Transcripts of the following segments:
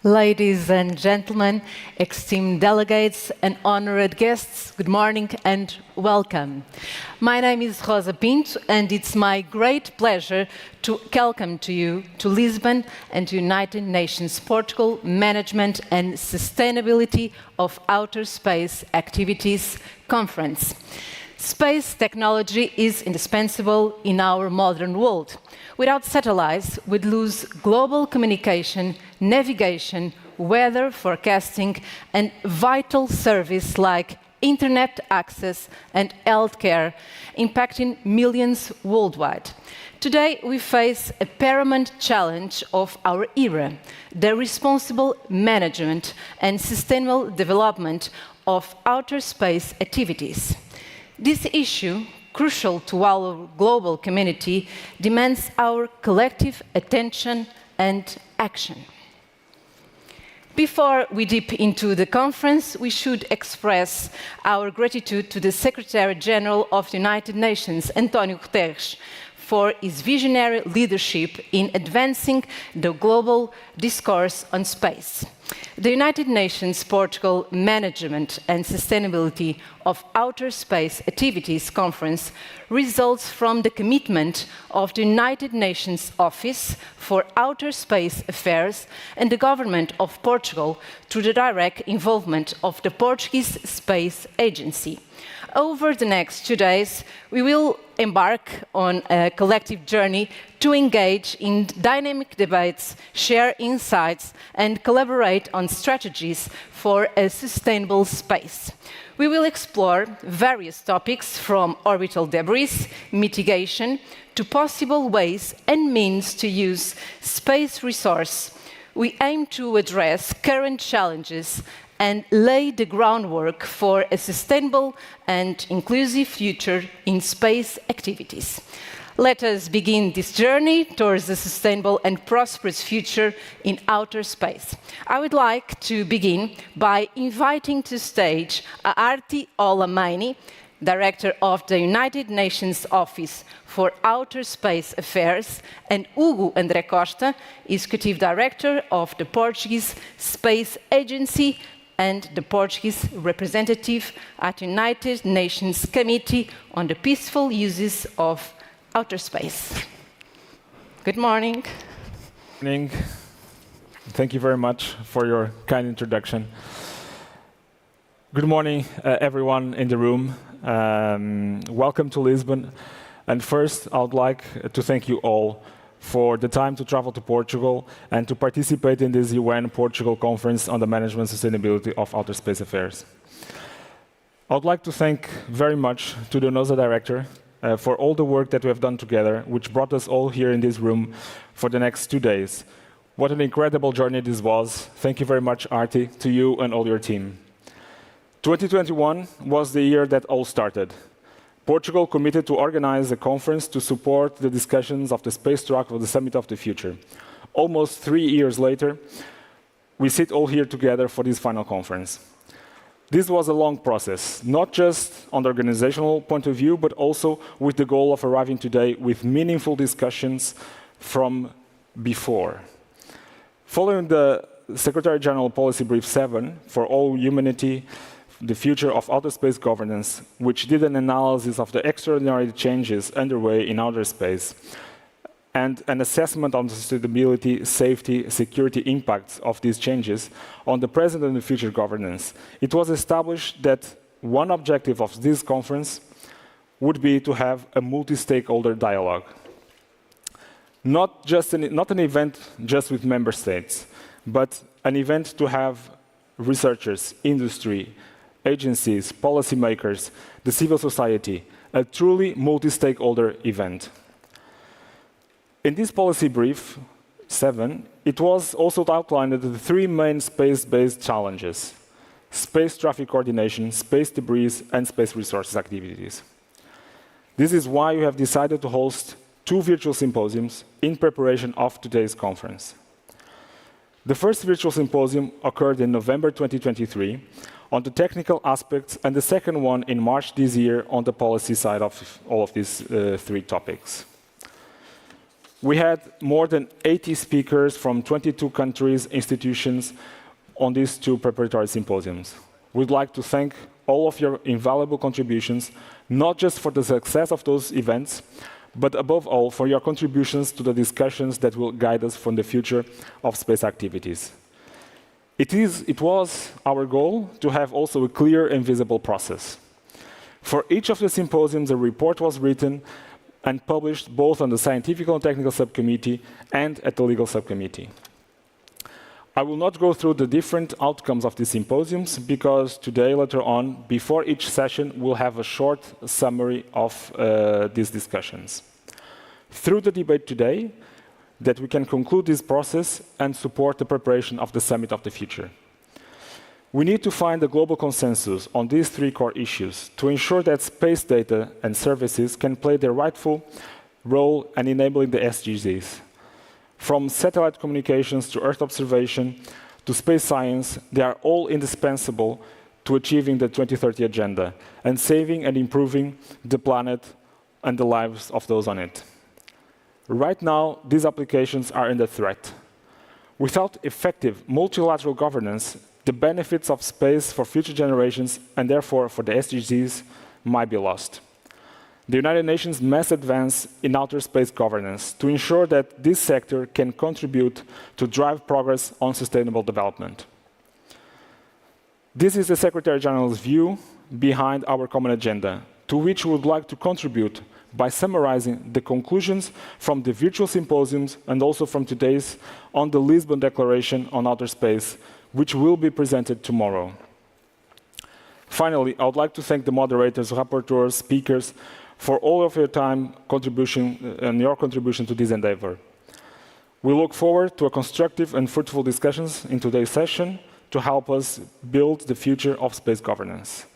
Ladies and gentlemen, esteemed delegates and honored guests, good morning and welcome. My name is Rosa Pinto and it's my great pleasure to welcome you to Lisbon and to United Nations Portugal Management and Sustainability of Outer Space Activities Conference. Space technology is indispensable in our modern world. Without satellites, we'd lose global communication, navigation, weather forecasting, and vital services like internet access and healthcare, impacting millions worldwide. Today, we face a paramount challenge of our era, the responsible management and sustainable development of outer space activities. This issue, crucial to our global community, demands our collective attention and action. Before we dip into the conference, we should express our gratitude to the Secretary-General of the United Nations, António Guterres, for his visionary leadership in advancing the global discourse on space. The United Nations Portugal Management and Sustainability of Outer Space Activities Conference results from the commitment of the United Nations Office for Outer Space Affairs and the Government of Portugal through the direct involvement of the Portuguese Space Agency. Over the next 2 days, we will embark on a collective journey to engage in dynamic debates, share insights, and collaborate on strategies for a sustainable space. We will explore various topics from orbital debris mitigation to possible ways and means to use space resource. We aim to address current challenges and lay the groundwork for a sustainable and inclusive future in space activities. Let us begin this journey towards a sustainable and prosperous future in outer space. I would like to begin by inviting to stage Arti Olamaini, Director of the United Nations Office for Outer Space Affairs, and Hugo André Costa, Executive Director of the Portuguese Space Agency and the Portuguese representative at the United Nations Committee on the Peaceful Uses of Outer Space. Good morning. Good morning. Thank you very much for your kind introduction. Good morning, everyone in the room. Welcome to Lisbon. And first, I would like to thank you all for the time to travel to Portugal and to participate in this UN Portugal Conference on the Management and Sustainability of Outer Space Affairs. I would like to thank very much to the UNOOSA director for all the work that we have done together, which brought us all here in this room for the next 2 days. What an incredible journey this was. Thank you very much, Arti, to you and all your team. 2021 was the year that all started. Portugal committed to organize a conference to support the discussions of the space track of the Summit of the Future. Almost 3 years later, we sit all here together for this final conference. This was a long process, not just on the organizational point of view, but also with the goal of arriving today with meaningful discussions from before. Following the Secretary General Policy Brief 7 for All Humanity, the Future of Outer Space Governance, which did an analysis of the extraordinary changes underway in outer space and an assessment on the sustainability, safety, security impacts of these changes on the present and the future governance, it was established that one objective of this conference would be to have a multi-stakeholder dialogue. Not an event just with member states, but an event to have researchers, industry, agencies, policymakers, the civil society, a truly multi-stakeholder event. In this policy brief 7, it was also outlined the three main space-based challenges: space traffic coordination, space debris, and space resources activities. This is why we have decided to host 2 virtual symposiums in preparation of today's conference. The first virtual symposium occurred in November 2023 on the technical aspects, and the second one in March this year on the policy side of all of these 3 topics. We had more than 80 speakers from 22 countries, institutions on these 2 preparatory symposiums. We'd like to thank all of your invaluable contributions, not just for the success of those events, but above all for your contributions to the discussions that will guide us from the future of space activities. It was our goal to have also a clear and visible process. For each of the symposiums, a report was written and published both on the Scientific and Technical Subcommittee and at the Legal Subcommittee. I will not go through the different outcomes of these symposiums because today, later on, before each session, we'll have a short summary of these discussions. Through the debate today, that we can conclude this process and support the preparation of the Summit of the Future. We need to find a global consensus on these 3 core issues to ensure that space data and services can play their rightful role in enabling the SDGs. From satellite communications to Earth observation to space science, they are all indispensable to achieving the 2030 agenda and saving and improving the planet and the lives of those on it. Right now, these applications are under threat. Without effective multilateral governance, the benefits of space for future generations and therefore for the SDGs might be lost. The United Nations must advance in outer space governance to ensure that this sector can contribute to drive progress on sustainable development. This is the Secretary General's view behind our common agenda, to which we would like to contribute by summarizing the conclusions from the virtual symposiums and also from today's on the Lisbon Declaration on Outer Space, which will be presented tomorrow. Finally, I would like to thank the moderators, rapporteurs, speakers, for all of your time, contribution, and your contribution to this endeavor. We look forward to a constructive and fruitful discussions in today's session to help us build the future of space governance.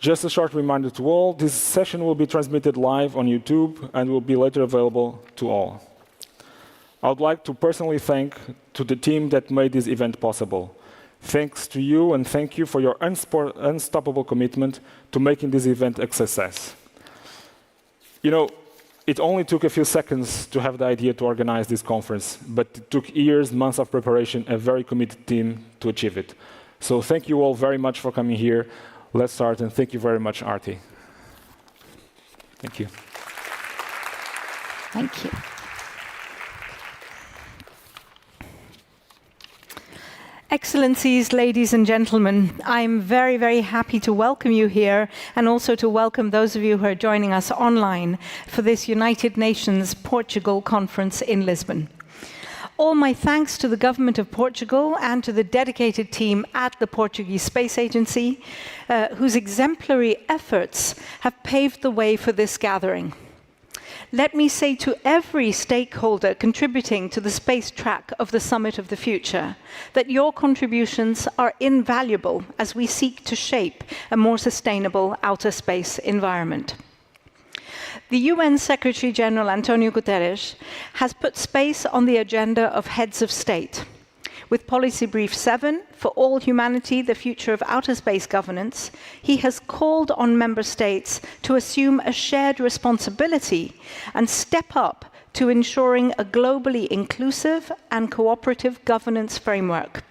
Just a short reminder to all, this session will be transmitted live on YouTube and will be later available to all. I would like to personally thank to the team that made this event possible. Thanks to you and thank you for your unstoppable commitment to making this event a success. You know, it only took a few seconds to have the idea to organize this conference, but it took years, months of preparation, a very committed team to achieve it. So thank you all very much for coming here. Let's start, and thank you very much, Arti. Thank you. Thank you. Excellencies, ladies and gentlemen, I'm very, very happy to welcome you here and also to welcome those of you who are joining us online for this United Nations Portugal conference in Lisbon. All my thanks to the government of Portugal and to the dedicated team at the Portuguese Space Agency, whose exemplary efforts have paved the way for this gathering. Let me say to every stakeholder contributing to the space track of the Summit of the Future that your contributions are invaluable as we seek to shape a more sustainable outer space environment. The UN Secretary General Antonio Guterres has put space on the agenda of heads of state. With Policy Brief 7, For All Humanity, the Future of Outer Space Governance, he has called on member states to assume a shared responsibility and step up to ensuring a globally inclusive and cooperative governance framework.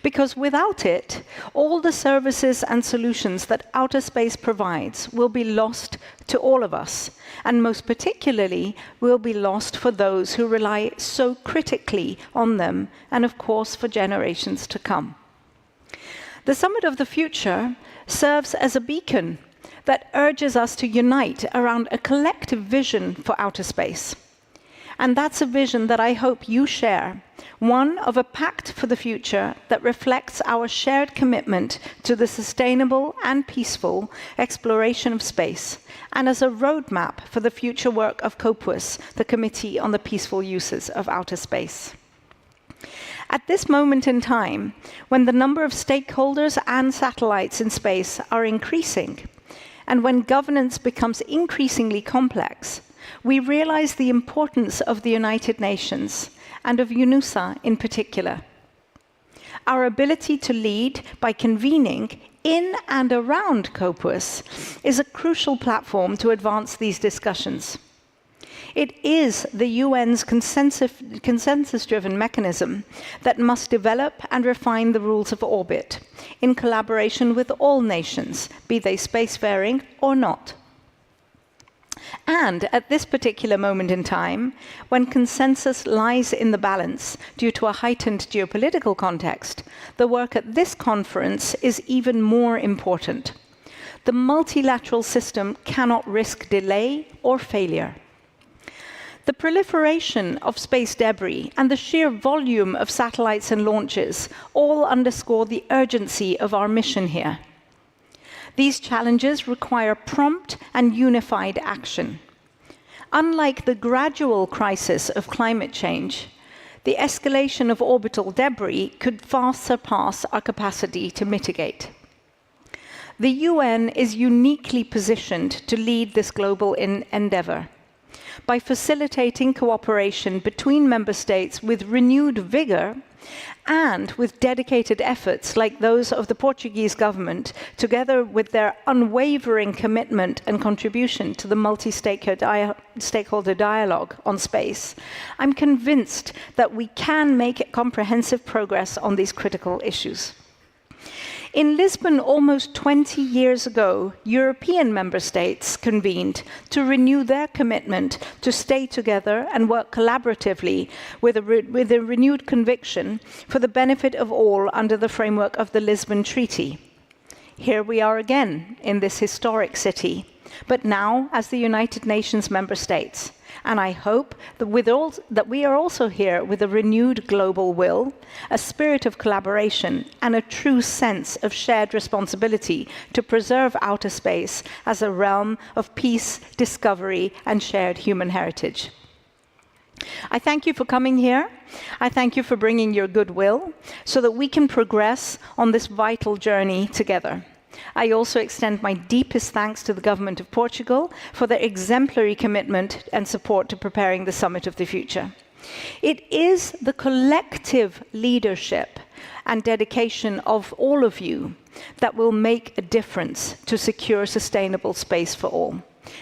Because without it, all the services and solutions that outer space provides will be lost to all of us, and most particularly will be lost for those who rely so critically on them, and of course for generations to come. The Summit of the Future serves as a beacon that urges us to unite around a collective vision for outer space. And that's a vision that I hope you share, one of a pact for the future that reflects our shared commitment to the sustainable and peaceful exploration of space, and as a roadmap for the future work of COPUS, the Committee on the Peaceful Uses of Outer Space. At this moment in time, when the number of stakeholders and satellites in space are increasing, and when governance becomes increasingly complex, we realize the importance of the United Nations, and of UNOOSA in particular. Our ability to lead by convening in and around COPUS is a crucial platform to advance these discussions. It is the UN's consensus-driven mechanism that must develop and refine the rules of orbit, in collaboration with all nations, be they spacefaring or not. And at this particular moment in time, when consensus lies in the balance due to a heightened geopolitical context, the work at this conference is even more important. The multilateral system cannot risk delay or failure. The proliferation of space debris and the sheer volume of satellites and launches all underscore the urgency of our mission here. These challenges require prompt and unified action. Unlike the gradual crisis of climate change, the escalation of orbital debris could far surpass our capacity to mitigate. The UN is uniquely positioned to lead this global endeavor by facilitating cooperation between member states with renewed vigor and with dedicated efforts like those of the Portuguese government, together with their unwavering commitment and contribution to the multi-stakeholder dialogue on space. I'm convinced that we can make comprehensive progress on these critical issues. In Lisbon, almost 20 years ago, European member states convened to renew their commitment to stay together and work collaboratively with a renewed conviction for the benefit of all under the framework of the Lisbon Treaty. Here we are again in this historic city, but now as the United Nations member states. And I hope that we are also here with a renewed global will, a spirit of collaboration, and a true sense of shared responsibility to preserve outer space as a realm of peace, discovery, and shared human heritage. I thank you for coming here. I thank you for bringing your goodwill so that we can progress on this vital journey together. I also extend my deepest thanks to the government of Portugal for their exemplary commitment and support to preparing the Summit of the Future. It is the collective leadership and dedication of all of you that will make a difference to secure sustainable space for all.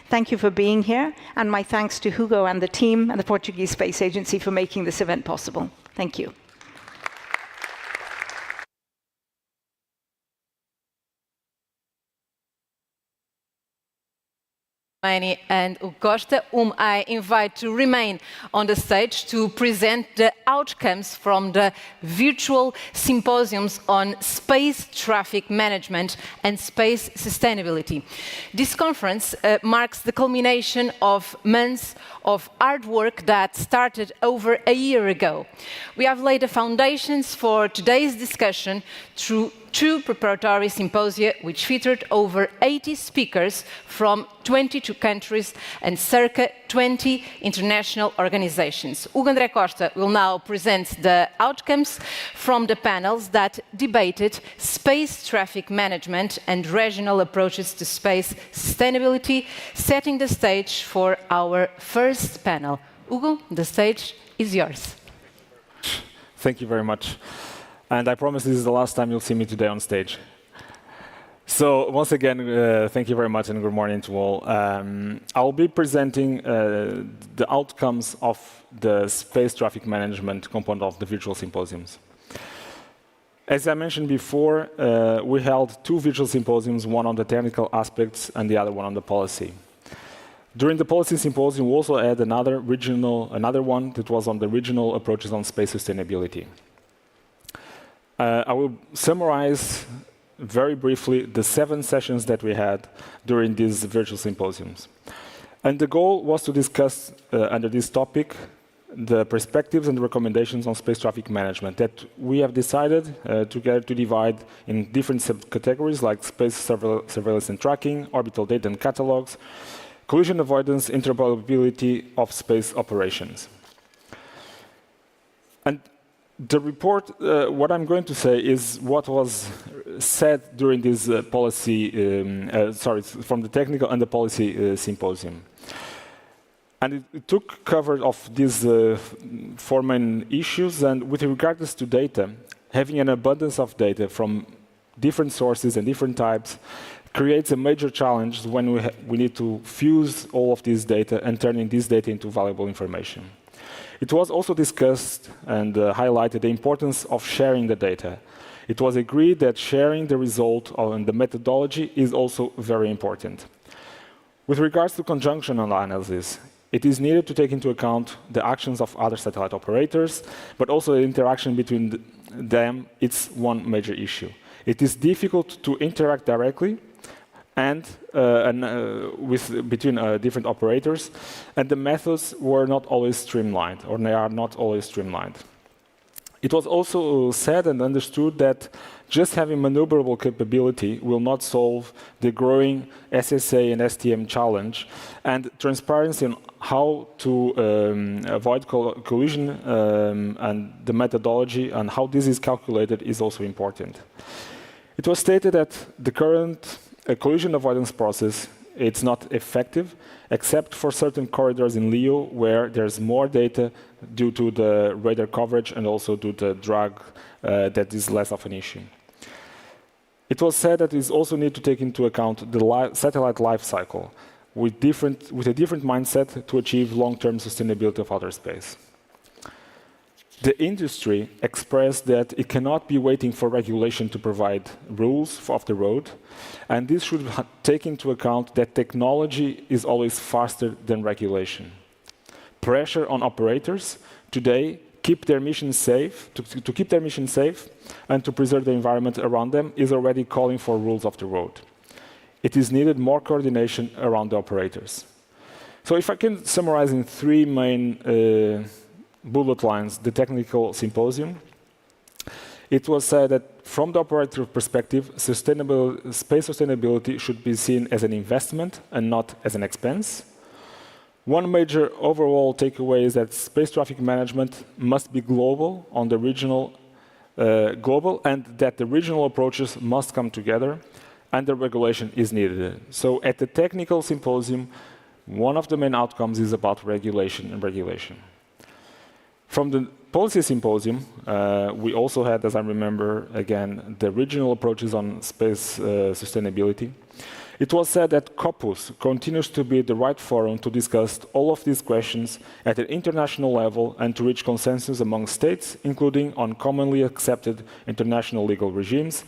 Thank you for being here, and my thanks to Hugo and the team and the Portuguese Space Agency for making this event possible. Thank you. And Costa, whom I invite to remain on the stage to present the outcomes from the virtual symposiums on space traffic management and space sustainability. This conference marks the culmination of months of hard work that started over a year ago. We have laid the foundations for today's discussion through two preparatory symposia which featured over 80 speakers from 22 countries and circa 20 international organizations. Hugo André Costa will now present the outcomes from the panels that debated space traffic management and regional approaches to space sustainability, setting the stage for our first panel. Hugo, the stage is yours. Thank you very much. And I promise this is the last time you'll see me today on stage. So once again, thank you very much and good morning to all. I'll be presenting the outcomes of the space traffic management component of the virtual symposiums. As I mentioned before, we held two virtual symposiums, one on the technical aspects and the other one on the policy. During the policy symposium, we also had another one that was on the regional approaches on space sustainability. I will summarize very briefly the 7 sessions that we had during these virtual symposiums. And the goal was to discuss, under this topic, the perspectives and recommendations on space traffic management that we have decided together to divide in different subcategories like space surveillance and tracking, orbital data and catalogs, collision avoidance, interoperability of space operations. And the report, what I'm going to say is what was said during this policy, from the technical and the policy symposium. And it took cover of these 4 main issues, and with regards to data, having an abundance of data from different sources and different types creates a major challenge when we need to fuse all of this data and turning this data into valuable information. It was also discussed and highlighted the importance of sharing the data. It was agreed that sharing the result and the methodology is also very important. With regards to conjunction analysis, it is needed to take into account the actions of other satellite operators, but also the interaction between them. It's one major issue. It is difficult to interact directly between different operators, and the methods were not always streamlined, or they are not always streamlined. It was also said and understood that just having maneuverable capability will not solve the growing SSA and STM challenge, and transparency on how to avoid collision and the methodology and how this is calculated is also important. It was stated that the current collision avoidance process, it's not effective, except for certain corridors in LEO where there's more data due to the radar coverage and also due to the drag that is less of an issue. It was said that it also need to take into account the satellite life cycle with a different mindset to achieve long-term sustainability of outer space. The industry expressed that it cannot be waiting for regulation to provide rules of the road, and this should take into account that technology is always faster than regulation. Pressure on operators today keep their mission safe, to keep their mission safe and to preserve the environment around them is already calling for rules of the road. It is needed more coordination around the operators. So if I can summarize in 3 main bullet lines the technical symposium, it was said that from the operator perspective, space sustainability should be seen as an investment and not as an expense. One major overall takeaway is that space traffic management must be global on the regional, and that the regional approaches must come together, and the regulation is needed. So at the technical symposium, one of the main outcomes is about regulation and regulation. From the policy symposium, we also had, as I remember, again, the regional approaches on space sustainability. It was said that COPUS continues to be the right forum to discuss all of these questions at an international level and to reach consensus among states, including on commonly accepted international legal regimes,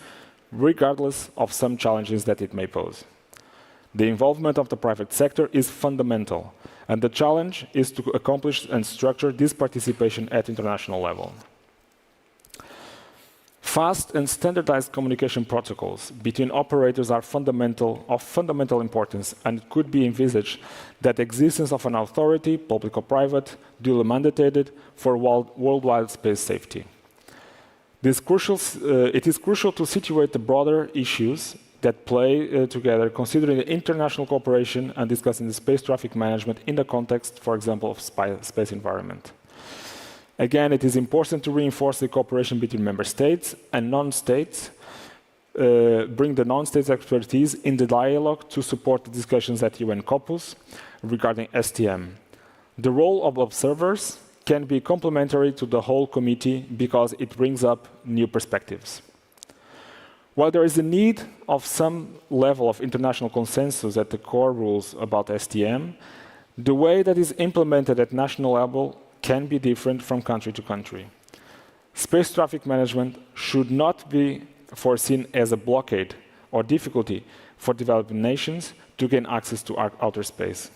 regardless of some challenges that it may pose. The involvement of the private sector is fundamental, and the challenge is to accomplish and structure this participation at international level. Fast and standardized communication protocols between operators are of fundamental importance, and it could be envisaged that the existence of an authority, public or private, duly mandated for worldwide space safety. It is crucial to situate the broader issues that play together, considering the international cooperation and discussing the space traffic management in the context, for example, of space environment. Again, it is important to reinforce the cooperation between member states and non-states, bring the non-states expertise in the dialogue to support the discussions at UN COPUS regarding STM. The role of observers can be complementary to the whole committee because it brings up new perspectives. While there is a need of some level of international consensus at the core rules about STM, the way that is implemented at national level can be different from country to country. Space traffic management should not be foreseen as a blockade or difficulty for developing nations to gain access to outer space.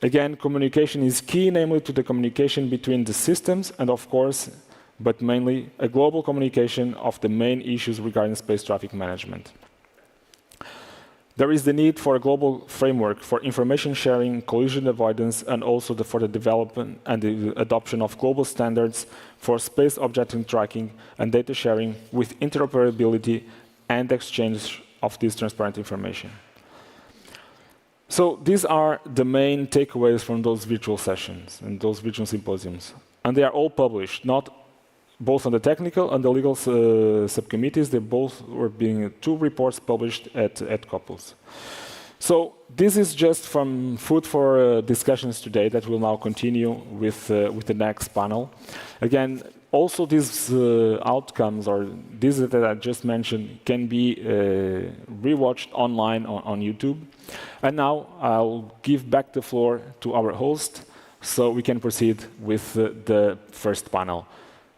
Again, communication is key, namely to the communication between the systems and, of course, but mainly a global communication of the main issues regarding space traffic management. There is the need for a global framework for information sharing, collision avoidance, and also for the development and the adoption of global standards for space object tracking and data sharing with interoperability and exchange of this transparent information. So these are the main takeaways from those virtual sessions and those virtual symposiums. And they are all published, not both on the technical and the legal subcommittees. They both were being 2 reports published at Couples. So this is just from food for discussions today that will now continue with the next panel. Again, also these outcomes or these that I just mentioned can be rewatched online on YouTube. And now I'll give back the floor to our host so we can proceed with the first panel.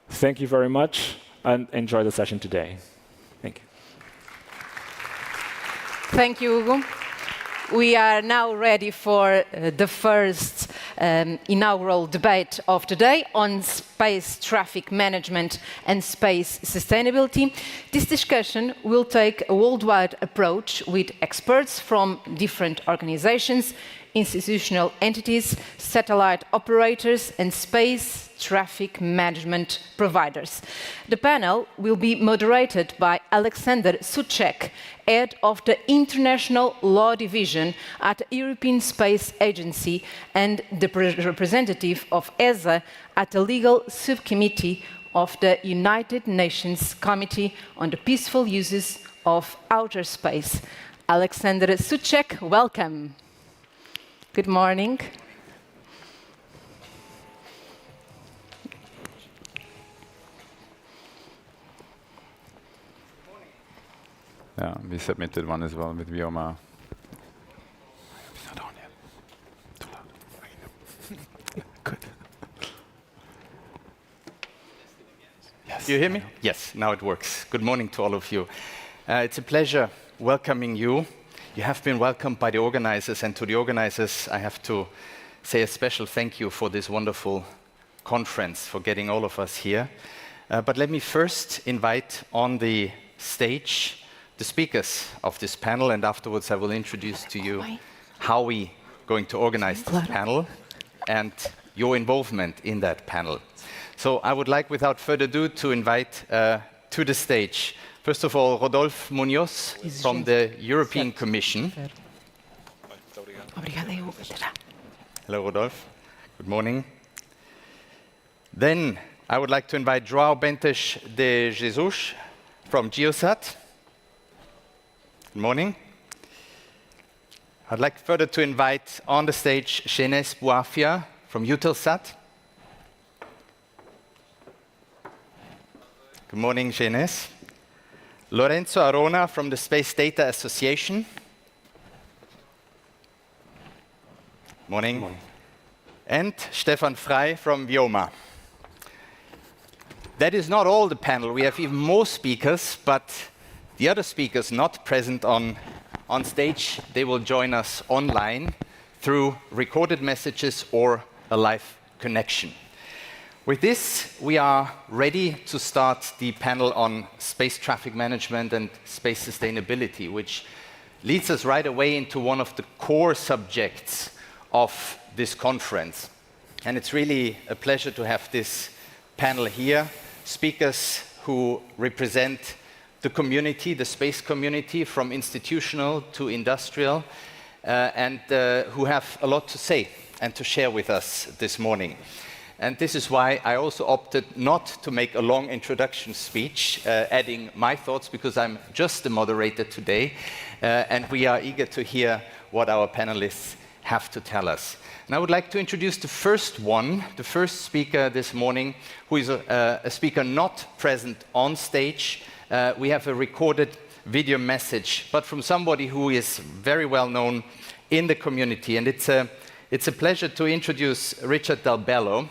Thank you very much and enjoy the session today. Thank you. Thank you, Hugo. We are now ready for the first inaugural debate of today on space traffic management and space sustainability. This discussion will take a worldwide approach with experts from different organizations, institutional entities, satellite operators, and space traffic management providers. The panel will be moderated by Alexander Suchek, head of the International Law Division at the European Space Agency and the representative of ESA at the Legal Subcommittee of the United Nations Committee on the Peaceful Uses of Outer Space. Alexander Suchek, welcome. Good morning. Yeah, we submitted one as well with Vioma. Good. Yes. Do you hear me? Yes, now it works. Good morning to all of you. It's a pleasure welcoming you. You have been welcomed by the organizers, and to the organizers, I have to say a special thank you for this wonderful conference, for getting all of us here. But let me first invite on the stage the speakers of this panel, and afterwards I will introduce to you how we're going to organize this panel and your involvement in that panel. So I would like, without further ado, to invite to the stage, first of all, Rodolphe Munoz from the European Commission. Hello, Rodolphe. Good morning. Then I would like to invite João Bentes de Jesus from Geosat. Good morning. I'd like further to invite on the stage Shenes Bouafia from Eutelsat. Good morning, Shenes. Lorenzo Arona from the Space Data Association. Morning. Morning. And Stefan Frey from Vioma. That is not all the panel. We have even more speakers, but the other speakers not present on stage, they will join us online through recorded messages or a live connection. With this, we are ready to start the panel on space traffic management and space sustainability, which leads us right away into one of the core subjects of this conference. And it's really a pleasure to have this panel here, speakers who represent the community, the space community, from institutional to industrial, and who have a lot to say and to share with us this morning. And this is why I also opted not to make a long introduction speech, adding my thoughts, because I'm just the moderator today, and we are eager to hear what our panelists have to tell us. And I would like to introduce the first speaker this morning, who is a speaker not present on stage, we have a recorded video message, but from somebody who is very well known in the community. And it's a pleasure to introduce Richard Del Bello.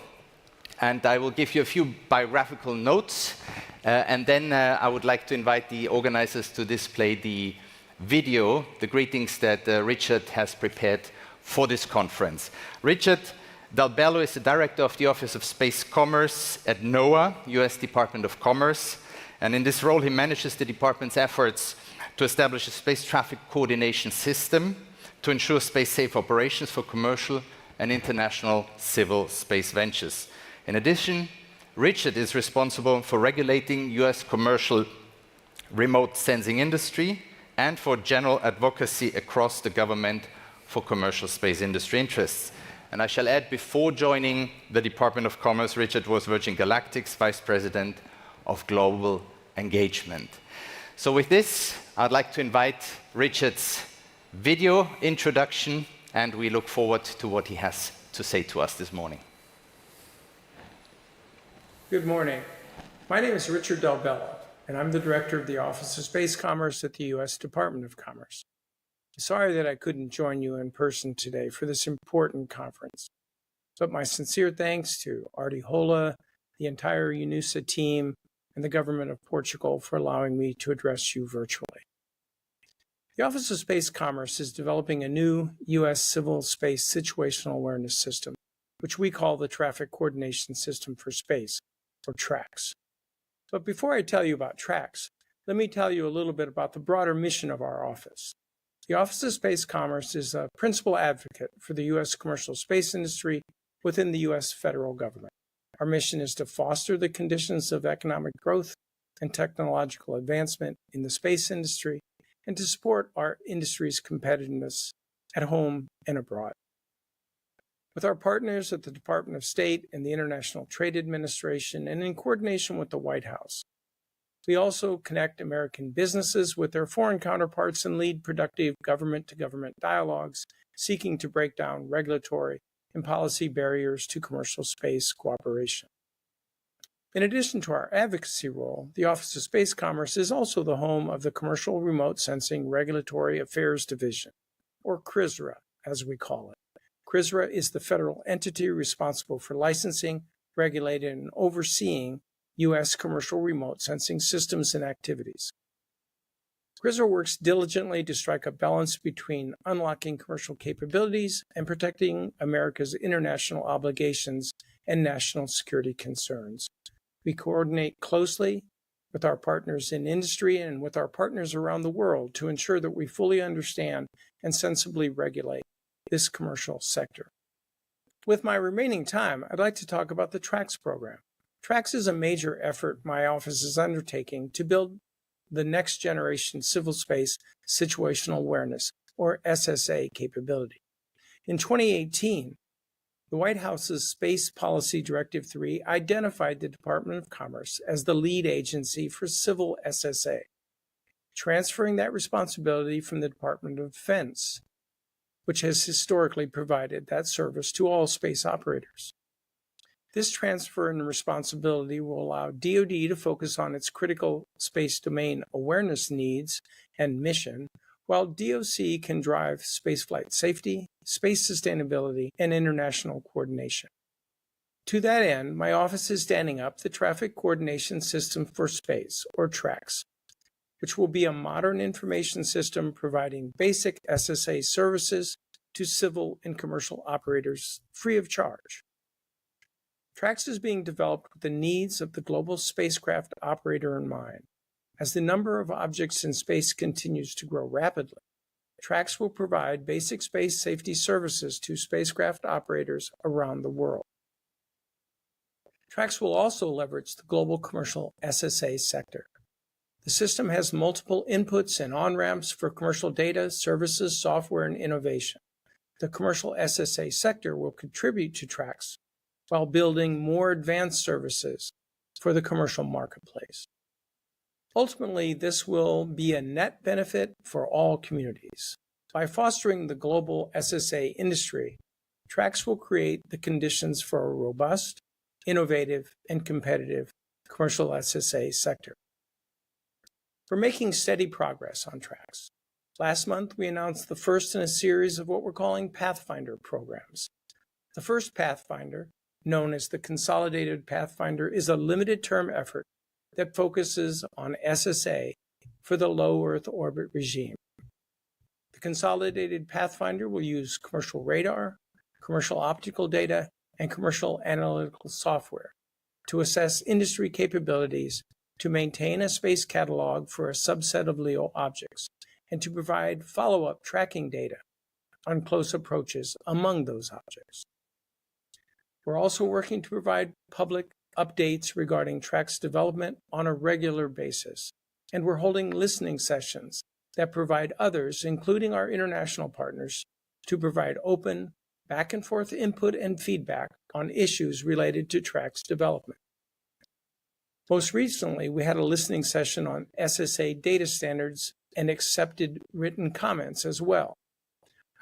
And I will give you a few biographical notes. And then I would like to invite the organizers to display the video, the greetings that Richard has prepared for this conference. Richard Del Bello is the director of the Office of Space Commerce at NOAA, US Department of Commerce. And in this role, he manages the department's efforts to establish a space traffic coordination system to ensure space-safe operations for commercial and international civil space ventures. In addition, Richard is responsible for regulating US commercial remote sensing industry and for general advocacy across the government for commercial space industry interests. And I shall add, before joining the Department of Commerce, Richard was Virgin Galactic's Vice President of Global Engagement. So with this, I'd like to invite Richard's video introduction, and we look forward to what he has to say to us this morning. Good morning. My name is Richard Del Bello, and I'm the Director of the Office of Space Commerce at the U.S. Department of Commerce. I'm sorry that I couldn't join you in person today for this important conference, but my sincere thanks to Artie Hola, the entire UNOOSA team, and the government of Portugal for allowing me to address you virtually. The Office of Space Commerce is developing a new U.S. civil space situational awareness system, which we call the Traffic Coordination System for Space, or TRACS. But before I tell you about TRACS, let me tell you a little bit about the broader mission of our office. The Office of Space Commerce is a principal advocate for the U.S. commercial space industry within the U.S. federal government. Our mission is to foster the conditions of economic growth and technological advancement in the space industry and to support our industry's competitiveness at home and abroad. With our partners at the Department of State and the International Trade Administration, and in coordination with the White House, we also connect American businesses with their foreign counterparts and lead productive government-to-government dialogues seeking to break down regulatory and policy barriers to commercial space cooperation. In addition to our advocacy role, the Office of Space Commerce is also the home of the Commercial Remote Sensing Regulatory Affairs Division, or CRISRA, as we call it. CRISRA is the federal entity responsible for licensing, regulating, and overseeing U.S. commercial remote sensing systems and activities. CRISRA works diligently to strike a balance between unlocking commercial capabilities and protecting America's international obligations and national security concerns. We coordinate closely with our partners in industry and with our partners around the world to ensure that we fully understand and sensibly regulate this commercial sector. With my remaining time, I'd like to talk about the TRACS program. TRACS is a major effort my office is undertaking to build the next generation civil space situational awareness, or SSA, capability. In 2018, the White House's Space Policy Directive 3 identified the Department of Commerce as the lead agency for civil SSA, transferring that responsibility from the Department of Defense, which has historically provided that service to all space operators. This transfer in responsibility will allow DoD to focus on its critical space domain awareness needs and mission, while DOC can drive spaceflight safety, space sustainability, and international coordination. To that end, my office is standing up the Traffic Coordination System for Space, or TRACS, which will be a modern information system providing basic SSA services to civil and commercial operators free of charge. TRACS is being developed with the needs of the global spacecraft operator in mind. As the number of objects in space continues to grow rapidly, TRACS will provide basic space safety services to spacecraft operators around the world. TRACS will also leverage the global commercial SSA sector. The system has multiple inputs and on-ramps for commercial data, services, software, and innovation. The commercial SSA sector will contribute to TRACS while building more advanced services for the commercial marketplace. Ultimately, this will be a net benefit for all communities. By fostering the global SSA industry, TRACS will create the conditions for a robust, innovative, and competitive commercial SSA sector. We're making steady progress on tracks. Last month, we announced the first in a series of what we're calling Pathfinder programs. The first Pathfinder, known as the Consolidated Pathfinder, is a limited-term effort that focuses on SSA for the low Earth orbit regime. The Consolidated Pathfinder will use commercial radar, commercial optical data, and commercial analytical software to assess industry capabilities to maintain a space catalog for a subset of LEO objects and to provide follow-up tracking data on close approaches among those objects. We're also working to provide public updates regarding TRAC's development on a regular basis, and we're holding listening sessions that provide others, including our international partners, to provide open, back-and-forth input and feedback on issues related to TRAC's development. Most recently, we had a listening session on SSA data standards and accepted written comments as well.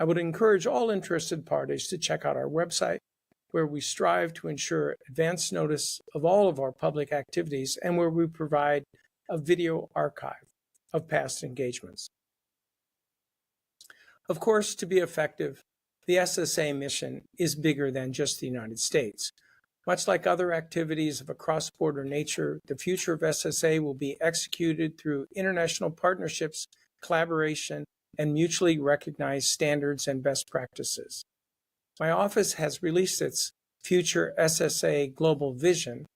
I would encourage all interested parties to check out our website, where we strive to ensure advance notice of all of our public activities and where we provide a video archive of past engagements. Of course, to be effective, the SSA mission is bigger than just the United States. Much like other activities of a cross-border nature, the future of SSA will be executed through international partnerships, collaboration, and mutually recognized standards and best practices. My office has released its Future SSA Global Vision.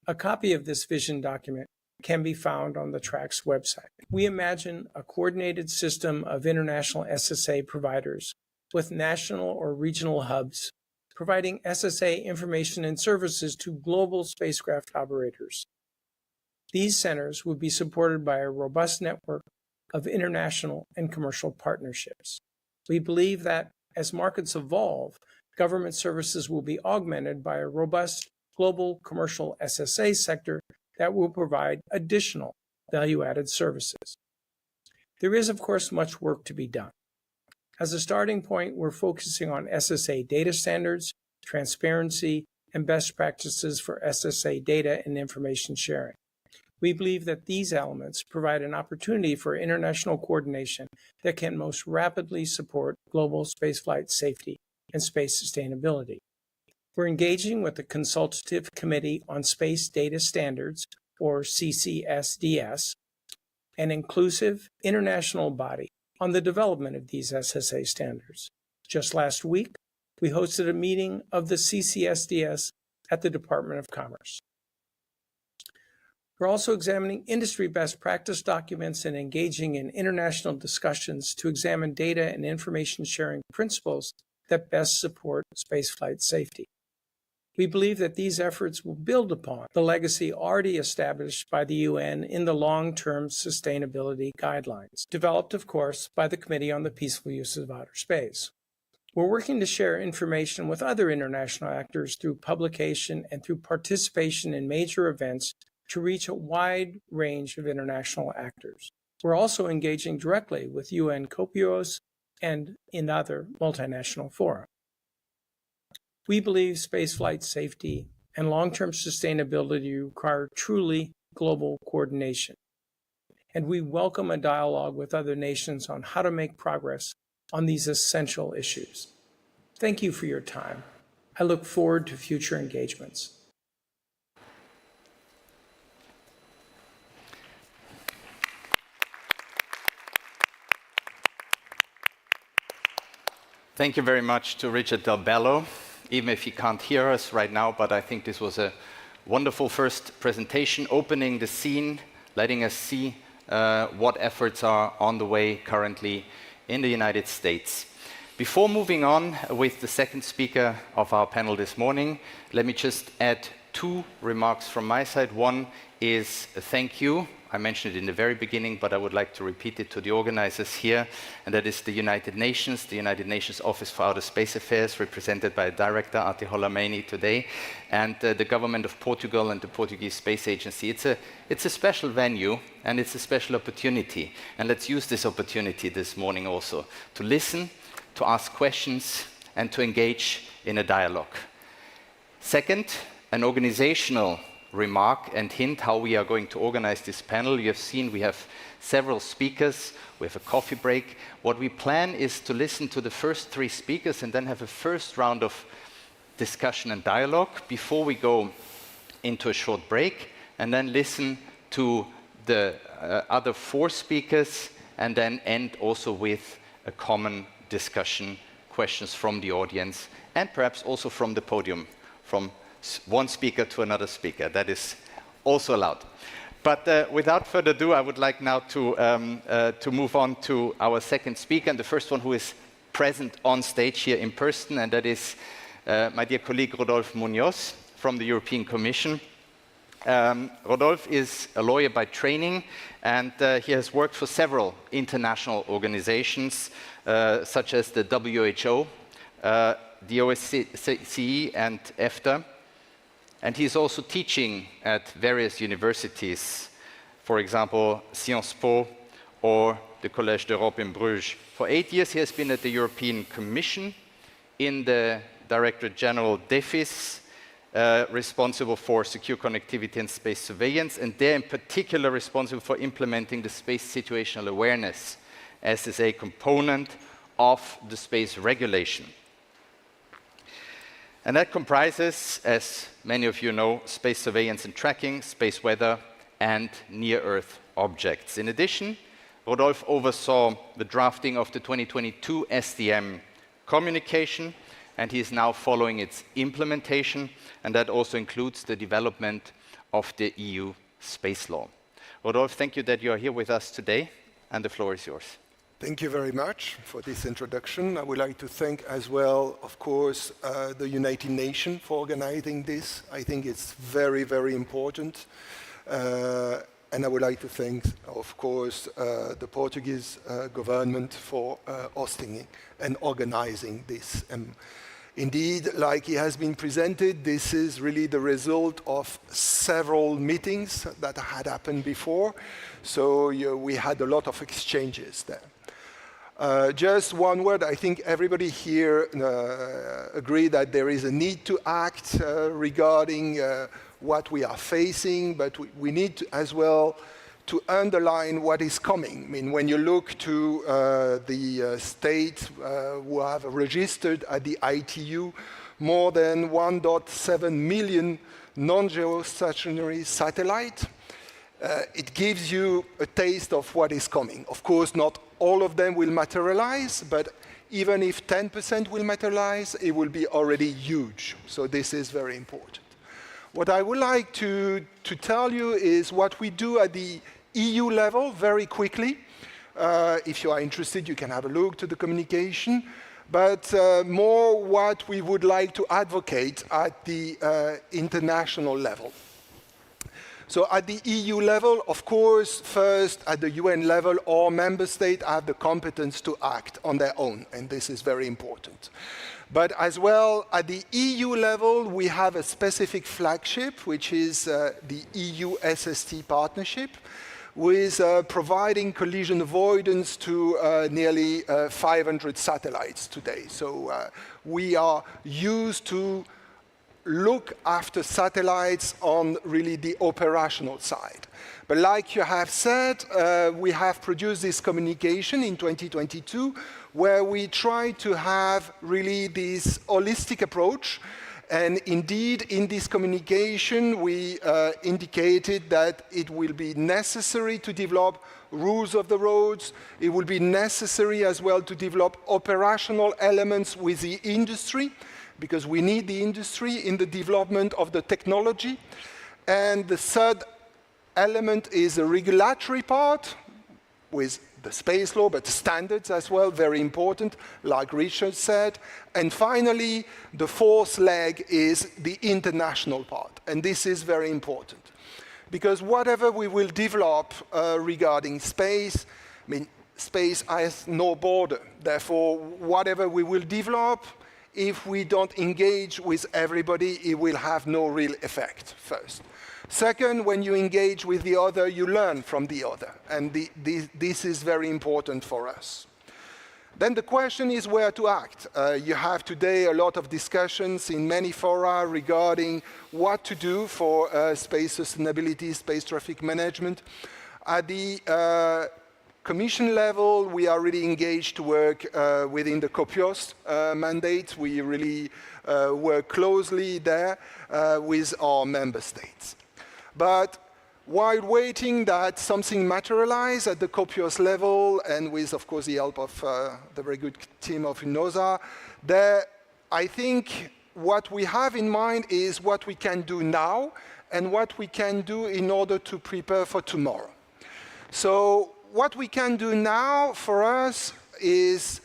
A copy of this vision document can be found on the TRAC's website. We imagine a coordinated system of international SSA providers with national or regional hubs providing SSA information and services to global spacecraft operators. These centers would be supported by a robust network of international and commercial partnerships. We believe that as markets evolve, government services will be augmented by a robust global commercial SSA sector that will provide additional value-added services. There is, of course, much work to be done. As a starting point, we're focusing on SSA data standards, transparency, and best practices for SSA data and information sharing. We believe that these elements provide an opportunity for international coordination that can most rapidly support global spaceflight safety and space sustainability. We're engaging with the Consultative Committee on Space Data Standards, or CCSDS, an inclusive international body on the development of these SSA standards. Just last week, we hosted a meeting of the CCSDS at the Department of Commerce. We're also examining industry best practice documents and engaging in international discussions to examine data and information sharing principles that best support spaceflight safety. We believe that these efforts will build upon the legacy already established by the UN in the long-term sustainability guidelines, developed, of course, by the Committee on the Peaceful Use of Outer Space. We're working to share information with other international actors through publication and through participation in major events to reach a wide range of international actors. We're also engaging directly with UN COPIOs and in other multinational fora. We believe spaceflight safety and long-term sustainability require truly global coordination, and we welcome a dialogue with other nations on how to make progress on these essential issues. Thank you for your time. I look forward to future engagements. Thank you very much to Richard Del Bello, even if he can't hear us right now, but I think this was a wonderful first presentation, opening the scene, letting us see what efforts are on the way currently in the United States. Before moving on with the second speaker of our panel this morning, let me just add two remarks from my side. One is a thank you. I mentioned it in the very beginning, but I would like to repeat it to the organizers here, and that is the United Nations Office for Outer Space Affairs, represented by Director Ati Holameni today, and the government of Portugal and the Portuguese Space Agency. It's a special venue, and it's a special opportunity, and let's use this opportunity this morning also to listen, to ask questions, and to engage in a dialogue. Second, an organizational remark and hint how we are going to organize this panel. You have seen we have several speakers. We have a coffee break. What we plan is to listen to the first 3 speakers and then have a first round of discussion and dialogue before we go into a short break, and then listen to the other 4 speakers, and then end also with a common discussion, questions from the audience, and perhaps also from the podium, from one speaker to another speaker. That is also allowed. But without further ado, I would like now to move on to our second speaker, and the first one who is present on stage here in person, and that is my dear colleague Rodolphe Munoz from the European Commission. Rodolphe is a lawyer by training, and he has worked for several international organizations, such as the WHO, the OSCE, and EFTA. And he's also teaching at various universities, for example, Sciences Po or the Collège d'Europe in Bruges. For 8 years, he has been at the European Commission in the Directorate General DEFIS, responsible for secure connectivity and space surveillance, and they're in particular responsible for implementing the space situational awareness as a component of the space regulation. And that comprises, as many of you know, space surveillance and tracking, space weather, and near-Earth objects. In addition, Rodolphe oversaw the drafting of the 2022 SDM communication, and he is now following its implementation, and that also includes the development of the EU space law. Rodolphe, thank you that you are here with us today, and the floor is yours. Thank you very much for this introduction. I would like to thank as well, of course, the United Nations for organizing this. I think it's very, very important. And I would like to thank, of course, the Portuguese government for hosting it and organizing this. Indeed, like it has been presented, this is really the result of several meetings that had happened before. So we had a lot of exchanges there. Just one word, I think everybody here agree that there is a need to act regarding what we are facing, but we need to, as well to underline what is coming. I mean, when you look to the states who have registered at the ITU more than 1.7 million non-geostationary satellites, it gives you a taste of what is coming. Of course, not all of them will materialize, but even if 10% will materialize, it will be already huge. So this is very important. What I would like to tell you is what we do at the EU level very quickly. If you are interested, you can have a look to the communication. But more what we would like to advocate at the international level. So at the EU level, of course, first at the UN level, all member states have the competence to act on their own, and this is very important. But as well, at the EU level, we have a specific flagship, which is the EU SST partnership, with providing collision avoidance to nearly 500 satellites today. So we are used to look after satellites on really the operational side. But like you have said, we have produced this communication in 2022 where we try to have really this holistic approach. And indeed, in this communication, we indicated that it will be necessary to develop rules of the roads. It will be necessary as well to develop operational elements with the industry, because we need the industry in the development of the technology. And the third element is the regulatory part with the space law, but standards as well, very important, like Richard said. And finally, the fourth leg is the international part. And this is very important. Because whatever we will develop regarding space, I mean, space has no border. Therefore, whatever we will develop, if we don't engage with everybody, it will have no real effect, first. Second, when you engage with the other, you learn from the other. And this is very important for us. Then the question is where to act. You have today a lot of discussions in many fora regarding what to do for space sustainability, space traffic management. At the Commission level, we are really engaged to work within the COPIOS mandate. We really work closely there with our member states. But while waiting that something materialize at the COPIOS level, and with, of course, the help of the very good team of UNOOSA, there, I think what we have in mind is what we can do now and what we can do in order to prepare for tomorrow. So what we can do now for us is,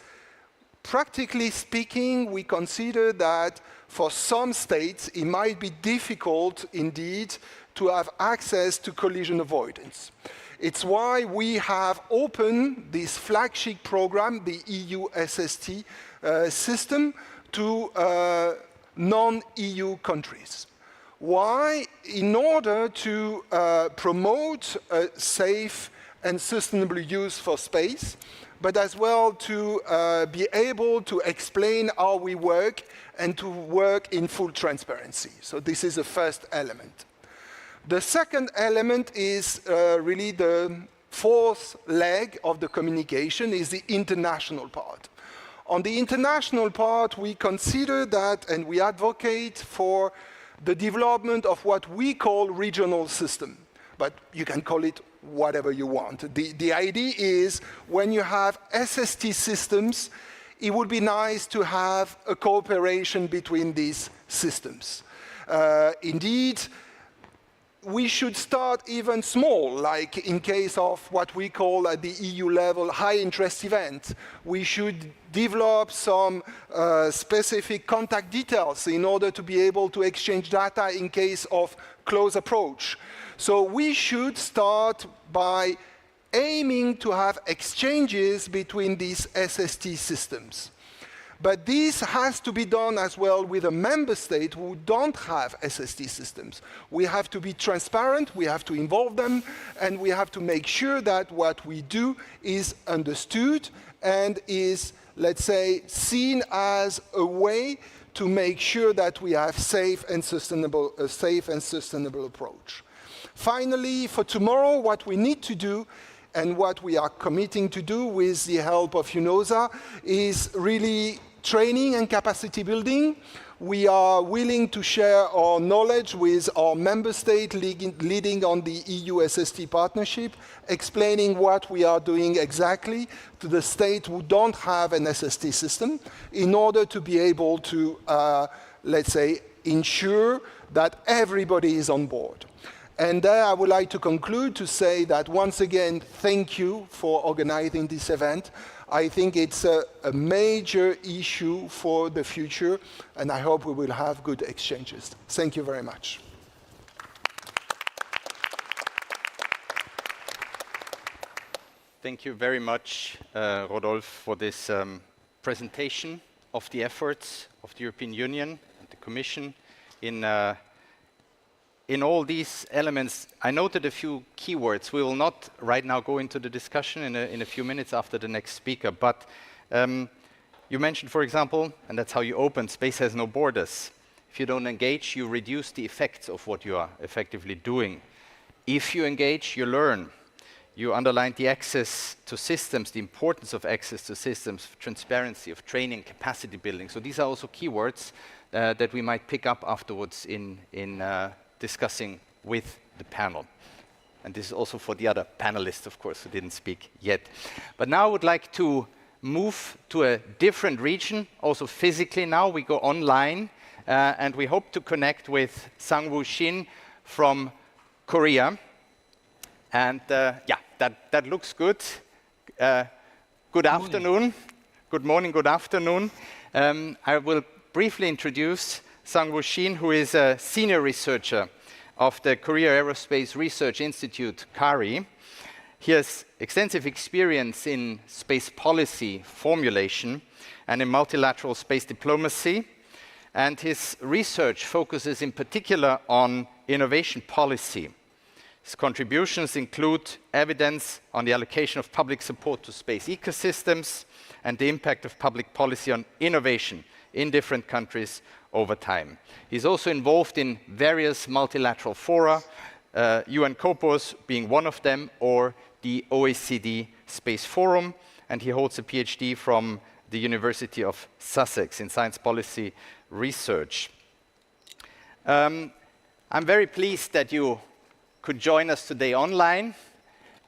practically speaking, we consider that for some states it might be difficult indeed to have access to collision avoidance. It's why we have opened this flagship program, the EU SST system, to non-EU countries. Why? In order to promote a safe and sustainable use for space, but as well to be able to explain how we work and to work in full transparency. So this is the first element. The second element is really the fourth leg of the communication, is the international part. On the international part, we consider that, and we advocate for the development of what we call regional system, but you can call it whatever you want. The idea is when you have SST systems, it would be nice to have a cooperation between these systems. Indeed, we should start even small, like in case of what we call at the EU level high interest event. We should develop some specific contact details in order to be able to exchange data in case of close approach. So we should start by aiming to have exchanges between these SST systems. But this has to be done as well with a member state who don't have SST systems. We have to be transparent, we have to involve them, and we have to make sure that what we do is understood and is, let's say, seen as a way to make sure that we have a safe and sustainable approach. Finally, for tomorrow, what we need to do and what we are committing to do with the help of UNOOSA is really training and capacity building. We are willing to share our knowledge with our member state leading on the EU SST partnership, explaining what we are doing exactly to the state who don't have an SST system in order to be able to, let's say, ensure that everybody is on board. And there I would like to conclude to say that once again, thank you for organizing this event. I think it's a major issue for the future, and I hope we will have good exchanges. Thank you very much. Thank you very much, Rodolphe, for this presentation of the efforts of the European Union and the Commission in all these elements. I noted a few keywords. We will not right now go into the discussion in a few minutes after the next speaker, but you mentioned, for example, and that's how you opened, space has no borders. If you don't engage, you reduce the effects of what you are effectively doing. If you engage, you learn. You underlined the access to systems, the importance of access to systems, transparency, of training, capacity building. So these are also keywords that we might pick up afterwards in discussing with the panel. And this is also for the other panelists, of course, who didn't speak yet. But now I would like to move to a different region, also physically now. We go online, and we hope to connect with Sang-Woo Shin from Korea. And yeah, that looks good. Good afternoon. Good morning, good afternoon. I will briefly introduce Sang-Woo Shin, who is a senior researcher of the Korea Aerospace Research Institute, KARI. He has extensive experience in space policy formulation and in multilateral space diplomacy. And his research focuses in particular on innovation policy. His contributions include evidence on the allocation of public support to space ecosystems and the impact of public policy on innovation in different countries over time. He's also involved in various multilateral fora, UN COPOS being one of them, or the OECD Space Forum, and he holds a PhD from the University of Sussex in science policy research. I'm very pleased that you could join us today online,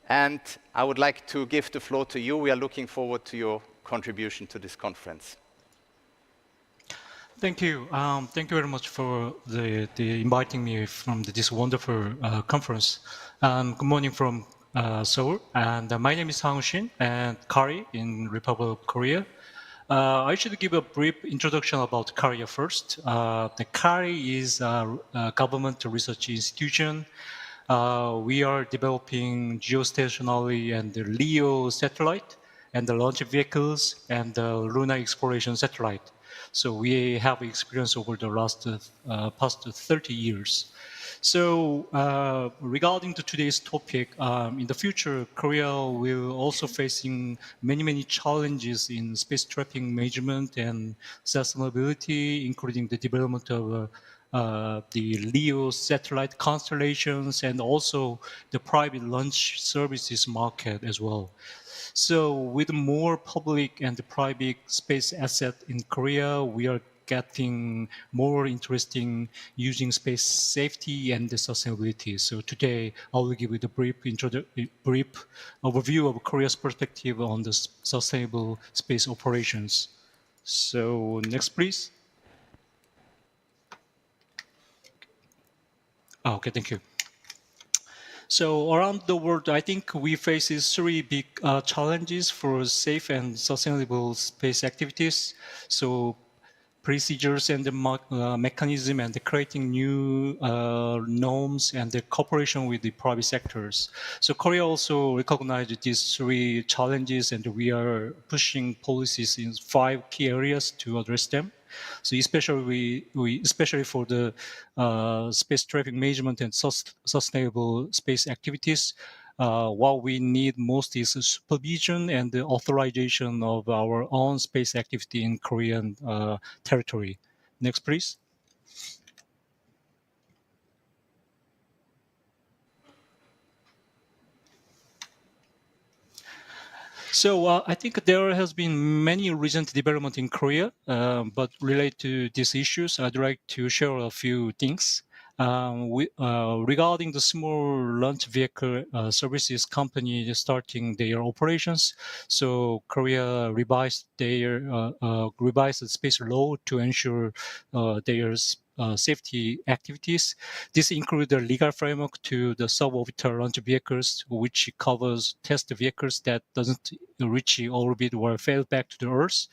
and I would like to give the floor to you. We are looking forward to your contribution to this conference. Thank you. Thank you very much for the inviting me from this wonderful conference. Good morning from Seoul, and my name is Sang Shin and Kari in Republic of Korea. I should give a brief introduction about Korea first. The Kari is a government research institution. We are developing geostationary and the LEO satellite and the launch vehicles and the lunar exploration satellite. So we have experience over the past 30 years. So regarding to today's topic, in the future, Korea will also facing many challenges in space traffic management and sustainability, including the development of the LEO satellite constellations and also the private launch services market as well. So with more public and private space asset in Korea, we are getting more interesting using space safety and sustainability. So today I will give you the brief overview of Korea's perspective on the sustainable space operations. So next, please. Okay, thank you. So around the world, I think we face three big challenges for safe and sustainable space activities. So procedures and the mechanism and creating new norms and the cooperation with the private sectors. So Korea also recognized these three challenges, and we are pushing policies in 5 key areas to address them. So especially especially for the space traffic management and sustainable space activities, what we need most is supervision and the authorization of our own space activity in Korean territory. Next, please. So I think there has been many recent development in Korea, but related to these issues, I'd like to share a few things. Regarding the small launch vehicle services company starting their operations, so Korea revised the space law to ensure their safety activities. This includes the legal framework to the suborbital launch vehicles, which covers test vehicles that doesn't reach orbit or fail back to the Earth.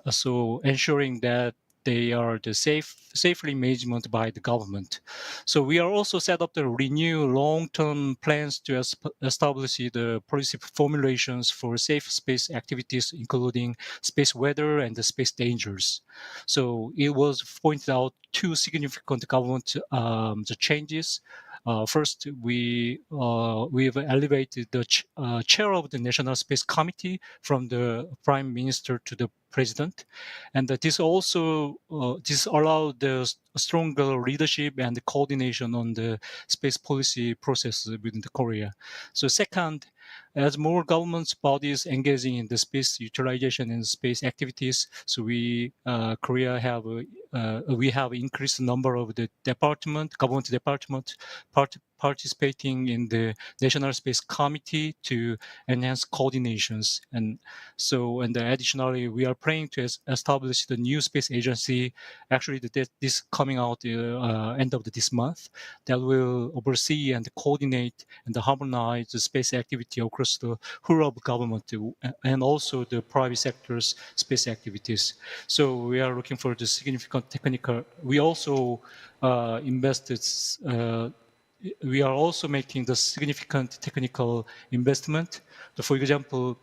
So ensuring that they are safely managed by the government. So we are also set up to renew long-term plans to establish the policy formulations for safe space activities, including space weather and the space dangers. So it was pointed out 2 significant government changes. First, we've elevated the chair of the National Space Committee from the Prime Minister to the President, and this also this allowed the stronger leadership and the coordination on the space policy process within the Korea. So second, as more government bodies engaging in the space utilization and space activities, so we Korea have increased number of the government department participating in the National Space Committee to enhance coordinations. And additionally, we are planning to establish the new space agency, actually this coming out end of this month, that will oversee and coordinate and harmonize the space activity across the whole of government and also the private sector's space activities. So we are looking for the significant technical. We also invested. We are also making the significant technical investment. For example,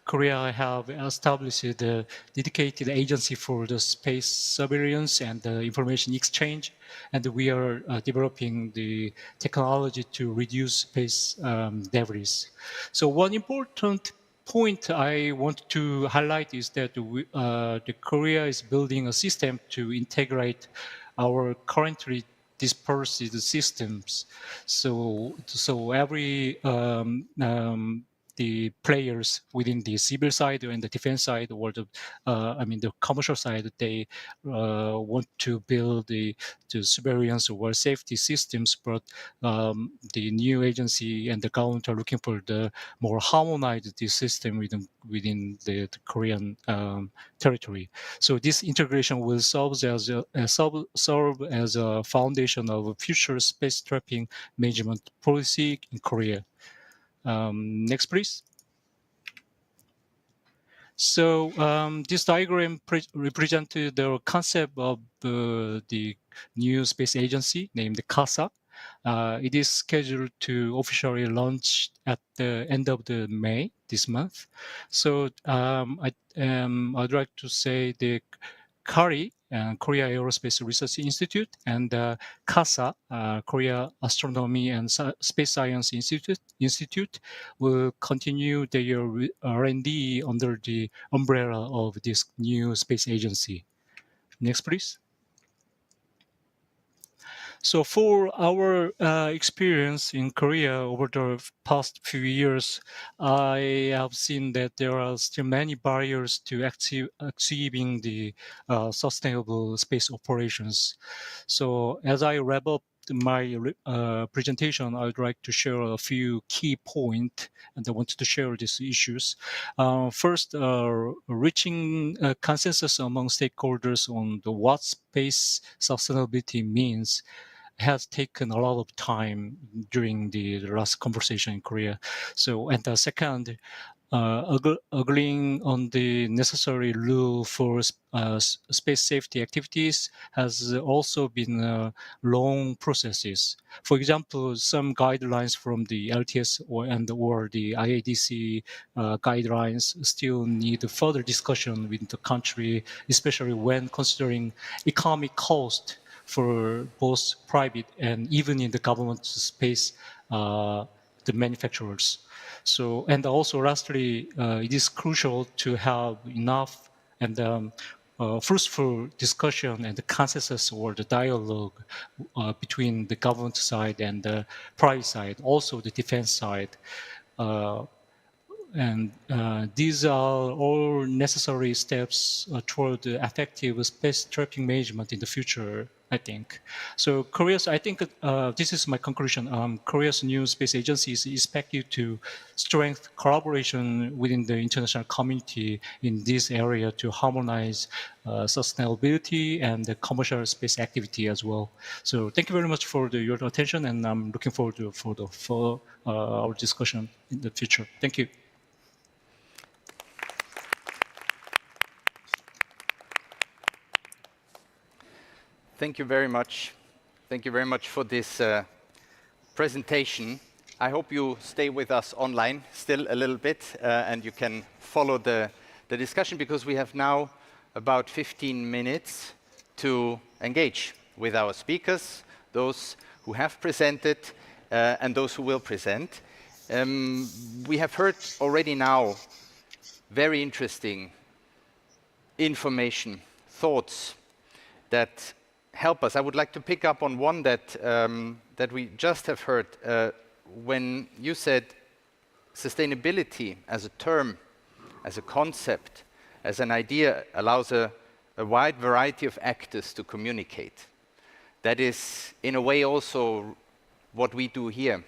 Korea have established a dedicated agency for the space surveillance and the information exchange, and we are developing the technology to reduce space debris. So one important point I want to highlight is that the Korea is building a system to integrate our currently dispersed systems. So every the players within the civil side and the defense side, or the the commercial side, they want to build the surveillance or safety systems, but the new agency and the government are looking for the more harmonized system within the Korean territory. So this integration will serve as a foundation of future space traffic management policy in Korea. Next, please. So this diagram represents the concept of the new space agency named CASA. It is scheduled to officially launch at the end of May this month. So I'd like to say the KARI, Korea Aerospace Research Institute, and CASA, Korea Astronomy and Space Science Institute, will continue their R&D under the umbrella of this new space agency. Next, please. So for our experience in Korea over the past few years, I have seen that there are still many barriers to achieving the sustainable space operations. So as I wrap up my presentation, I would like to share a few key points, and I wanted to share these issues. First, reaching a consensus among stakeholders on what space sustainability means has taken a lot of time during the last conversation in Korea. So, and the second, agreeing on the necessary rule for space safety activities has also been long processes. For example, some guidelines from the LTS or the IADC guidelines still need further discussion with the country, especially when considering economic cost for both private and even in the government space, the manufacturers. So, and also lastly, it is crucial to have enough and fruitful discussion and the consensus or the dialogue between the government side and the private side, also the defense side. And these are all necessary steps toward effective space traffic management in the future, I think. So I think this is my conclusion. Korea's new space agency is expected to strengthen collaboration within the international community in this area to harmonize sustainability and the commercial space activity as well. So thank you very much for your attention, and I'm looking forward to our discussion in the future. Thank you. Thank you very much. Thank you very much for this presentation. I hope you stay with us online still a little bit and you can follow the discussion, because we have now about 15 minutes to engage with our speakers, those who have presented and those who will present. We have heard already now very interesting information, thoughts that help us. I would like to pick up on one that we just have heard when you said sustainability as a term, as a concept, as an idea allows a wide variety of actors to communicate. That is, in a way, also what we do here.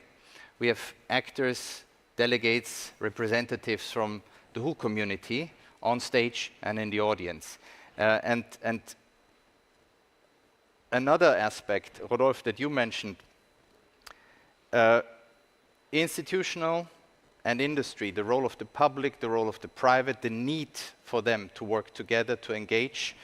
We have actors, delegates, representatives from the whole community on stage and in the audience. And another aspect, Rodolphe, that you mentioned, institutional and industry, the role of the public, the role of the private, the need for them to work together, to engage.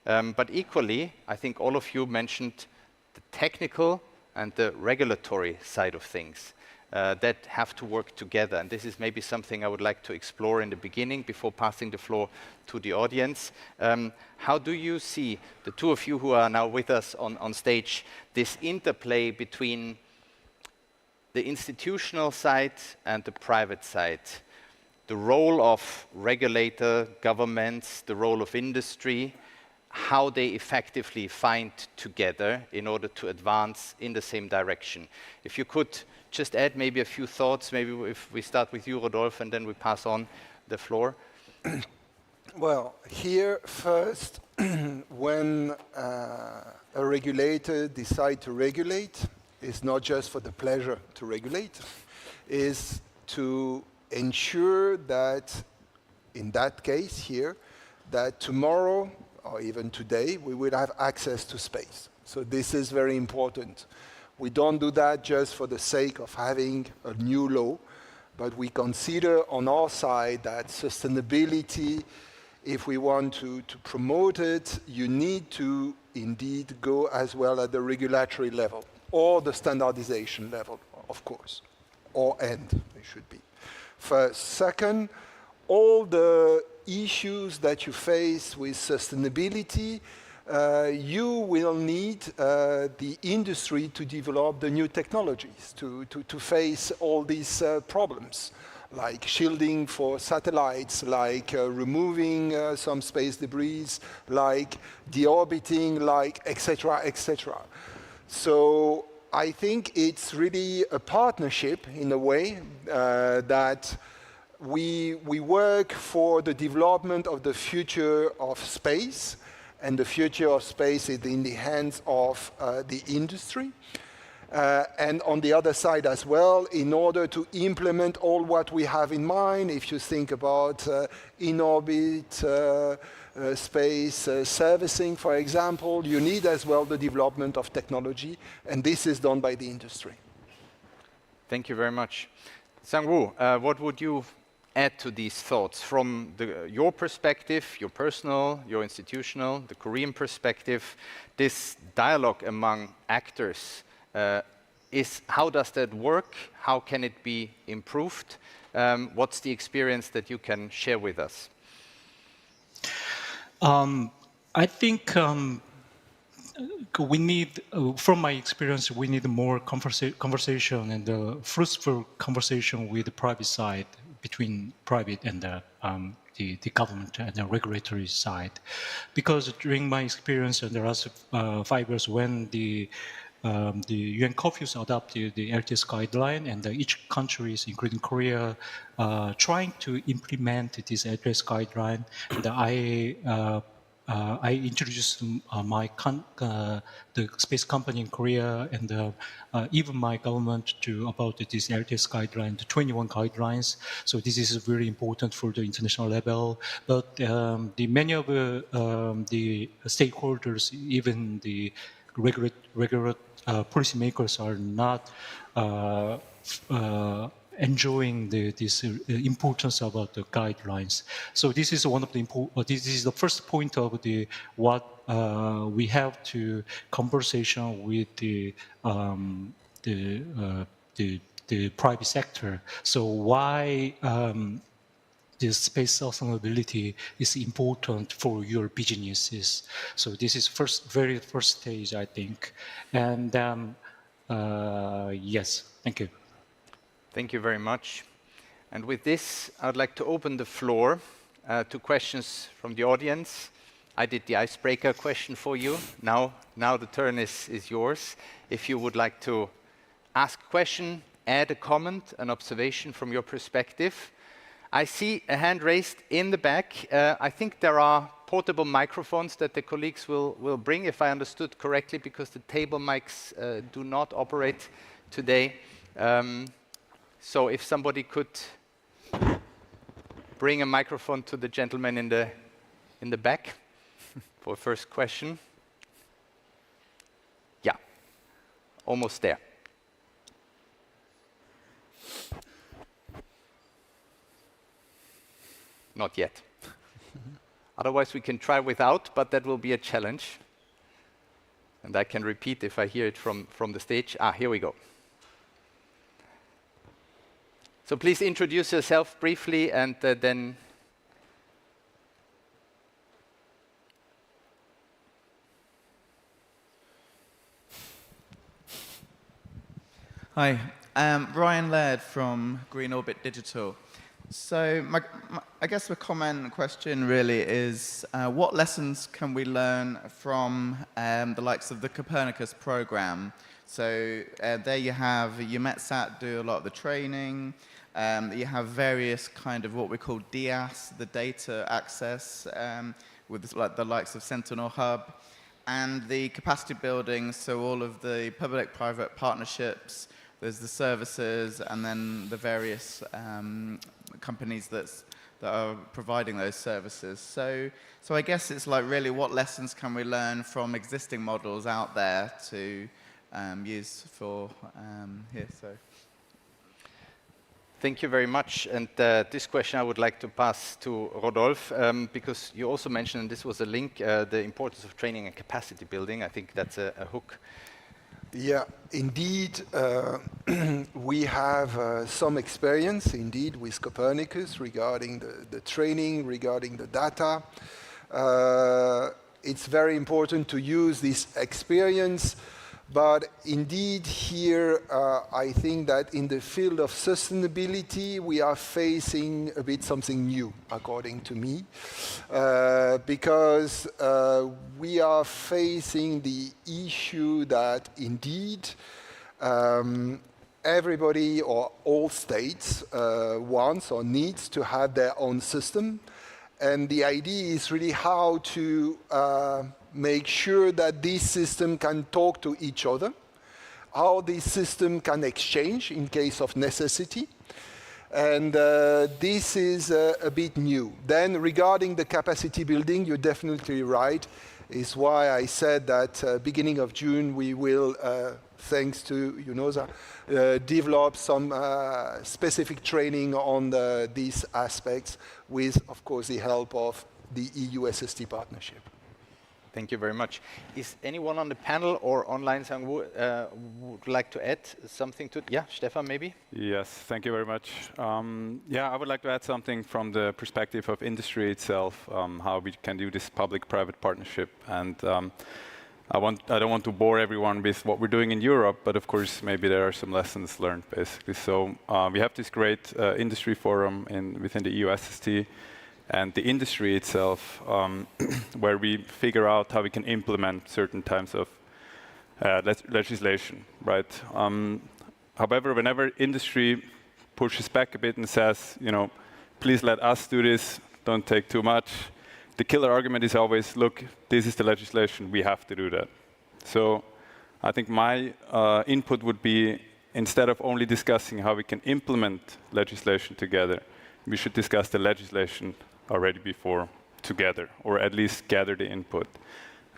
But equally, I think all of you mentioned the technical and the regulatory side of things. that have to work together. And this is maybe something I would like to explore in the beginning before passing the floor to the audience. How do you see, the two of you who are now with us on stage, this interplay between the institutional side and the private side? The role of regulator, governments, the role of industry, how they effectively find together in order to advance in the same direction. If you could just add maybe a few thoughts, maybe if we start with you, Rodolphe, and then we pass on the floor. Well, here first, when a regulator decides to regulate, it's not just for the pleasure to regulate, is to ensure that, in that case here, that tomorrow or even today, we will have access to space. So this is very important. We don't do that just for the sake of having a new law, but we consider on our side that sustainability, if we want to promote it, you need to indeed go as well at the regulatory level or the standardization level, of course, or end, it should be. First. Second, all the issues that you face with sustainability, you will need the industry to develop the new technologies to face all these problems, like shielding for satellites, like removing some space debris, like deorbiting, like etc., etc. So I think it's really a partnership in a way that we work for the development of the future of space, and the future of space is in the hands of the industry. And on the other side as well, in order to implement all what we have in mind, if you think about in-orbit space servicing, for example, you need as well the development of technology, and this is done by the industry. Thank you very much. Sang-Woo, what would you add to these thoughts from your perspective, your personal, your institutional, the Korean perspective? This dialogue among actors, how does that work? How can it be improved? What's the experience that you can share with us? I think we need, from my experience, we need more conversation and fruitful conversation with the private side, between private and the government and the regulatory side. Because during my experience in the last 5 years, when the UN COFUS adopted the LTS guideline, and each country, including Korea, trying to implement this LTS guideline, and I introduced the space company in Korea and even my government about this LTS guideline, the 21 guidelines. So this is very important for the international level. But many of the stakeholders, even the regular policymakers, are not enjoying this importance about the guidelines. So this is one of the this is the first point of what we have to conversation with the private sector. So why this space sustainability is important for your businesses. So this is very first stage, I think. And yes, thank you. Thank you very much. And with this, I'd like to open the floor to questions from the audience. I did the icebreaker question for you. Now the turn is yours. If you would like to ask a question, add a comment, an observation from your perspective. I see a hand raised in the back. I think there are portable microphones that the colleagues will bring, if I understood correctly, because the table mics do not operate today. So if somebody could bring a microphone to the gentleman in the back for a first question. Yeah, almost there. Not yet. Otherwise we can try without, but that will be a challenge. And I can repeat if I hear it from the stage. Here we go. So please introduce yourself briefly and then... Hi, Ryan Laird from Green Orbit Digital. So I guess the comment and question really is, what lessons can we learn from the likes of the Copernicus program? So there you have EUMETSAT do a lot of the training. You have various kind of what we call DAS, the data access, with like the likes of Sentinel Hub. And the capacity building, so all of the public-private partnerships, there's the services, and then the various companies that are providing those services. So I guess it's like really what lessons can we learn from existing models out there to use for here. So. Thank you very much. And this question I would like to pass to Rodolphe, because you also mentioned, and this was a link, the importance of training and capacity building. I think that's a hook. Yeah, indeed, we have some experience, indeed, with Copernicus regarding the training, regarding the data. It's very important to use this experience, but indeed here, I think that in the field of sustainability, we are facing a bit something new, according to me, because we are facing the issue that indeed everybody or all states wants or needs to have their own system. And the idea is really how to make sure that this system can talk to each other, how this system can exchange in case of necessity. And this is a bit new. Then regarding the capacity building, you're definitely right, is why I said that beginning of June we will, thanks to UNOOSA, develop some specific training on these aspects with, of course, the help of the EU SST partnership. Thank you very much. Is anyone on the panel or online would like to add something to it? Yeah, Stefan, maybe? Yes, thank you very much. Yeah, I would like to add something from the perspective of industry itself, how we can do this public-private partnership. And I don't want to bore everyone with what we're doing in Europe, but of course, maybe there are some lessons learned, basically. So we have this great industry forum within the EU SST, and the industry itself, where we figure out how we can implement certain types of legislation, right? However, whenever industry pushes back a bit and says, you know, please let us do this, don't take too much, the killer argument is always, look, this is the legislation, we have to do that. So I think my input would be, instead of only discussing how we can implement legislation together, we should discuss the legislation already before together, or at least gather the input.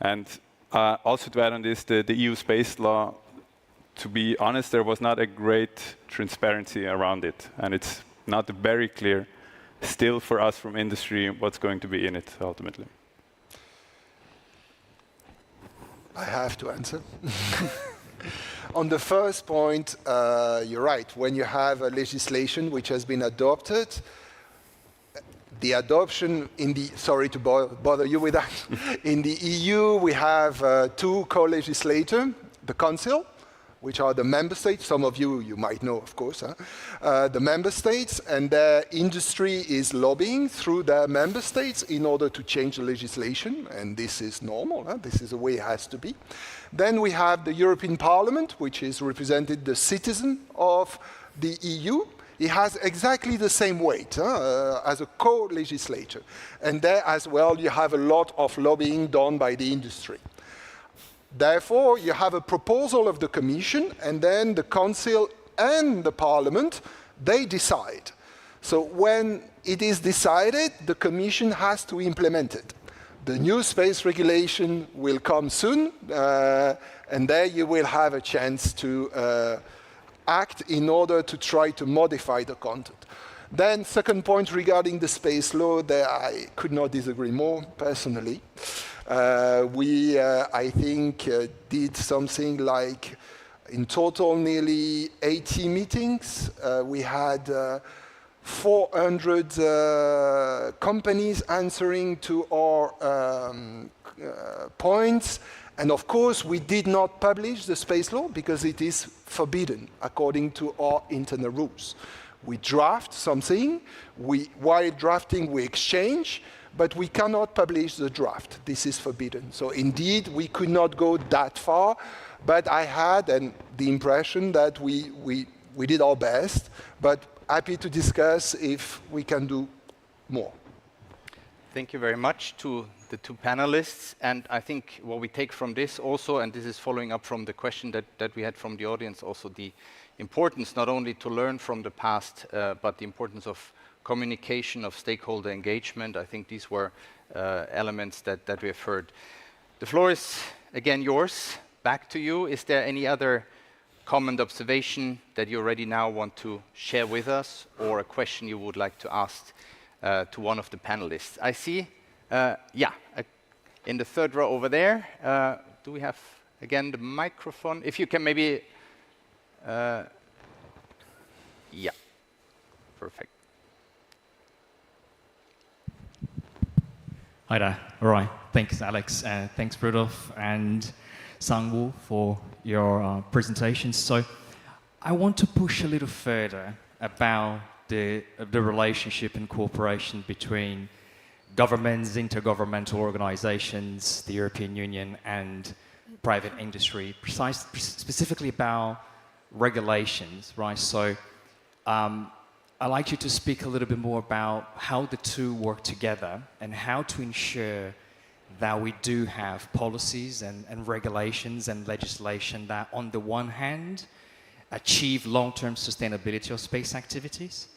And also to add on this, the EU space law, to be honest, there was not a great transparency around it. And it's not very clear still for us from industry what's going to be in it ultimately. I have to answer. On the first point, you're right. When you have a legislation which has been adopted, the adoption in the, sorry to bother you with that, in the EU we have two co-legislators, the Council, which are the member states, some of you might know, of course, the member states, and their industry is lobbying through their member states in order to change the legislation, and this is normal, this is the way it has to be. Then we have the European Parliament, which is represented the citizen of the EU. It has exactly the same weight as a co-legislator. And there as well, you have a lot of lobbying done by the industry. Therefore, you have a proposal of the Commission, and then the Council and the Parliament, they decide. So when it is decided, the Commission has to implement it. The new space regulation will come soon, and there you will have a chance to act in order to try to modify the content. Then, second point regarding the space law, there I could not disagree more, personally. We, I think, did something like In total, nearly 80 meetings. We had 400 companies answering to our points. And of course, we did not publish the space law because it is forbidden according to our internal rules. We draft something, while drafting we exchange, but we cannot publish the draft. This is forbidden. So indeed, we could not go that far, but I had the impression that we did our best, but happy to discuss if we can do more. Thank you very much to the two panelists. And I think what we take from this also, and this is following up from the question that we had from the audience, also the importance not only to learn from the past, but the importance of communication, of stakeholder engagement. I think these were elements that we have heard. The floor is again yours. Back to you. Is there any other comment, observation that you already now want to share with us, or a question you would like to ask to one of the panelists? I see, in the third row over there. Do we have, again, the microphone? If you can maybe, yeah, perfect. Hi there. All right. Thanks, Alex. Thanks, Rudolf and Sang-woo, for your presentations. So I want to push a little further about the relationship and cooperation between governments, intergovernmental organizations, the European Union, and private industry, specifically about regulations, right? So I'd like you to speak a little bit more about how the two work together and how to ensure that we do have policies and regulations and legislation that, on the one hand, achieve long-term sustainability of space activities,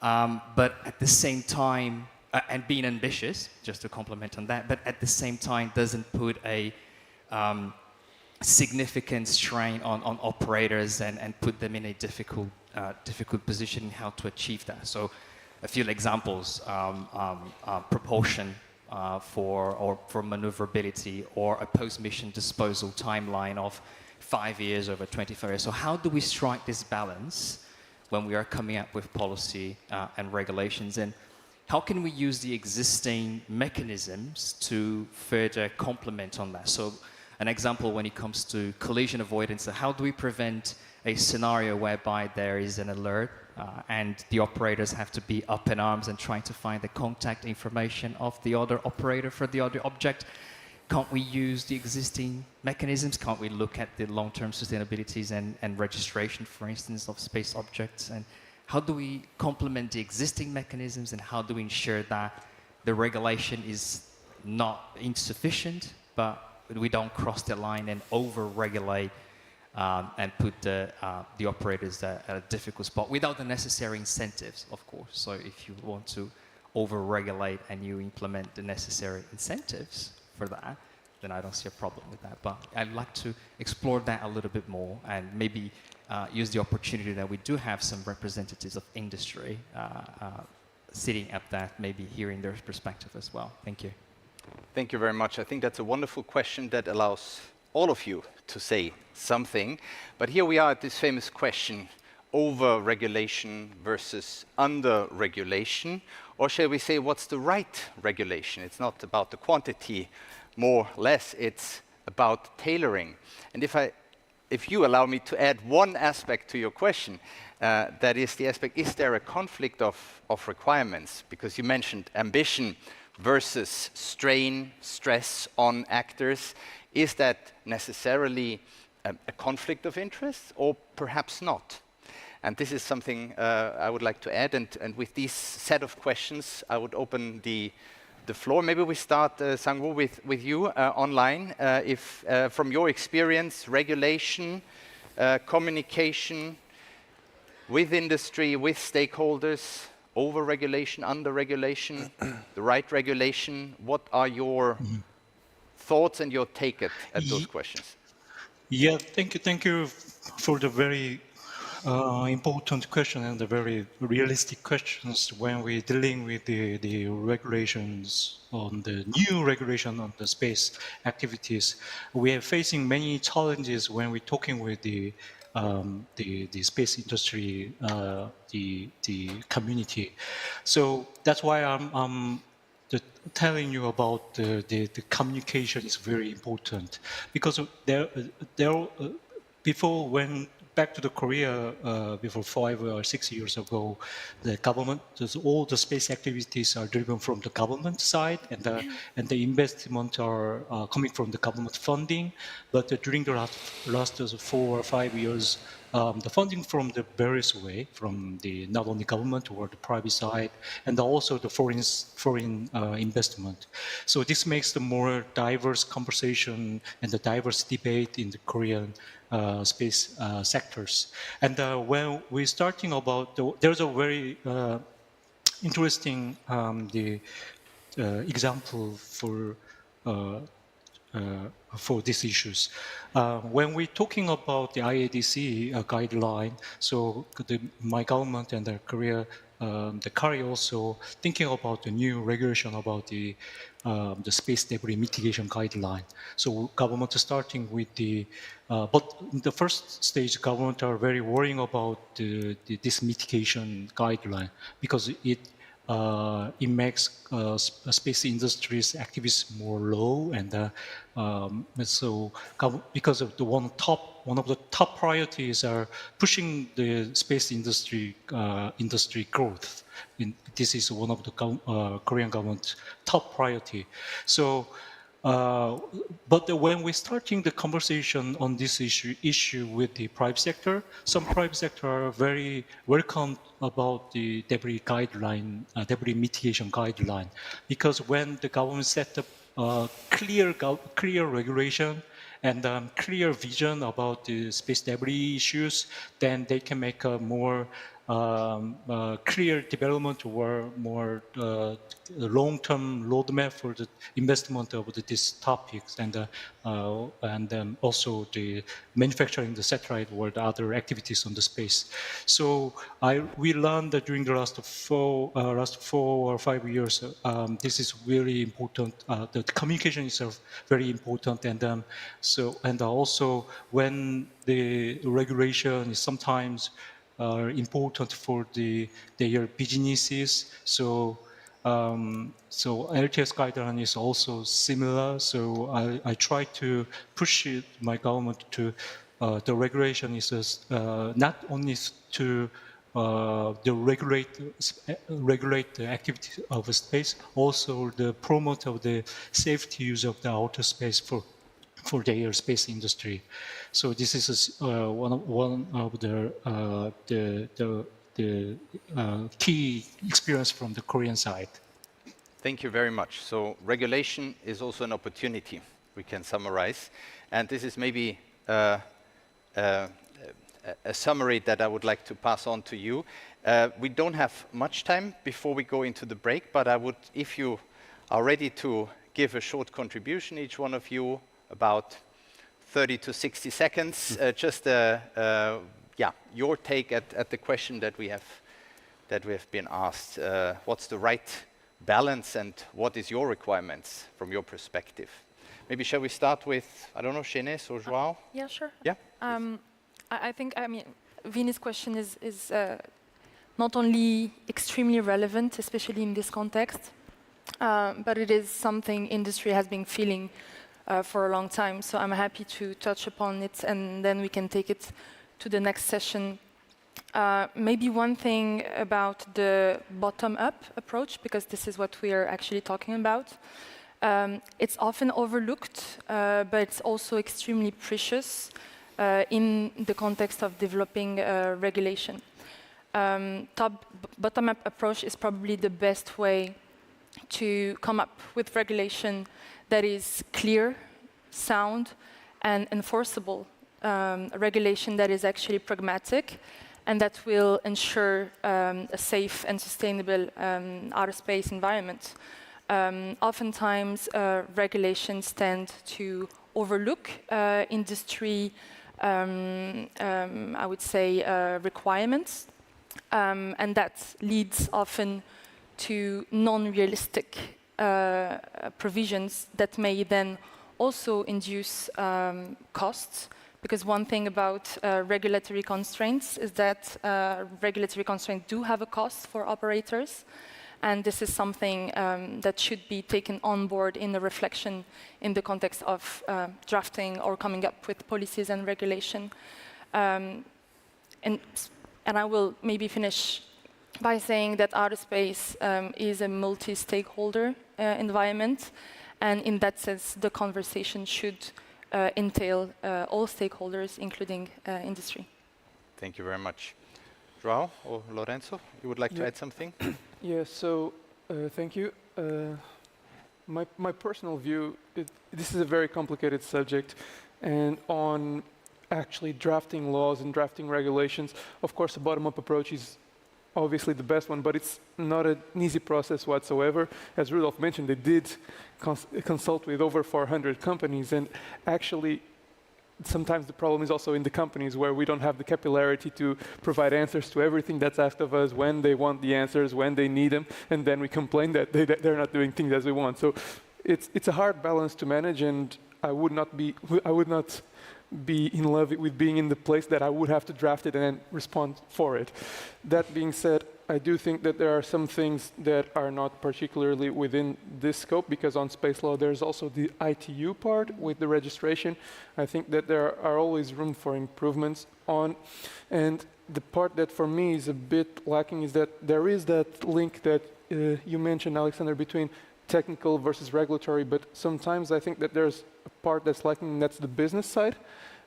but at the same time, and being ambitious, just to complement on that, but at the same time doesn't put a significant strain on operators and put them in a difficult position in how to achieve that. So a few examples, propulsion for maneuverability, or a post-mission disposal timeline of 5 years over 25 years. So how do we strike this balance when we are coming up with policy and regulations? And how can we use the existing mechanisms to further complement on that? So an example when it comes to collision avoidance, how do we prevent a scenario whereby there is an alert and the operators have to be up in arms and trying to find the contact information of the other operator for the other object? Can't we use the existing mechanisms? Can't we look at the long-term sustainabilities and registration, for instance, of space objects? And how do we complement the existing mechanisms, and how do we ensure that the regulation is not insufficient, but we don't cross the line and over-regulate and put the operators at a difficult spot without the necessary incentives, of course. So if you want to over-regulate and you implement the necessary incentives for that, then I don't see a problem with that. But I'd like to explore that a little bit more, and maybe use the opportunity that we do have some representatives of industry sitting up that, maybe hearing their perspective as well. Thank you. Thank you very much. I think that's a wonderful question that allows all of you to say something. But here we are at this famous question, over-regulation versus under-regulation. Or shall we say, what's the right regulation? It's not about the quantity, more or less, it's about tailoring. And if you allow me to add one aspect to your question, that is the aspect, is there a conflict of requirements? Because you mentioned ambition versus strain, stress on actors. Is that necessarily a conflict of interest, or perhaps not? And this is something I would like to add. And with this set of questions, I would open the floor. Maybe we start, Sang-woo, with you online. If from your experience, regulation, communication with industry, with stakeholders, over-regulation, under-regulation, the right regulation, what are your thoughts and your take at those questions? Yeah, thank you for the very important question and a very realistic questions when we're dealing with the regulations on the new regulation on the space activities. We are facing many challenges when we're talking with the space industry, the community. So that's why I'm telling you about the communication is very important, because before, when back to the Korea before 5 or 6 years ago, the government, all the space activities are driven from the government side, and the investment are coming from the government funding. But during the last 4 or 5 years, the funding from the various way, from the not only government or the private side, and also the foreign investment. So this makes the more diverse conversation and the diverse debate in the Korean space sectors. And when we're starting about, there's a very interesting example for these issues. When we're talking about the IADC guideline, so my government and the Korea, the KARI also thinking about the new regulation about the space debris mitigation guideline. So government is starting with but in the first stage, government are very worrying about this mitigation guideline, because it makes space industry's activities more low, and so because of one of the top priorities are pushing the space industry growth. This is one of the Korean government's top priority. So. But when we're starting the conversation on this issue with the private sector, some private sector are very welcome about the debris guideline, debris mitigation guideline, because when the government set up clear regulation and clear vision about the space debris issues, then they can make a more clear development or more long-term roadmap for the investment of these topics, and also the manufacturing the satellite or the other activities on the space. So we learned that during the last 4 or 5 years, this is really important. The communication is very important, and also when the regulation is sometimes important for their businesses. So LTS guideline is also similar. So I try to push my government to the regulation is not only to regulate the activity of space, also the promote of the safety use of the outer space for the aerospace industry. So this is one of the key experience from the Korean side. Thank you very much. So regulation is also an opportunity, we can summarize. And this is maybe a summary that I would like to pass on to you. We don't have much time before we go into the break, but I would, if you are ready to give a short contribution, each one of you, about 30 to 60 seconds, just your take at the question that we have been asked. What's the right balance, and what is your requirements from your perspective? Maybe shall we start with, I don't know, Shenes or Joao? Yeah, sure. Yeah. I mean, Vinny's question is not only extremely relevant, especially in this context, but it is something industry has been feeling for a long time. So I'm happy to touch upon it, and then we can take it to the next session. Maybe one thing about the bottom-up approach, because this is what we are actually talking about. It's often overlooked, but it's also extremely precious in the context of developing regulation. Bottom-up approach is probably the best way to come up with regulation that is clear, sound, and enforceable. A regulation that is actually pragmatic and that will ensure a safe and sustainable outer space environment. Oftentimes, regulations tend to overlook industry I would say, requirements. And that leads often to non-realistic provisions that may then also induce costs. Because one thing about regulatory constraints is that regulatory constraints do have a cost for operators. And this is something that should be taken on board in the reflection in the context of drafting or coming up with policies and regulation. And I will maybe finish by saying that outer space is a multi-stakeholder environment. And in that sense, the conversation should entail all stakeholders, including industry. Thank you very much. João or Lorenzo, you would like to add something? Yeah, so thank you. My personal view, this is a very complicated subject, and on actually drafting laws and drafting regulations, of course, a bottom-up approach is obviously the best one, but it's not an easy process whatsoever. As Rudolf mentioned, they did consult with over 400 companies, and actually, sometimes the problem is also in the companies where we don't have the capillarity to provide answers to everything that's asked of us when they want the answers, when they need them, and then we complain that they're not doing things as we want. So it's a hard balance to manage, and I would not be in love with being in the place that I would have to draft it and then respond for it. That being said, I do think that there are some things that are not particularly within this scope, because on space law there's also the ITU part with the registration. I think that there are always room for improvements on. And the part that for me is a bit lacking is that there is that link that you mentioned, Alexander, between technical versus regulatory, but sometimes I think that there's a part that's lacking, and that's the business side.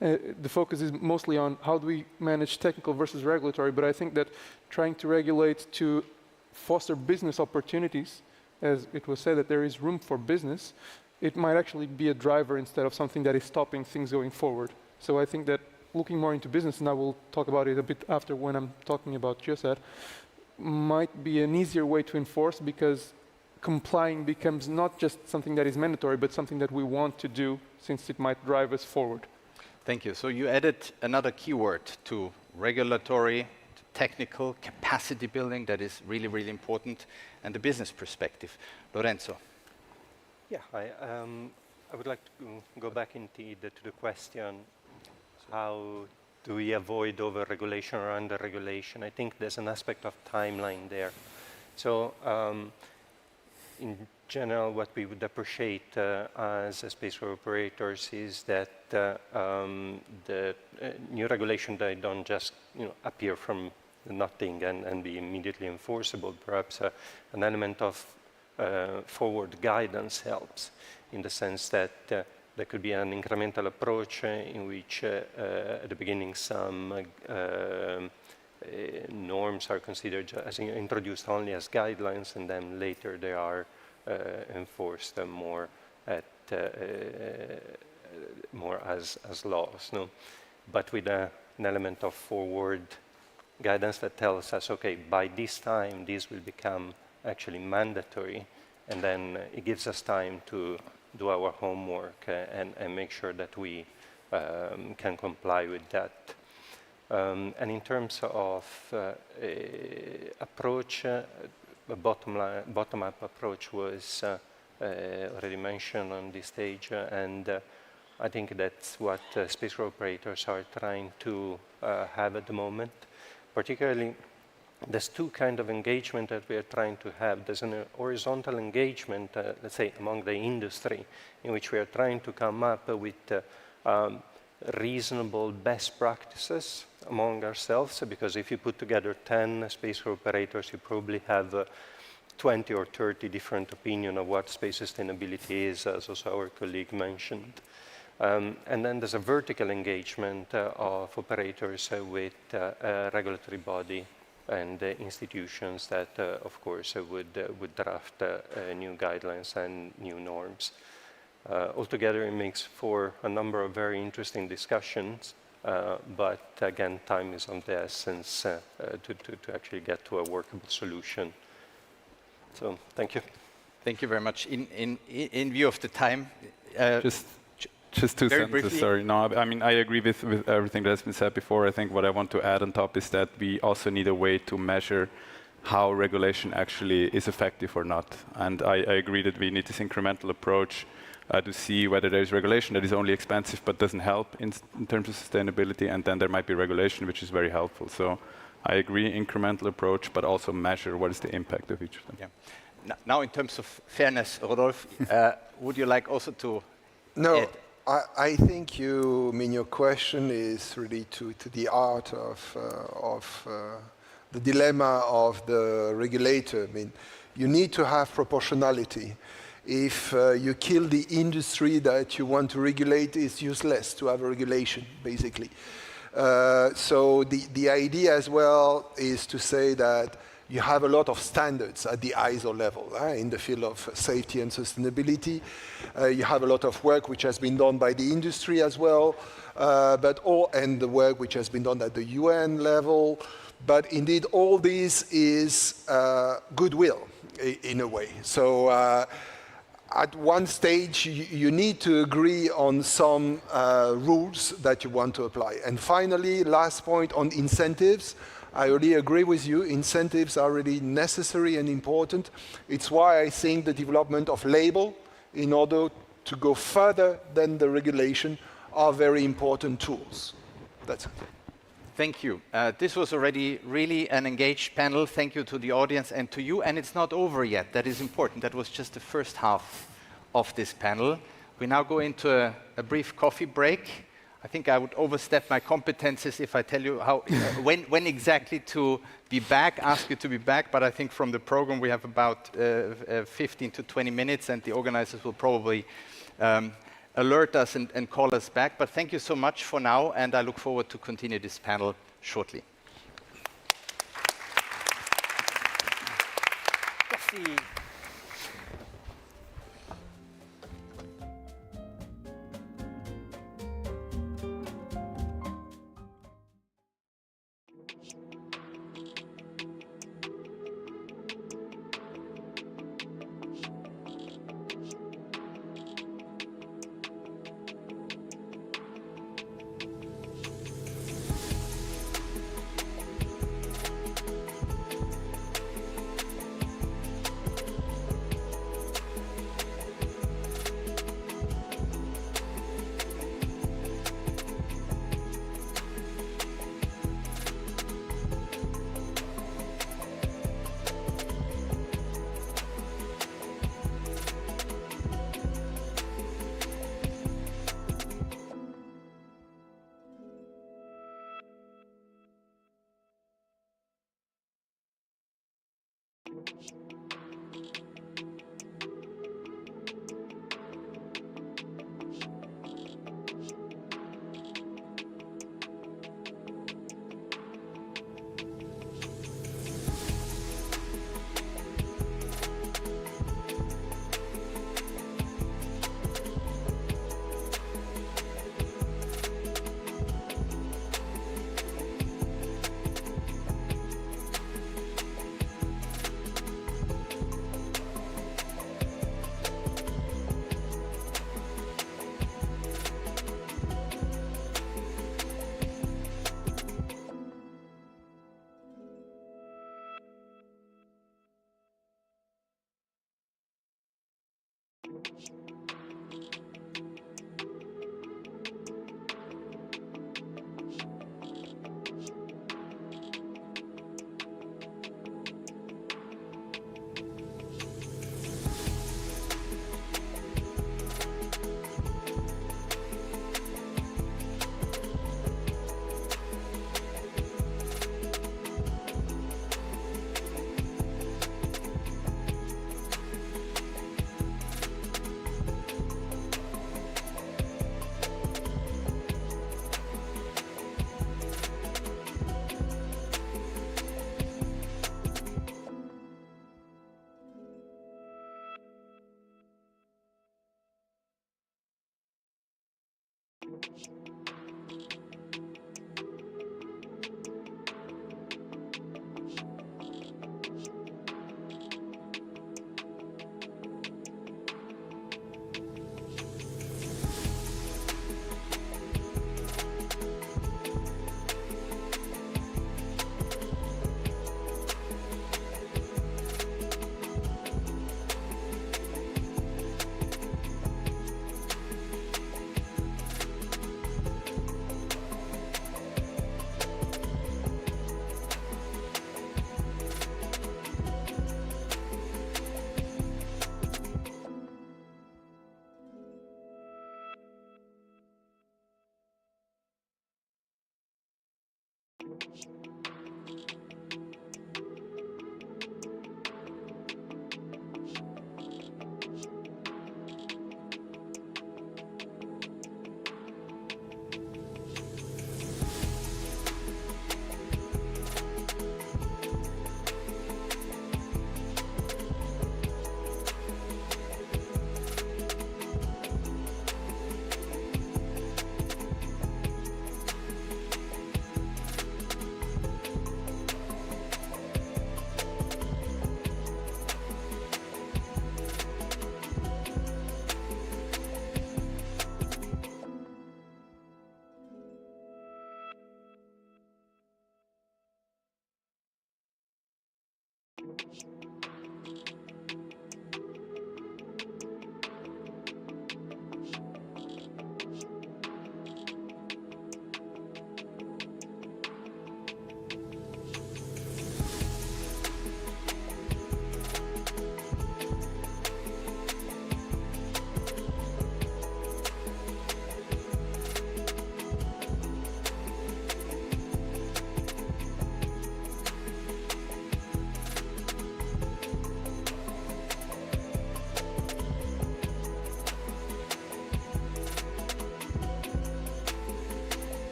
The focus is mostly on how do we manage technical versus regulatory, but I think that trying to regulate to foster business opportunities, as it was said that there is room for business, it might actually be a driver instead of something that is stopping things going forward. So I think that looking more into business, and I will talk about it a bit after when I'm talking about GeoSat, might be an easier way to enforce, because complying becomes not just something that is mandatory, but something that we want to do, since it might drive us forward. Thank you. So you added another keyword to regulatory, to technical, capacity building. That is really, really important, and the business perspective. Lorenzo. Yeah, I would like to go back indeed to the question, how do we avoid over-regulation or under-regulation? I think there's an aspect of timeline there. So in general, what we would appreciate as space operators is that the new regulation, they don't just appear from nothing and be immediately enforceable. Perhaps an element of forward guidance helps, in the sense that there could be an incremental approach in which at the beginning some norms are considered as introduced only as guidelines, and then later they are enforced more as laws, no? But with an element of forward guidance that tells us, okay, by this time this will become actually mandatory, and then it gives us time to do our homework and make sure that we can comply with that. And in terms of approach, a bottom-up approach was already mentioned on this stage, and I think that's what space operators are trying to have at the moment. Particularly, there's two kinds of engagement that we are trying to have. There's an horizontal engagement, let's say, among the industry, in which we are trying to come up with reasonable best practices among ourselves, because if you put together 10 space operators, you probably have 20 or 30 different opinions of what space sustainability is, as also our colleague mentioned. And then there's a vertical engagement of operators with a regulatory body and institutions that, of course, would draft new guidelines and new norms. Altogether, it makes for a number of very interesting discussions, but again, time is of the essence to actually get to a workable solution. So, thank you. Thank you very much. In view of the time, Just two Very sentences, briefly. sorry. No, I mean, I agree with everything that has been said before. I think what I want to add on top is that we also need a way to measure how regulation actually is effective or not. And I agree that we need this incremental approach to see whether there is regulation that is only expensive but doesn't help in terms of sustainability, and then there might be regulation which is very helpful. So I agree, incremental approach, but also measure what is the impact of each of them. Yeah. Now, in terms of fairness, Rodolphe, would you like also to No, add? I think your question is really to the art of the dilemma of the regulator. I mean, you need to have proportionality. If you kill the industry that you want to regulate, it's useless to have a regulation, basically. So the idea as well is to say that you have a lot of standards at the ISO level in the field of safety and sustainability. You have a lot of work which has been done by the industry as well, and the work which has been done at the UN level. But indeed, all this is goodwill in a way. So at one stage, you need to agree on some rules that you want to apply. And finally, last point on incentives. I really agree with you. Incentives are really necessary and important. It's why I think the development of label, in order to go further than the regulation, are very important tools. That's it. Thank you. This was already really an engaged panel. Thank you to the audience and to you. And it's not over yet. That is important. That was just the first half of this panel. We now go into a brief coffee break. I think I would overstep my competences if I tell you how, when exactly to be back, ask you to be back. But I think from the program we have about 15 to 20 minutes, and the organizers will probably alert us and call us back. But thank you so much for now, and I look forward to continue this panel shortly. Merci.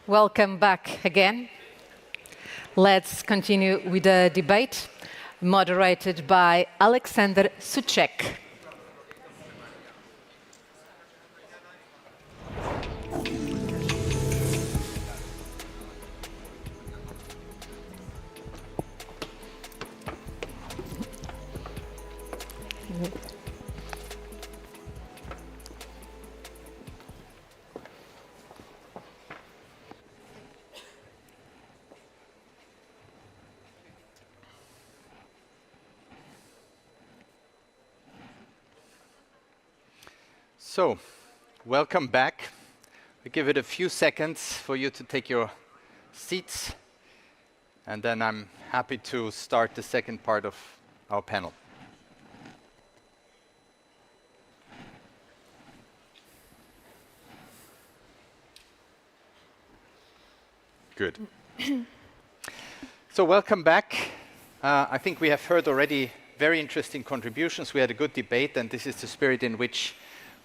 Welcome back again. Let's continue with the debate, moderated by Alexander Suchek. So, welcome back. We give it a few seconds for you to take your seats, and then I'm happy to start the second part of our panel. Good. So, welcome back. I think we have heard already very interesting contributions. We had a good debate, and this is the spirit in which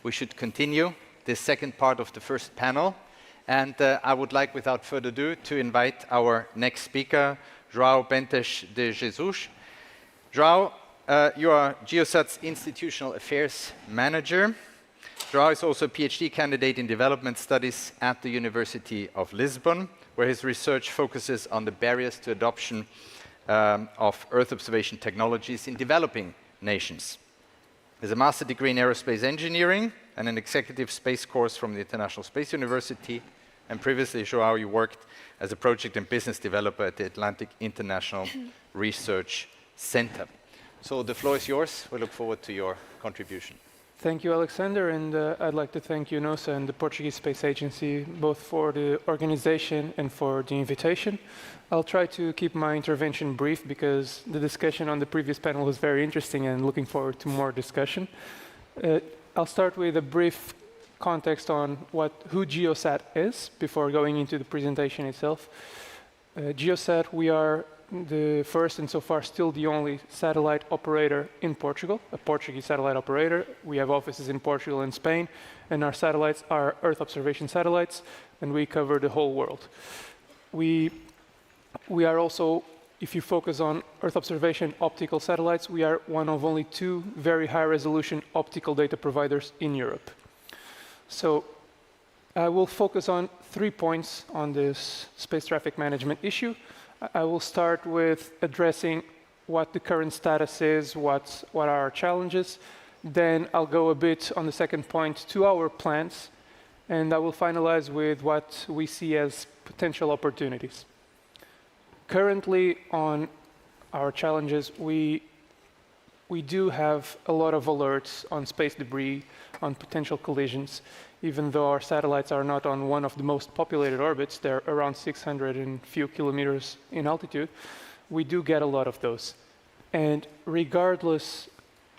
we should continue this second part of the first panel. And I would like, without further ado, to invite our next speaker, João Bentes de Jesus. João, you are Geosat's Institutional Affairs Manager. João is also a PhD candidate in development studies at the University of Lisbon, where his research focuses on the barriers to adoption of Earth observation technologies in developing nations. He has a master's degree in aerospace engineering and an executive space course from the International Space University. And previously, João, you worked as a project and business developer at the Atlantic International Research Center. So the floor is yours. We look forward to your contribution. Thank you, Alexander, and I'd like to thank UNOOSA and the Portuguese Space Agency both for the organization and for the invitation. I'll try to keep my intervention brief because the discussion on the previous panel was very interesting and looking forward to more discussion. I'll start with a brief context on who Geosat is before going into the presentation itself. Geosat, we are the first and so far still the only satellite operator in Portugal, a Portuguese satellite operator. We have offices in Portugal and Spain, and our satellites are Earth observation satellites, and we cover the whole world. We are also, if you focus on Earth observation optical satellites, we are one of only 2 very high-resolution optical data providers in Europe. So I will focus on 3 points on this space traffic management issue. I will start with addressing what the current status is, what are our challenges. Then I'll go a bit on the second point to our plans, and I will finalize with what we see as potential opportunities. Currently, on our challenges, we do have a lot of alerts on space debris, on potential collisions. Even though our satellites are not on one of the most populated orbits, they're around 600 and few kilometers in altitude, we do get a lot of those. And regardless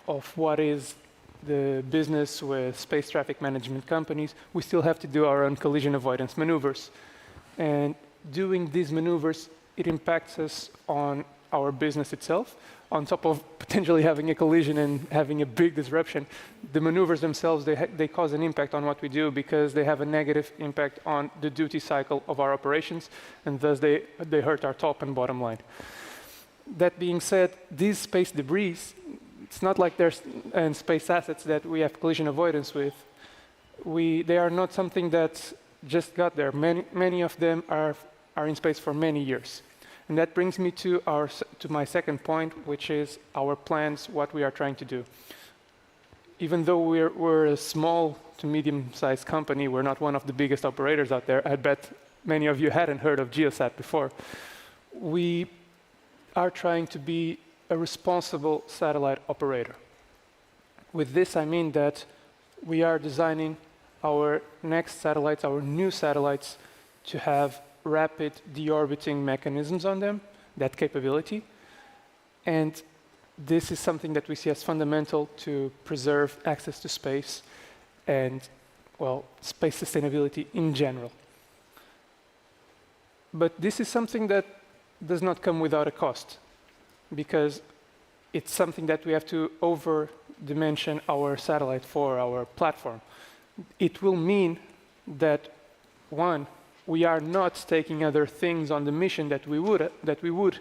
of what is the business with space traffic management companies, we still have to do our own collision avoidance maneuvers. And doing these maneuvers, it impacts us on our business itself. On top of potentially having a collision and having a big disruption, the maneuvers themselves, they cause an impact on what we do because they have a negative impact on the duty cycle of our operations, and thus they hurt our top and bottom line. That being said, these space debris, it's not like there's and space assets that we have collision avoidance with. They are not something that just got there. Many of them are in space for many years. And that brings me to my second point, which is our plans, what we are trying to do. Even though we're a small to medium-sized company, we're not one of the biggest operators out there. I bet many of you hadn't heard of Geosat before. We are trying to be a responsible satellite operator. With this, I mean that we are designing our next satellites, our new satellites, to have rapid deorbiting mechanisms on them, that capability. And this is something that we see as fundamental to preserve access to space and, well, space sustainability in general. But this is something that does not come without a cost, because it's something that we have to over-dimension our satellite for, our platform. It will mean that, one, we are not taking other things on the mission that we would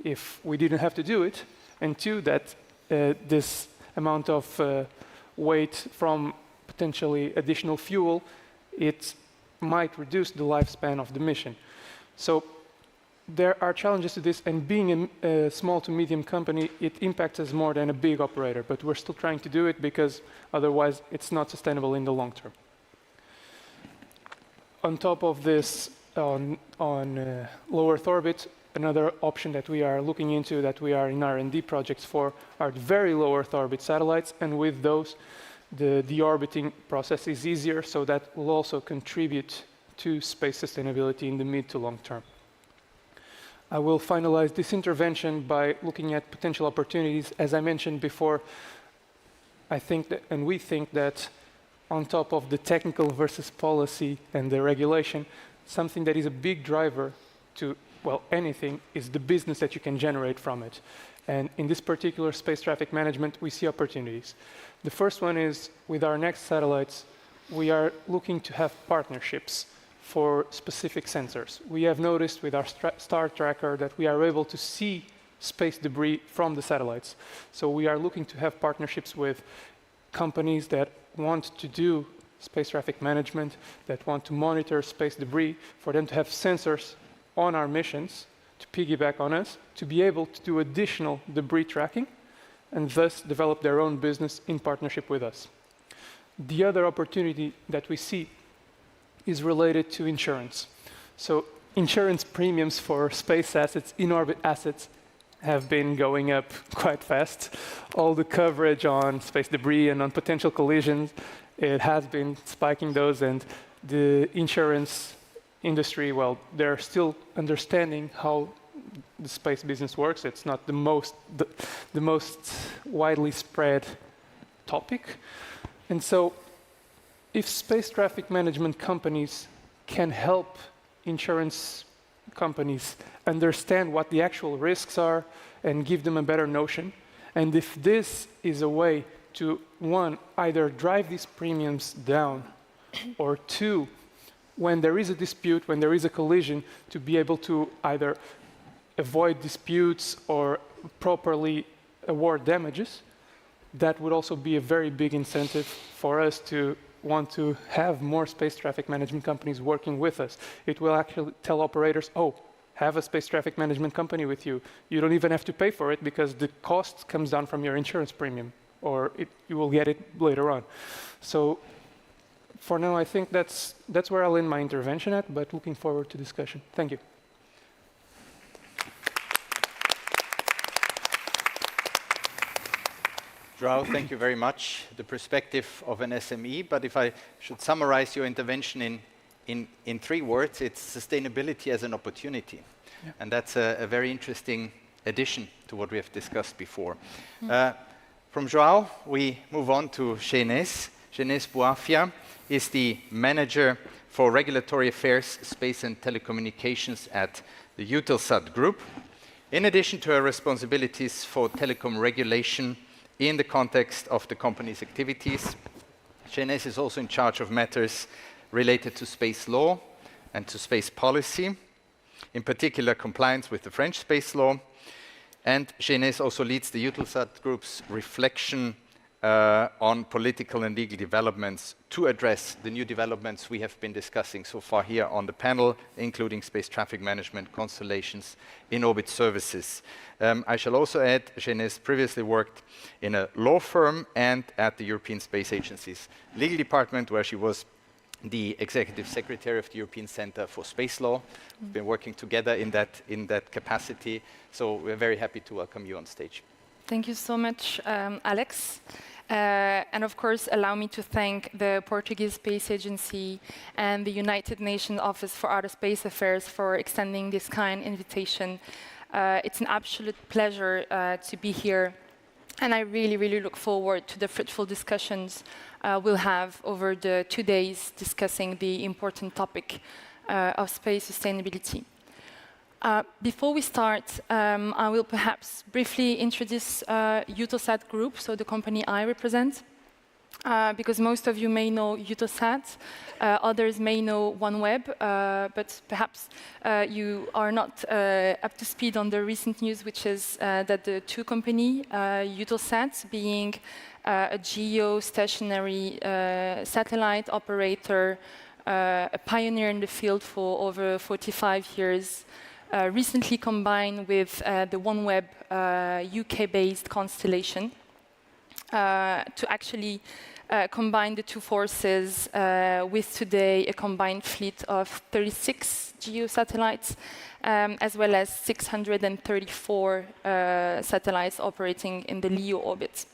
if we didn't have to do it, and two, that this amount of weight from potentially additional fuel, it might reduce the lifespan of the mission. So there are challenges to this, and being a small to medium company, it impacts us more than a big operator, but we're still trying to do it because otherwise it's not sustainable in the long term. On top of this, on low Earth orbit, another option that we are looking into, that we are in R&D projects for, are very low Earth orbit satellites, and with those, the deorbiting process is easier, so that will also contribute to space sustainability in the mid to long term. I will finalize this intervention by looking at potential opportunities. As I mentioned before, I think that, and we think that on top of the technical versus policy and the regulation, something that is a big driver to, well, anything is the business that you can generate from it. And in this particular space traffic management, we see opportunities. The first one is, with our next satellites, we are looking to have partnerships for specific sensors. We have noticed with our star tracker that we are able to see space debris from the satellites. So we are looking to have partnerships with companies that want to do space traffic management, that want to monitor space debris, for them to have sensors on our missions to piggyback on us, to be able to do additional debris tracking, and thus develop their own business in partnership with us. The other opportunity that we see is related to insurance. So insurance premiums for space assets, in-orbit assets, have been going up quite fast. All the coverage on space debris and on potential collisions, it has been spiking those, and the insurance industry, well, they're still understanding how the space business works. It's not the most widely spread topic. And so if space traffic management companies can help insurance companies understand what the actual risks are and give them a better notion, and if this is a way to, one, either drive these premiums down, or two, when there is a dispute, when there is a collision, to be able to either avoid disputes or properly award damages, that would also be a very big incentive for us to want to have more space traffic management companies working with us. It will actually tell operators, oh, have a space traffic management company with you. You don't even have to pay for it because the cost comes down from your insurance premium, or you will get it later on. So for now, I think that's where I'll end my intervention at, but looking forward to discussion. Thank you. João, thank you very much. The perspective of an SME, but if I should summarize your intervention in 3 words, it's sustainability as an opportunity. Yeah. And that's a very interesting addition to what we have discussed before. From João, we move on to Shenes. Shenes Buafia is the Manager for Regulatory Affairs, Space and Telecommunications at the Eutelsat Group. In addition to her responsibilities for telecom regulation in the context of the company's activities, Shenes is also in charge of matters related to space law and to space policy, in particular compliance with the French space law. And Shenes also leads the Eutelsat Group's reflection on political and legal developments to address the new developments we have been discussing so far here on the panel, including space traffic management, constellations, in-orbit services. I shall also add, Shenes previously worked in a law firm and at the European Space Agency's legal department, where she was the Executive Secretary of the European Centre for Space Law. We've been working together in that capacity, so we're very happy to welcome you on stage. Thank you so much, Alex. And of course, allow me to thank the Portuguese Space Agency and the United Nations Office for Outer Space Affairs for extending this kind invitation. It's an absolute pleasure to be here, and I really, really look forward to the fruitful discussions we'll have over the 2 days discussing the important topic of space sustainability. Before we start, I will perhaps briefly introduce Eutelsat Group, so the company I represent. because most of you may know Eutelsat, others may know OneWeb, but perhaps you are not up to speed on the recent news, which is that the two companies, Eutelsat being a geostationary satellite operator, a pioneer in the field for over 45 years, recently combined with the OneWeb UK-based constellation to actually combine the two forces with today a combined fleet of 36 geosatellites, as well as 634 satellites operating in the LEO orbit.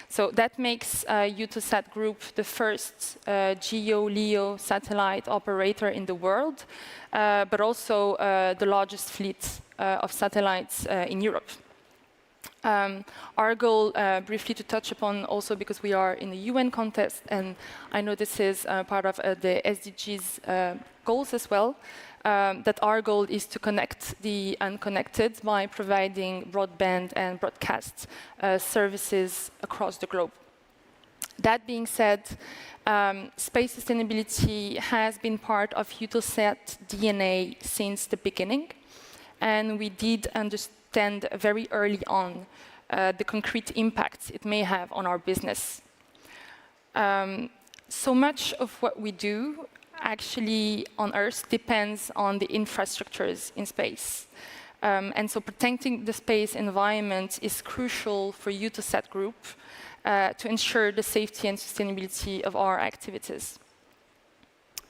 So that makes Eutelsat Group the first GEO-LEO satellite operator in the world, but also the largest fleet of satellites in Europe. Our goal, briefly to touch upon also because we are in the UN context, and I know this is part of the SDGs goals as well, that our goal is to connect the unconnected by providing broadband and broadcast services across the globe. That being said, space sustainability has been part of Eutelsat DNA since the beginning, and we did understand very early on the concrete impact it may have on our business. So much of what we do actually on Earth depends on the infrastructures in space. And so protecting the space environment is crucial for Eutelsat Group to ensure the safety and sustainability of our activities.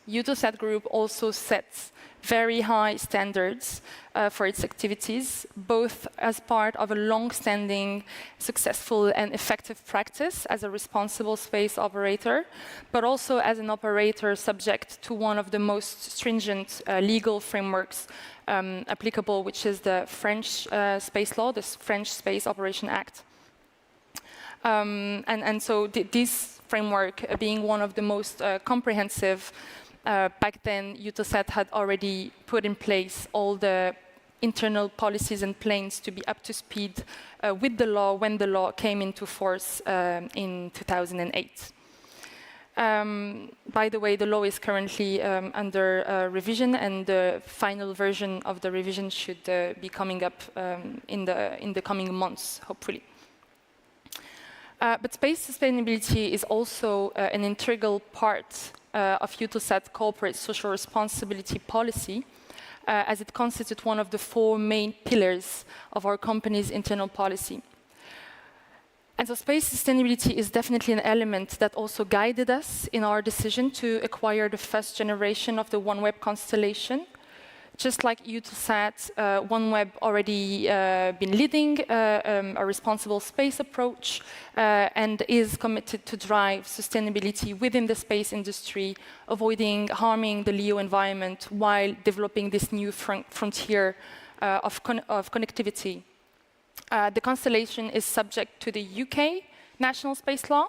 Eutelsat Group also sets very high standards for its activities, both as part of a long-standing, successful and effective practice as a responsible space operator, but also as an operator subject to one of the most stringent legal frameworks applicable, which is the French space law, the French Space Operation Act. And so this framework being one of the most comprehensive, back then Eutelsat had already put in place all the internal policies and plans to be up to speed with the law when the law came into force in 2008. By the way, the law is currently under revision, and the final version of the revision should be coming up in the coming months, hopefully. But space sustainability is also an integral part of Eutelsat corporate social responsibility policy, as it constitutes one of the 4 main pillars of our company's internal policy. And so space sustainability is definitely an element that also guided us in our decision to acquire the first generation of the OneWeb constellation. Just like Eutelsat, OneWeb already been leading a responsible space approach and is committed to drive sustainability within the space industry, avoiding harming the LEO environment while developing this new frontier of connectivity. The constellation is subject to the UK national space law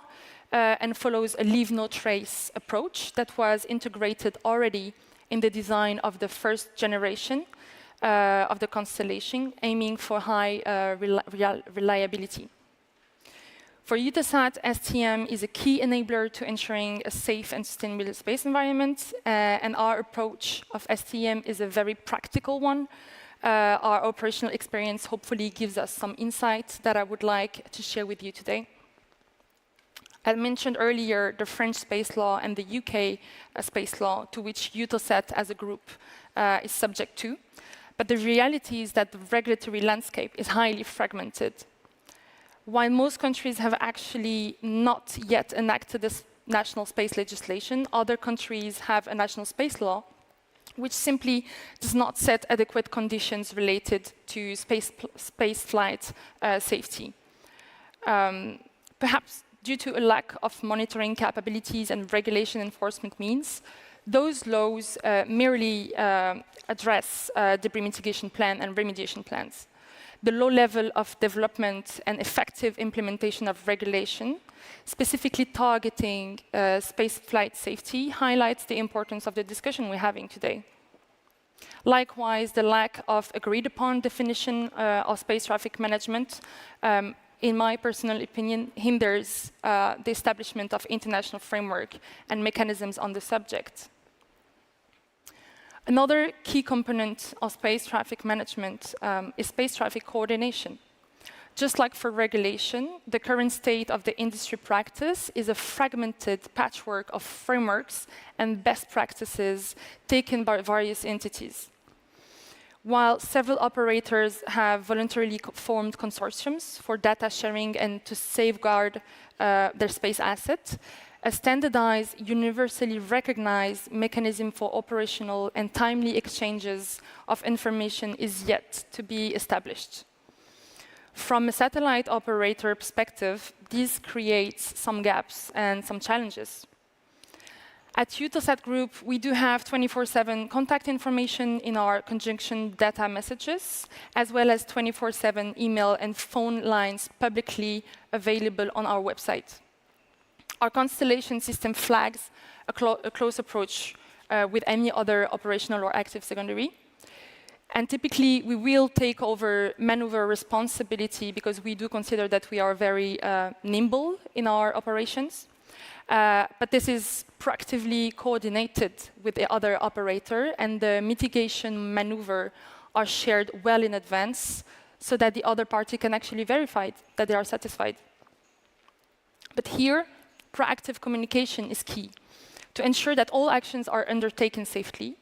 and follows a leave no trace approach that was integrated already in the design of the first generation of the constellation, aiming for high reliability. For Eutelsat, STM is a key enabler to ensuring a safe and sustainable space environment, and our approach of STM is a very practical one. Our operational experience hopefully gives us some insights that I would like to share with you today. I mentioned earlier the French space law and the UK space law, to which Eutelsat as a group is subject to. But the reality is that the regulatory landscape is highly fragmented. While most countries have actually not yet enacted this national space legislation, other countries have a national space law which simply does not set adequate conditions related to space flight safety. Perhaps due to a lack of monitoring capabilities and regulation enforcement means, those laws merely address debris mitigation plan and remediation plans. The low level of development and effective implementation of regulation, specifically targeting space flight safety, highlights the importance of the discussion we're having today. Likewise, the lack of agreed-upon definition of space traffic management in my personal opinion, hinders the establishment of international framework and mechanisms on the subject. Another key component of space traffic management is space traffic coordination. Just like for regulation, the current state of the industry practice is a fragmented patchwork of frameworks and best practices taken by various entities. While several operators have voluntarily formed consortiums for data sharing and to safeguard their space assets, a standardized, universally recognized mechanism for operational and timely exchanges of information is yet to be established. From a satellite operator perspective, this creates some gaps and some challenges. At Eutelsat Group, we do have 24/7 contact information in our conjunction data messages, as well as 24/7 email and phone lines publicly available on our website. Our constellation system flags a close approach with any other operational or active secondary. And typically, we will take over maneuver responsibility because we do consider that we are very nimble in our operations. But this is proactively coordinated with the other operator, and the mitigation maneuver are shared well in advance so that the other party can actually verify that they are satisfied. But here, proactive communication is key to ensure that all actions are undertaken safely.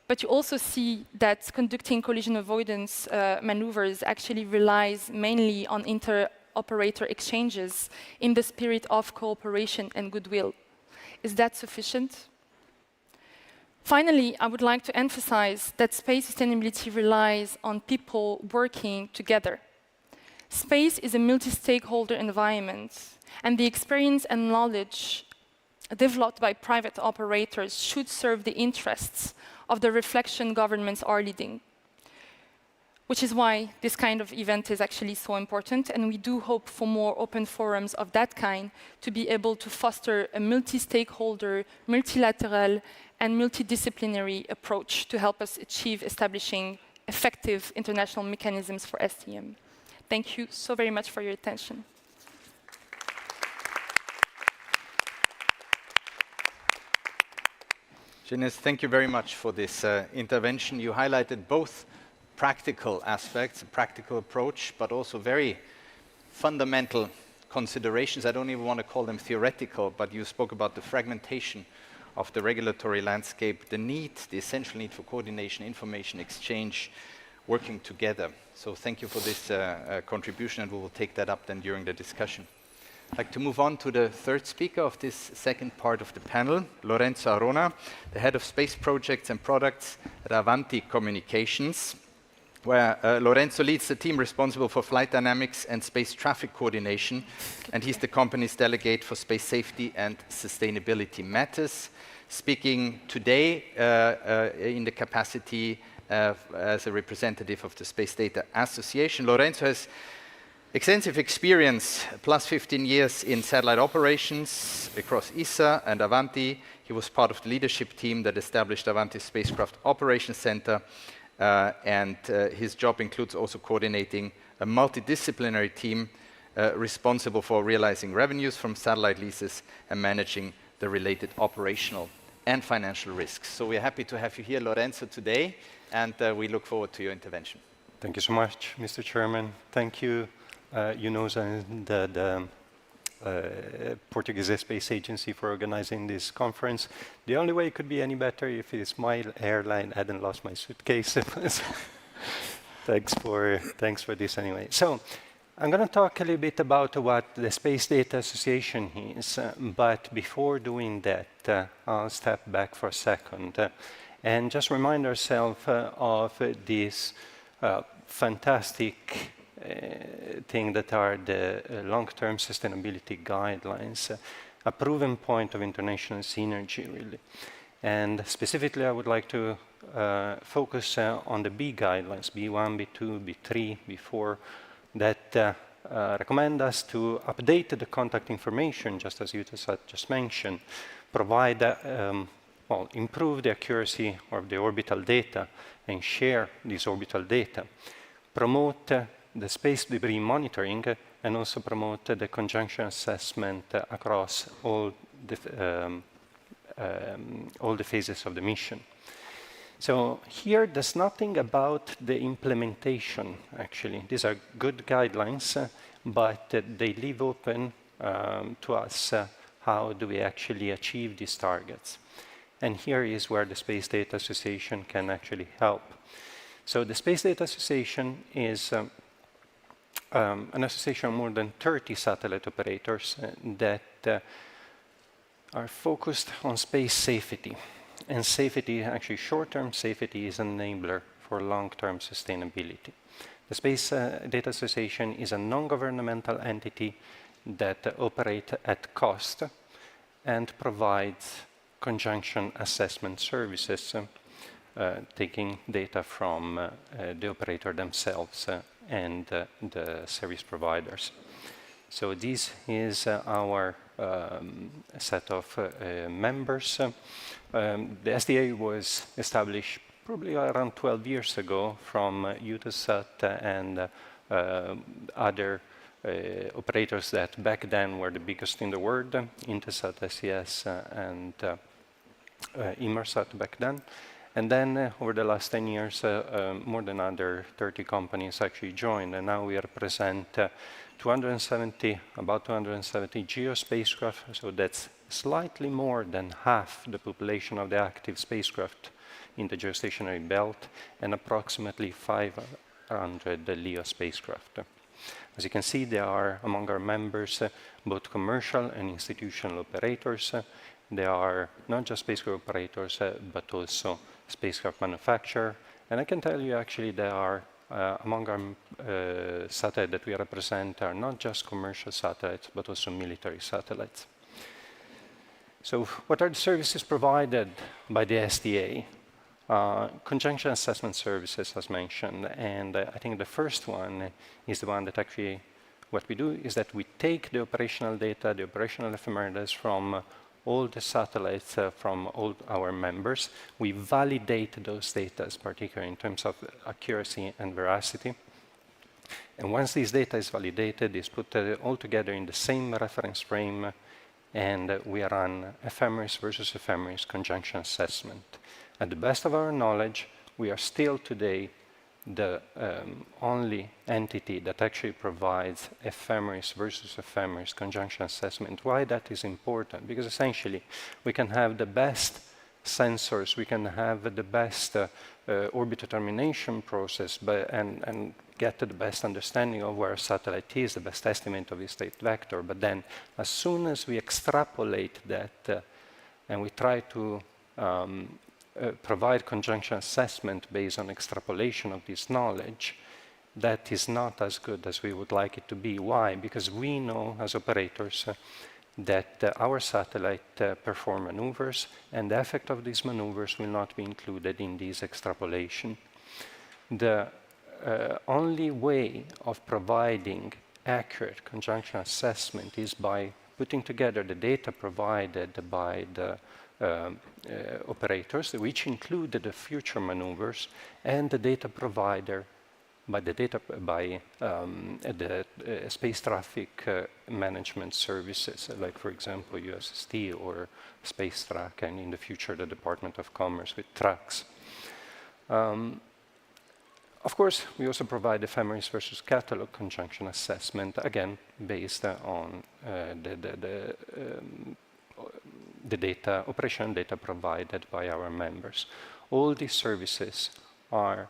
But you also see that conducting collision avoidance maneuvers actually relies mainly on inter-operator exchanges in the spirit of cooperation and goodwill. Is that sufficient? Finally, I would like to emphasize that space sustainability relies on people working together. Space is a multi-stakeholder environment, and the experience and knowledge developed by private operators should serve the interests of the reflection governments are leading. Which is why this kind of event is actually so important, and we do hope for more open forums of that kind to be able to foster a multi-stakeholder, multilateral, and multidisciplinary approach to help us achieve establishing effective international mechanisms for STM. Thank you so very much for your attention. Jeunesse, thank you very much for this intervention. You highlighted both practical aspects, a practical approach, but also very fundamental considerations. I don't even want to call them theoretical, but you spoke about the fragmentation of the regulatory landscape, the need, the essential need for coordination, information exchange, working together. So thank you for this contribution, and we will take that up then during the discussion. I'd like to move on to the third speaker of this second part of the panel, Lorenzo Arona, the head of space projects and products at Avanti Communications, where Lorenzo leads the team responsible for flight dynamics and space traffic coordination, and he's the company's delegate for space safety and sustainability matters, speaking today in the capacity as a representative of the Space Data Association. Lorenzo has extensive experience, plus 15 years in satellite operations across ESA and Avanti. He was part of the leadership team that established Avanti's Spacecraft Operations Center, and his job includes also coordinating a multidisciplinary team responsible for realizing revenues from satellite leases and managing the related operational and financial risks. So we're happy to have you here, Lorenzo, today, and we look forward to your intervention. Thank you so much, Mr. Chairman. Thank you, UNOOSA and the Portuguese Space Agency for organizing this conference. The only way it could be any better if it's my airline hadn't lost my suitcase. Thanks for this anyway. So I'm going to talk a little bit about what the Space Data Association is, but before doing that, I'll step back for a second and just remind ourselves of this fantastic thing that are the long-term sustainability guidelines, a proven point of international synergy, really. And specifically, I would like to focus on the B guidelines, B1, B2, B3, B4, that recommend us to update the contact information, just as Eutelsat just mentioned, provide, improve the accuracy of the orbital data and share this orbital data, promote the space debris monitoring and also promote the conjunction assessment across all the phases of the mission. So here there's nothing about the implementation, actually. These are good guidelines, but they leave open to us how do we actually achieve these targets. And here is where the Space Data Association can actually help. So the Space Data Association is an association of more than 30 satellite operators that are focused on space safety. And safety, actually short-term safety, is an enabler for long-term sustainability. The Space Data Association is a non-governmental entity that operates at cost and provides conjunction assessment services, taking data from the operator themselves and the service providers. So this is our set of members. The SDA was established probably around 12 years ago from UNOOSA and other operators that back then were the biggest in the world, Intelsat, SES, and Inmarsat back then. And then over the last 10 years, more than other 30 companies actually joined, and now we represent about 270 geospacecraft, so that's slightly more than half the population of the active spacecraft in the geostationary belt, and approximately 500 LEO spacecraft. As you can see, there are among our members both commercial and institutional operators. There are not just spacecraft operators, but also spacecraft manufacturer. And I can tell you actually there are among our satellites that we represent are not just commercial satellites, but also military satellites. So what are the services provided by the SDA? Conjunction assessment services, as mentioned, and I think the first one is the one that actually, what we do is that we take the operational data, the operational ephemeris from all the satellites from all our members. We validate those data, particularly in terms of accuracy and veracity. And once this data is validated, it's put all together in the same reference frame, and we run ephemeris versus ephemeris conjunction assessment. At the best of our knowledge, we are still today the only entity that actually provides ephemeris versus ephemeris conjunction assessment. Why that is important? Because essentially, we can have the best sensors, we can have the best orbit determination process, and get the best understanding of where a satellite is, the best estimate of its state vector. But then, as soon as we extrapolate that and we try to provide conjunction assessment based on extrapolation of this knowledge, that is not as good as we would like it to be. Why? Because we know as operators that our satellite perform maneuvers, and the effect of these maneuvers will not be included in this extrapolation. The only way of providing accurate conjunction assessment is by putting together the data provided by the operators, which include the future maneuvers, and the data provider by the space traffic management services, like for example USST or Space Track, and in the future the Department of Commerce with TRAX. Of course, we also provide ephemeris versus catalog conjunction assessment, again based on the data, operational data provided by our members. All these services are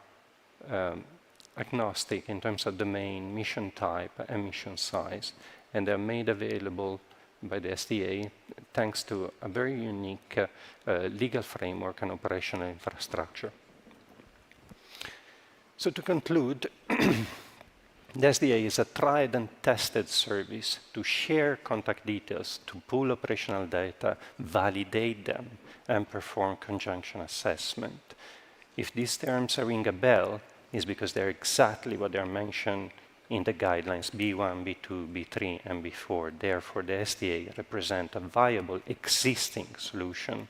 agnostic in terms of domain, mission type, and mission size, and they're made available by the SDA thanks to a very unique legal framework and operational infrastructure. So to conclude, the SDA is a tried and tested service to share contact details, to pool operational data, validate them, and perform conjunction assessment. If these terms ring a bell, it's because they're exactly what they're mentioned in the guidelines B1, B2, B3, and B4. Therefore, the SDA represents a viable existing solution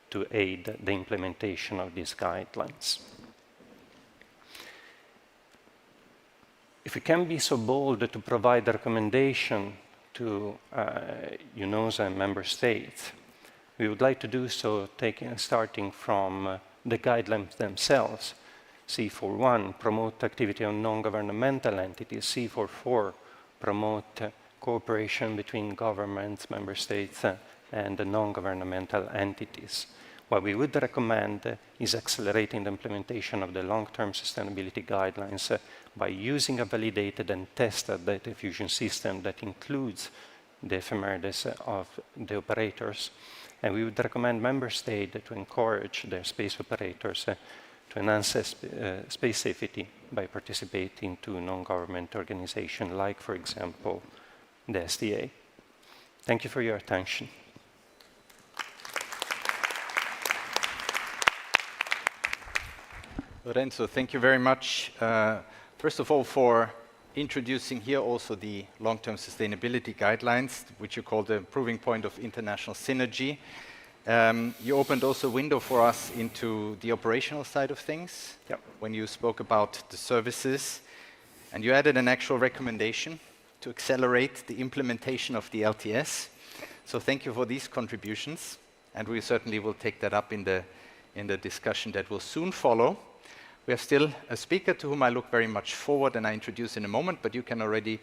to aid the implementation of these guidelines. if we can be so bold to provide a recommendation to UNOOSA and member states, we would like to do so starting from the guidelines themselves. C4.1, promote activity on non-governmental entities. C4.4, promote cooperation between governments, member states, and the non-governmental entities. What we would recommend is accelerating the implementation of the long-term sustainability guidelines by using a validated and tested data fusion system that includes the ephemeris of the operators. And we would recommend member states to encourage their space operators to enhance space safety by participating to non-government organizations like, for example, the SDA. Thank you for your attention. Lorenzo, thank you very much. First of all, for introducing here also the long-term sustainability guidelines, which you call the proving point of international synergy. You opened also a window for us into the operational side of things. Yep. When you spoke about the services, and you added an actual recommendation to accelerate the implementation of the LTS. So thank you for these contributions, and we certainly will take that up in the discussion that will soon follow. We have still a speaker to whom I look very much forward, and I introduce in a moment, but you can already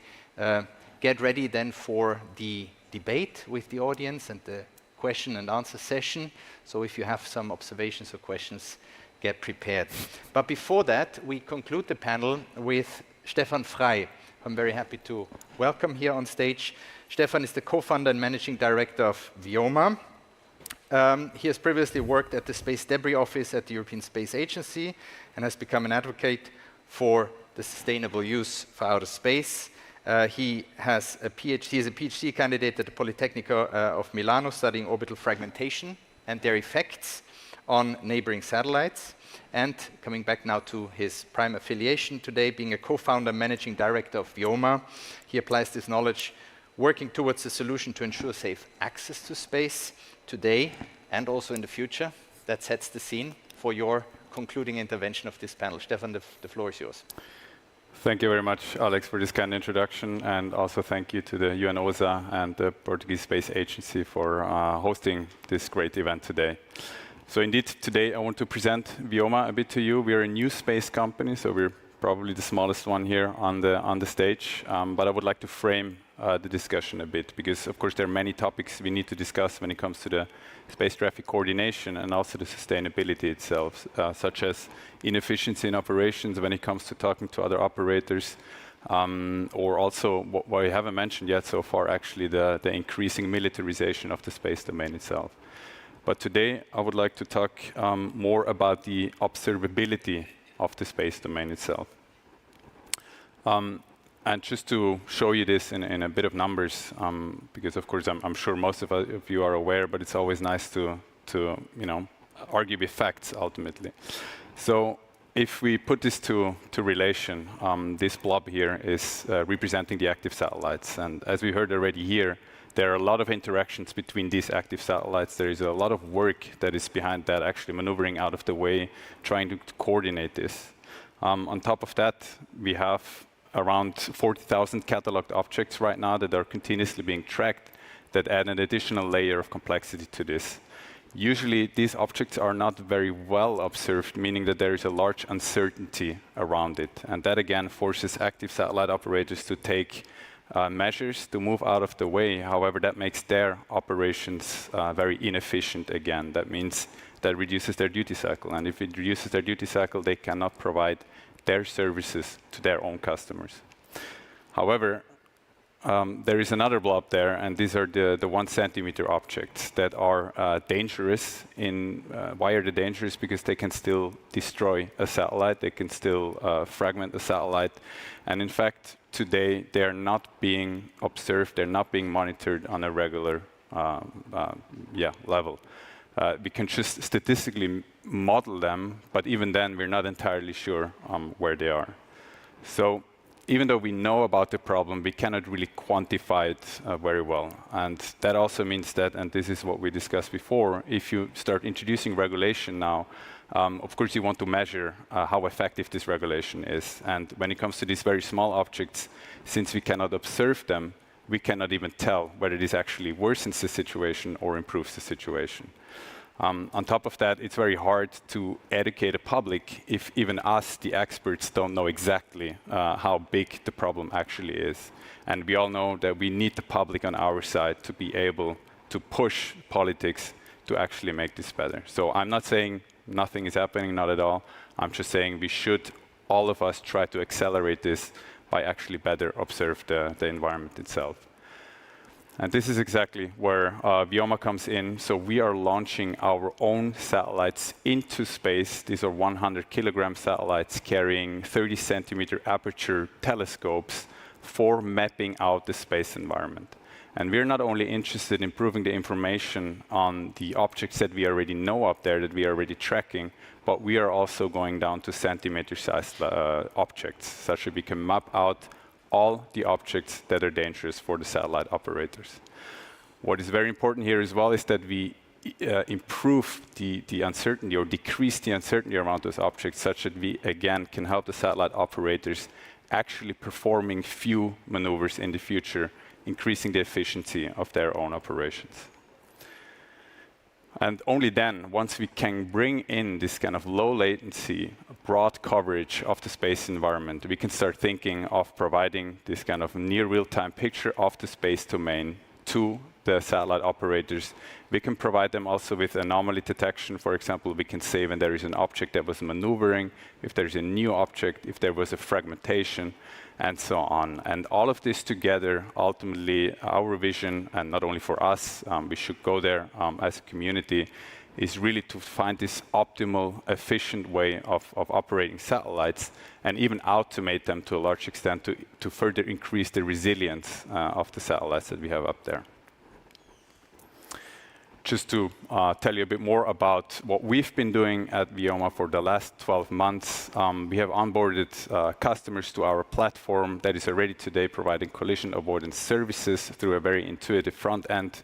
get ready then for the debate with the audience and the question and answer session. So if you have some observations or questions, get prepared. But before that, we conclude the panel with Stefan Frey. I'm very happy to welcome here on stage. Stefan is the co-founder and managing director of VIOMA. He has previously worked at the Space Debris Office at the European Space Agency and has become an advocate for the sustainable use for outer space. He has a PhD. He is a PhD candidate at the Politecnico of Milano, studying orbital fragmentation and their effects on neighboring satellites. And coming back now to his prime affiliation today, being a co-founder, managing director of VIOMA, he applies this knowledge working towards a solution to ensure safe access to space today and also in the future. That sets the scene for your concluding intervention of this panel. Stefan, the floor is yours. Thank you very much, Alex, for this kind introduction, and also thank you to the UNOOSA and the Portuguese Space Agency for hosting this great event today. So indeed, today I want to present VIOMA a bit to you. We are a new space company, so we're probably the smallest one here on the stage, but I would like to frame the discussion a bit, because of course there are many topics we need to discuss when it comes to the space traffic coordination and also the sustainability itself, such as inefficiency in operations when it comes to talking to other operators, or also what we haven't mentioned yet so far, actually the increasing militarization of the space domain itself. But today I would like to talk more about the observability of the space domain itself. And just to show you this in a bit of numbers, because of course I'm sure most of you are aware, but it's always nice to argue with facts ultimately. So if we put this to relation, this blob here is representing the active satellites, and as we heard already here, there are a lot of interactions between these active satellites. There is a lot of work that is behind that, actually maneuvering out of the way, trying to coordinate this. On top of that, we have around 40,000 cataloged objects right now that are continuously being tracked, that add an additional layer of complexity to this. Usually, these objects are not very well observed, meaning that there is a large uncertainty around it. And that, again, forces active satellite operators to take measures to move out of the way. However, that makes their operations very inefficient again. That means that reduces their duty cycle. And if it reduces their duty cycle, they cannot provide their services to their own customers. However, there is another blob there, and these are the 1 centimeter objects that are dangerous. Why are they dangerous? Because they can still destroy a satellite, they can still fragment a satellite, and in fact, today they are not being observed, they're not being monitored on a regular level. We can just statistically model them, but even then we're not entirely sure where they are. So even though we know about the problem, we cannot really quantify it very well. And that also means that, and this is what we discussed before, if you start introducing regulation now, of course you want to measure how effective this regulation is. And when it comes to these very small objects, since we cannot observe them, we cannot even tell whether this actually worsens the situation or improves the situation. On top of that, it's very hard to educate the public if even us, the experts, don't know exactly how big the problem actually is. And we all know that we need the public on our side to be able to push politics to actually make this better. So I'm not saying nothing is happening, not at all. I'm just saying we should, all of us, try to accelerate this by actually better observe the environment itself. And this is exactly where Vioma comes in. So we are launching our own satellites into space. These are 100-kilogram satellites carrying 30-centimeter aperture telescopes for mapping out the space environment. And we're not only interested in improving the information on the objects that we already know up there, that we are already tracking, but we are also going down to centimeter-sized objects, such that we can map out all the objects that are dangerous for the satellite operators. What is very important here as well is that we improve the uncertainty or decrease the uncertainty around those objects such that we, again, can help the satellite operators actually performing few maneuvers in the future, increasing the efficiency of their own operations. And only then, once we can bring in this kind of low latency, broad coverage of the space environment, we can start thinking of providing this kind of near real-time picture of the space domain to the satellite operators. We can provide them also with anomaly detection. For example, we can say when there is an object that was maneuvering, if there's a new object, if there was a fragmentation, and so on. And all of this together, ultimately, our vision, and not only for us, we should go there as a community, is really to find this optimal, efficient way of operating satellites and even automate them to a large extent to further increase the resilience of the satellites that we have up there. Just to tell you a bit more about what we've been doing at Vioma for the last 12 months, we have onboarded customers to our platform that is already today providing collision avoidance services through a very intuitive front end.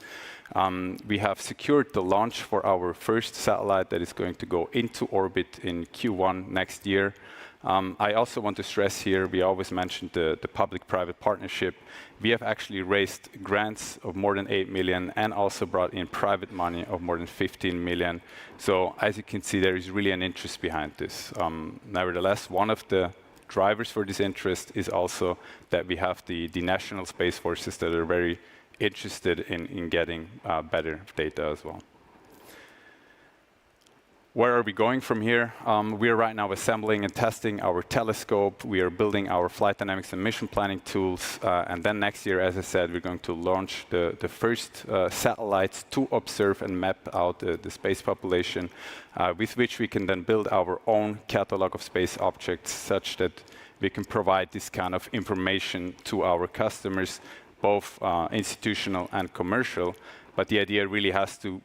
We have secured the launch for our first satellite that is going to go into orbit in Q1 next year. I also want to stress here, we always mentioned the public-private partnership. We have actually raised grants of more than 8 million and also brought in private money of more than 15 million. So as you can see, there is really an interest behind this. Nevertheless, one of the drivers for this interest is also that we have the national space forces that are very interested in getting better data as well. Where are we going from here? We are right now assembling and testing our telescope. We are building our flight dynamics and mission planning tools. And then next year, as I said, we're going to launch the first satellites to observe and map out the space population, with which we can then build our own catalog of space objects such that we can provide this kind of information to our customers, both institutional and commercial. But the idea really has to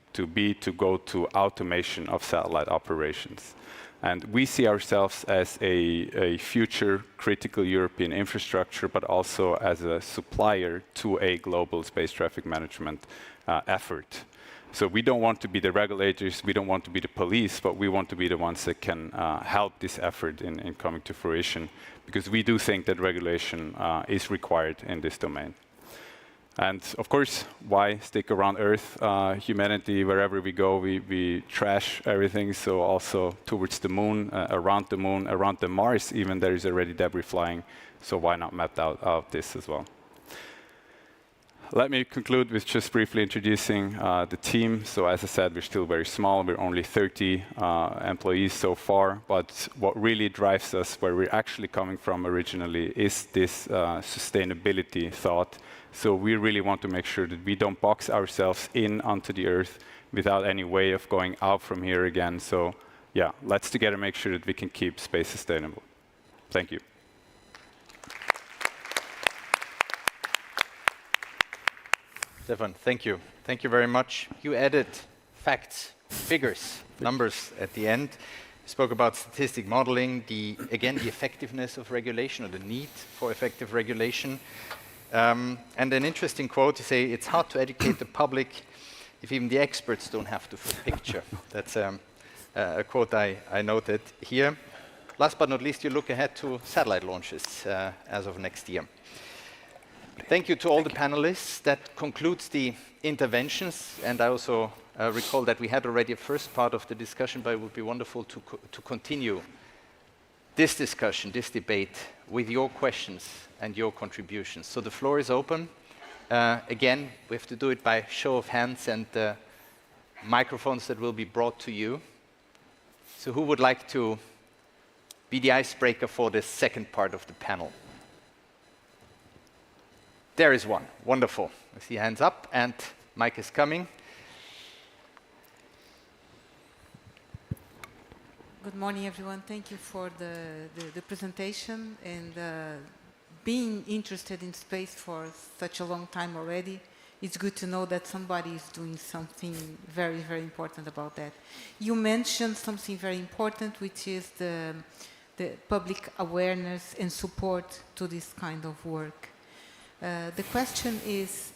go to automation of satellite operations. And we see ourselves as a future critical European infrastructure, but also as a supplier to a global space traffic management effort. So we don't want to be the regulators, we don't want to be the police, but we want to be the ones that can help this effort in coming to fruition, because we do think that regulation is required in this domain. And of course, why stick around Earth? Humanity, wherever we go, we trash everything. So also towards the moon, around the Mars even, there is already debris flying. So why not map out this as well? Let me conclude with just briefly introducing the team. So as I said, we're still very small. We're only 30 employees so far. But what really drives us, where we're actually coming from originally, is this sustainability thought. So we really want to make sure that we don't box ourselves in onto the Earth without any way of going out from here again. So yeah, let's together make sure that we can keep space sustainable. Thank you. Stefan, thank you. Thank you very much. You added facts, figures, numbers at the end. You spoke about statistic modeling, the effectiveness of regulation, or the need for effective regulation. And an interesting quote, you say, it's hard to educate the public if even the experts don't have the full picture. That's a quote I noted here. Last but not least, you look ahead to satellite launches as of next year. Thank you to all the panelists. That concludes the interventions, and I also recall that we had already a first part of the discussion, but it would be wonderful to continue this discussion, this debate, with your questions and your contributions. So the floor is open. Again, we have to do it by show of hands and microphones that will be brought to you. So who would like to be the icebreaker for the second part of the panel? There is one. Wonderful. I see hands up, and mic is coming. Good morning, everyone. Thank you for the presentation and being interested in space for such a long time already. It's good to know that somebody is doing something very, very important about that. You mentioned something very important, which is the public awareness and support to this kind of work. The question is,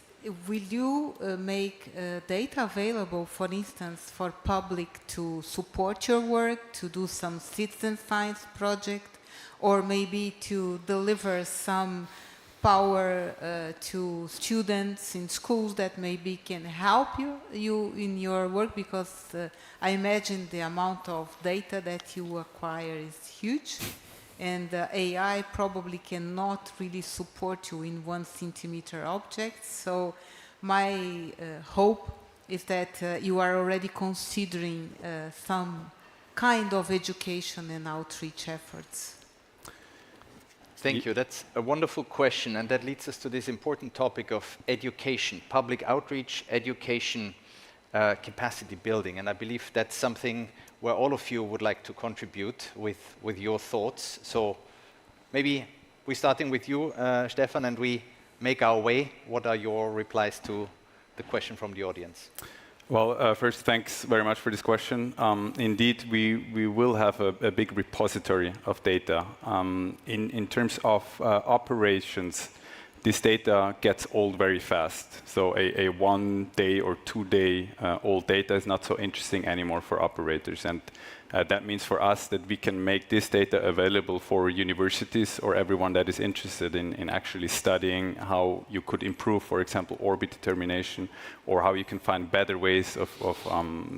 will you make data available, for instance, for public to support your work, to do some citizen science project, or maybe to deliver some power to students in schools that maybe can help you in your work? Because I imagine the amount of data that you acquire is huge. And AI probably cannot really support you in 1 centimeter object. So my hope is that you are already considering some kind of education and outreach efforts. Thank you. That's a wonderful question, and that leads us to this important topic of education, public outreach, education, capacity building. And I believe that's something where all of you would like to contribute with your thoughts. So maybe we're starting with you, Stefan, and we make our way. What are your replies to the question from the audience? Well, first, thanks very much for this question. Indeed, we will have a big repository of data. In terms of operations, this data gets old very fast. So a 1 day or 2 day old data is not so interesting anymore for operators. And that means for us that we can make this data available for universities or everyone that is interested in actually studying how you could improve, for example, orbit determination, or how you can find better ways of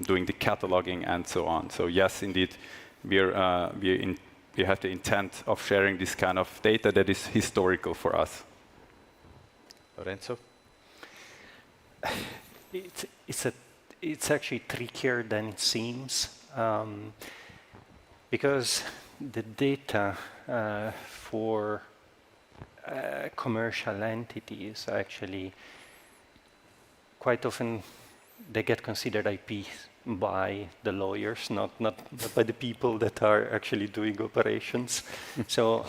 doing the cataloging and so on. So yes, indeed, we have the intent of sharing this kind of data that is historical for us. Lorenzo? It's actually trickier than it seems, because the data for commercial entities actually quite often they get considered IP by the lawyers, not by the people that are actually doing operations. So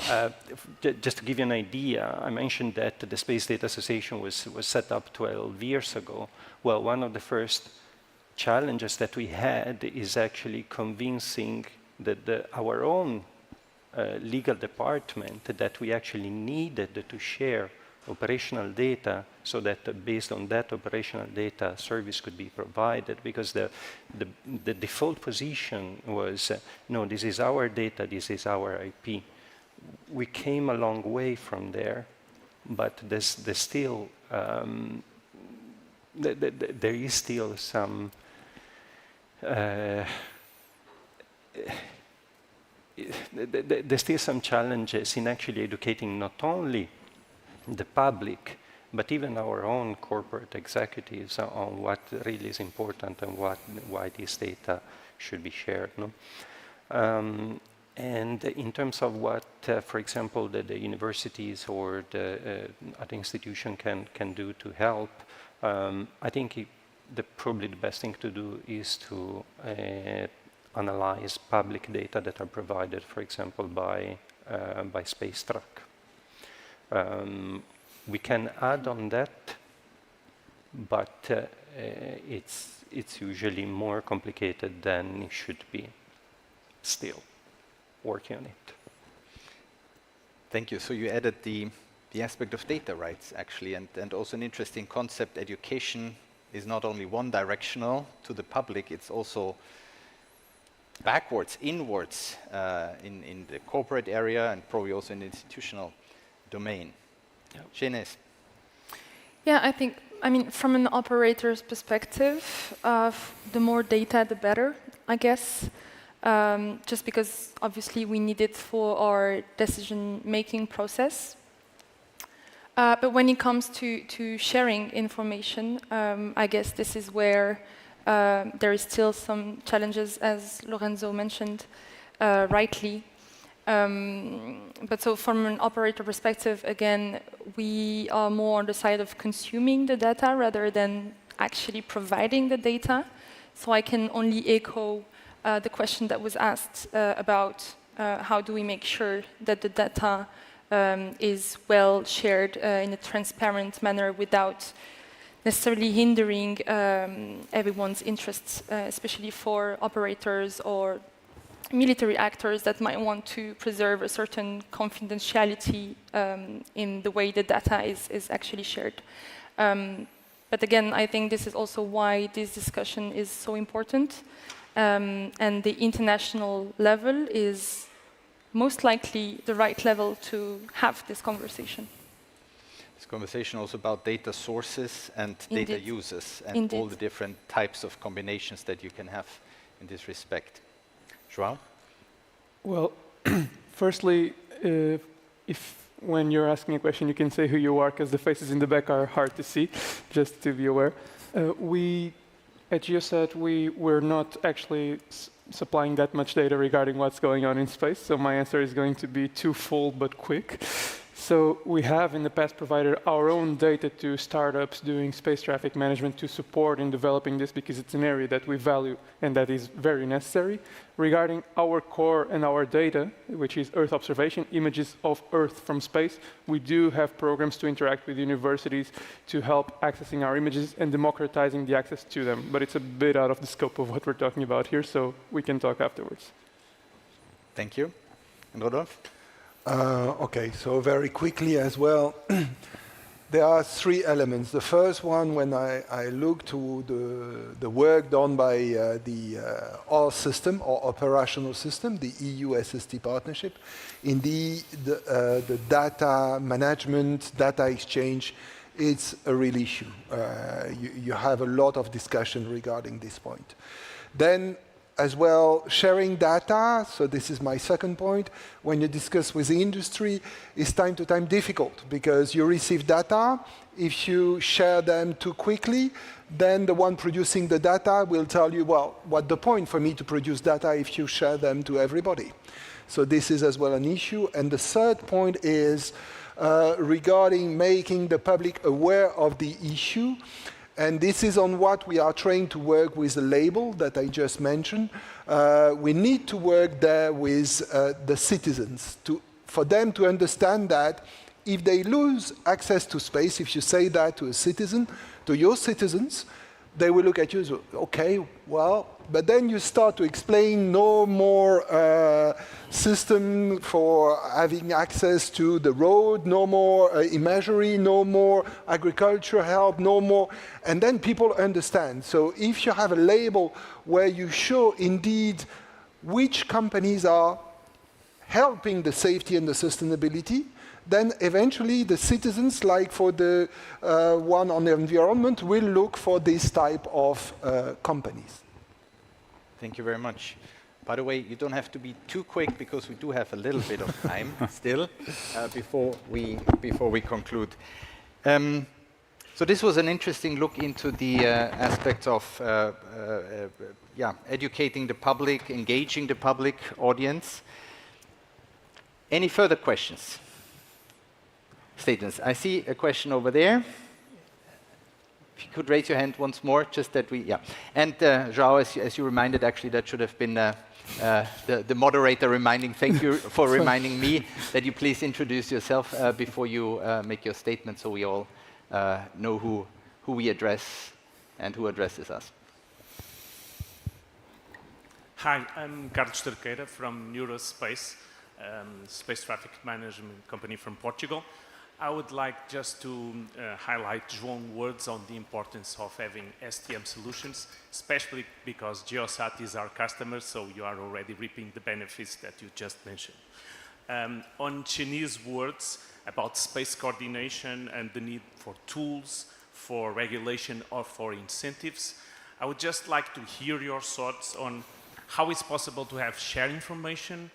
just to give you an idea, I mentioned that the Space Data Association was set up 12 years ago. Well, one of the first challenges that we had is actually convincing our own legal department that we actually needed to share operational data so that based on that operational data, service could be provided, because the default position was, no, this is our data, this is our IP. We came a long way from there, but there's still, there is still some there's still some challenges in actually educating not only the public, but even our own corporate executives on what really is important and why this data should be shared. No? And in terms of what, for example, the universities or the other institution can do to help, I think probably the best thing to do is to analyze public data that are provided, for example, by SpaceTrack. We can add on that, but it's usually more complicated than it should be. Still working on it. Thank you. So you added the aspect of data rights, actually, and also an interesting concept. Education is not only one directional to the public, it's also backwards, inwards, in the corporate area and probably also in the institutional domain. Jeunesse. Yeah, I mean, from an operator's perspective, the more data, the better, I guess. Just because obviously we need it for our decision-making process. But when it comes to sharing information, I guess this is where there is still some challenges, as Lorenzo mentioned rightly. But so from an operator perspective, again, we are more on the side of consuming the data rather than actually providing the data. So I can only echo the question that was asked about how do we make sure that the data is well shared in a transparent manner without necessarily hindering everyone's interests, especially for operators or military actors that might want to preserve a certain confidentiality in the way the data is actually shared. But again, I think this is also why this discussion is so important. And the international level is most likely the right level to have this conversation. This conversation also about data sources and data users and all the different types of combinations that you can have in this respect. João? Well, firstly, when you're asking a question, you can say who you are, because the faces in the back are hard to see, just to be aware. We, at GeoSat, we're not actually supplying that much data regarding what's going on in space, so my answer is going to be twofold but quick. So we have in the past provided our own data to startups doing space traffic management to support in developing this, because it's an area that we value and that is very necessary. Regarding our core and our data, which is Earth observation, images of Earth from space, we do have programs to interact with universities to help accessing our images and democratizing the access to them. But it's a bit out of the scope of what we're talking about here, so we can talk afterwards. Thank you. And Rodolphe? Okay, so very quickly as well, there are three elements. The first one, when I look to the work done by the OR system, or operational system, the EU SST partnership, indeed the data management, data exchange, it's a real issue. You have a lot of discussion regarding this point. Then, as well, sharing data, so this is my second point, when you discuss with the industry, is time to time difficult, because you receive data, if you share them too quickly, then the one producing the data will tell you, well, what's the point for me to produce data if you share them to everybody? So this is as well an issue. And the third point is regarding making the public aware of the issue. And this is on what we are trying to work with the label that I just mentioned. We need to work there with the citizens for them to understand that if they lose access to space, if you say that to a citizen, to your citizens, they will look at you as, okay, well, but then you start to explain no more system for having access to the road, no more imagery, no more agriculture help, no more, and then people understand. So if you have a label where you show indeed which companies are helping the safety and the sustainability, then eventually the citizens, like for the one on the environment, will look for this type of companies. Thank you very much. By the way, you don't have to be too quick, because we do have a little bit of time still before we conclude. So this was an interesting look into the aspects of educating the public, engaging the public audience. Any further questions? Statements. I see a question over there. If you could raise your hand once more, just that we, yeah. And João, as you reminded, actually, that should have been the moderator reminding. Thank you for reminding me that you please introduce yourself before you make your statement, so we all know who we address and who addresses us. Hi, I'm Carlos Terqueira from UNOOSA, space traffic management company from Portugal. I would like just to highlight João's words on the importance of having STM solutions, especially because Geosat is our customer, so you are already reaping the benefits that you just mentioned. On Chinese words about space coordination and the need for tools, for regulation or for incentives, I would just like to hear your thoughts on how it's possible to have shared information,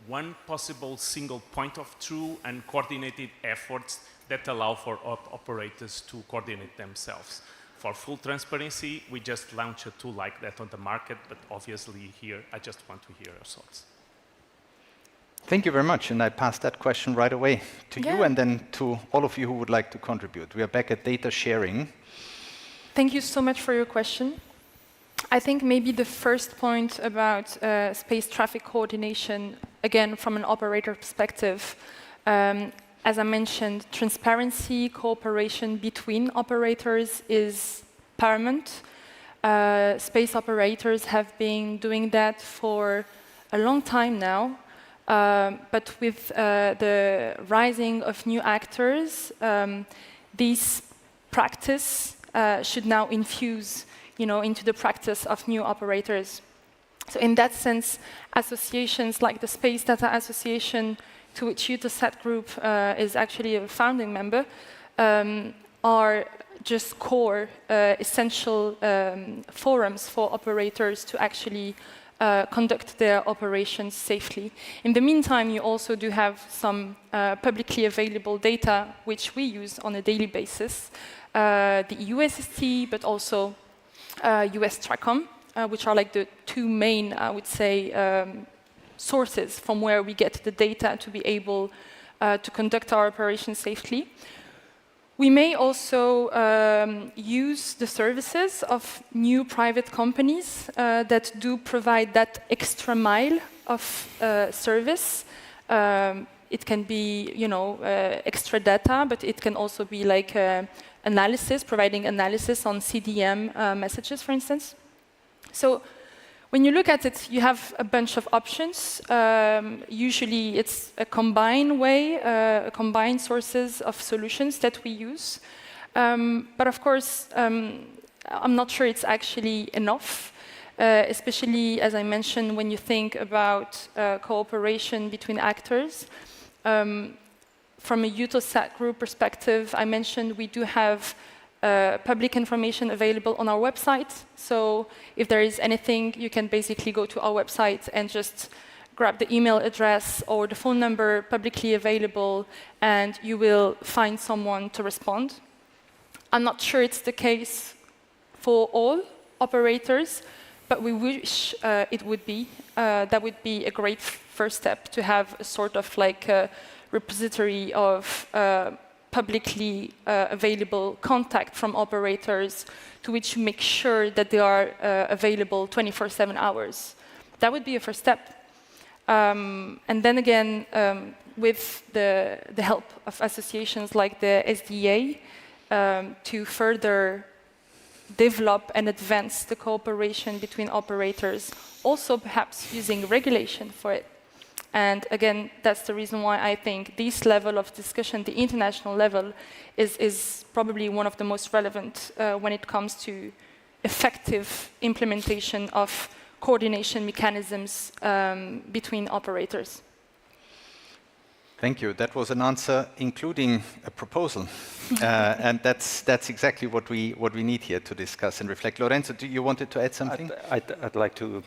one possible single point of truth, and coordinated efforts that allow for operators to coordinate themselves. For full transparency, we just launched a tool like that on the market, but obviously here, I just want to hear your thoughts. Thank you very much, and I pass that question right away to you and then to all of you who would like to contribute. We are back at data sharing. Thank you so much for your question. I think maybe the first point about space traffic coordination, again, from an operator perspective, as I mentioned, transparency, cooperation between operators is paramount. Space operators have been doing that for a long time now. But with the rising of new actors, this practice should now infuse, into the practice of new operators. So in that sense, associations like the Space Data Association, to which UNOOSA Group is actually a founding member, are just core, essential forums for operators to actually conduct their operations safely. In the meantime, you also do have some publicly available data which we use on a daily basis, the USST, but also US TRACOM, which are like the two main, I would say, sources from where we get the data to be able to conduct our operations safely. We may also use the services of new private companies that do provide that extra mile of service. It can be, extra data, but it can also be like analysis, providing analysis on CDM messages, for instance. So when you look at it, you have a bunch of options. Usually it's a combined way, combined sources of solutions that we use. But of course, I'm not sure it's actually enough, especially, as I mentioned, when you think about cooperation between actors. From a UNOOSA Group perspective, I mentioned we do have public information available on our website. So if there is anything, you can basically go to our website and just grab the email address or the phone number publicly available, and you will find someone to respond. I'm not sure it's the case for all operators, but we wish it would be. That would be a great first step, to have a sort of like a repository of publicly available contact from operators, to which you make sure that they are available 24/7 hours. That would be a first step. And then again, with the help of associations like the SDA, to further develop and advance the cooperation between operators, also perhaps using regulation for it. And again, that's the reason why I think this level of discussion, the international level, is probably one of the most relevant when it comes to effective implementation of coordination mechanisms between operators. Thank you. That was an answer including a proposal. And that's exactly what we need here to discuss and reflect. Lorenzo, do you wanted to add something? I'd like to,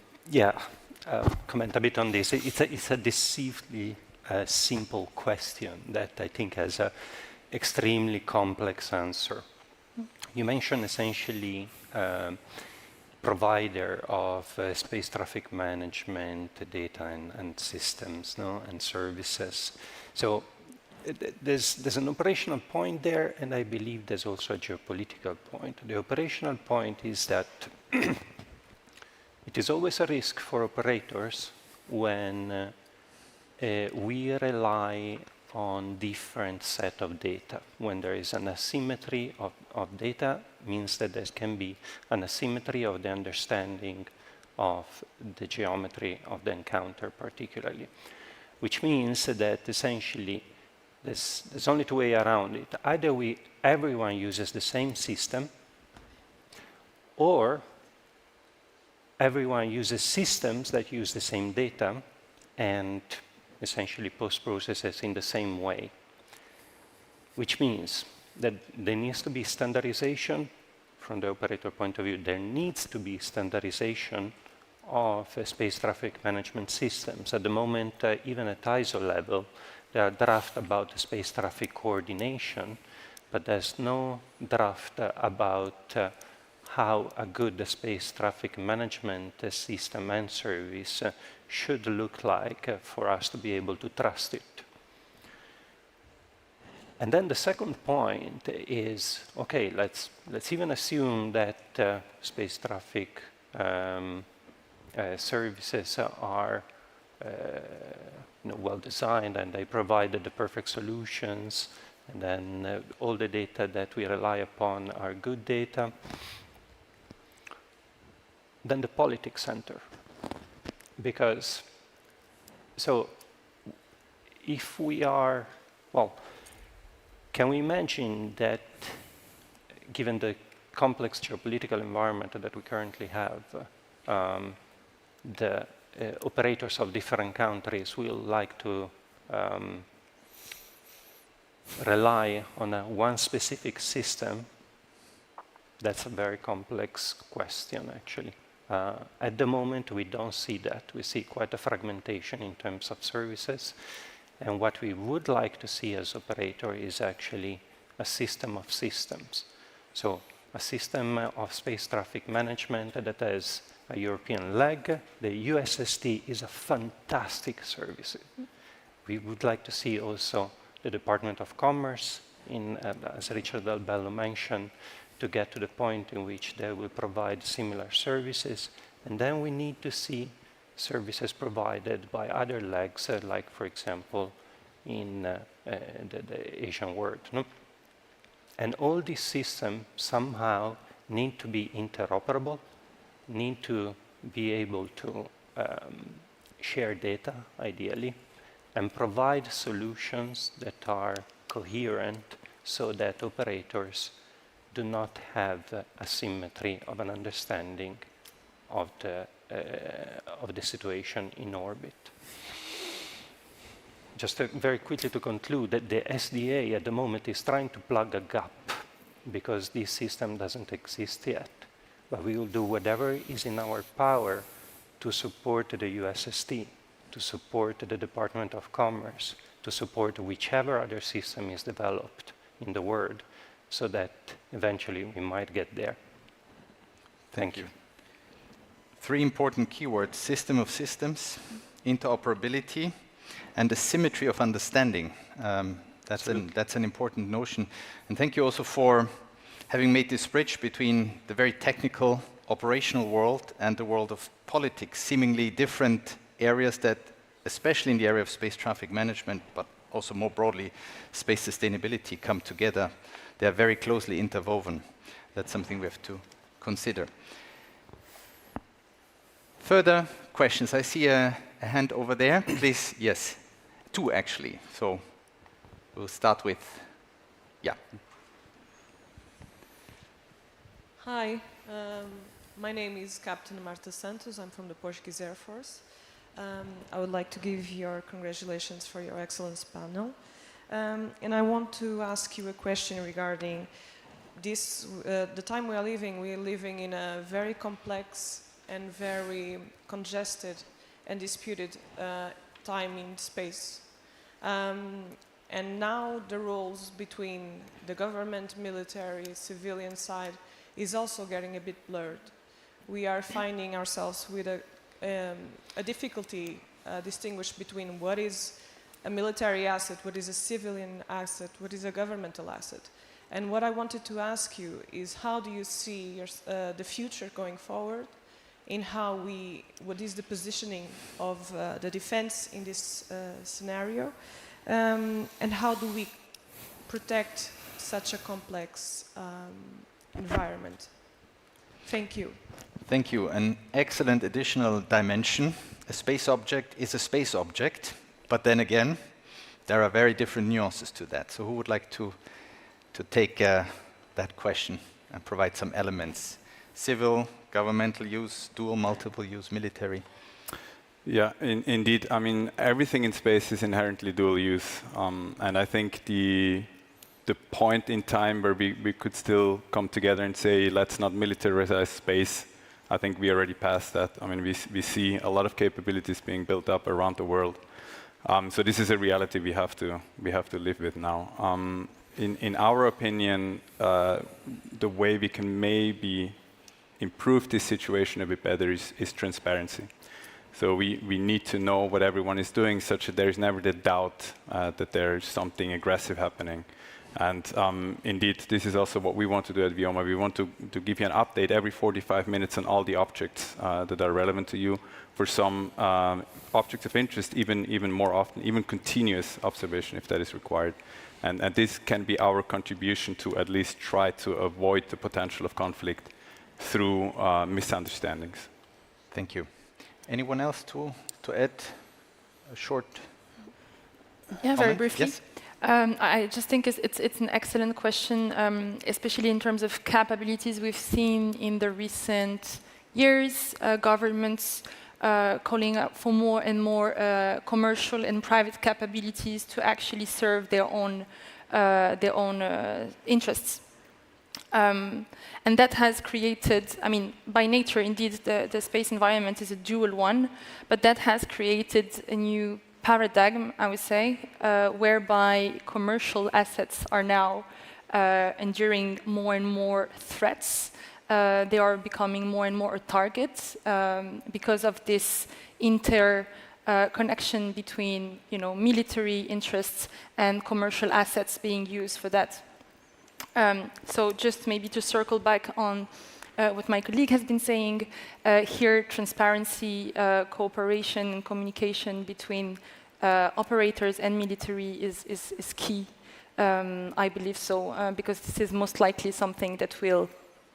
comment a bit on this. It's a deceivably simple question that I think has an extremely complex answer. You mentioned essentially provider of space traffic management data and systems, and services. So there's an operational point there, and I believe there's also a geopolitical point. The operational point is that it is always a risk for operators when we rely on different set of data. When there is an asymmetry of data, means that there can be an asymmetry of the understanding of the geometry of the encounter particularly, which means that essentially There's only two ways around it. Either everyone uses the same system, or everyone uses systems that use the same data and essentially post-processes in the same way, which means that there needs to be standardization from the operator point of view. There needs to be standardization of space traffic management systems. At the moment, even at ISO level, there are drafts about space traffic coordination, but there's no draft about how a good space traffic management system and service should look like for us to be able to trust it. And then the second point is, okay, let's even assume that space traffic services are well designed and they provide the perfect solutions, and then all the data that we rely upon are good data. Then the politics enter. Because, so if we are, well, can we imagine that given the complex geopolitical environment that we currently have, the operators of different countries will like to rely on one specific system? That's a very complex question, actually. At the moment, we don't see that. We see quite a fragmentation in terms of services. And what we would like to see as operator is actually a system of systems. So a system of space traffic management that has a European leg. The USST is a fantastic service. We would like to see also the Department of Commerce, as Richard Del Bello mentioned, to get to the point in which they will provide similar services. And then we need to see services provided by other legs, like, for example, in the Asian world. No? And all these systems somehow need to be interoperable, need to be able to share data, ideally, and provide solutions that are coherent so that operators do not have asymmetry of an understanding of the situation in orbit. Just very quickly to conclude that the SDA at the moment is trying to plug a gap because this system doesn't exist yet. But we will do whatever is in our power to support the USST, to support the Department of Commerce, to support whichever other system is developed in the world, so that eventually we might get there. Thank you. Three important keywords: system of systems, interoperability, and the symmetry of understanding. That's an important notion. And thank you also for having made this bridge between the very technical operational world and the world of politics, seemingly different areas that, especially in the area of space traffic management, but also more broadly, space sustainability, come together. They are very closely interwoven. That's something we have to consider. Further questions? I see a hand over there. Please, yes. Two, actually. So we'll start with, yeah. Hi, my name is Captain Marta Santos. I'm from the Portuguese Air Force. I would like to give your congratulations for your excellence panel. And I want to ask you a question regarding this, the time we are living in a very complex and very congested and disputed time in space. And now the roles between the government, military, civilian side is also getting a bit blurred. We are finding ourselves with a difficulty distinguish between what is a military asset, what is a civilian asset, what is a governmental asset. And what I wanted to ask you is, how do you see the future going forward, in what is the positioning of the defense in this scenario, and how do we protect such a complex environment? Thank you. Thank you. An excellent additional dimension. A space object is a space object, but then again, there are very different nuances to that. So who would like to take that question and provide some elements? Civil, governmental use, dual, multiple use, military? Yeah, indeed. I mean, everything in space is inherently dual use. And I think the point in time where we could still come together and say, let's not militarize space, I think we already passed that. I mean, we see a lot of capabilities being built up around the world. So this is a reality we have to live with now. In our opinion, the way we can maybe improve this situation a bit better is transparency. So we need to know what everyone is doing, such that there is never the doubt that there is something aggressive happening. And indeed, this is also what we want to do at Vioma. We want to give you an update every 45 minutes on all the objects that are relevant to you. For some objects of interest, even more often, even continuous observation if that is required. And this can be our contribution to at least try to avoid the potential of conflict through misunderstandings. Thank you. Anyone else to add a short Yeah, very briefly. Yes? I just think it's an excellent question, especially in terms of capabilities. We've seen in the recent years governments calling up for more and more commercial and private capabilities to actually serve their own interests. And that has created, I mean, by nature, indeed, the space environment is a dual one, but that has created a new paradigm, I would say, whereby commercial assets are now enduring more and more threats. They are becoming more and more a target because of this connection between, military interests and commercial assets being used for that. So just maybe to circle back on what my colleague has been saying, here transparency, cooperation and communication between operators and military is key, I believe so, because this is most likely something that will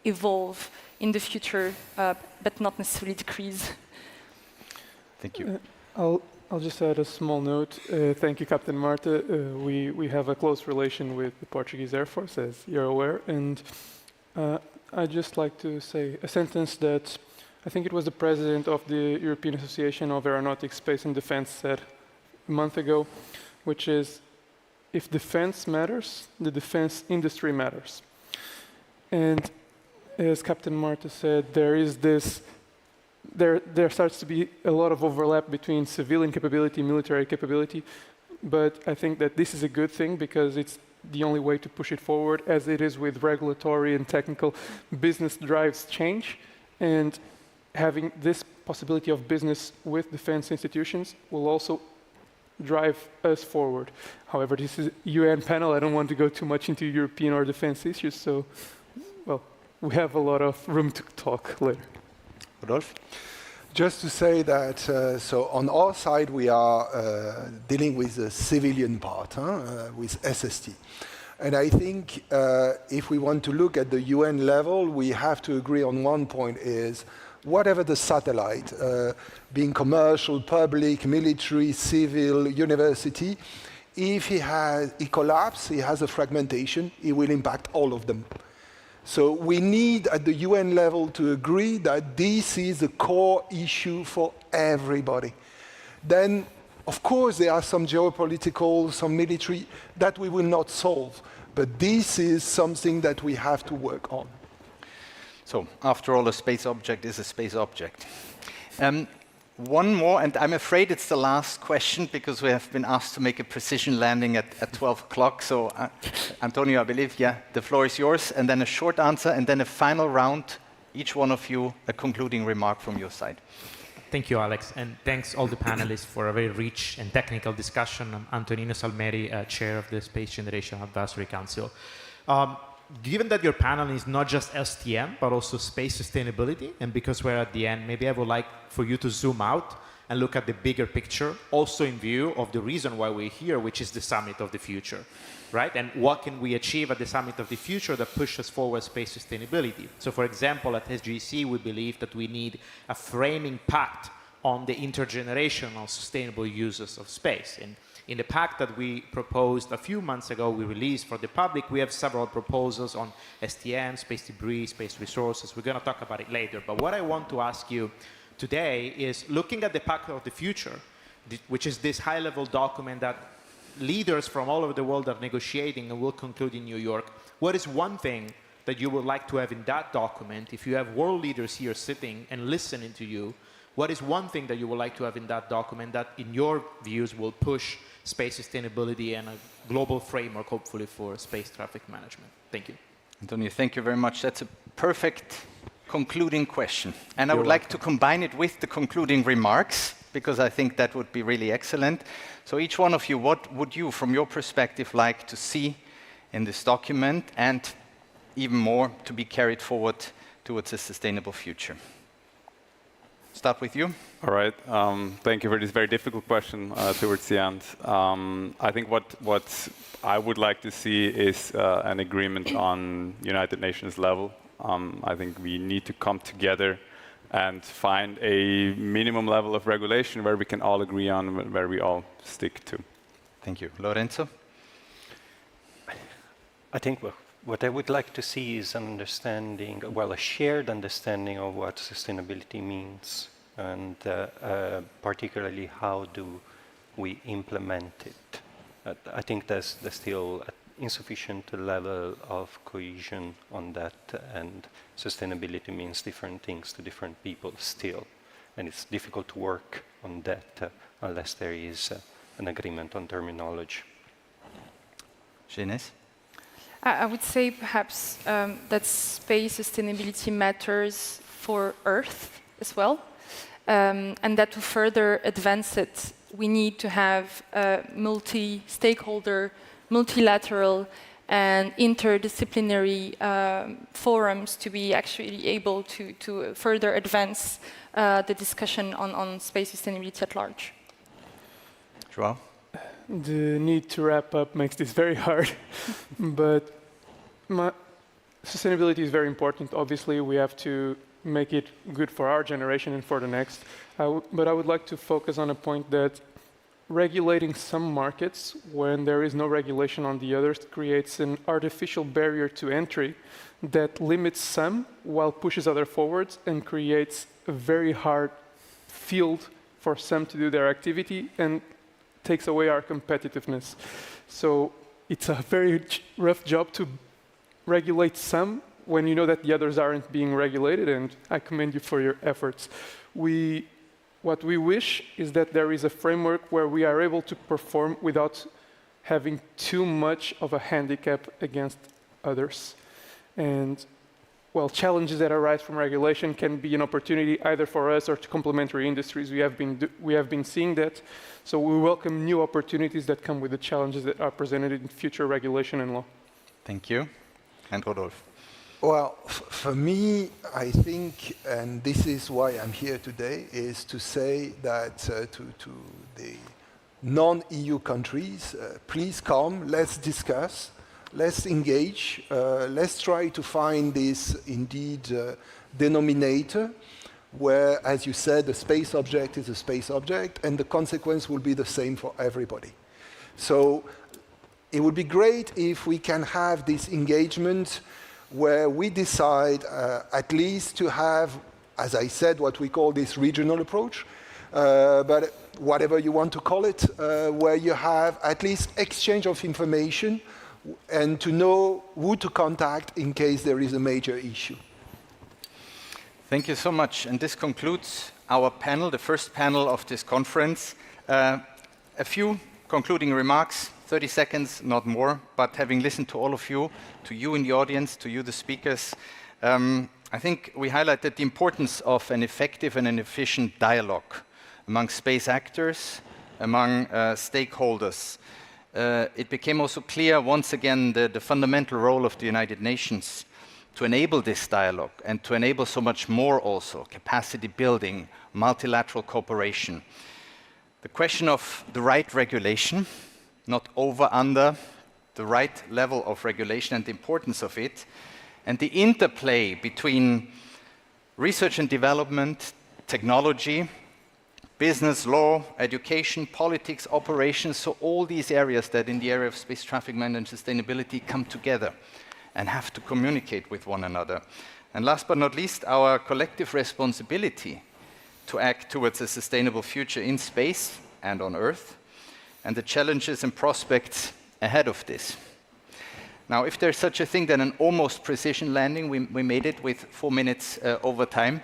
evolve in the future, but not necessarily decrease. Thank you. I'll just add a small note. Thank you, Captain Marta. We have a close relation with the Portuguese Air Force, as you're aware. And I'd just like to say a sentence that I think it was the president of the European Association of Aeronautics, Space and Defense said a month ago, which is, if defense matters, the defense industry matters. And as Captain Marta said, there starts to be a lot of overlap between civilian capability, military capability, but I think that this is a good thing because it's the only way to push it forward, as it is with regulatory and technical business drives change, and having this possibility of business with defense institutions will also drive us forward. However, this is a UN panel. I don't want to go too much into European or defense issues, so, well, we have a lot of room to talk later. Rodolphe? Just to say that, so on our side, we are dealing with the civilian part, with SST. And I think if we want to look at the UN level, we have to agree on one point is, whatever the satellite, being commercial, public, military, civil, university, if he collapses, he has a fragmentation, it will impact all of them. So we need at the UN level to agree that this is a core issue for everybody. Then, of course, there are some geopolitical, some military that we will not solve. But this is something that we have to work on. So, after all, a space object is a space object. One more, and I'm afraid it's the last question because we have been asked to make a precision landing at 12 o'clock. So, Antonio, I believe, yeah, the floor is yours, and then a short answer, and then a final round, each one of you, a concluding remark from your side. Thank you, Alex, and thanks all the panelists for a very rich and technical discussion. I'm Antonino Salmeri, Chair of the Space Generation Advisory Council. Given that your panel is not just STM, but also space sustainability, and because we're at the end, maybe I would like for you to zoom out and look at the bigger picture, also in view of the reason why we're here, which is the Summit of the Future, right? And what can we achieve at the Summit of the Future that pushes forward space sustainability? So, for example, at SGC, we believe that we need a framing pact on the intergenerational sustainable uses of space. And In the pack that we proposed a few months ago, we released for the public, we have several proposals on STM, space debris, space resources. We're going to talk about it later. But what I want to ask you today is, looking at the pact of the future, which is this high-level document that leaders from all over the world are negotiating and will conclude in New York, what is one thing that you would like to have in that document? If you have world leaders here sitting and listening to you, what is one thing that you would like to have in that document that, in your views, will push space sustainability and a global framework, hopefully, for space traffic management? Thank you. Antonio, thank you very much. That's a perfect concluding question. And I would like to combine it with the concluding remarks, because I think that would be really excellent. So each one of you, what would you, from your perspective, like to see in this document, and even more to be carried forward towards a sustainable future? Start with you. All right. Thank you for this very difficult question towards the end. I think what I would like to see is an agreement on United Nations level. I think we need to come together and find a minimum level of regulation where we can all agree on, where we all stick to. Thank you. Lorenzo? I think what I would like to see is an understanding, well, a shared understanding of what sustainability means, and particularly how do we implement it. I think there's still an insufficient level of cohesion on that, and sustainability means different things to different people still, and it's difficult to work on that unless there is an agreement on terminology. Jeunesse? I would say perhaps that space sustainability matters for Earth as well, and that to further advance it, we need to have multi-stakeholder, multilateral, and interdisciplinary forums to be actually able to further advance the discussion on space sustainability at large. Joao? The need to wrap up makes this very hard, but sustainability is very important. Obviously, we have to make it good for our generation and for the next. But I would like to focus on a point that regulating some markets when there is no regulation on the others creates an artificial barrier to entry that limits some while pushes others forwards and creates a very hard field for some to do their activity and takes away our competitiveness. So it's a very rough job to regulate some when you know that the others aren't being regulated, and I commend you for your efforts. What we wish is that there is a framework where we are able to perform without having too much of a handicap against others. And well, challenges that arise from regulation can be an opportunity either for us or to complementary industries. We have been seeing that. So we welcome new opportunities that come with the challenges that are presented in future regulation and law. Thank you. And Rodolphe? Well, for me, I think, and this is why I'm here today, is to say that to the non-EU countries, please come, let's discuss, let's engage, let's try to find this, indeed, denominator, where, as you said, the space object is a space object, and the consequence will be the same for everybody. So it would be great if we can have this engagement where we decide at least to have, as I said, what we call this regional approach, but whatever you want to call it, where you have at least exchange of information and to know who to contact in case there is a major issue. Thank you so much. And this concludes our panel, the first panel of this conference. A few concluding remarks. 30 seconds, not more, but having listened to all of you, to you in the audience, to you, the speakers, I think we highlighted the importance of an effective and an efficient dialogue among space actors, among stakeholders. It became also clear, once again, the fundamental role of the United Nations to enable this dialogue and to enable so much more also, capacity building, multilateral cooperation. The question of the right regulation, not over, under, the right level of regulation and the importance of it, and the interplay between research and development, technology, business, law, education, politics, operations, so all these areas that in the area of space traffic management and sustainability come together and have to communicate with one another. And last but not least, our collective responsibility to act towards a sustainable future in space and on Earth, and the challenges and prospects ahead of this. Now, if there's such a thing, then an almost precision landing, we made it with 4 minutes over time.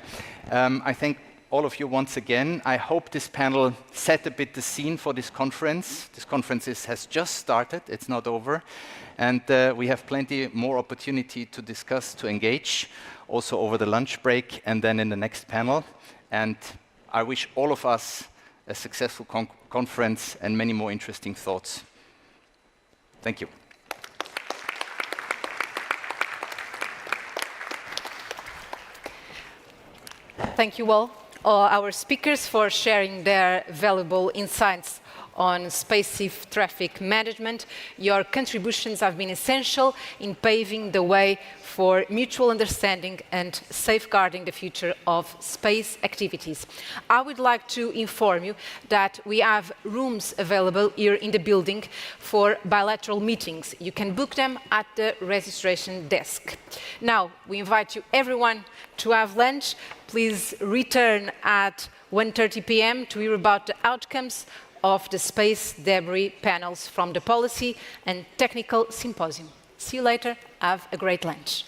I thank all of you once again. I hope this panel set a bit the scene for this conference. This conference has just started, it's not over. And we have plenty more opportunity to discuss, to engage, also over the lunch break and then in the next panel. And I wish all of us a successful conference and many more interesting thoughts. Thank you. Thank you all our speakers for sharing their valuable insights on space traffic management. Your contributions have been essential in paving the way for mutual understanding and safeguarding the future of space activities. I would like to inform you that we have rooms available here in the building for bilateral meetings. You can book them at the registration desk. Now, we invite you everyone to have lunch. Please return at 1:30 p.m. to hear about the outcomes of the space debris panels from the Policy and Technical Symposium. See you later. Have a great lunch.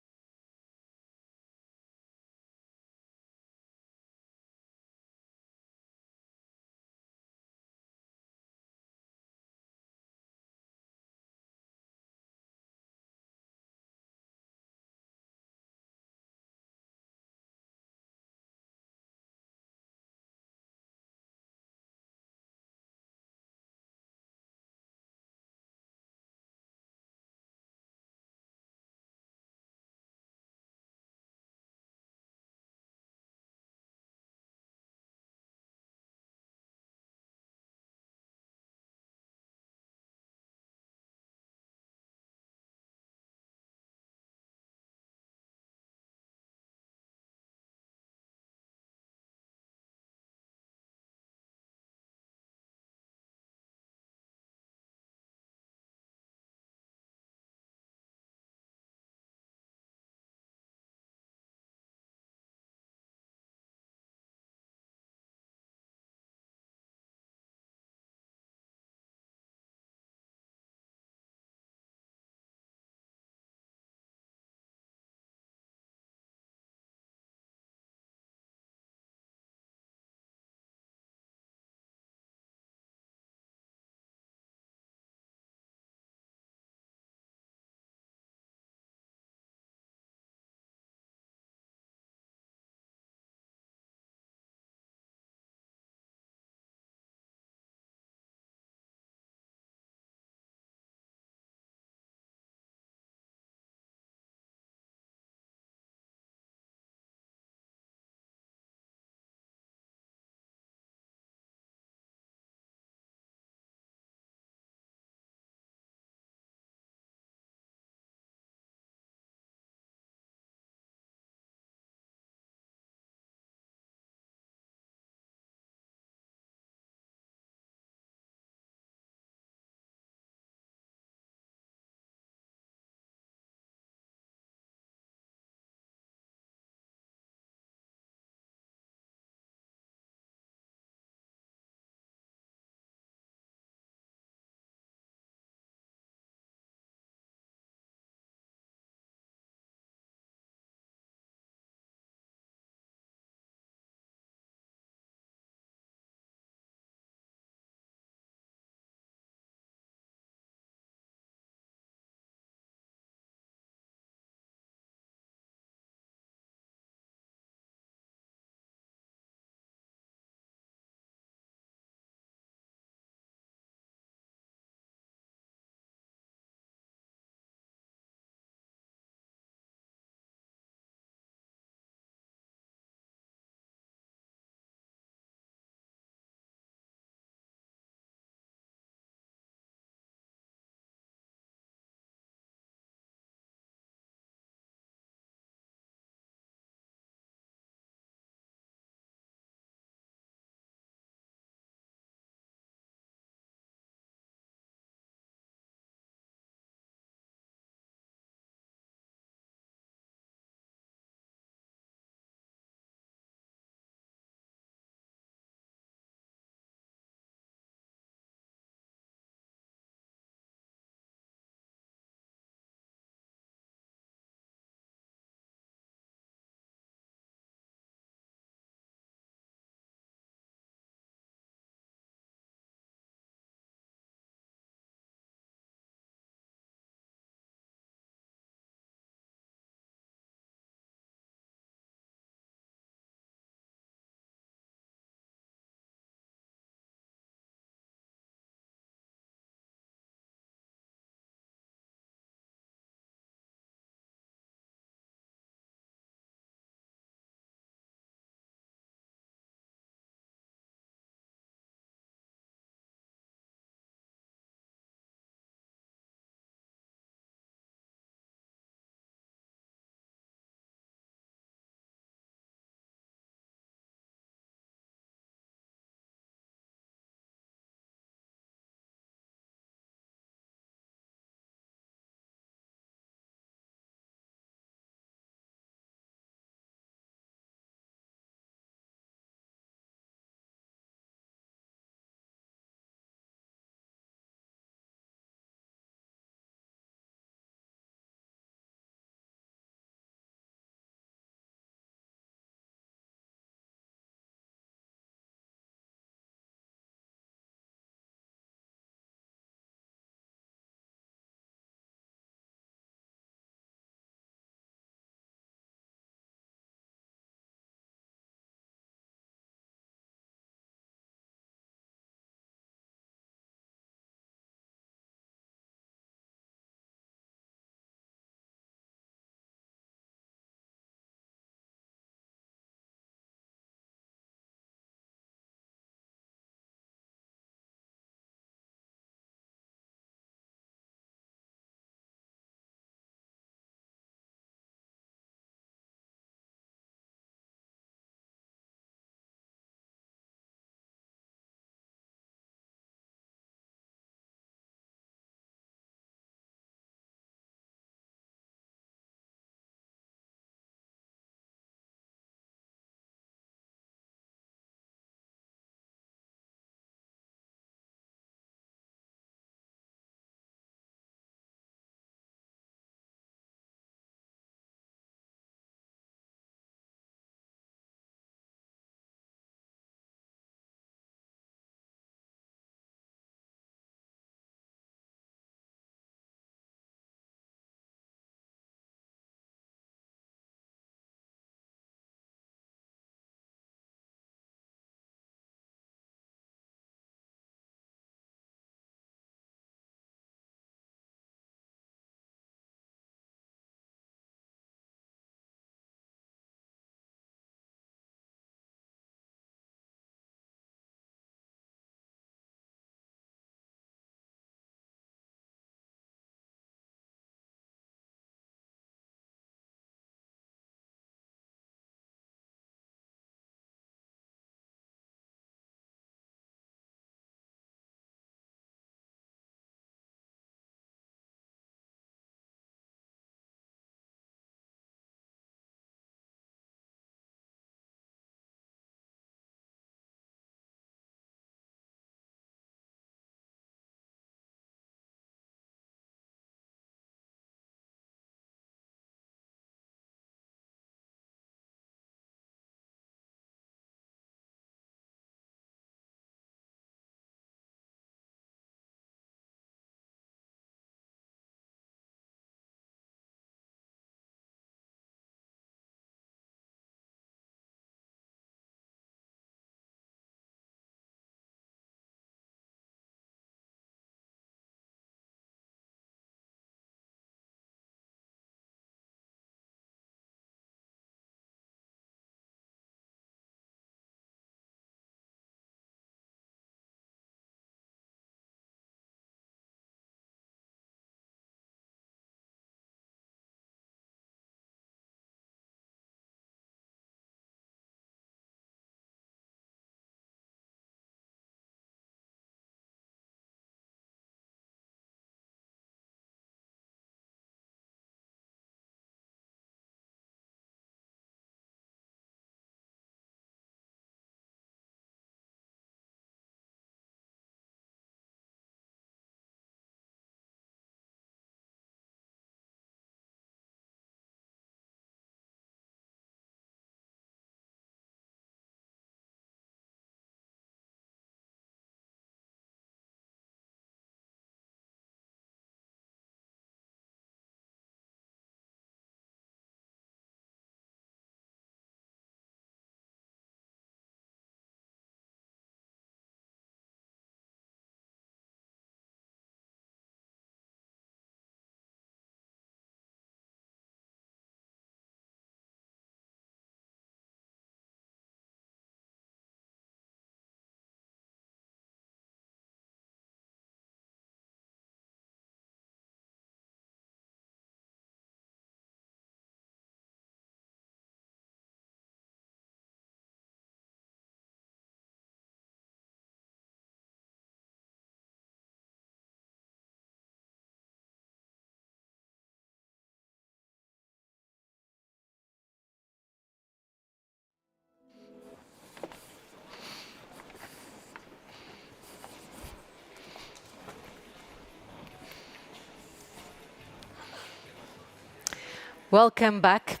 Welcome back.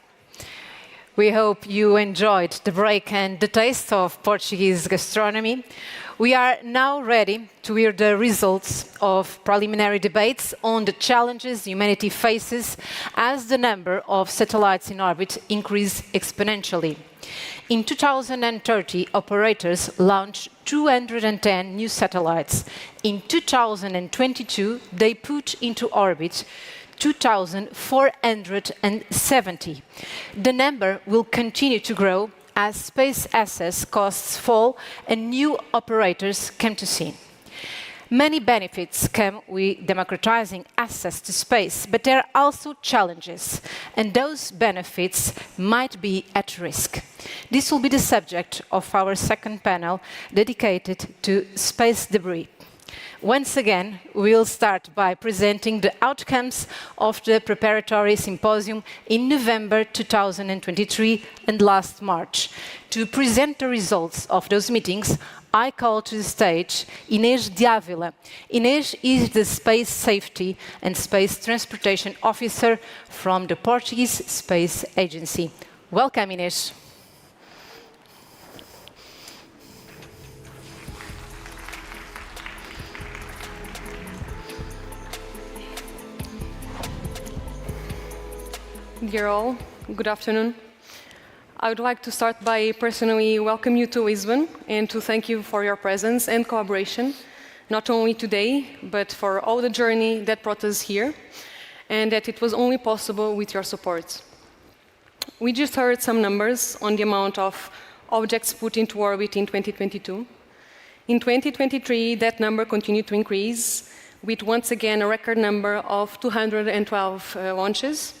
We hope you enjoyed the break and the taste of Portuguese gastronomy. We are now ready to hear the results of preliminary debates on the challenges humanity faces as the number of satellites in orbit increase exponentially. In 2030, operators launched 210 new satellites. In 2022, they put into orbit 2,470. The number will continue to grow as space access costs fall and new operators come to scene. Many benefits come with democratizing access to space, but there are also challenges, and those benefits might be at risk. This will be the subject of our second panel dedicated to space debris. Once again, we'll start by presenting the outcomes of the preparatory symposium in November 2023 and last March. To present the results of those meetings, I call to the stage Inês de Ávila. Inês is the Space Safety and Space Transportation Officer from the Portuguese Space Agency. Welcome, Inês. Dear all, good afternoon. I would like to start by personally welcome you to Lisbon and to thank you for your presence and collaboration, not only today, but for all the journey that brought us here, and that it was only possible with your support. We just heard some numbers on the amount of objects put into orbit in 2022. In 2023, that number continued to increase, with once again a record number of 212 launches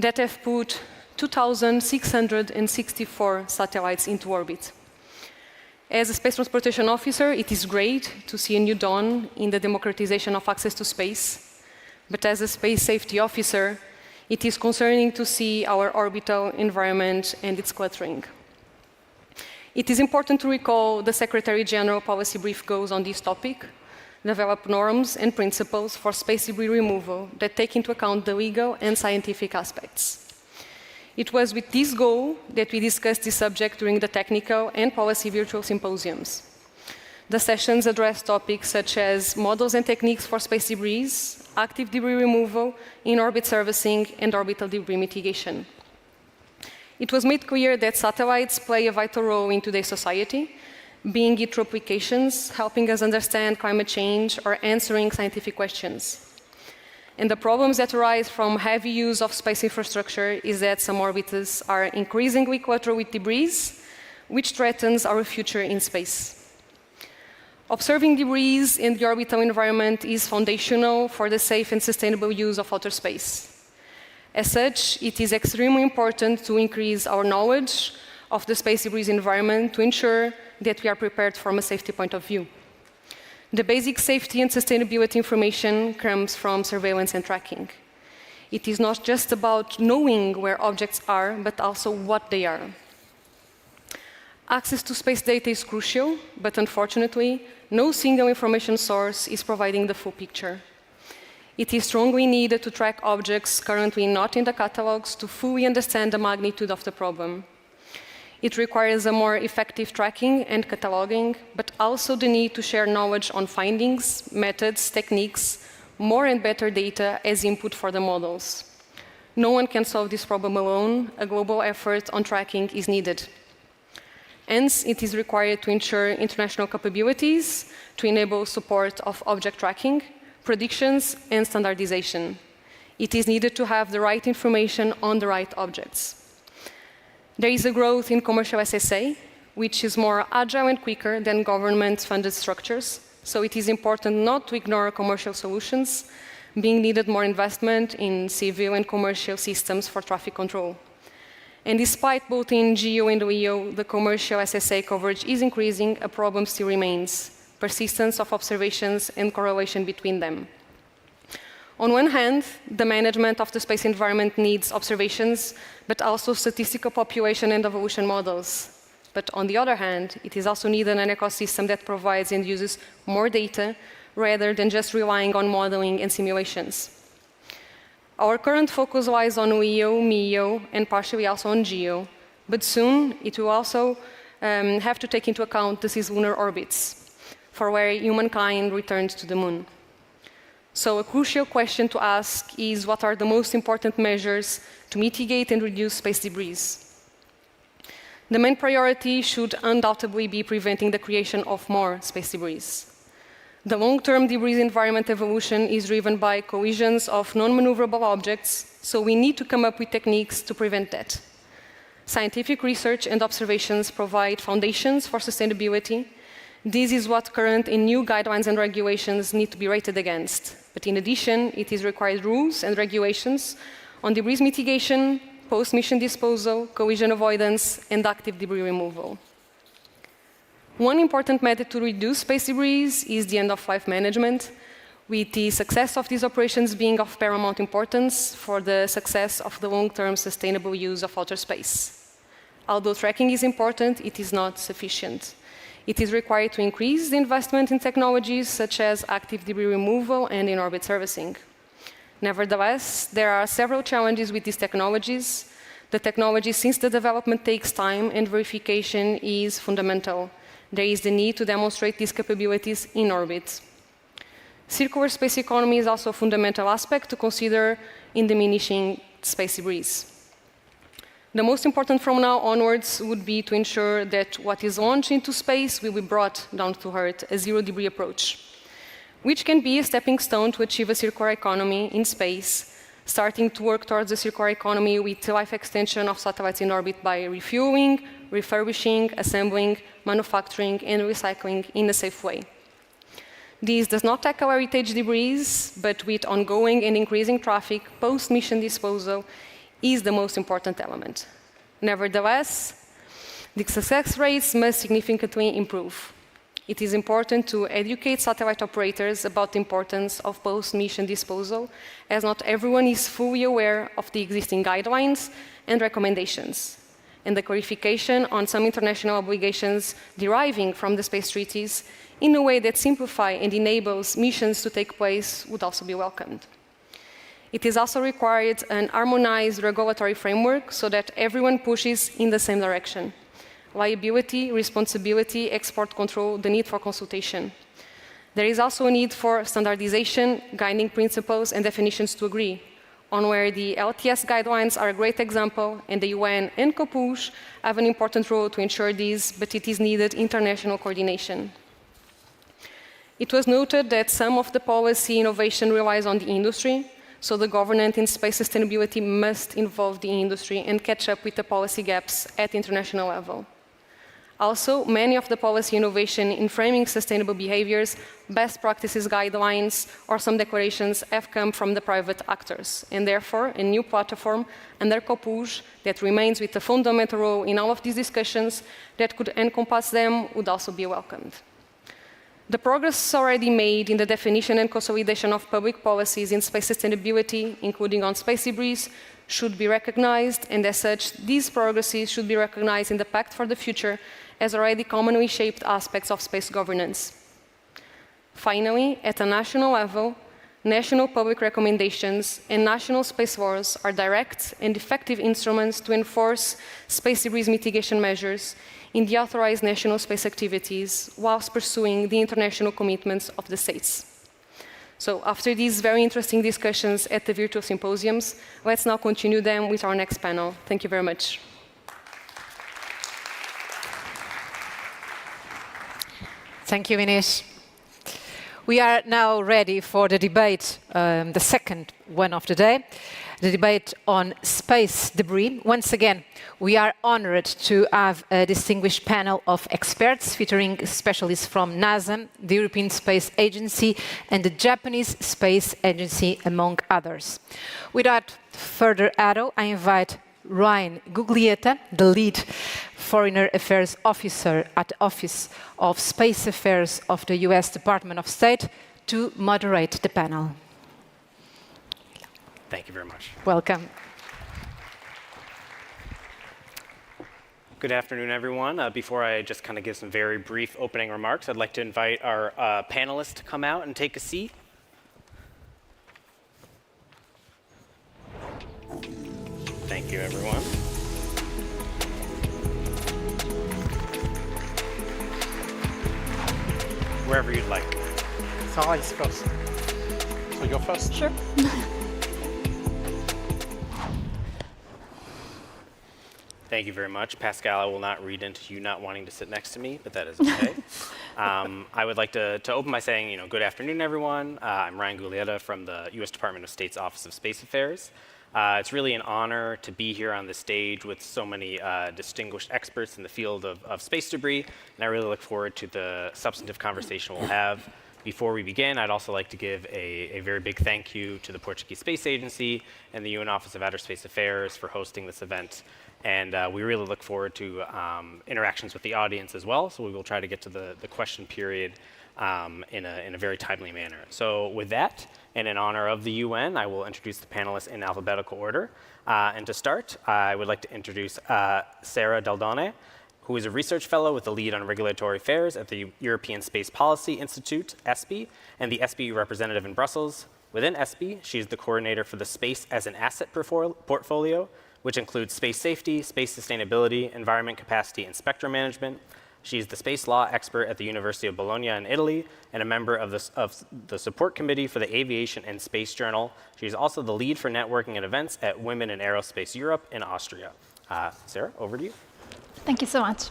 that have put 2,664 satellites into orbit. As a space transportation officer, it is great to see a new dawn in the democratization of access to space. But as a space safety officer, it is concerning to see our orbital environment and its cluttering. It is important to recall the Secretary General policy brief goes on this topic, develop norms and principles for space debris removal that take into account the legal and scientific aspects. It was with this goal that we discussed this subject during the technical and policy virtual symposiums. The sessions addressed topics such as models and techniques for space debris, active debris removal, in-orbit servicing, and orbital debris mitigation. It was made clear that satellites play a vital role in today's society, being it applications, helping us understand climate change, or answering scientific questions. And the problems that arise from heavy use of space infrastructure is that some orbiters are increasingly cluttered with debris, which threatens our future in space. Observing debris in the orbital environment is foundational for the safe and sustainable use of outer space. As such, it is extremely important to increase our knowledge of the space debris environment to ensure that we are prepared from a safety point of view. The basic safety and sustainability information comes from surveillance and tracking. It is not just about knowing where objects are, but also what they are. Access to space data is crucial, but unfortunately, no single information source is providing the full picture. It is strongly needed to track objects currently not in the catalogs to fully understand the magnitude of the problem. It requires a more effective tracking and cataloging, but also the need to share knowledge on findings, methods, techniques, more and better data as input for the models. No one can solve this problem alone. A global effort on tracking is needed. Hence, it is required to ensure international capabilities to enable support of object tracking, predictions, and standardization. It is needed to have the right information on the right objects. There is a growth in commercial SSA, which is more agile and quicker than government-funded structures. So it is important not to ignore commercial solutions, being needed more investment in civil and commercial systems for traffic control. And despite both in GEO and LEO, the commercial SSA coverage is increasing, a problem still remains: persistence of observations and correlation between them. On one hand, the management of the space environment needs observations, but also statistical population and evolution models. But on the other hand, it is also needed an ecosystem that provides and uses more data rather than just relying on modeling and simulations. Our current focus lies on LEO, MEO, and partially also on GEO, but soon it will also have to take into account the cislunar orbits, for where humankind returns to the moon. So a crucial question to ask is what are the most important measures to mitigate and reduce space debris? The main priority should undoubtedly be preventing the creation of more space debris. The long-term debris environment evolution is driven by collisions of non-maneuverable objects, so we need to come up with techniques to prevent that. Scientific research and observations provide foundations for sustainability. This is what current and new guidelines and regulations need to be rated against. But in addition, it is required rules and regulations on debris mitigation, post-mission disposal, collision avoidance, and active debris removal. One important method to reduce space debris is the end-of-life management, with the success of these operations being of paramount importance for the success of the long-term sustainable use of outer space. Although tracking is important, it is not sufficient. It is required to increase the investment in technologies such as active debris removal and in-orbit servicing. Nevertheless, there are several challenges with these technologies. The technology, since the development takes time and verification is fundamental, there is the need to demonstrate these capabilities in orbit. Circular space economy is also a fundamental aspect to consider in diminishing space debris. The most important from now onwards would be to ensure that what is launched into space will be brought down to Earth, a zero debris approach, which can be a stepping stone to achieve a circular economy in space, starting to work towards a circular economy with the life extension of satellites in orbit by refueling, refurbishing, assembling, manufacturing, and recycling in a safe way. This does not tackle heritage debris, but with ongoing and increasing traffic, post-mission disposal is the most important element. Nevertheless, the success rates must significantly improve. It is important to educate satellite operators about the importance of post-mission disposal, as not everyone is fully aware of the existing guidelines and recommendations, and the clarification on some international obligations deriving from the space treaties in a way that simplifies and enables missions to take place would also be welcomed. It is also required an harmonized regulatory framework so that everyone pushes in the same direction. Liability, responsibility, export control, the need for consultation. There is also a need for standardization, guiding principles, and definitions to agree, on where the LTS guidelines are a great example, and the UN and COPUSH have an important role to ensure this, but it is needed international coordination. It was noted that some of the policy innovation relies on the industry, so the governance in space sustainability must involve the industry and catch up with the policy gaps at the international level. Also, many of the policy innovation in framing sustainable behaviors, best practices guidelines, or some declarations have come from the private actors, and therefore a new platform under COPUSH that remains with a fundamental role in all of these discussions that could encompass them would also be welcomed. The progress already made in the definition and consolidation of public policies in space sustainability, including on space debris, should be recognized, and as such, these progresses should be recognized in the Pact for the Future as already commonly shaped aspects of space governance. Finally, at a national level, national public recommendations and national space laws are direct and effective instruments to enforce space debris mitigation measures in the authorized national space activities whilst pursuing the international commitments of the states. So after these very interesting discussions at the virtual symposiums, let's now continue them with our next panel. Thank you very much. Thank you, Ines. We are now ready for the debate, the second one of the day, the debate on space debris. Once again, we are honored to have a distinguished panel of experts featuring specialists from NASA, the European Space Agency, and the Japanese Space Agency, among others. Without further ado, I invite Ryan Guglietta, the lead Foreign Affairs Officer at the Office of Space Affairs of the US Department of State, to moderate the panel. Thank you very much. Welcome. Good afternoon, everyone. Before I just kind of give some very brief opening remarks, I'd like to invite our panelists to come out and take a seat. Thank you, everyone. Wherever you'd like. Sarah is first. So you're first? Sure. Thank you very much. Pascal, I will not read into you not wanting to sit next to me, but that is okay. I would like to open by saying, good afternoon, everyone. I'm Ryan Guglietta from the U.S. Department of State's Office of Space Affairs. It's really an honor to be here on the stage with so many distinguished experts in the field of space debris, and I really look forward to the substantive conversation we'll have. Before we begin, I'd also like to give a very big thank you to the Portuguese Space Agency and the UN Office of Outer Space Affairs for hosting this event. And we really look forward to interactions with the audience as well, so we will try to get to the question period in a very timely manner. So with that, and in honor of the UN, I will introduce the panelists in alphabetical order. And to start, I would like to introduce Sarah Daldone, who is a research fellow with the lead on regulatory affairs at the European Space Policy Institute, ESPI, and the ESPI representative in Brussels. Within ESPI, she is the coordinator for the Space as an Asset portfolio, which includes space safety, space sustainability, environment capacity, and spectrum management. She's the space law expert at the University of Bologna in Italy and a member of the support committee for the Aviation and Space Journal. She's also the lead for networking and events at Women in Aerospace Europe in Austria. Sarah, over to you. Thank you so much.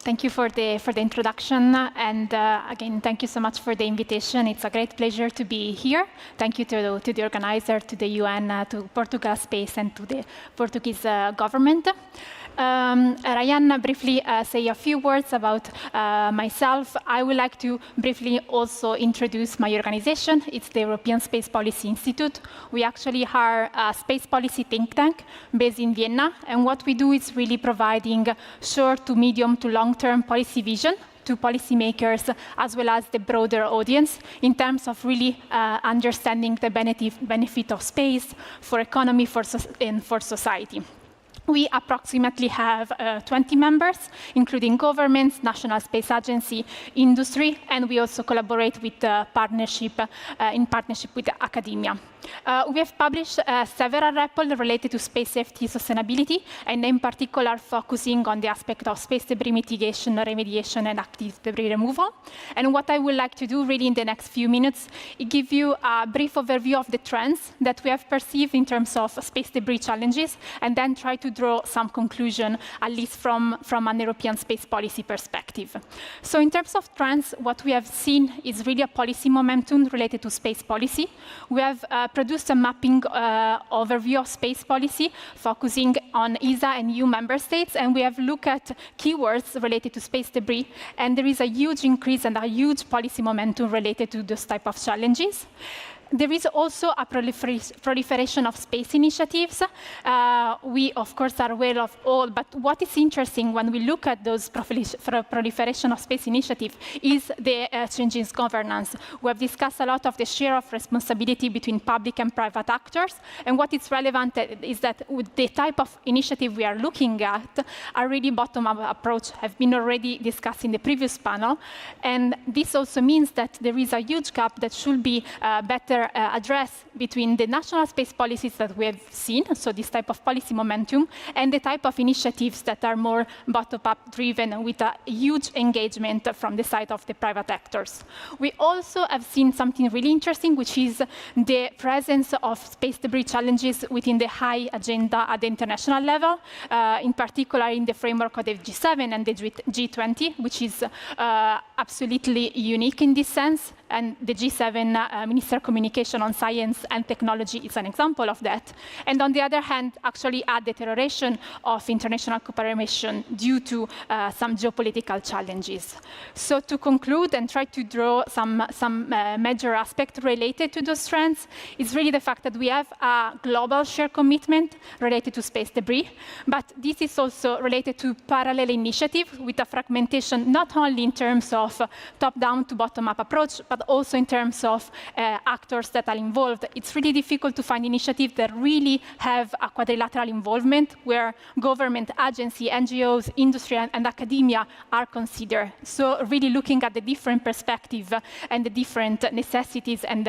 Thank you for the introduction, and again, thank you so much for the invitation. It's a great pleasure to be here. Thank you to the organizer, to the UN, to Portugal Space, and to the Portuguese government. Ryan briefly say a few words about myself. I would like to briefly also introduce my organization. It's the European Space Policy Institute. We actually are a space policy think tank based in Vienna, and what we do is really providing short to medium to long-term policy vision to policymakers as well as the broader audience in terms of really understanding the benefit of space for economy and for society. We approximately have 20 members, including governments, National Space Agency, industry, and we also collaborate with in partnership with academia. We have published several reports related to space safety sustainability, and in particular focusing on the aspect of space debris mitigation, remediation, and active debris removal. And what I would like to do really in the next few minutes is give you a brief overview of the trends that we have perceived in terms of space debris challenges, and then try to draw some conclusion, at least from an European space policy perspective. So in terms of trends, what we have seen is really a policy momentum related to space policy. We have produced a mapping overview of space policy, focusing on ESA and EU member states, and we have looked at keywords related to space debris, and there is a huge increase and a huge policy momentum related to this type of challenges. There is also a proliferation of space initiatives. We, of course, are aware of all, but what is interesting when we look at those proliferation of space initiatives is the changes in governance. We have discussed a lot of the share of responsibility between public and private actors, and what is relevant is that with the type of initiative we are looking at, a really bottom-up approach have been already discussed in the previous panel, and this also means that there is a huge gap that should be better address between the national space policies that we have seen, so this type of policy momentum, and the type of initiatives that are more bottom-up driven with a huge engagement from the side of the private actors. We also have seen something really interesting, which is the presence of space debris challenges within the high agenda at the international level, in particular in the framework of the G7 and the G20, which is absolutely unique in this sense. And the G7 Minister Communication on Science and Technology is an example of that. And on the other hand, actually a deterioration of international cooperation due to some geopolitical challenges. So to conclude and try to draw some major aspects related to those trends, is really the fact that we have a global shared commitment related to space debris, but this is also related to parallel initiatives with a fragmentation not only in terms of of top-down to bottom-up approach, but also in terms of actors that are involved. It's really difficult to find initiatives that really have a quadrilateral involvement where government, agency, NGOs, industry, and academia are considered. So really looking at the different perspectives and the different necessities and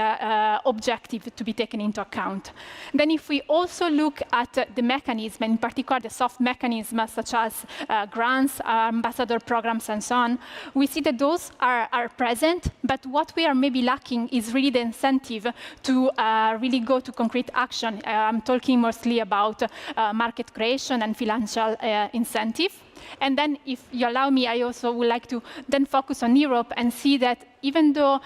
objectives to be taken into account. Then if we also look at the mechanism, in particular the soft mechanisms such as grants, ambassador programs, and so on, we see that those are present, but what we are maybe lacking is really the incentive to really go to concrete action. I'm talking mostly about market creation and financial incentive. And then, if you allow me, I also would like to then focus on Europe and see that even though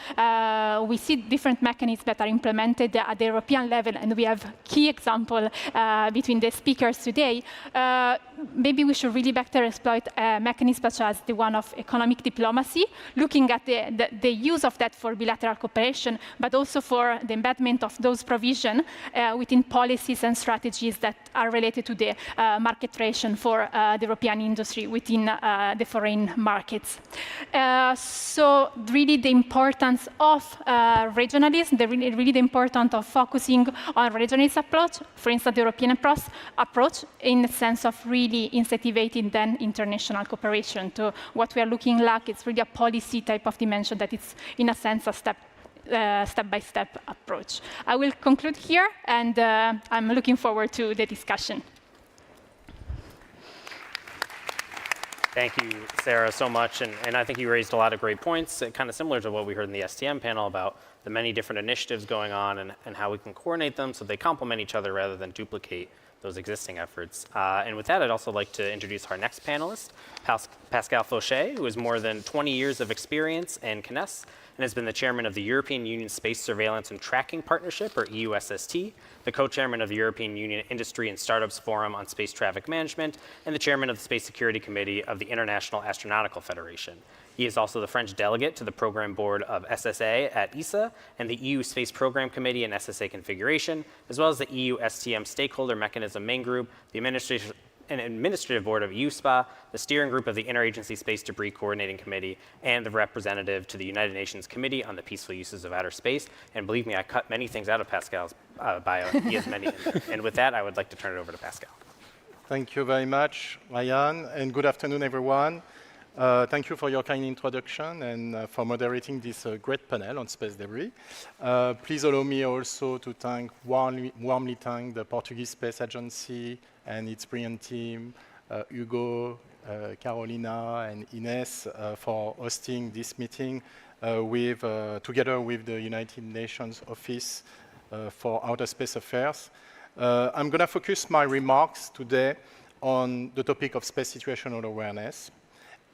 we see different mechanisms that are implemented at the European level, and we have key examples between the speakers today, maybe we should really better exploit mechanisms such as the one of economic diplomacy, looking at the use of that for bilateral cooperation, but also for the embedment of those provisions within policies and strategies that are related to the market creation for the European industry within the foreign markets. So really the importance of regionalism, really the importance of focusing on regionalist approach, for instance, the European approach, in the sense of really incentivating then international cooperation. To what we are looking like, it's really a policy type of dimension that it's, in a sense, a step-by-step approach. I will conclude here, and I'm looking forward to the discussion. Thank you, Sarah, so much. And I think you raised a lot of great points, kind of similar to what we heard in the STM panel about the many different initiatives going on and how we can coordinate them so they complement each other rather than duplicate those existing efforts. And with that, I'd also like to introduce our next panelist, Pascal Fauché, who has more than 20 years of experience in CNES and has been the chairman of the European Union Space Surveillance and Tracking Partnership, or EUSST, the co-chairman of the European Union Industry and Startups Forum on Space Traffic Management, and the chairman of the Space Security Committee of the International Astronautical Federation. He is also the French delegate to the program board of SSA at ESA and the EU Space Program Committee and SSA Configuration, as well as the EU STM Stakeholder Mechanism Main Group, the Administrative Board of USPA, the Steering Group of the Interagency Space Debris Coordinating Committee, and the representative to the United Nations Committee on the Peaceful Uses of Outer Space. And believe me, I cut many things out of Pascal's bio. He has many in there. And with that, I would like to turn it over to Pascal. Thank you very much, Ryan, and good afternoon, everyone. Thank you for your kind introduction and for moderating this great panel on space debris. Please allow me also to warmly thank the Portuguese Space Agency and its brilliant team, Hugo, Carolina, and Ines for hosting this meeting together with the United Nations Office for Outer Space Affairs. I'm going to focus my remarks today on the topic of space situational awareness,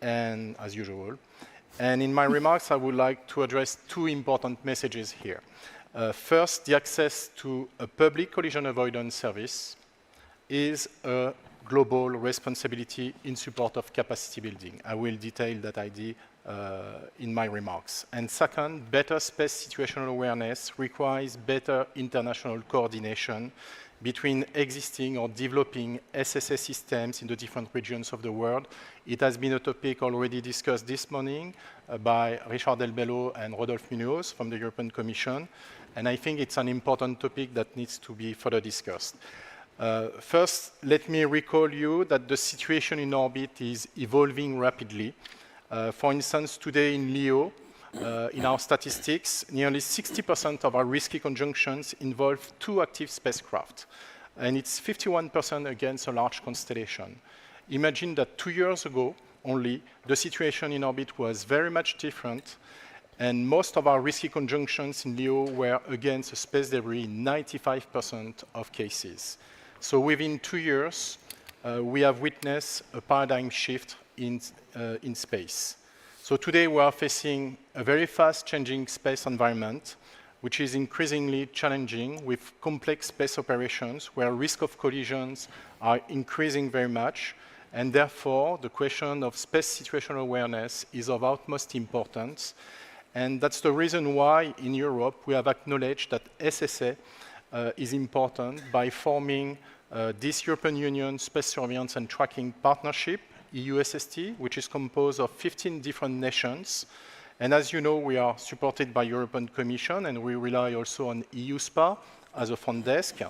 and as usual. And in my remarks, I would like to address two important messages here. First, the access to a public collision avoidance service is a global responsibility in support of capacity building. I will detail that idea in my remarks. And second, better space situational awareness requires better international coordination between existing or developing SSA systems in the different regions of the world. It has been a topic already discussed this morning by Richard Delbello and Rodolphe Munoz from the European Commission, and I think it's an important topic that needs to be further discussed. First, let me recall you that the situation in orbit is evolving rapidly. For instance, today in LEO, in our statistics, nearly 60% of our risky conjunctions involve two active spacecraft, and it's 51% against a large constellation. Imagine that 2 years ago only, the situation in orbit was very much different, and most of our risky conjunctions in LEO were against space debris in 95% of cases. So within 2 years, we have witnessed a paradigm shift in space. So today we are facing a very fast-changing space environment, which is increasingly challenging with complex space operations where risk of collisions are increasing very much, and therefore the question of space situational awareness is of utmost importance. And that's the reason why in Europe we have acknowledged that SSA is important by forming this European Union Space Surveillance and Tracking Partnership, EUSST, which is composed of 15 different nations And as you know, we are supported by European Commission, and we rely also on UNOOSA as a front desk.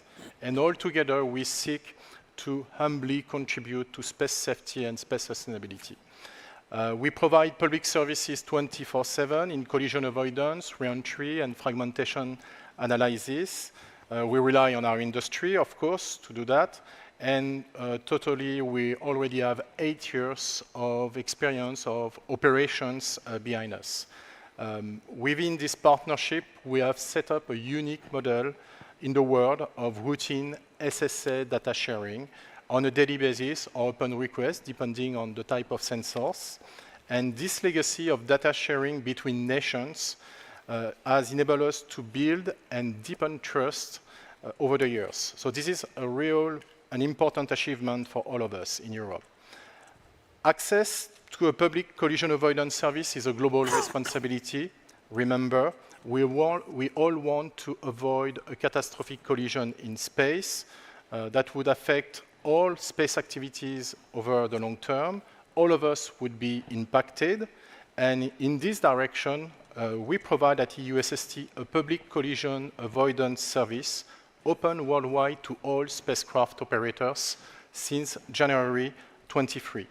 And all together, we seek to humbly contribute to space safety and space sustainability. We provide public services 24/7 in collision avoidance, re-entry, and fragmentation analysis. We rely on our industry, of course, to do that. And totally, we already have 8 years of experience of operations behind us. Within this partnership, we have set up a unique model in the world of routine SSA data sharing on a daily basis or upon request, depending on the type of sensors. And this legacy of data sharing between nations has enabled us to build and deepen trust over the years. So this is an important achievement for all of us in Europe. Access to a public collision avoidance service is a global responsibility. Remember, we all want to avoid a catastrophic collision in space that would affect all space activities over the long term. All of us would be impacted. And in this direction, we provide at EUSST a public collision avoidance service open worldwide to all spacecraft operators since January 23.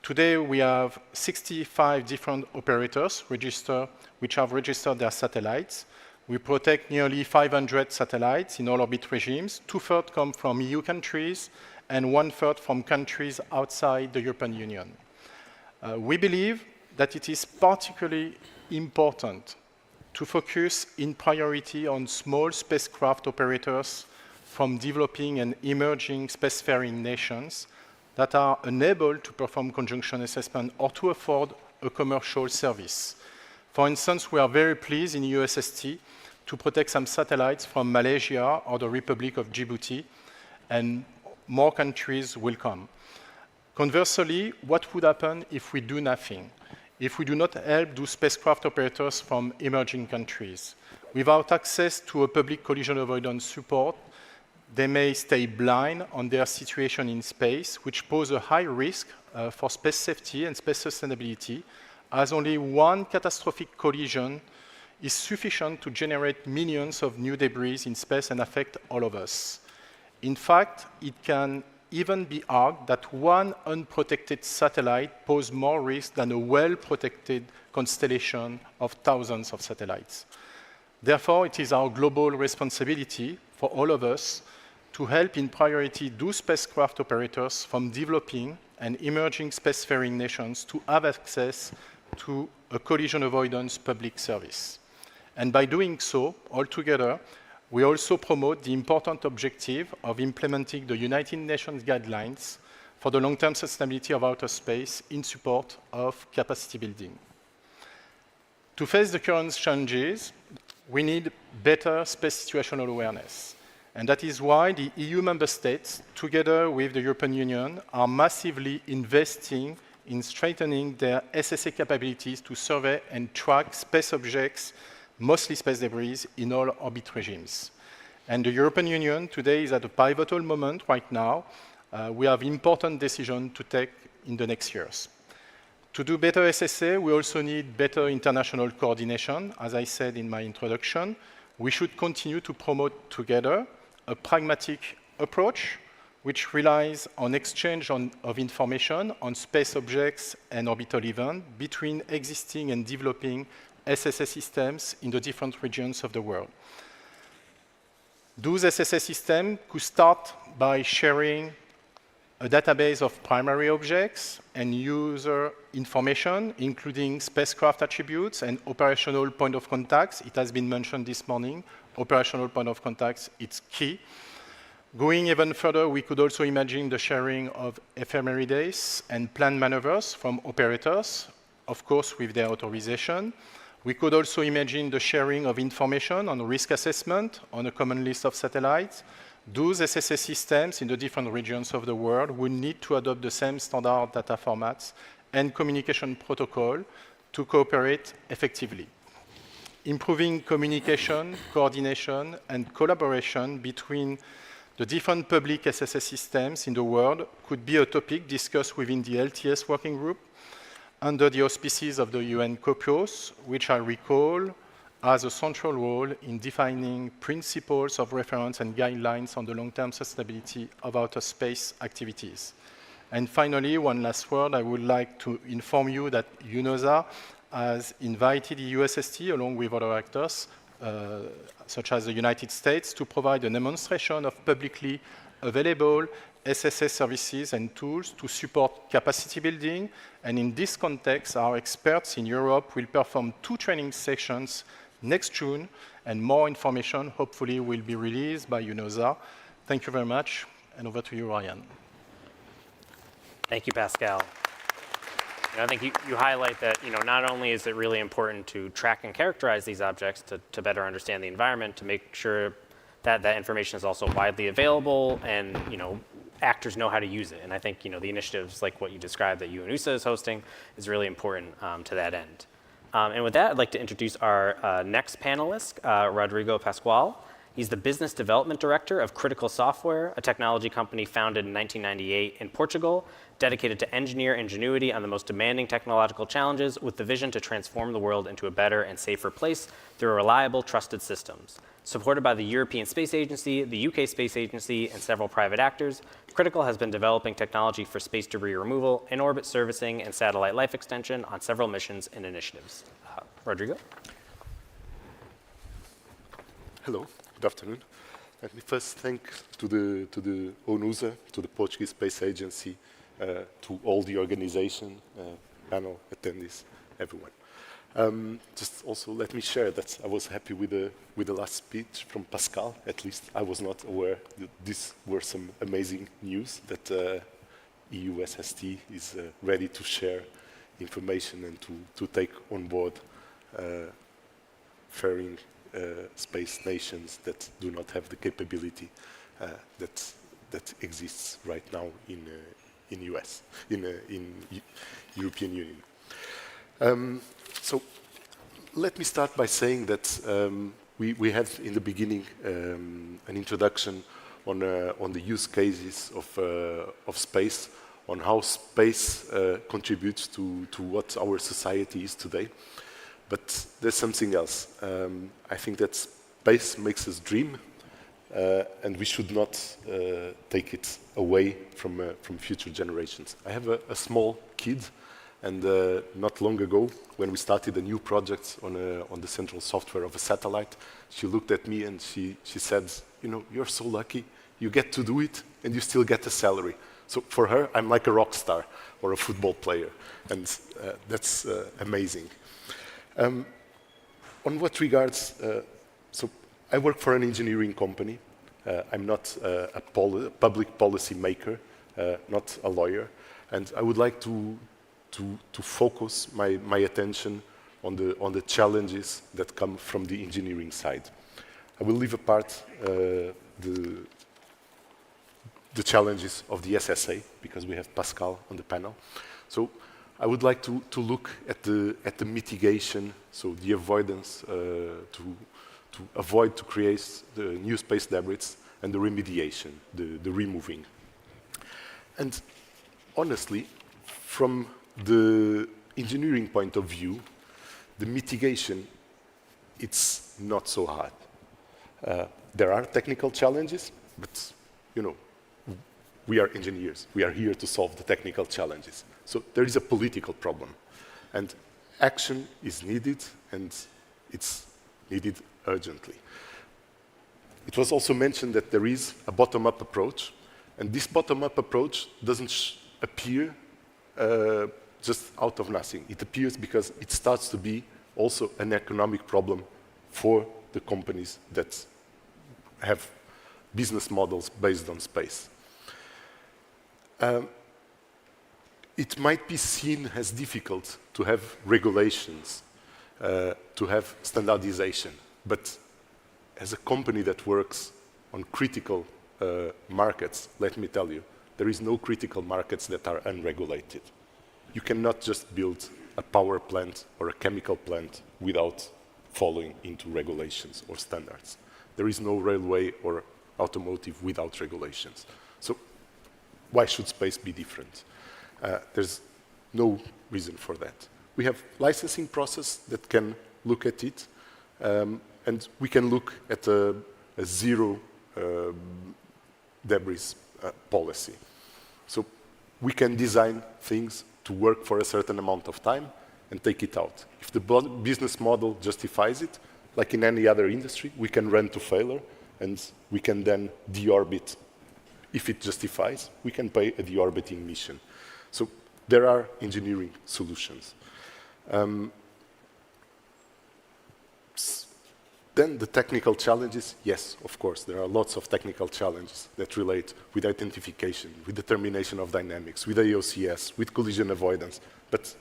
Today, we have 65 different operators which have registered their satellites. We protect nearly 500 satellites in all orbit regimes. 2/3 come from EU countries and 1/3 from countries outside the European Union. We believe that it is particularly important to focus in priority on small spacecraft operators from developing and emerging spacefaring nations that are unable to perform conjunction assessment or to afford a commercial service. For instance, we are very pleased in USST to protect some satellites from Malaysia or the Republic of Djibouti, and more countries will come. Conversely, what would happen if we do nothing? If we do not help those spacecraft operators from emerging countries? Without access to a public collision avoidance support, they may stay blind on their situation in space, which pose a high risk for space safety and space sustainability, as only one catastrophic collision is sufficient to generate millions of new debris in space and affect all of us. In fact, it can even be argued that one unprotected satellite poses more risk than a well-protected constellation of thousands of satellites. Therefore, it is our global responsibility for all of us to help in priority those spacecraft operators from developing and emerging spacefaring nations to have access to a collision avoidance public service. And by doing so, altogether, we also promote the important objective of implementing the United Nations guidelines for the long-term sustainability of outer space in support of capacity building. To face the current challenges, we need better space situational awareness. And that is why the EU member states, together with the European Union, are massively investing in strengthening their SSA capabilities to survey and track space objects, mostly space debris, in all orbit regimes. And the European Union today is at a pivotal moment right now. We have important decisions to take in the next years. To do better SSA, we also need better international coordination. As I said in my introduction, we should continue to promote together a pragmatic approach which relies on exchange of information on space objects and orbital events between existing and developing SSA systems in the different regions of the world. Those SSA systems could start by sharing a database of primary objects and user information, including spacecraft attributes and operational point of contacts. It has been mentioned this morning. Operational point of contacts, it's key. Going even further, we could also imagine the sharing of ephemerides and planned maneuvers from operators, of course, with their authorization. We could also imagine the sharing of information on risk assessment on a common list of satellites. Those SSA systems in the different regions of the world will need to adopt the same standard data formats and communication protocol to cooperate effectively. Improving communication, coordination, and collaboration between the different public SSA systems in the world could be a topic discussed within the LTS working group. under the auspices of the UN COPIOS, which I recall has a central role in defining principles of reference and guidelines on the long-term sustainability of outer space activities. And finally, one last word, I would like to inform you that UNOOSA has invited the USST, along with other actors, such as the United States, to provide a demonstration of publicly available SSA services and tools to support capacity building. And in this context, our experts in Europe will perform 2 training sessions next June, and more information hopefully will be released by UNOOSA. Thank you very much, and over to you, Ryan. Thank you, Pascal. I think you highlight that not only is it really important to track and characterize these objects to better understand the environment, to make sure that that information is also widely available and actors know how to use it. And I think the initiatives like what you described that UNOOSA is hosting is really important to that end. And with that, I'd like to introduce our next panelist, Rodrigo Pascual. He's the Business Development Director of Critical Software, a technology company founded in 1998 in Portugal, dedicated to engineer ingenuity on the most demanding technological challenges with the vision to transform the world into a better and safer place through reliable, trusted systems. Supported by the European Space Agency, the UK Space Agency, and several private actors, Critical has been developing technology for space debris removal, in-orbit servicing, and satellite life extension on several missions and initiatives. Rodrigo? Hello, good afternoon. Let me first thank to the UNOOSA, to the Portuguese Space Agency, to all the organization, panel, attendees, everyone. Just also let me share that I was happy with the last speech from Pascal. At least I was not aware that these were some amazing news that EU SST is ready to share information and to take on board faring space nations that do not have the capability that exists right now in European Union. So let me start by saying that we had in the beginning an introduction on the use cases of space, on how space contributes to what our society is today. But there's something else. I think that space makes us dream, and we should not take it away from future generations. I have a small kid, and not long ago, when we started a new project on the central software of a satellite, she looked at me and she said, you're so lucky, you get to do it, and you still get a salary. So for her, I'm like a rock star or a football player, and that's amazing. On what regards, so I work for an engineering company. I'm not a public policy maker, not a lawyer, and I would like to focus my attention on the challenges that come from the engineering side. I will leave apart the challenges of the SSA, because we have Pascal on the panel. So I would like to look at the mitigation, so the avoidance, to avoid to create the new space debris, and the remediation, the removing. And honestly, from the engineering point of view, the mitigation, it's not so hard. There are technical challenges, but we are engineers. We are here to solve the technical challenges. So there is a political problem, and action is needed, and it's needed urgently. It was also mentioned that there is a bottom-up approach, and this bottom-up approach doesn't appear just out of nothing. It appears because it starts to be also an economic problem for the companies that have business models based on space. It might be seen as difficult to have regulations, to have standardization, but as a company that works on critical markets, let me tell you, there is no critical markets that are unregulated. You cannot just build a power plant or a chemical plant without following into regulations or standards. There is no railway or automotive without regulations. So why should space be different? There's no reason for that. We have licensing process that can look at it, and we can look at a zero debris policy. So we can design things to work for a certain amount of time and take it out. If the business model justifies it, like in any other industry, we can run to failure and we can then deorbit. If it justifies, we can pay a deorbiting mission. So there are engineering solutions. Then the technical challenges, yes, of course, there are lots of technical challenges that relate with identification, with determination of dynamics, with AOCS, with collision avoidance, but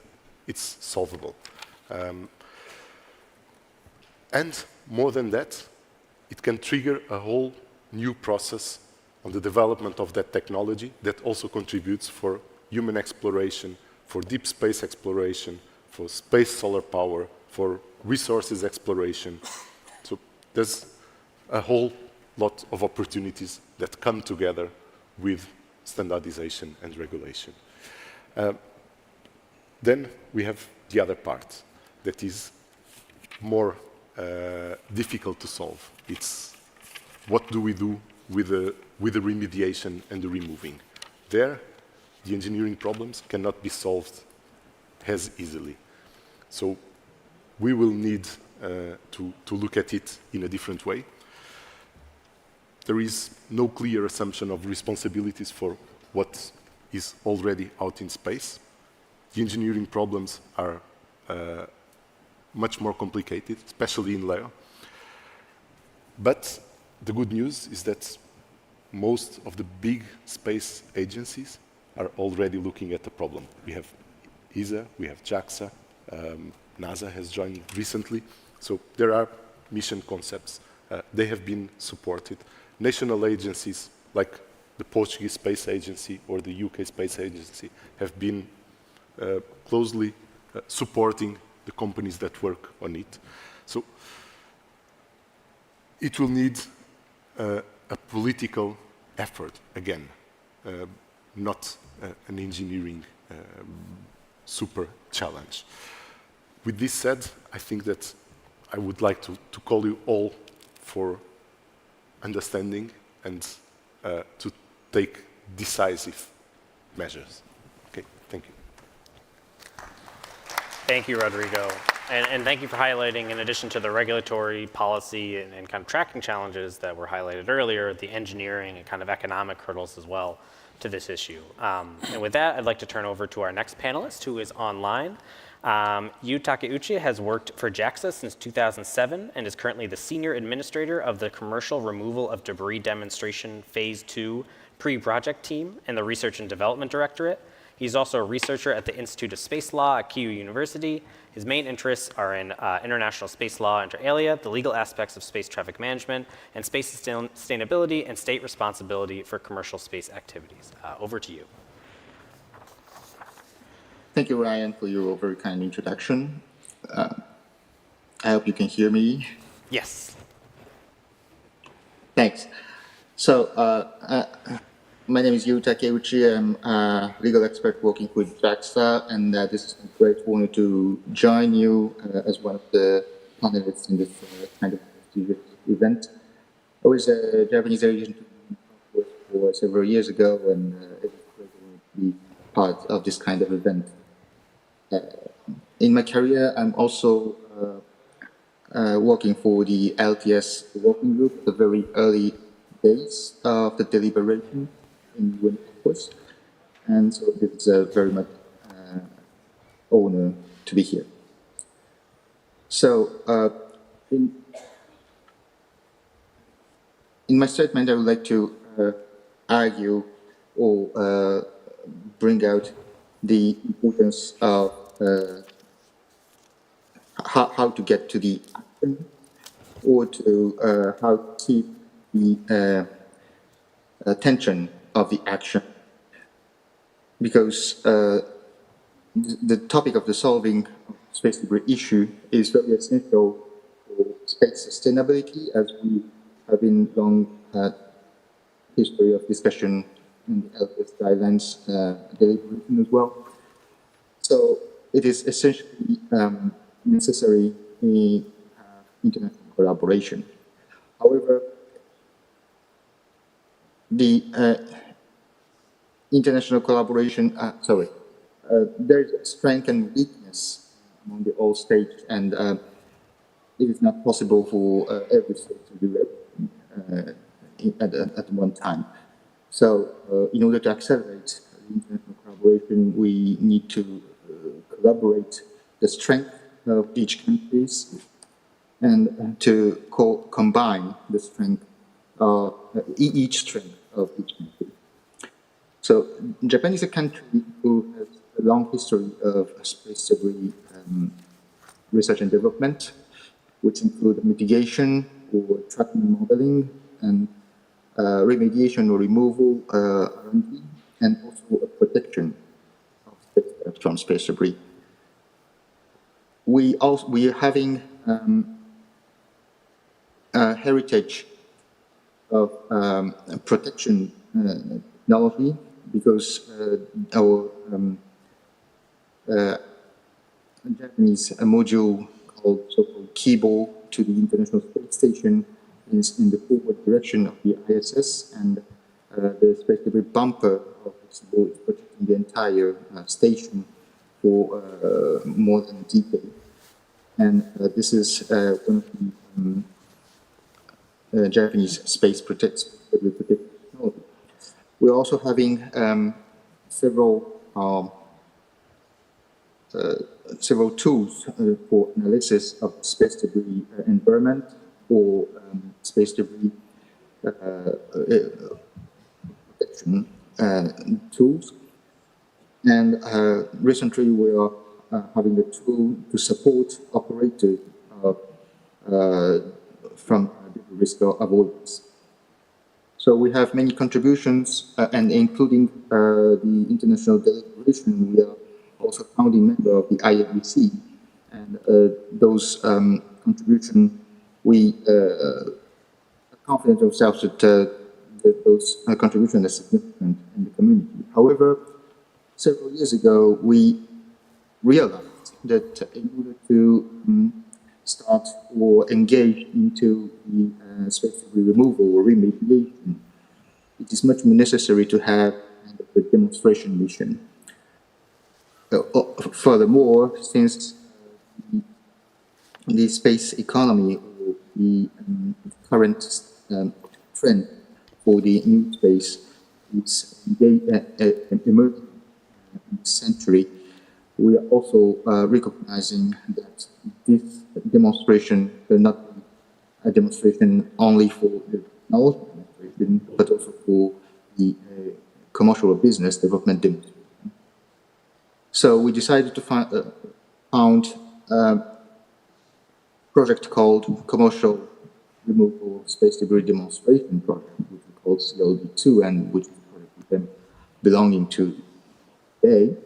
it's solvable. And more than that, it can trigger a whole new process on the development of that technology that also contributes for human exploration, for deep space exploration, for space solar power, for resources exploration. So there's a whole lot of opportunities that come together with standardization and regulation. Then we have the other part that is more difficult to solve. It's what do we do with the remediation and the removing. There, the engineering problems cannot be solved as easily. So we will need to look at it in a different way. There is no clear assumption of responsibilities for what is already out in space. The engineering problems are much more complicated, especially in LEO. But the good news is that most of the big space agencies are already looking at the problem. We have ESA, we have JAXA, NASA has joined recently. So there are mission concepts. They have been supported. National agencies like the Portuguese Space Agency or the UK Space Agency have been closely supporting the companies that work on it. So it will need a political effort, again, not an engineering super challenge. With this said, I think that I would like to call you all for understanding and to take decisive measures. Okay, thank you. Thank you, Rodrigo. And thank you for highlighting, in addition to the regulatory policy and kind of tracking challenges that were highlighted earlier, the engineering and kind of economic hurdles as well to this issue. And with that, I'd like to turn over to our next panelist, who is online. Yu Takeuchi has worked for JAXA since 2007 and is currently the Senior Administrator of the Commercial Removal of Debris Demonstration Phase 2 Pre-Project Team and the Research and Development Directorate. He's also a researcher at the Institute of Space Law at Keio University. His main interests are in international space law inter alia, the legal aspects of space traffic management, and space sustainability and state responsibility for commercial space activities. Over to you. Thank you, Ryan, for your very kind introduction. I hope you can hear me. Yes. Thanks. So, my name is Yu Takeuchi. I'm a legal expert working with JAXA, and this is a great honor to join you as one of the panelists in this kind of prestigious event. I was a Japanese agent for several years ago, and it was great to be part of this kind of event. In my career, I'm also working for the LTS working group at the very early days of the deliberation in UN course, and so it's a very much honor to be here. So, in my statement, I would like to argue or bring out the importance of how to get to the action, or to how to keep the attention of the action, because the topic of the solving space debris issue is very essential for space sustainability, as we have in long history of discussion in the LTS guidelines deliberation as well. So it is essentially necessary in international collaboration. However, the international collaboration, there is a strength and weakness among the all states, and it is not possible for every state to do everything at one time. So in order to accelerate international collaboration, we need to collaborate the strength of each countries and to combine the strength, each strength of each country. So Japan is a country who has a long history of space debris research and development, which include mitigation or tracking modeling and remediation or removal, R&D, and also a protection of from space debris. We are having a heritage of protection technology, because our Japanese module called so-called Kibo to the International Space Station is in the forward direction of the ISS, and the space debris bumper of Kibo is protecting the entire station for more than a decade. And this is one of the Japanese space protection technology. We're also having several tools for analysis of space debris environment or space debris protection tools. And recently we are having a tool to support operators from risk avoidance. So we have many contributions, and including the international delegation, we are also founding member of the IABC, and those contributions, we are confident ourselves that those contributions are significant in the community. However, several years ago, we realized that in order to start or engage into the space debris removal or remediation, it is much more necessary to have a demonstration mission. Furthermore, since the space economy or the current trend for the new space is emerging in this century, we are also recognizing that this demonstration will not be a demonstration only for the technology demonstration, but also for the commercial or business development demonstration. So we decided to found a project called Commercial Removal Space Debris Demonstration Project, which we call CLD2, and which is belonging to today.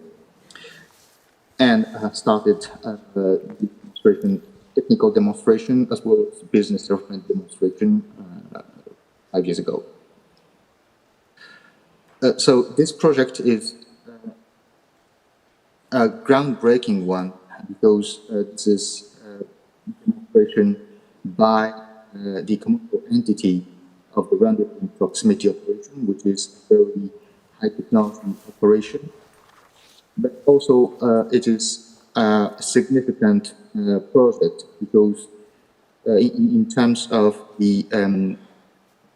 And started the demonstration, technical demonstration, as well as business development demonstration 5 years ago. So this project is a groundbreaking one, because this is a demonstration by the commercial entity of the rendezvous and proximity operation, which is a very high technology operation. But also it is a significant project, because in terms of the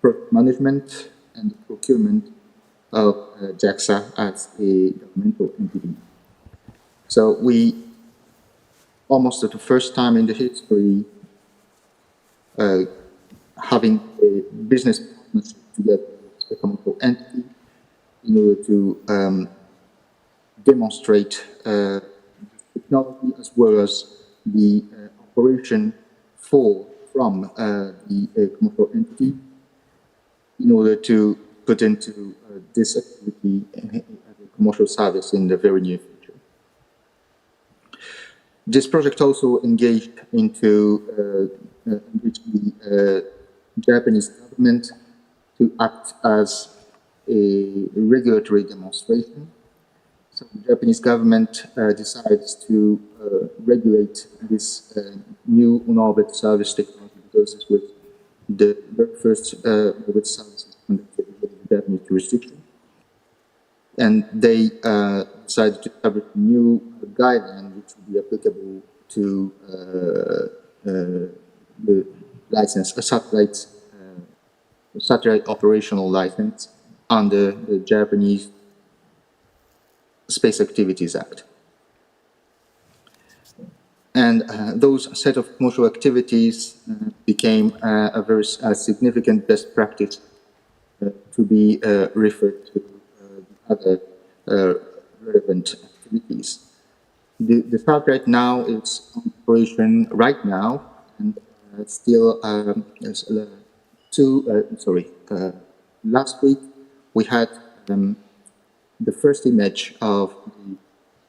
product management and the procurement of JAXA as a governmental entity. So we, almost at the first time in the history, having a business partnership together with a commercial entity in order to demonstrate technology as well as the operation from the commercial entity in order to put into this activity as a commercial service in the very near future. This project also engaged into the Japanese government to act as a regulatory demonstration. So the Japanese government decides to regulate this new on-orbit service technology because this was the very first orbit service conducted in the Japanese jurisdiction. And they decided to establish a new guideline which would be applicable to the license, a satellite operational license under the Japanese Space Activities Act. And those set of commercial activities became a very significant best practice to be referred to other relevant activities. The satellite now is in operation right now, and still last week we had the first image of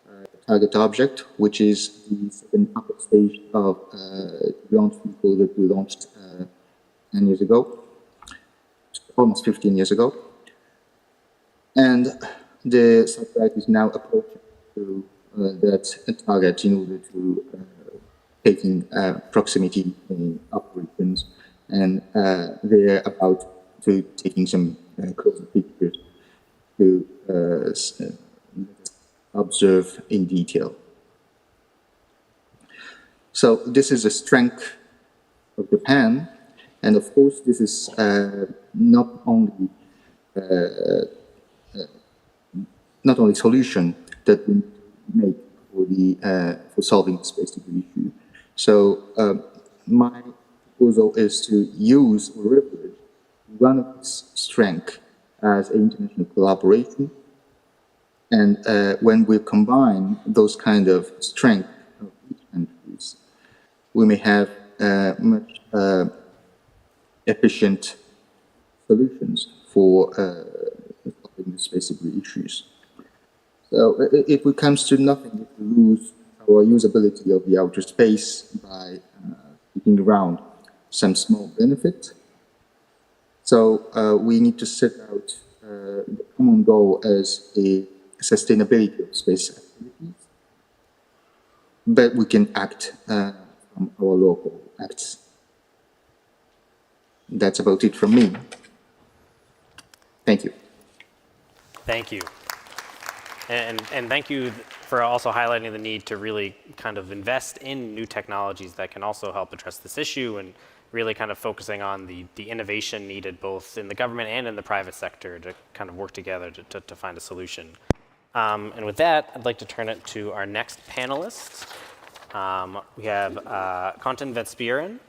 the target object, which is the second upper stage of the launch vehicle that we launched 10 years ago, almost 15 years ago. And the satellite is now approaching to that target in order to taking proximity operations, and they're about to taking some closer pictures to observe in detail. So this is a strength of Japan, and of course this is not only solution that we make for solving the space debris issue. So my proposal is to use or leverage one of its strengths as international collaboration. And when we combine those kind of strengths of each countries, we may have much efficient solutions for solving the space debris issues. So if it comes to nothing, if we lose our usability of the outer space by keeping around some small benefit. So we need to set out the common goal as a sustainability of space activities, but we can act from our local acts. That's about it from me. Thank you. Thank you. And thank you for also highlighting the need to really kind of invest in new technologies that can also help address this issue, and really kind of focusing on the innovation needed both in the government and in the private sector to kind of work together to find a solution. And with that, I'd like to turn it to our next panelist. We have Konstantin Vetspiren.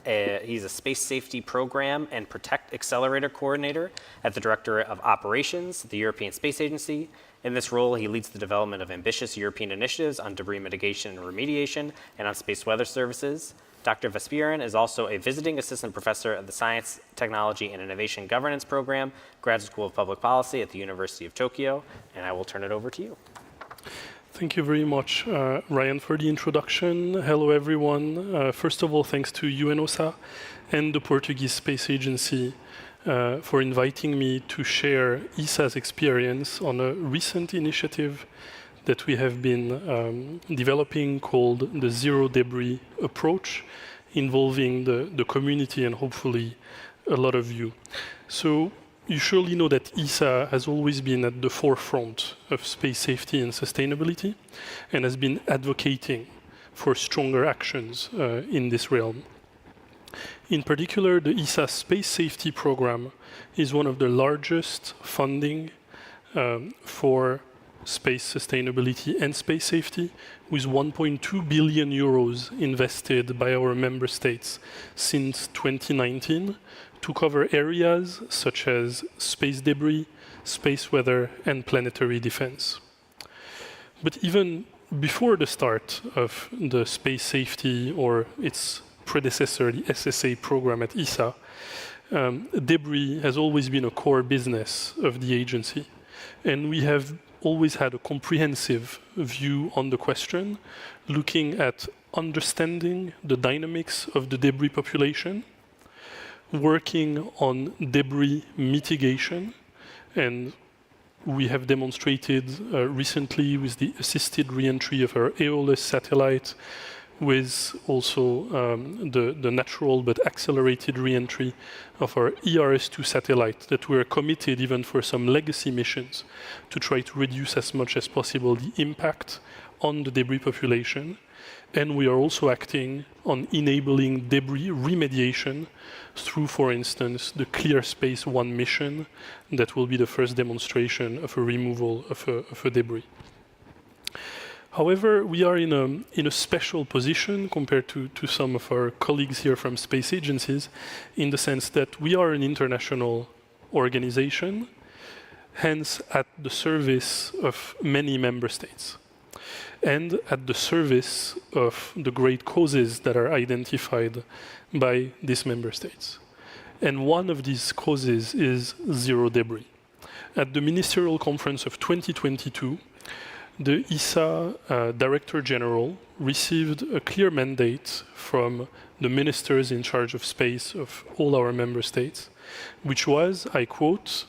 He's a Space Safety Program and Protect Accelerator Coordinator at the Director of Operations at the European Space Agency. In this role, he leads the development of ambitious European initiatives on debris mitigation and remediation and on space weather services. Dr. Vetspiren is also a visiting assistant professor of the Science, Technology, and Innovation Governance Program, Graduate School of Public Policy at the University of Tokyo, and I will turn it over to you. Thank you very much, Ryan, for the introduction. Hello, everyone. First of all, thanks to UNOOSA and the Portuguese Space Agency for inviting me to share ESA's experience on a recent initiative that we have been developing called the Zero Debris Approach, involving the community and hopefully a lot of you. So you surely know that ESA has always been at the forefront of space safety and sustainability and has been advocating for stronger actions in this realm. In particular, the ESA Space Safety Program is one of the largest funding for space sustainability and space safety, with 1.2 billion euros invested by our member states since 2019 to cover areas such as space debris, space weather, and planetary defense. But even before the start of the space safety or its predecessor, the SSA program at ESA, debris has always been a core business of the agency. And we have always had a comprehensive view on the question, looking at understanding the dynamics of the debris population, working on debris mitigation, and we have demonstrated recently with the assisted re-entry of our Aeolus satellite, with also the natural but accelerated re-entry of our ERS-2 satellite, that we're committed, even for some legacy missions, to try to reduce as much as possible the impact on the debris population. And we are also acting on enabling debris remediation through, for instance, the Clear Space 1 mission that will be the first demonstration of a removal of a debris. However, we are in a special position compared to some of our colleagues here from space agencies, in the sense that we are an international organization, hence at the service of many member states, and at the service of the great causes that are identified by these member states. And one of these causes is zero debris. At the Ministerial Conference of 2022, the ESA Director General received a clear mandate from the ministers in charge of space of all our member states, which was, I quote,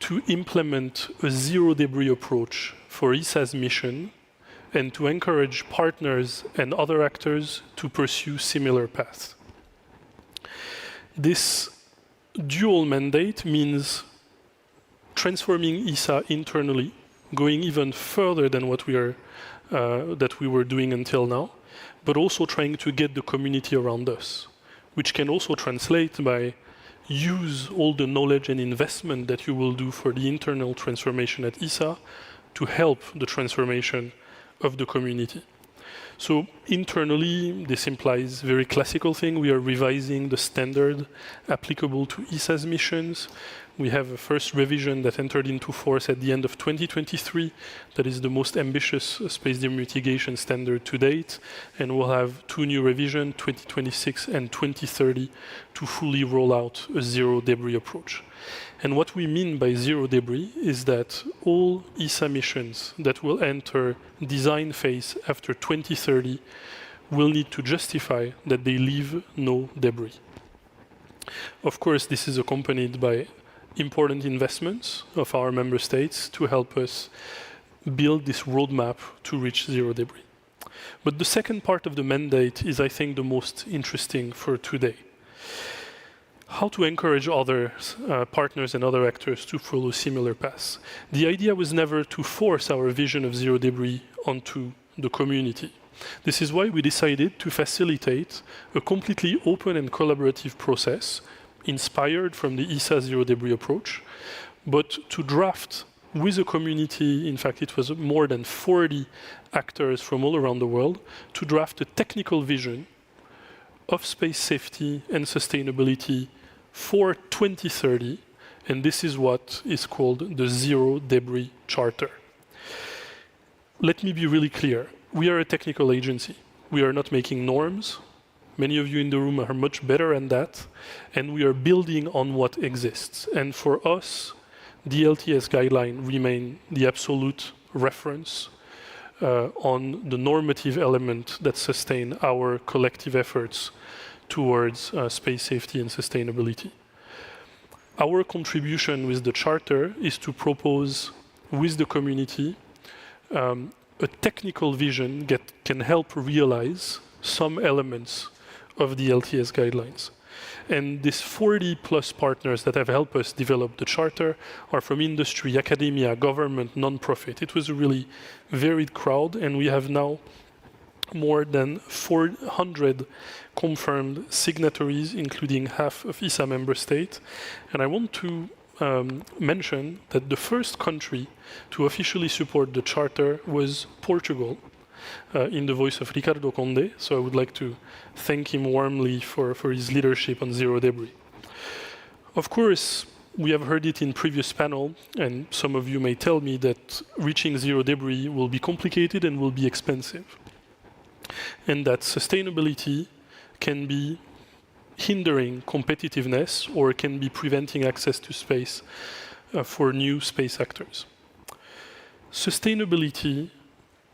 to implement a zero debris approach for ESA's mission and to encourage partners and other actors to pursue similar paths. This dual mandate means transforming ESA internally, going even further than what we were doing until now, but also trying to get the community around us, which can also translate by use all the knowledge and investment that you will do for the internal transformation at ESA to help the transformation of the community. So internally, this implies a very classical thing. We are revising the standard applicable to ESA's missions. We have a first revision that entered into force at the end of 2023. That is the most ambitious space debris mitigation standard to date. And we'll have two new revisions, 2026 and 2030, to fully roll out a zero debris approach. And what we mean by zero debris is that all ESA missions that will enter design phase after 2030 will need to justify that they leave no debris. Of course, this is accompanied by important investments of our member states to help us build this roadmap to reach zero debris. But the second part of the mandate is, I think, the most interesting for today. How to encourage other partners and other actors to follow similar paths. The idea was never to force our vision of zero debris onto the community. This is why we decided to facilitate a completely open and collaborative process inspired from the ESA zero debris approach, but to draft with a community, in fact it was more than 40 actors from all around the world, to draft a technical vision of space safety and sustainability for 2030, and this is what is called the Zero Debris Charter. Let me be really clear. We are a technical agency. We are not making norms. Many of you in the room are much better at that, and we are building on what exists. And for us, the LTS guideline remain the absolute reference on the normative element that sustain our collective efforts towards space safety and sustainability. Our contribution with the Charter is to propose with the community a technical vision that can help realize some elements of the LTS guidelines. And these 40 plus partners that have helped us develop the Charter are from industry, academia, government, non-profit. It was a really varied crowd, and we have now more than 400 confirmed signatories, including half of ESA member states. And I want to mention that the first country to officially support the Charter was Portugal, in the voice of Ricardo Conde. So I would like to thank him warmly for his leadership on zero debris. Of course, we have heard it in previous panel, and some of you may tell me that reaching zero debris will be complicated and will be expensive, and that sustainability can be hindering competitiveness or can be preventing access to space for new space actors. Sustainability,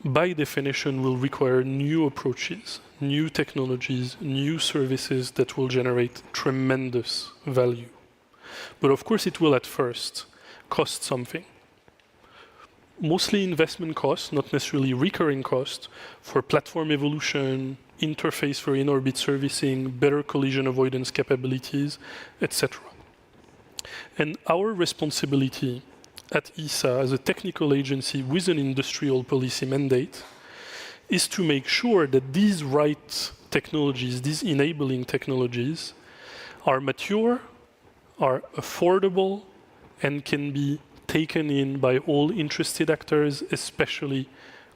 by definition, will require new approaches, new technologies, new services that will generate tremendous value. But of course, it will at first cost something. mostly investment costs, not necessarily recurring costs, for platform evolution, interface for in-orbit servicing, better collision avoidance capabilities, etc. And our responsibility at ESA as a technical agency with an industrial policy mandate is to make sure that these right technologies, these enabling technologies, are mature, are affordable, and can be taken in by all interested actors, especially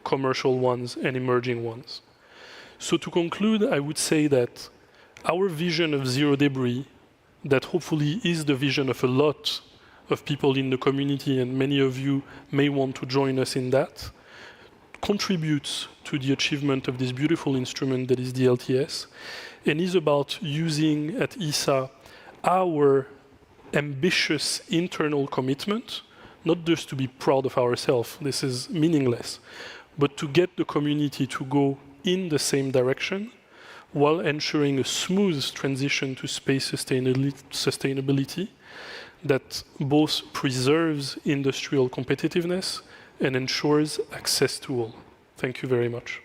commercial ones and emerging ones. So to conclude, I would say that our vision of zero debris, that hopefully is the vision of a lot of people in the community, and many of you may want to join us in that, contributes to the achievement of this beautiful instrument that is the LTS, and is about using at ESA our ambitious internal commitment, not just to be proud of ourselves, this is meaningless, but to get the community to go in the same direction while ensuring a smooth transition to space sustainability that both preserves industrial competitiveness and ensures access to all. Thank you very much.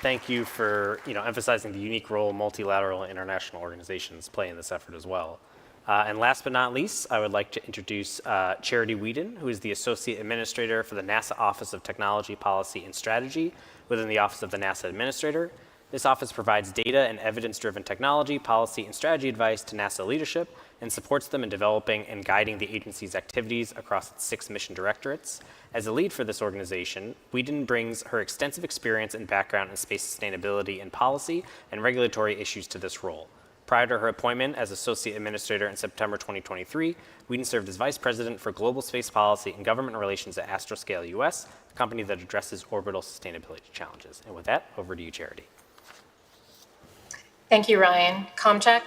Thank you for emphasizing the unique role multilateral and international organizations play in this effort as well. And last but not least, I would like to introduce Charity Whedon, who is the Associate Administrator for the NASA Office of Technology, Policy, and Strategy within the Office of the NASA Administrator. This office provides data and evidence-driven technology, policy, and strategy advice to NASA leadership and supports them in developing and guiding the agency's activities across its 6 mission directorates. As a lead for this organization, Whedon brings her extensive experience and background in space sustainability and policy and regulatory issues to this role. Prior to her appointment as Associate Administrator in September 2023, Whedon served as Vice President for Global Space Policy and Government Relations at Astroscale US, a company that addresses orbital sustainability challenges. And with that, over to you, Charity. Thank you, Ryan. Comcheck?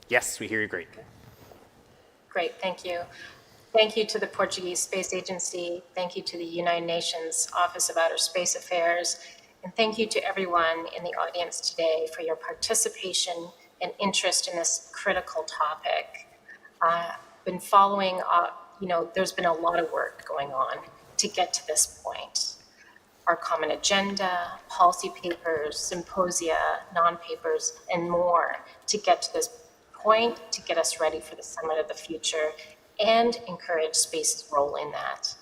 Yes, we hear you great. Great, thank you. Thank you to the Portuguese Space Agency. Thank you to the United Nations Office of Outer Space Affairs. And thank you to everyone in the audience today for your participation and interest in this critical topic. Been following, there's been a lot of work going on to get to this point. Our common agenda, policy papers, symposia, non-papers, and more to get to this point, to get us ready for the Summit of the Future and encourage space's role in that.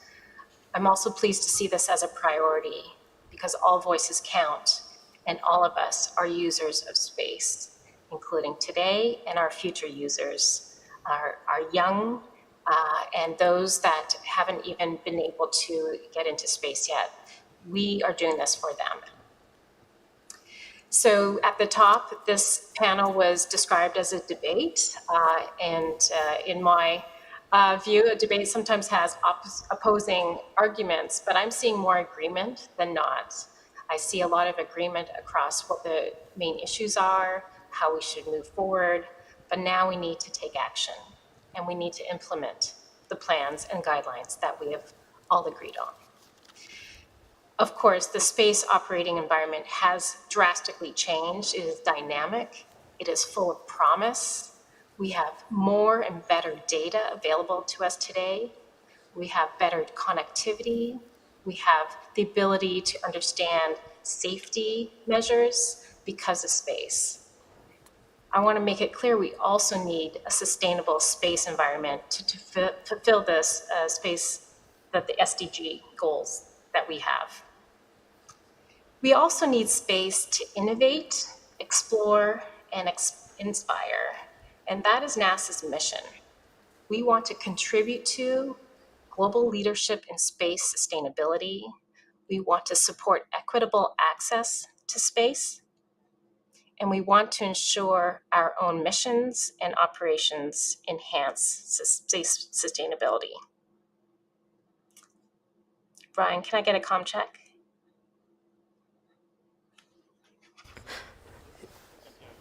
I'm also pleased to see this as a priority because all voices count and all of us are users of space, including today and our future users, our young and those that haven't even been able to get into space yet. We are doing this for them. So at the top, this panel was described as a debate, and in my view, a debate sometimes has opposing arguments, but I'm seeing more agreement than not. I see a lot of agreement across what the main issues are, how we should move forward, but now we need to take action, and we need to implement the plans and guidelines that we have all agreed on. Of course, the space operating environment has drastically changed. It is dynamic. It is full of promise. We have more and better data available to us today. We have better connectivity. We have the ability to understand safety measures because of space. I want to make it clear we also need a sustainable space environment to fulfill this space, the SDG goals that we have. We also need space to innovate, explore, and inspire, and that is NASA's mission. We want to contribute to global leadership in space sustainability. We want to support equitable access to space, and we want to ensure our own missions and operations enhance space sustainability. Brian, can I get a comm check?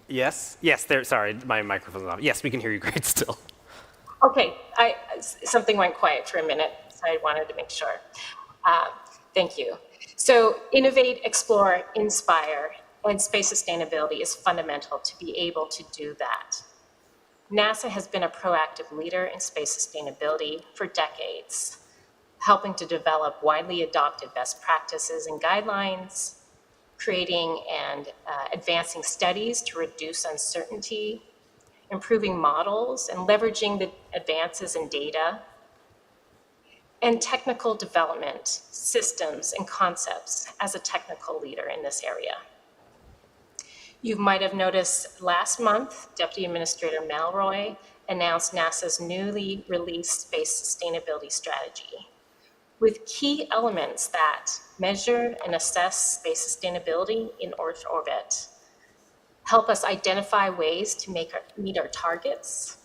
Yes, sorry, my microphone's off. Yes, we can hear you great still. Okay, something went quiet for a minute, so I wanted to make sure. Thank you. So innovate, explore, inspire, and space sustainability is fundamental to be able to do that. NASA has been a proactive leader in space sustainability for decades, helping to develop widely adopted best practices and guidelines, creating and advancing studies to reduce uncertainty, improving models and leveraging the advances in data, and technical development, systems, and concepts as a technical leader in this area. You might have noticed last month, Deputy Administrator Malroy announced NASA's newly released space sustainability strategy, with key elements that measure and assess space sustainability in Earth orbit, help us identify ways to meet our targets,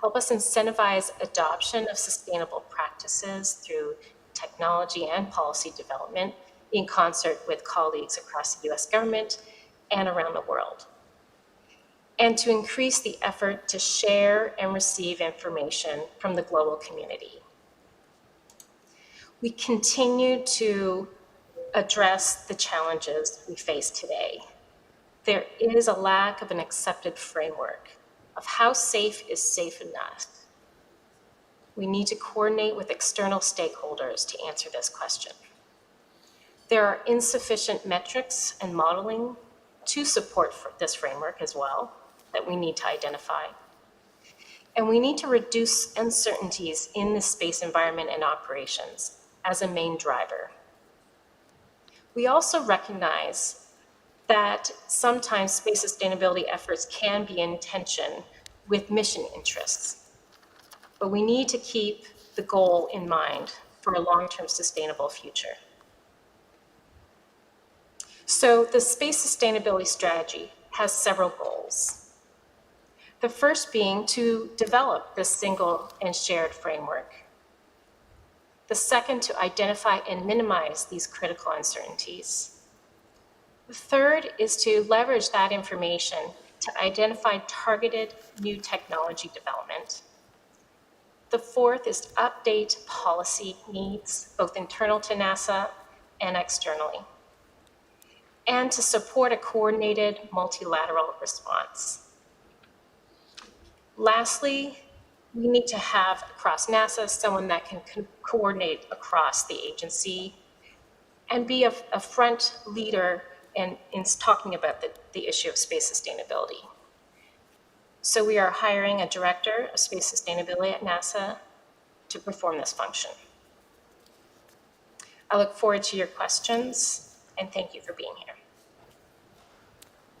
help us incentivize adoption of sustainable practices through technology and policy development in concert with colleagues across the US government and around the world, and to increase the effort to share and receive information from the global community. We continue to address the challenges we face today. There is a lack of an accepted framework of how safe is safe enough. We need to coordinate with external stakeholders to answer this question. There are insufficient metrics and modeling to support this framework as well that we need to identify. And we need to reduce uncertainties in the space environment and operations as a main driver. We also recognize that sometimes space sustainability efforts can be in tension with mission interests, but we need to keep the goal in mind for a long-term sustainable future. So the space sustainability strategy has several goals. The first being to develop this single and shared framework. The second, to identify and minimize these critical uncertainties. The third is to leverage that information to identify targeted new technology development. The fourth is to update policy needs, both internal to NASA and externally, and to support a coordinated multilateral response. Lastly, we need to have across NASA someone that can coordinate across the agency and be a front leader in talking about the issue of space sustainability. So we are hiring a director of space sustainability at NASA to perform this function. I look forward to your questions, and thank you for being here.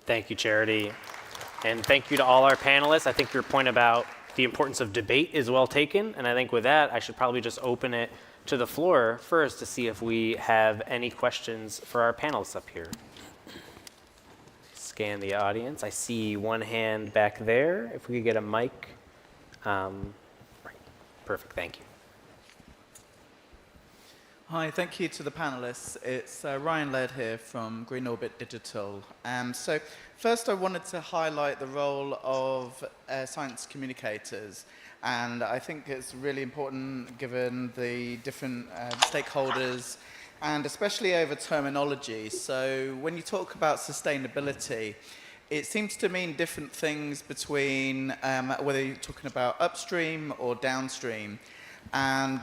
Thank you, Charity. And thank you to all our panelists. I think your point about the importance of debate is well taken. And I think with that, I should probably just open it to the floor first to see if we have any questions for our panelists up here. Scan the audience. I see one hand back there. If we could get a mic. Right. Perfect, thank you. Hi, thank you to the panelists. It's Ryan Laird here from Green Orbit Digital. So first I wanted to highlight the role of science communicators. And I think it's really important given the different stakeholders and especially over terminology. So when you talk about sustainability, it seems to mean different things between whether you're talking about upstream or downstream. And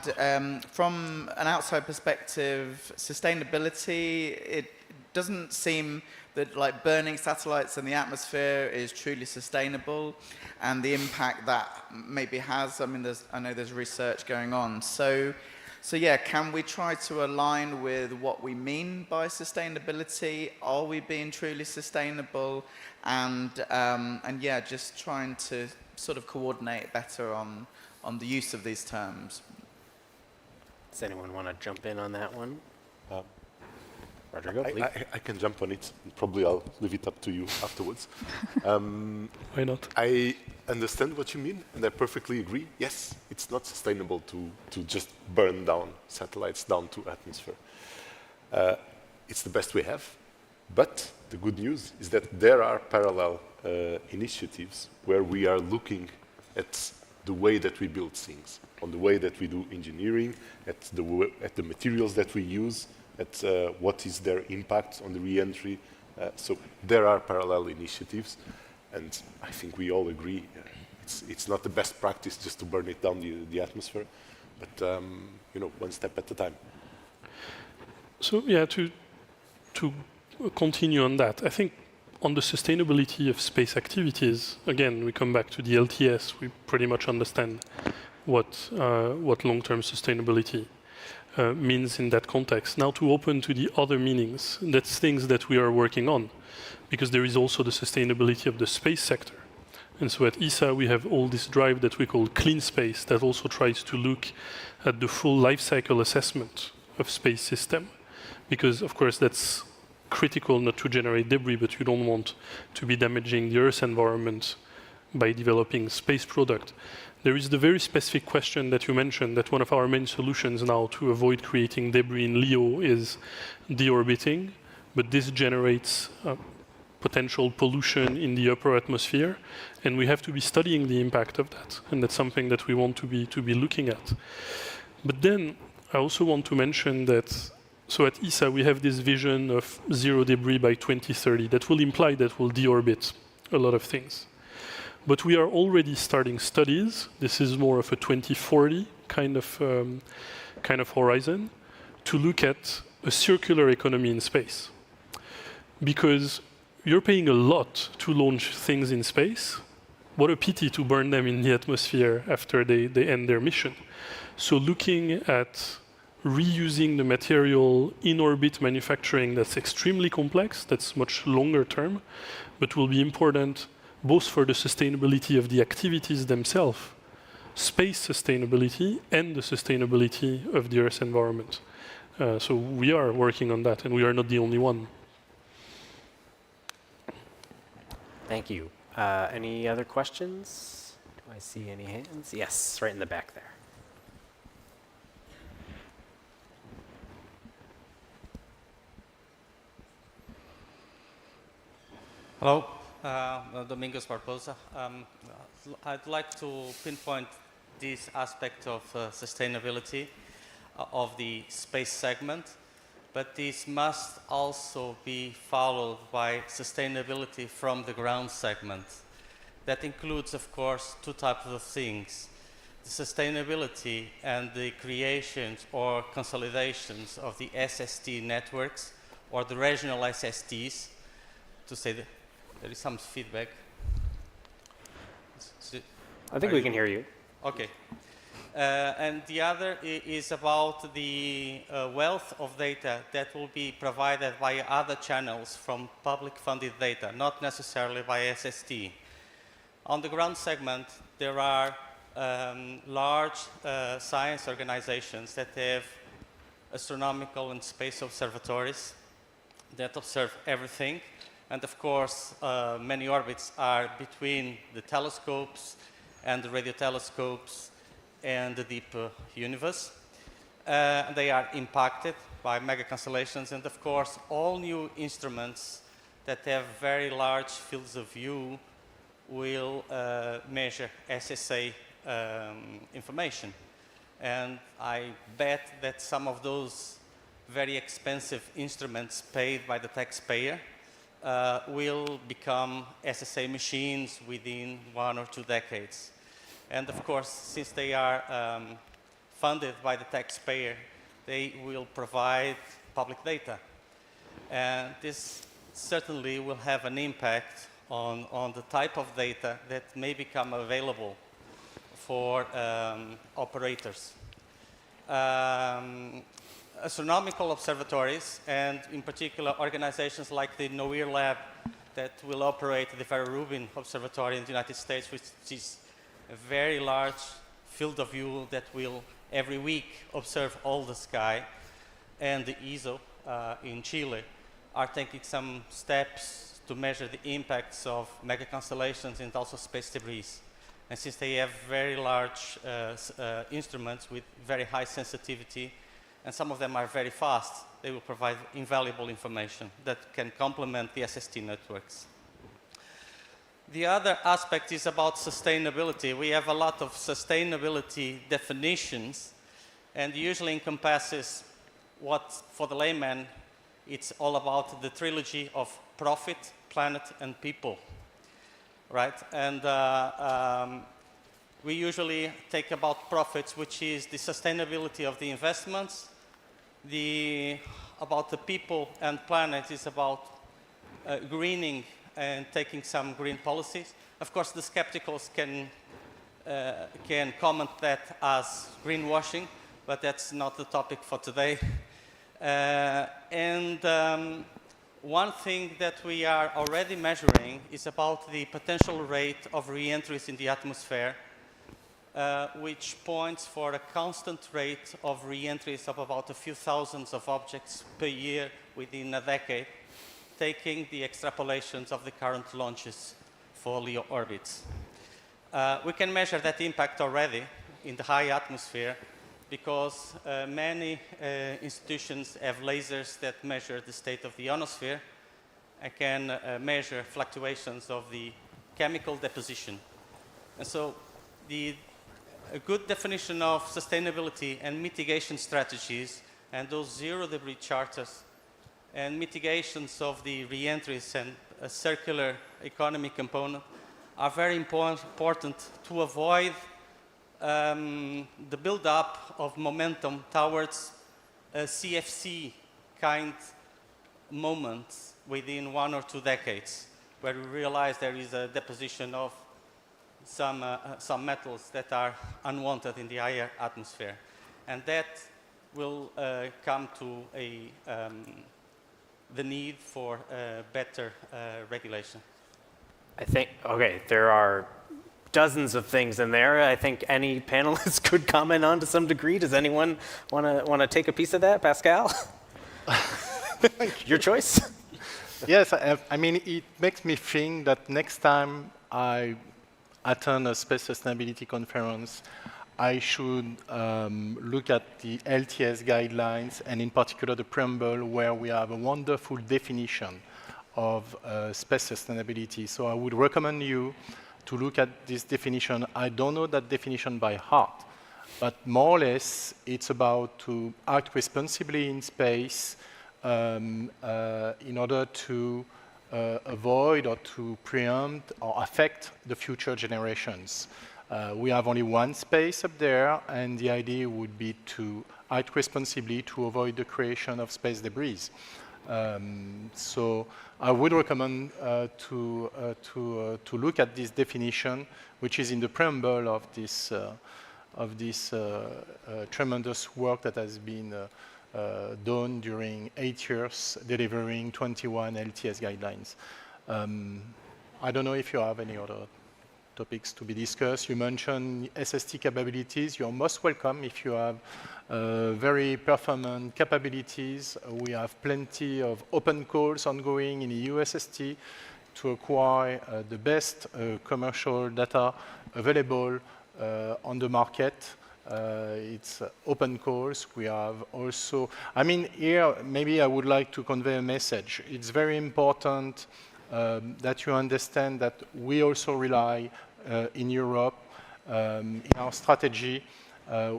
from an outside perspective, sustainability, it doesn't seem that like burning satellites in the atmosphere is truly sustainable, and the impact that maybe has. I mean, I know there's research going on. So yeah, can we try to align with what we mean by sustainability? Are we being truly sustainable? And yeah, just trying to sort of coordinate better on the use of these terms. Does anyone want to jump in on that one? Rodrigo, please. I can jump on it. Probably I'll leave it up to you afterwards. Why not? I understand what you mean, and I perfectly agree. Yes, it's not sustainable to just burn down satellites down to atmosphere. It's the best we have. But the good news is that there are parallel initiatives where we are looking at the way that we build things, on the way that we do engineering, at the materials that we use, at what is their impact on the re-entry. So there are parallel initiatives, and I think we all agree it's not the best practice just to burn it down the atmosphere, but you know, one step at a time. So yeah, to continue on that, I think on the sustainability of space activities, again, we come back to the LTS. We pretty much understand what long-term sustainability means in that context. Now to open to the other meanings, that's things that we are working on, because there is also the sustainability of the space sector. And so at ESA, we have all this drive that we call Clean Space that also tries to look at the full life cycle assessment of space system. Because, of course, that's critical not to generate debris, but you don't want to be damaging the Earth's environment by developing space product. There is the very specific question that you mentioned, that one of our main solutions now to avoid creating debris in LEO is deorbiting, but this generates potential pollution in the upper atmosphere, and we have to be studying the impact of that, and that's something that we want to be looking at. But then I also want to mention that, so at ESA we have this vision of zero debris by 2030. That will imply that we'll deorbit a lot of things. But we are already starting studies. This is more of a 2040 kind of horizon to look at a circular economy in space. Because you're paying a lot to launch things in space. What a pity to burn them in the atmosphere after they end their mission. So looking at reusing the material in orbit manufacturing, that's extremely complex, that's much longer term, but will be important both for the sustainability of the activities themselves, space sustainability, and the sustainability of the Earth's environment. So we are working on that, and we are not the only one. Thank you. Any other questions? Do I see any hands? Yes, right in the back there. Hello, Domingos Barbosa. I'd like to pinpoint this aspect of sustainability of the space segment, but this must also be followed by sustainability from the ground segment. That includes, of course, two types of things: the sustainability and the creations or consolidations of the SST networks or the regional SSTs. To say that there is some feedback. I think we can hear you. Okay. And the other is about the wealth of data that will be provided via other channels from public funded data, not necessarily by SST. On the ground segment, there are large science organizations that have astronomical and space observatories that observe everything. And of course, many orbits are between the telescopes and the radio telescopes and the deep universe. They are impacted by mega constellations, and of course, all new instruments that have very large fields of view will measure SSA information. And I bet that some of those very expensive instruments paid by the taxpayer will become SSA machines within 1 or 2 decades. And of course, since they are funded by the taxpayer, they will provide public data. And this certainly will have an impact on the type of data that may become available for operators. Astronomical observatories, and in particular organizations like the NOIR lab that will operate the Vera Rubin Observatory in the United States, which is a very large field of view that will every week observe all the sky, and the ESO in Chile are taking some steps to measure the impacts of mega constellations and also space debris. And since they have very large instruments with very high sensitivity, and some of them are very fast, they will provide invaluable information that can complement the SST networks. The other aspect is about sustainability. We have a lot of sustainability definitions, and usually encompasses what, for the layman, it's all about the trilogy of profit, planet, and people, right? And we usually take about profits, which is the sustainability of the investments. About the people and planet is about greening and taking some green policies. Of course, the skepticals can comment that as greenwashing, but that's not the topic for today. One thing that we are already measuring is about the potential rate of re-entries in the atmosphere, which points for a constant rate of re-entries of about a few thousands of objects per year within a decade, taking the extrapolations of the current launches for LEO orbits. We can measure that impact already in the high atmosphere because many institutions have lasers that measure the state of the ionosphere and can measure fluctuations of the chemical deposition. And so a good definition of sustainability and mitigation strategies and those zero debris charters and mitigations of the re-entries and a circular economy component are very important to avoid the build-up of momentum towards a CFC kind moment within 1 or 2 decades, where we realize there is a deposition of some metals that are unwanted in the higher atmosphere. And that will come to the need for better regulation. I think, okay, there are dozens of things in there. I think any panelists could comment on to some degree. Does anyone want to take a piece of that? Pascal? Your choice? Yes, I mean, it makes me think that next time I attend a space sustainability conference, I should look at the LTS guidelines and in particular the preamble where we have a wonderful definition of space sustainability. So I would recommend you to look at this definition. I don't know that definition by heart, but more or less it's about to act responsibly in space in order to avoid or to preempt or affect the future generations. We have only one space up there, and the idea would be to act responsibly to avoid the creation of space debris. So I would recommend to look at this definition, which is in the preamble of this tremendous work that has been done during 8 years, delivering 21 LTS guidelines. I don't know if you have any other topics to be discussed. You mentioned SST capabilities. You're most welcome if you have very performant capabilities. We have plenty of open calls ongoing in the USST to acquire the best commercial data available on the market. It's open calls. We have also, I mean, here maybe I would like to convey a message. It's very important that you understand that we also rely in Europe in our strategy.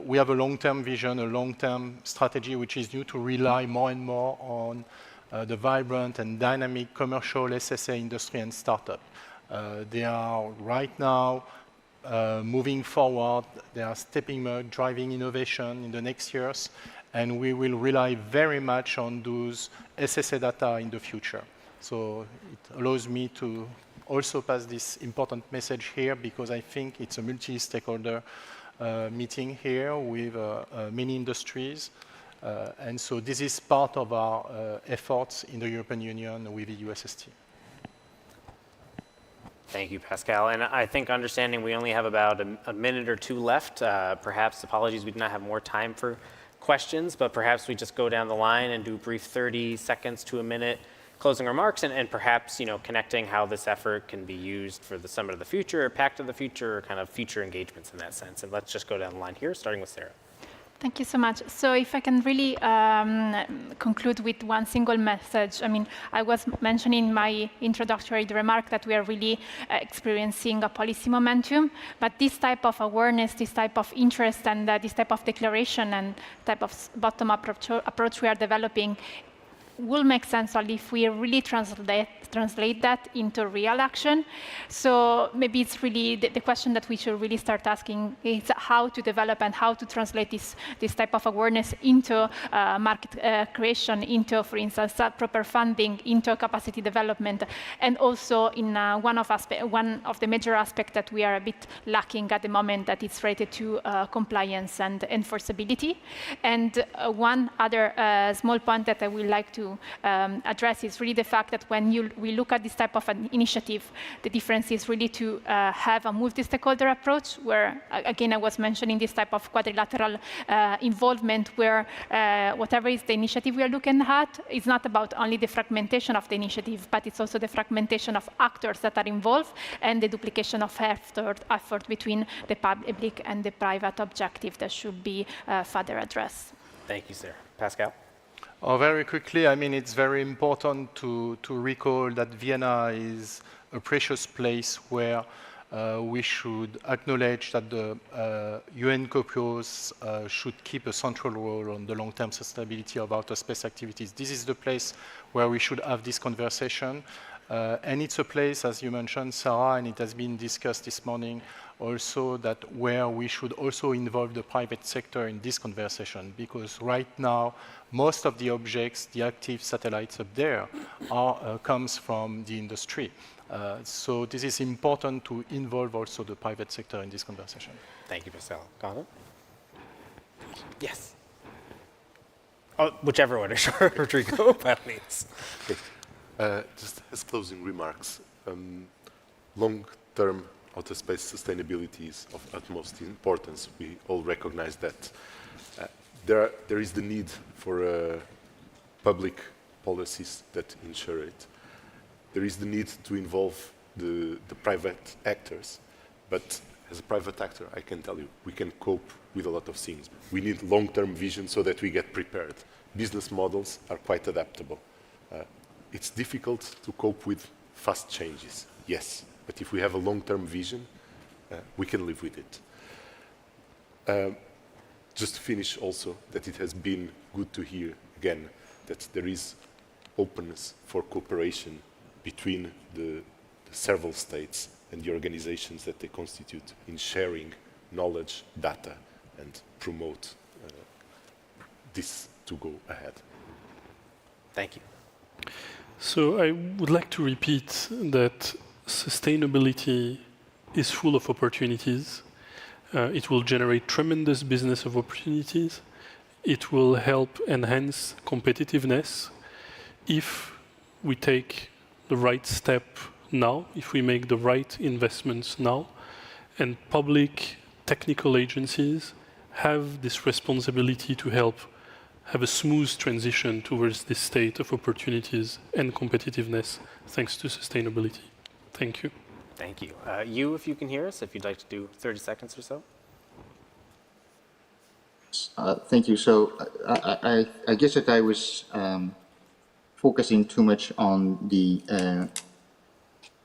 We have a long-term vision, a long-term strategy, which is due to rely more and more on the vibrant and dynamic commercial SSA industry and startup. They are right now moving forward. They are stepping up, driving innovation in the next years, and we will rely very much on those SSA data in the future. So it allows me to also pass this important message here because I think it's a multi-stakeholder meeting here with many industries. And so this is part of our efforts in the European Union with the USST. Thank you, Pascal. And I think understanding we only have about a minute or two left. Perhaps, apologies, we do not have more time for questions, but perhaps we just go down the line and do a brief 30 seconds to a minute closing remarks and perhaps, you know, connecting how this effort can be used for the Summit of the Future, Pact of the Future, or kind of future engagements in that sense. And let's just go down the line here, starting with Sarah. Thank you so much. So if I can really conclude with one single message. I mean, I was mentioning in my introductory remark that we are really experiencing a policy momentum, but this type of awareness, this type of interest, and this type of declaration and type of bottom-up approach we are developing will make sense only if we really translate that into real action. So maybe it's really the question that we should really start asking is how to develop and how to translate this type of awareness into market creation, into, for instance, proper funding, into capacity development, and also in one of the major aspects that we are a bit lacking at the moment, that it's related to compliance and enforceability. And one other small point that I would like to address is really the fact that when we look at this type of an initiative, the difference is really to have a multi-stakeholder approach, where, again, I was mentioning this type of quadrilateral involvement, where whatever is the initiative we are looking at, it's not about only the fragmentation of the initiative, but it's also the fragmentation of actors that are involved and the duplication of effort between the public and the private objective that should be further addressed. Thank you, sir. Pascal? Oh, very quickly, I mean, it's very important to recall that Vienna is a precious place where we should acknowledge that the UN COPIOs should keep a central role on the long-term sustainability of outer space activities. This is the place where we should have this conversation. And it's a place, as you mentioned, Sarah, and it has been discussed this morning also, that where we should also involve the private sector in this conversation, because right now, most of the objects, the active satellites up there, comes from the industry. So this is important to involve also the private sector in this conversation. Thank you, Pascal. Connor? Yes. Oh, whichever order, sure, Rodrigo, by all means. Okay. Just as closing remarks, long-term outer space sustainability is of utmost importance. We all recognize that. There is the need for public policies that ensure it. There is the need to involve the private actors. But as a private actor, I can tell you, we can cope with a lot of things. We need long-term vision so that we get prepared. Business models are quite adaptable. It's difficult to cope with fast changes, yes. But if we have a long-term vision, we can live with it. Just to finish also, that it has been good to hear, again, that there is openness for cooperation between the several states and the organizations that they constitute in sharing knowledge, data, and promote this to go ahead. Thank you. So I would like to repeat that sustainability is full of opportunities. It will generate tremendous business of opportunities. It will help enhance competitiveness if we take the right step now, if we make the right investments now, and public technical agencies have this responsibility to help have a smooth transition towards this state of opportunities and competitiveness thanks to sustainability. Thank you. Thank you. You, if you can hear us, if you'd like to do 30 seconds or so. Thank you. So I guess that I was focusing too much on the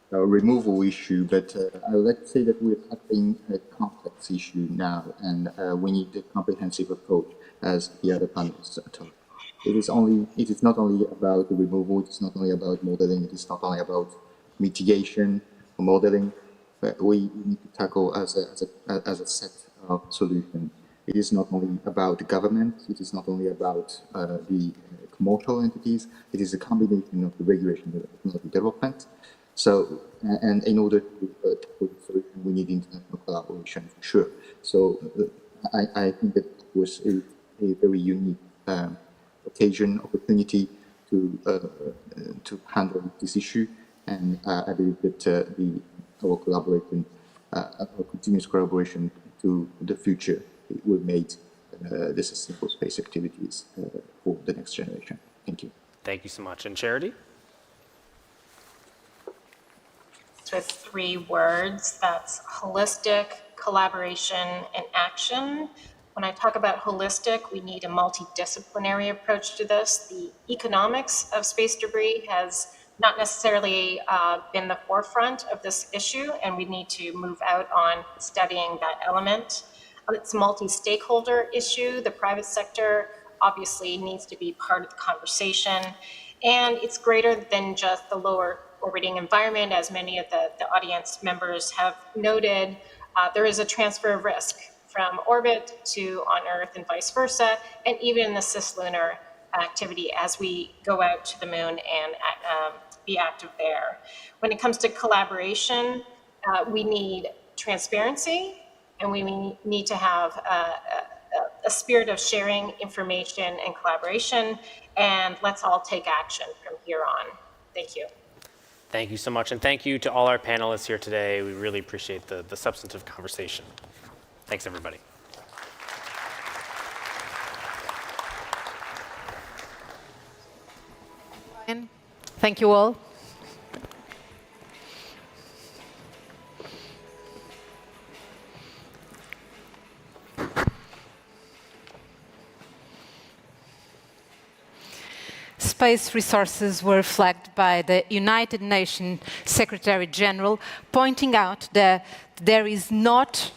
removal issue, but I would like to say that we're tackling a complex issue now, and we need a comprehensive approach, as the other panelists told. It is not only about the removal, it is not only about modeling, it is not only about mitigation or modeling, but we need to tackle as a set of solutions. It is not only about the government, it is not only about the commercial entities, it is a combination of the regulation and technology development. So, and in order to tackle the solution, we need international collaboration for sure. So I think that it was a very unique opportunity to handle this issue, and I believe that our collaboration, our continuous collaboration to the future, it will make the sustainable space activities for the next generation. Thank you. Thank you so much. And Charity? With 3 words, that's holistic, collaboration, and action. When I talk about holistic, we need a multidisciplinary approach to this. The economics of space debris has not necessarily been the forefront of this issue, and we need to move out on studying that element. It's a multi-stakeholder issue. The private sector obviously needs to be part of the conversation. And it's greater than just the lower orbiting environment, as many of the audience members have noted. There is a transfer of risk from orbit to on Earth and vice versa, and even in the cislunar activity as we go out to the moon and be active there. When it comes to collaboration, we need transparency, and we need to have a spirit of sharing information and collaboration, and let's all take action from here on. Thank you. Thank you so much, and thank you to all our panelists here today. We really appreciate the substantive conversation. Thanks, everybody. Thank you all. Space resources were flagged by the United Nations Secretary General, pointing out that there is not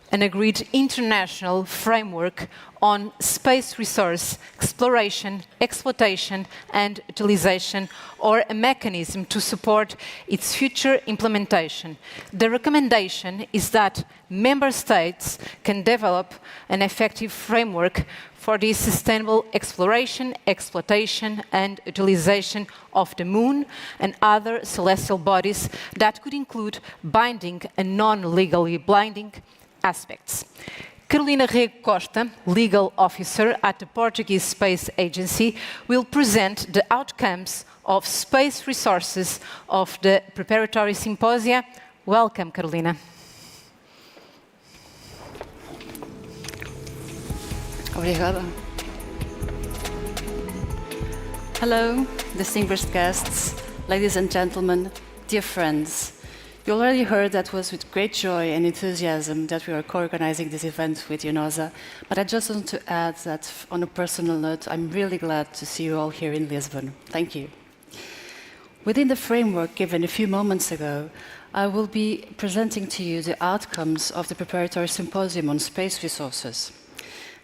an agreed international framework on space resource exploration, exploitation, and utilization, or a mechanism to support its future implementation. The recommendation is that member states can develop an effective framework for the sustainable exploration, exploitation, and utilization of the Moon and other celestial bodies that could include binding and non-legally binding aspects. Carolina Rego Costa, legal officer at the Portuguese Space Agency, will present the outcomes of space resources of the preparatory symposia. Welcome, Carolina. Obrigada. Hello, distinguished guests, ladies and gentlemen, dear friends. You already heard that was with great joy and enthusiasm that we are co-organizing this event with UNOOSA, but I just want to add that on a personal note, I'm really glad to see you all here in Lisbon. Thank you. Within the framework given a few moments ago, I will be presenting to you the outcomes of the preparatory symposium on space resources.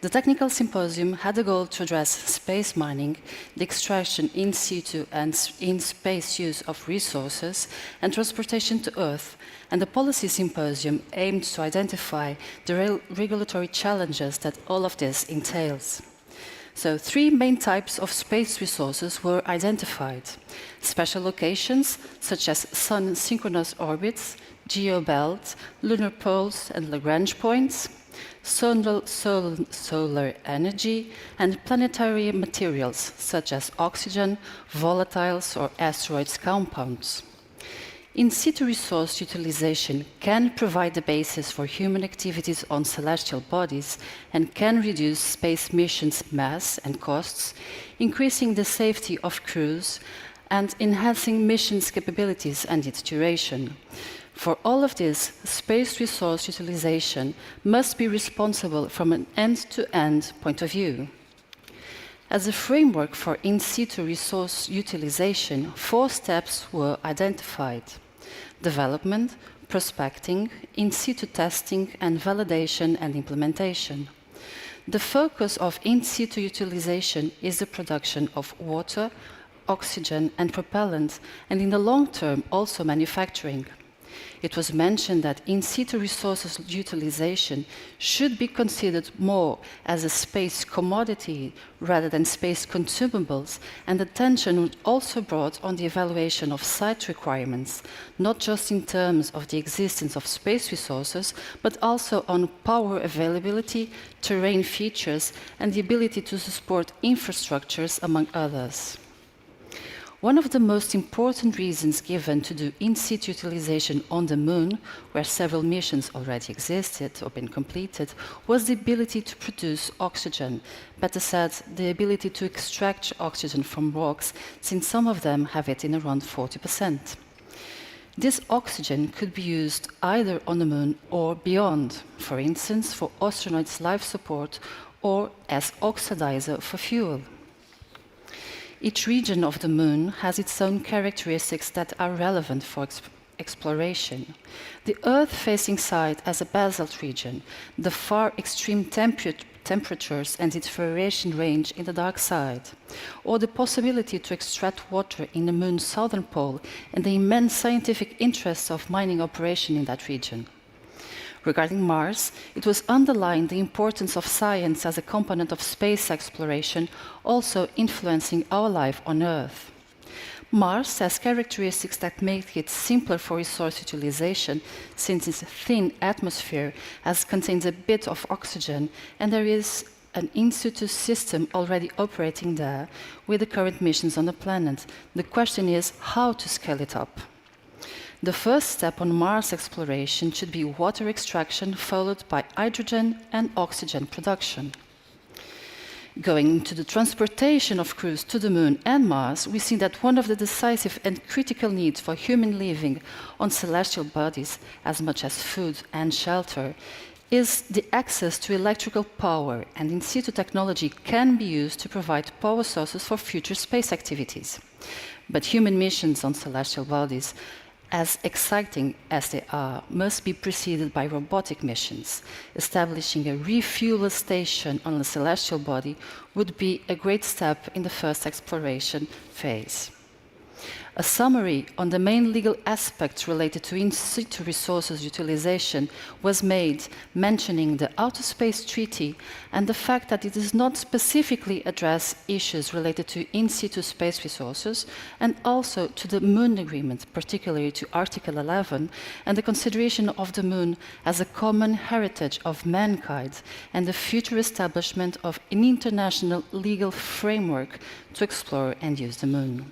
The technical symposium had the goal to address space mining, the extraction in situ and in space use of resources, and transportation to Earth, and the policy symposium aimed to identify the regulatory challenges that all of this entails. So 3 main types of space resources were identified: special locations, such as sun synchronous orbits, geobelt, lunar poles, and Lagrange points; solar energy, and planetary materials such as oxygen, volatiles, or asteroids compounds. In situ resource utilization can provide the basis for human activities on celestial bodies and can reduce space missions' mass and costs, increasing the safety of crews and enhancing missions' capabilities and its duration. For all of this, space resource utilization must be responsible from an end-to-end point of view. As a framework for in situ resource utilization, 4 steps were identified: development, prospecting, in situ testing, and validation and implementation. The focus of in situ utilization is the production of water, oxygen, and propellant, and in the long term also manufacturing. It was mentioned that in situ resources utilization should be considered more as a space commodity rather than space consumables, and attention was also brought on the evaluation of site requirements, not just in terms of the existence of space resources, but also on power availability, terrain features, and the ability to support infrastructures, among others. One of the most important reasons given to do in situ utilization on the Moon, where several missions already existed or been completed, was the ability to produce oxygen. Better said, the ability to extract oxygen from rocks, since some of them have it in around 40%. This oxygen could be used either on the Moon or beyond, for instance, for astronauts' life support or as oxidizer for fuel. Each region of the Moon has its own characteristics that are relevant for exploration. The Earth-facing side has a basalt region. The far extreme temperatures and its variation range in the dark side, or the possibility to extract water in the moon's southern pole and the immense scientific interests of mining operation in that region. Regarding Mars, it was underlined the importance of science as a component of space exploration, also influencing our life on Earth. Mars has characteristics that make it simpler for resource utilization, since its thin atmosphere contains a bit of oxygen, and there is an in-situ system already operating there with the current missions on the planet. The question is how to scale it up. The first step on Mars exploration should be water extraction, followed by hydrogen and oxygen production. Going to the transportation of crews to the Moon and Mars, we see that one of the decisive and critical needs for human living on celestial bodies, as much as food and shelter, is the access to electrical power, and in situ technology can be used to provide power sources for future space activities. But human missions on celestial bodies, as exciting as they are, must be preceded by robotic missions. Establishing a refueler station on a celestial body would be a great step in the first exploration phase. A summary on the main legal aspects related to in-situ resources utilization was made, mentioning the Outer Space Treaty and the fact that it does not specifically address issues related to in-situ space resources, and also to the Moon Agreement, particularly to Article 11, and the consideration of the Moon as a common heritage of mankind, and the future establishment of an international legal framework to explore and use the Moon.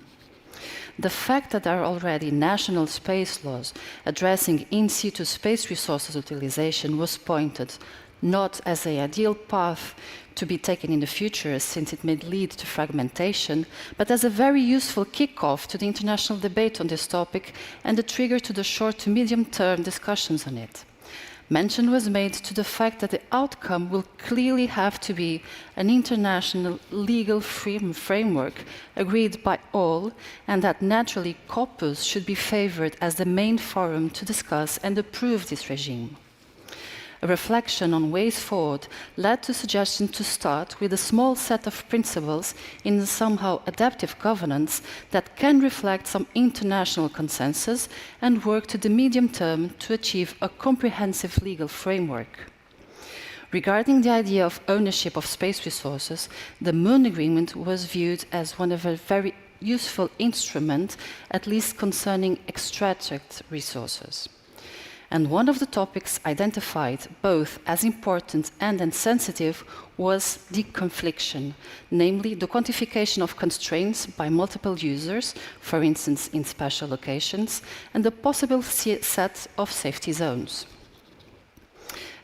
The fact that there are already national space laws addressing in-situ space resources utilization was pointed not as an ideal path to be taken in the future, since it may lead to fragmentation, but as a very useful kick-off to the international debate on this topic and a trigger to the short to medium-term discussions on it. Mention was made to the fact that the outcome will clearly have to be an international legal framework agreed by all, and that naturally COPUS should be favored as the main forum to discuss and approve this regime. A reflection on ways forward led to suggestion to start with a small set of principles in a somehow adaptive governance that can reflect some international consensus and work to the medium term to achieve a comprehensive legal framework. Regarding the idea of ownership of space resources, the Moon Agreement was viewed as one of a very useful instrument, at least concerning extracted resources. And one of the topics identified both as important and insensitive was deconfliction, namely the quantification of constraints by multiple users, for instance in special locations, and the possible set of safety zones.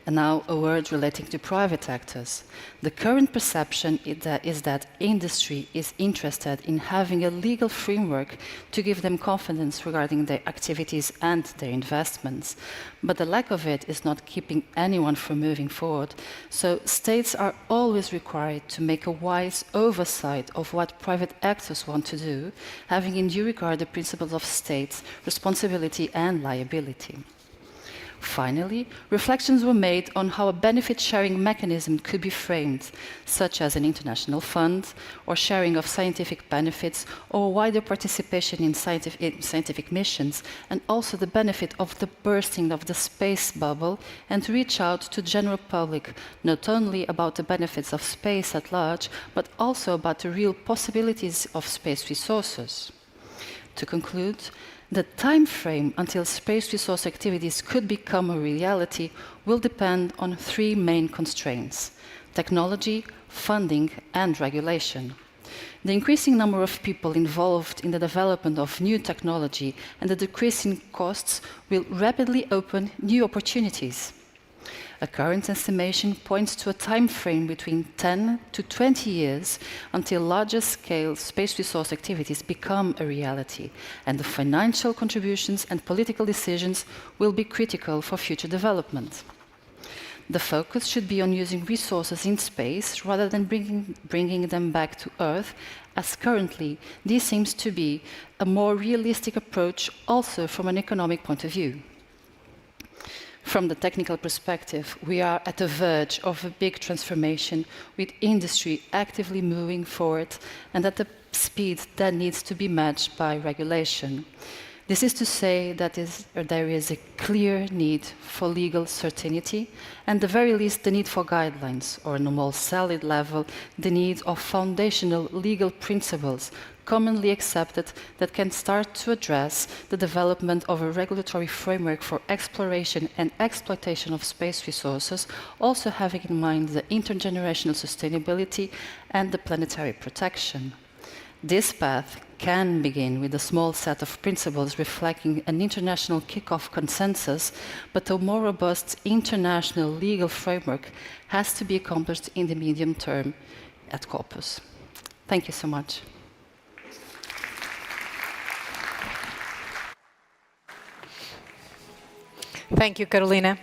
And now a word relating to private actors. The current perception is that industry is interested in having a legal framework to give them confidence regarding their activities and their investments. But the lack of it is not keeping anyone from moving forward. So states are always required to make a wise oversight of what private actors want to do, having in due regard the principles of states, responsibility and liability. Finally, reflections were made on how a benefit-sharing mechanism could be framed, such as an international fund, or sharing of scientific benefits, or wider participation in scientific missions, and also the benefit of the bursting of the space bubble, and to reach out to the general public, not only about the benefits of space at large, but also about the real possibilities of space resources. To conclude, the time frame until space resource activities could become a reality will depend on three main constraints: technology, funding, and regulation. The increasing number of people involved in the development of new technology and the decreasing costs will rapidly open new opportunities. A current estimation points to a time frame between 10 to 20 years until larger-scale space resource activities become a reality, and the financial contributions and political decisions will be critical for future development. The focus should be on using resources in space rather than bringing them back to Earth, as currently this seems to be a more realistic approach also from an economic point of view. From the technical perspective, we are at the verge of a big transformation with industry actively moving forward and at the speed that needs to be matched by regulation. This is to say that there is a clear need for legal certainty and at the very least the need for guidelines, or on a more solid level, the need of foundational legal principles commonly accepted that can start to address the development of a regulatory framework for exploration and exploitation of space resources, also having in mind the intergenerational sustainability and the planetary protection. This path can begin with a small set of principles reflecting an international kick-off consensus, but a more robust international legal framework has to be accomplished in the medium term at Corpus. Thank you so much. Thank you, Carolina.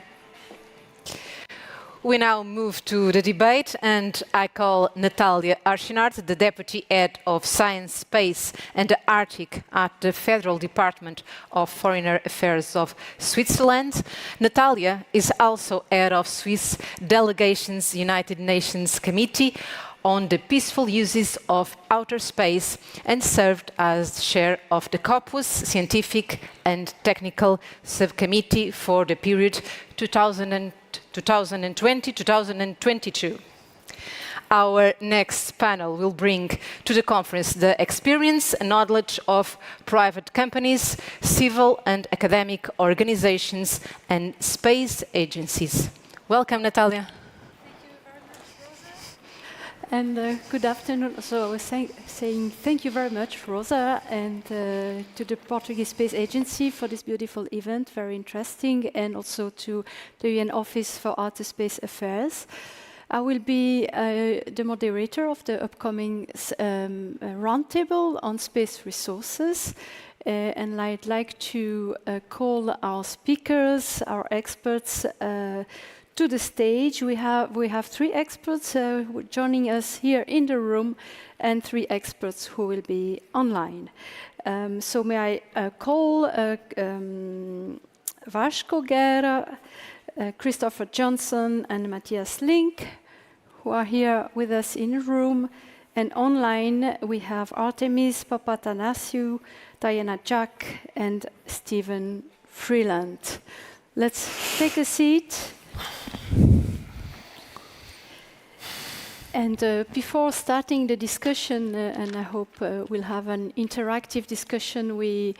We now move to the debate, and I call Natalia Archinard, the Deputy Head of Science, Space and the Arctic at the Federal Department of Foreign Affairs of Switzerland. Natalia is also Head of Swiss Delegation's United Nations Committee on the Peaceful Uses of Outer Space and served as Chair of the Corpus Scientific and Technical Subcommittee for the period 2020-2022. Our next panel will bring to the conference the experience and knowledge of private companies, civil and academic organizations, and space agencies. Welcome, Natalia. And good afternoon. So I was saying thank you very much, Rosa, and to the Portuguese Space Agency for this beautiful event, very interesting, and also to the UN Office for Outer Space Affairs. I will be the moderator of the upcoming roundtable on space resources. And I'd like to call our speakers, our experts, to the stage. We have 3 experts joining us here in the room and 3 experts who will be online. So may I call Vasco Guerra, Christopher Johnson and Matthias Link, who are here with us in the room. And online we have Artemis Papatanasiou, Diana Jack and Stephen Freeland. Let's take a seat. And before starting the discussion, and I hope we'll have an interactive discussion, we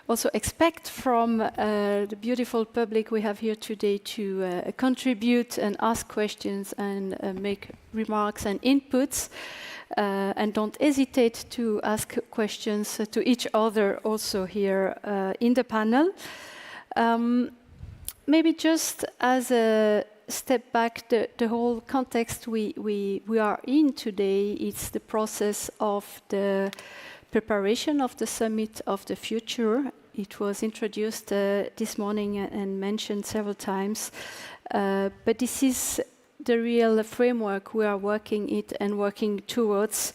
also expect from the beautiful public we have here today to contribute and ask questions and make remarks and inputs. And don't hesitate to ask questions to each other also here in the panel. Maybe just as a step back, the whole context we are in today, it's the process of the preparation of the Summit of the Future. It was introduced this morning and mentioned several times, but this is the real framework we are working towards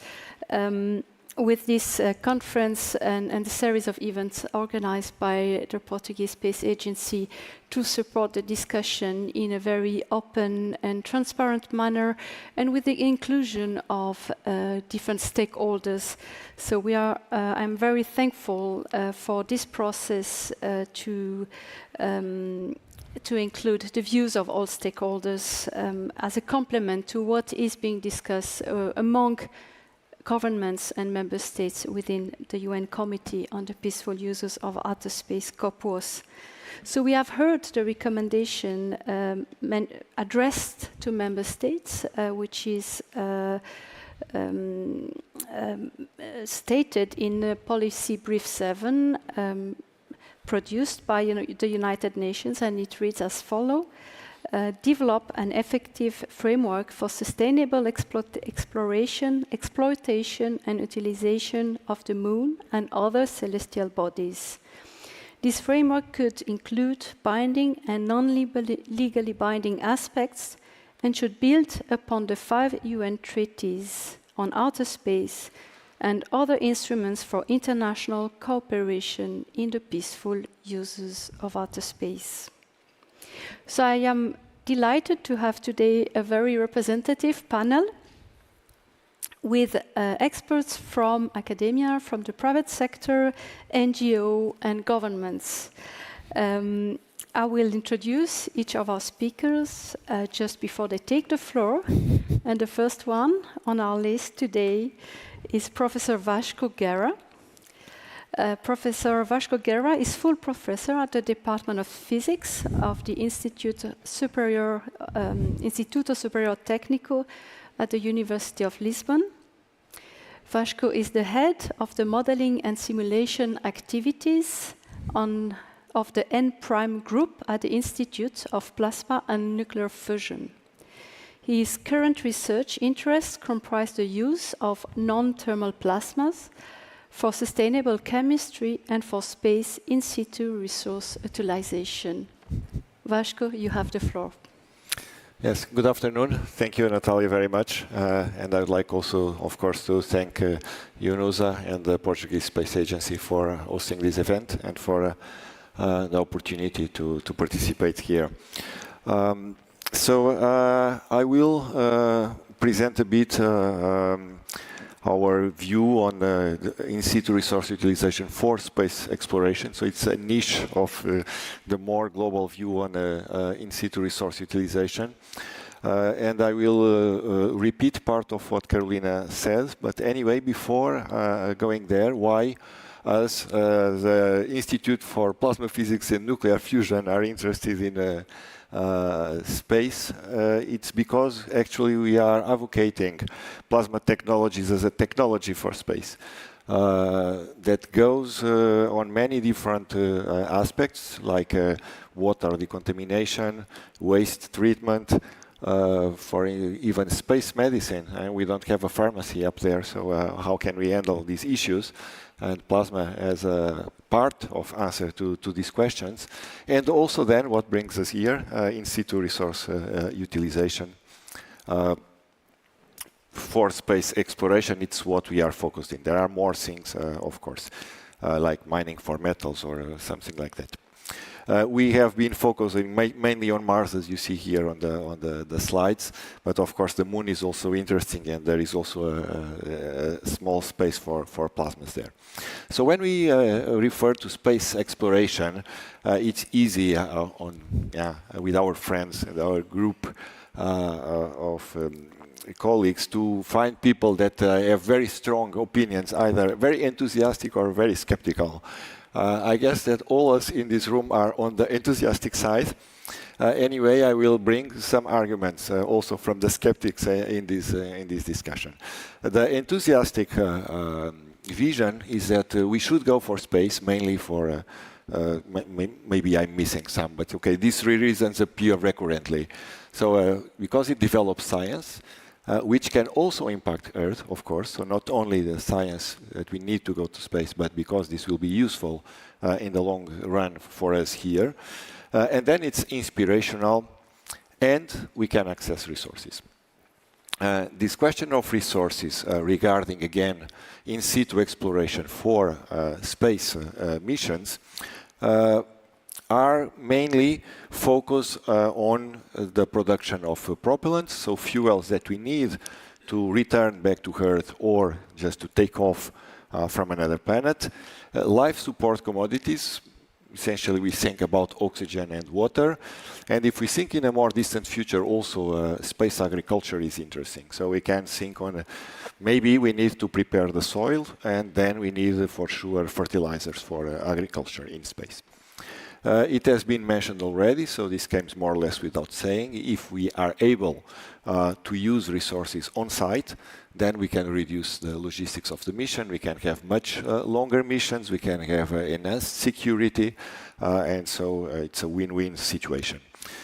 with this conference and a series of events organized by the Portuguese Space Agency to support the discussion in a very open and transparent manner and with the inclusion of different stakeholders. So I'm very thankful for this process to include the views of all stakeholders as a complement to what is being discussed among governments and member states within the UN Committee on the Peaceful Uses of Outer Space, COPUOS. So we have heard the recommendation addressed to member states, which is stated in Policy Brief 7, produced by the United Nations, and it reads as follows. Develop an effective framework for sustainable exploration, exploitation and utilization of the Moon and other celestial bodies. This framework could include binding and non-legally binding aspects and should build upon the 5 UN treaties on outer space and other instruments for international cooperation in the peaceful uses of outer space. So I am delighted to have today a very representative panel with experts from academia, from the private sector, NGO, and governments. I will introduce each of our speakers just before they take the floor. And the first one on our list today is Professor Vasco Guerra. Professor Vasco Guerra is full professor at the Department of Physics of the Instituto Superior Técnico at the University of Lisbon. Vasco is the head of the modeling and simulation activities of the N' group at the Institute of Plasma and Nuclear Fusion. His current research interests comprise the use of non-thermal plasmas for sustainable chemistry and for space in situ resource utilization. Vasco, you have the floor. Yes, good afternoon. Thank you, Natalia, very much. And I would like also, of course, to thank UNOOSA and the Portuguese Space Agency for hosting this event and for the opportunity to participate here. I will present a bit our view on in situ resource utilization for space exploration. So it's a niche of the more global view on in situ resource utilization. And I will repeat part of what Carolina said. But anyway, before going there, why us, the Institute for Plasma Physics and Nuclear Fusion, are interested in space? It's because actually we are advocating plasma technologies as a technology for space that goes on many different aspects, like water decontamination, waste treatment, for even space medicine. And we don't have a pharmacy up there, so how can we handle these issues? And plasma as a part of answer to these questions. And also then what brings us here, in situ resource utilization. For space exploration, it's what we are focused in. There are more things, of course, like mining for metals or something like that. We have been focusing mainly on Mars, as you see here on the slides. But of course, the Moon is also interesting, and there is also a small space for plasmas there. So when we refer to space exploration, it's easy with our friends and our group of colleagues to find people that have very strong opinions, either very enthusiastic or very skeptical. I guess that all us in this room are on the enthusiastic side. Anyway, I will bring some arguments also from the skeptics in this discussion. The enthusiastic vision is that we should go for space, mainly for, maybe I'm missing some, but okay, these three reasons appear recurrently. So because it develops science, which can also impact Earth, of course. So not only the science that we need to go to space, but because this will be useful in the long run for us here. And then it's inspirational, and we can access resources. This question of resources regarding, again, in situ exploration for space missions are mainly focused on the production of propellants, so fuels that we need to return back to Earth or just to take off from another planet. Life support commodities, essentially we think about oxygen and water. And if we think in a more distant future, also space agriculture is interesting. So we can think on maybe we need to prepare the soil, and then we need for sure fertilizers for agriculture in space. It has been mentioned already, so this comes more or less without saying. If we are able to use resources on site, then we can reduce the logistics of the mission. We can have much longer missions. We can have enhanced security, and so it's a win-win situation.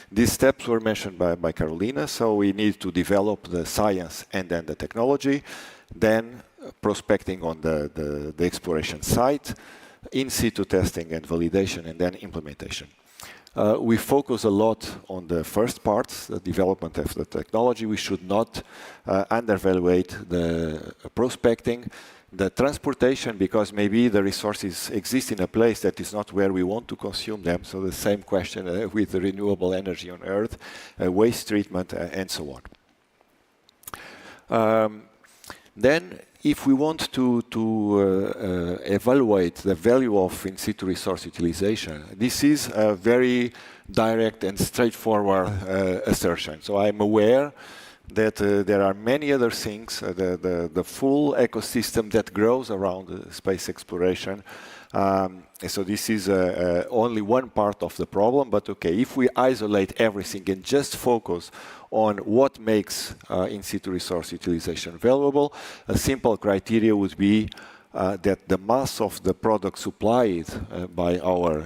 These steps were mentioned by Carolina, so we need to develop the science and then the technology, then prospecting on the exploration site, in situ testing and validation, and then implementation. We focus a lot on the first parts, the development of the technology. We should not undervalue the prospecting, The transportation, because maybe the resources exist in a place that is not where we want to consume them. So the same question with the renewable energy on Earth, waste treatment, and so on. Then, if we want to evaluate the value of in situ resource utilization, this is a very direct and straightforward assertion. So I'm aware that there are many other things, the full ecosystem that grows around space exploration. So this is only one part of the problem, but okay, if we isolate everything and just focus on what makes in situ resource utilization valuable, a simple criteria would be that the mass of the product supplied by our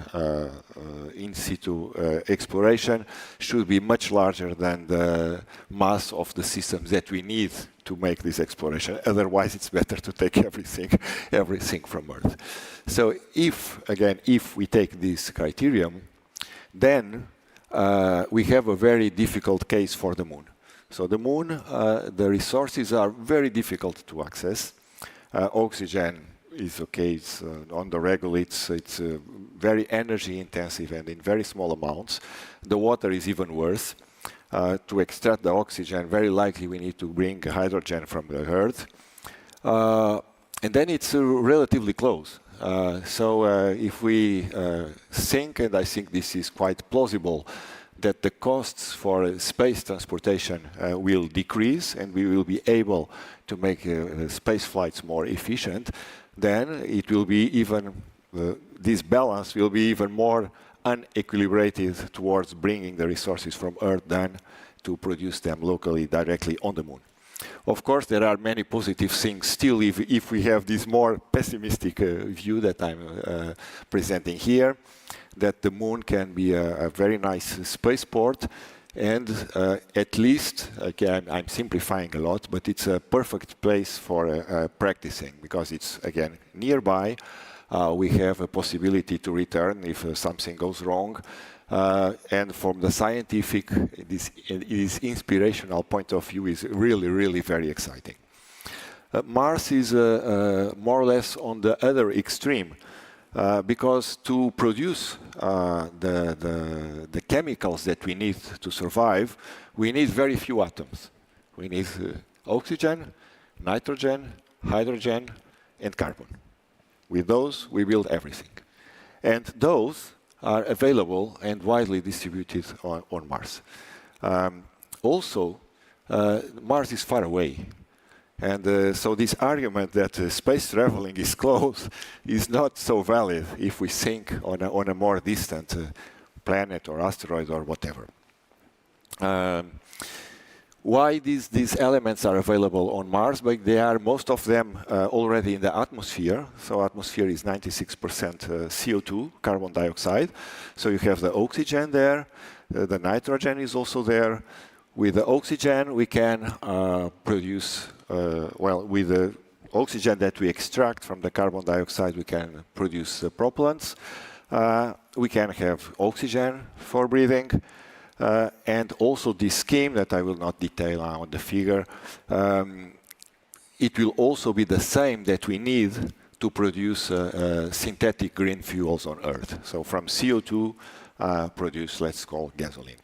in situ exploration should be much larger than the mass of the systems that we need to make this exploration. Otherwise, it's better to take everything from Earth. So if we take this criterion, then we have a very difficult case for the Moon. So the Moon, the resources are very difficult to access. Oxygen is okay, it's on the regular, it's very energy intensive and in very small amounts. The water is even worse. To extract the oxygen, very likely we need to bring hydrogen from the Earth. And then it's relatively close. So if we think, and I think this is quite plausible, that the costs for space transportation will decrease and we will be able to make space flights more efficient, then it will be even, this balance will be even more unequilibrated towards bringing the resources from Earth than to produce them locally, directly on the Moon. Of course, there are many positive things still if we have this more pessimistic view that I'm presenting here, that the Moon can be a very nice spaceport, and at least, again, I'm simplifying a lot, but it's a perfect place for practicing, because it's, again, nearby. We have a possibility to return if something goes wrong. And from the scientific, this inspirational point of view is really, really very exciting. Mars is more or less on the other extreme, because to produce the chemicals that we need to survive, we need very few atoms. We need oxygen, nitrogen, hydrogen, and carbon. With those, we build everything. And those are available and widely distributed on Mars. Also, Mars is far away. And so this argument that space traveling is close is not so valid if we think on a more distant planet or asteroid or whatever. Why these elements are available on Mars? But they are, most of them, already in the atmosphere. So atmosphere is 96% CO2, carbon dioxide. So you have the oxygen there. The nitrogen is also there. With the oxygen, we can produce, with the oxygen that we extract from the carbon dioxide, we can produce propellants. We can have oxygen for breathing. And also this scheme that I will not detail on the figure, it will also be the same that we need to produce synthetic green fuels on Earth. So from CO2, produce, let's call gasoline.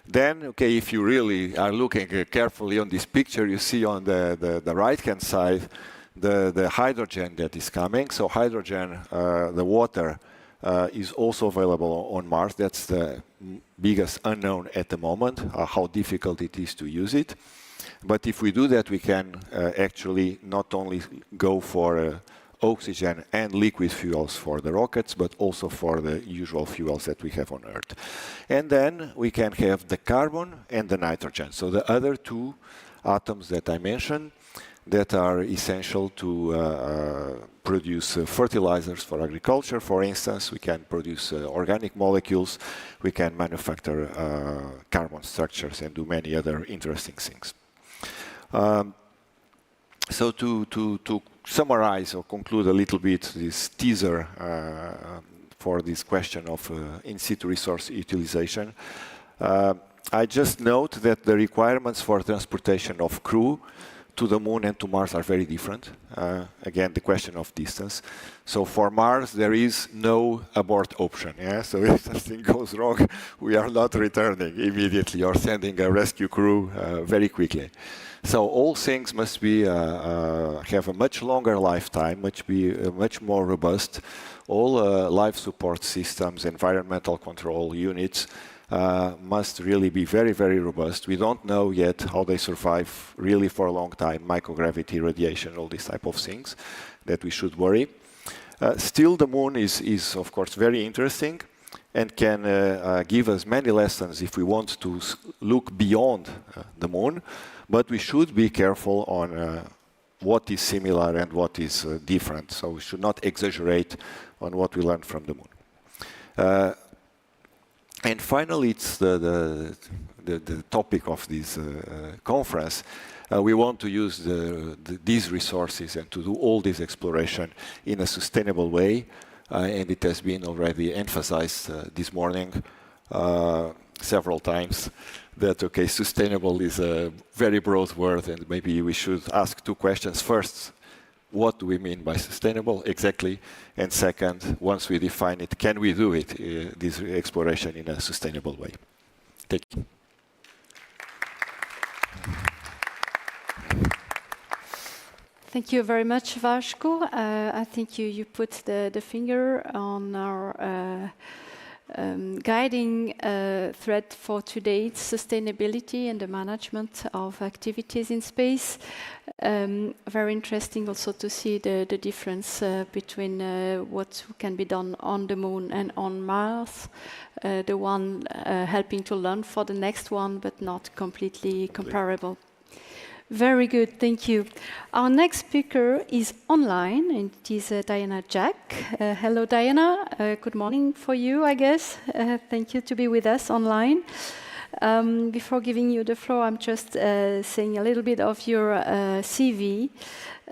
Then, okay, if you really are looking carefully on this picture, you see on the right-hand side the hydrogen that is coming. So hydrogen, the water, is also available on Mars. That's the biggest unknown at the moment, how difficult it is to use it. But if we do that, we can actually not only go for oxygen and liquid fuels for the rockets, but also for the usual fuels that we have on Earth. And then we can have the carbon and the nitrogen. So the other two atoms that I mentioned that are essential to produce fertilizers for agriculture. For instance, we can produce organic molecules, we can manufacture carbon structures and do many other interesting things. So to summarize or conclude a little bit this teaser for this question of in situ resource utilization, I just note that the requirements for transportation of crew to the Moon and to Mars are very different. Again, the question of distance. So for Mars, there is no abort option. Yeah? So if something goes wrong, we are not returning immediately or sending a rescue crew very quickly. So all things must be have a much longer lifetime, much more robust. All life support systems, environmental control units must really be very, very robust. We don't know yet how they survive really for a long time, microgravity, radiation, all these type of things that we should worry. Still, the Moon is of course very interesting and can give us many lessons if we want to look beyond the Moon, but we should be careful on what is similar and what is different. So we should not exaggerate on what we learned from the Moon. And finally, it's the topic of this conference. We want to use these resources and to do all this exploration in a sustainable way. And it has been already emphasized this morning several times that, okay, sustainable is a very broad word, and maybe we should ask two questions. First, what do we mean by sustainable exactly? And second, once we define it, can we do it, this exploration, in a sustainable way? Thank you. Thank you very much, Vasco. I think you put the finger on our guiding thread for today. It's sustainability and the management of activities in space. Very interesting also to see the difference between what can be done on the Moon and on Mars. The one helping to learn for the next one, but not completely comparable. Very good, thank you. Our next speaker is online, and it is Diana Jack. Hello, Diana. Good morning for you, I guess. Thank you to be with us online. Before giving you the floor, I'm just saying a little bit of your CV.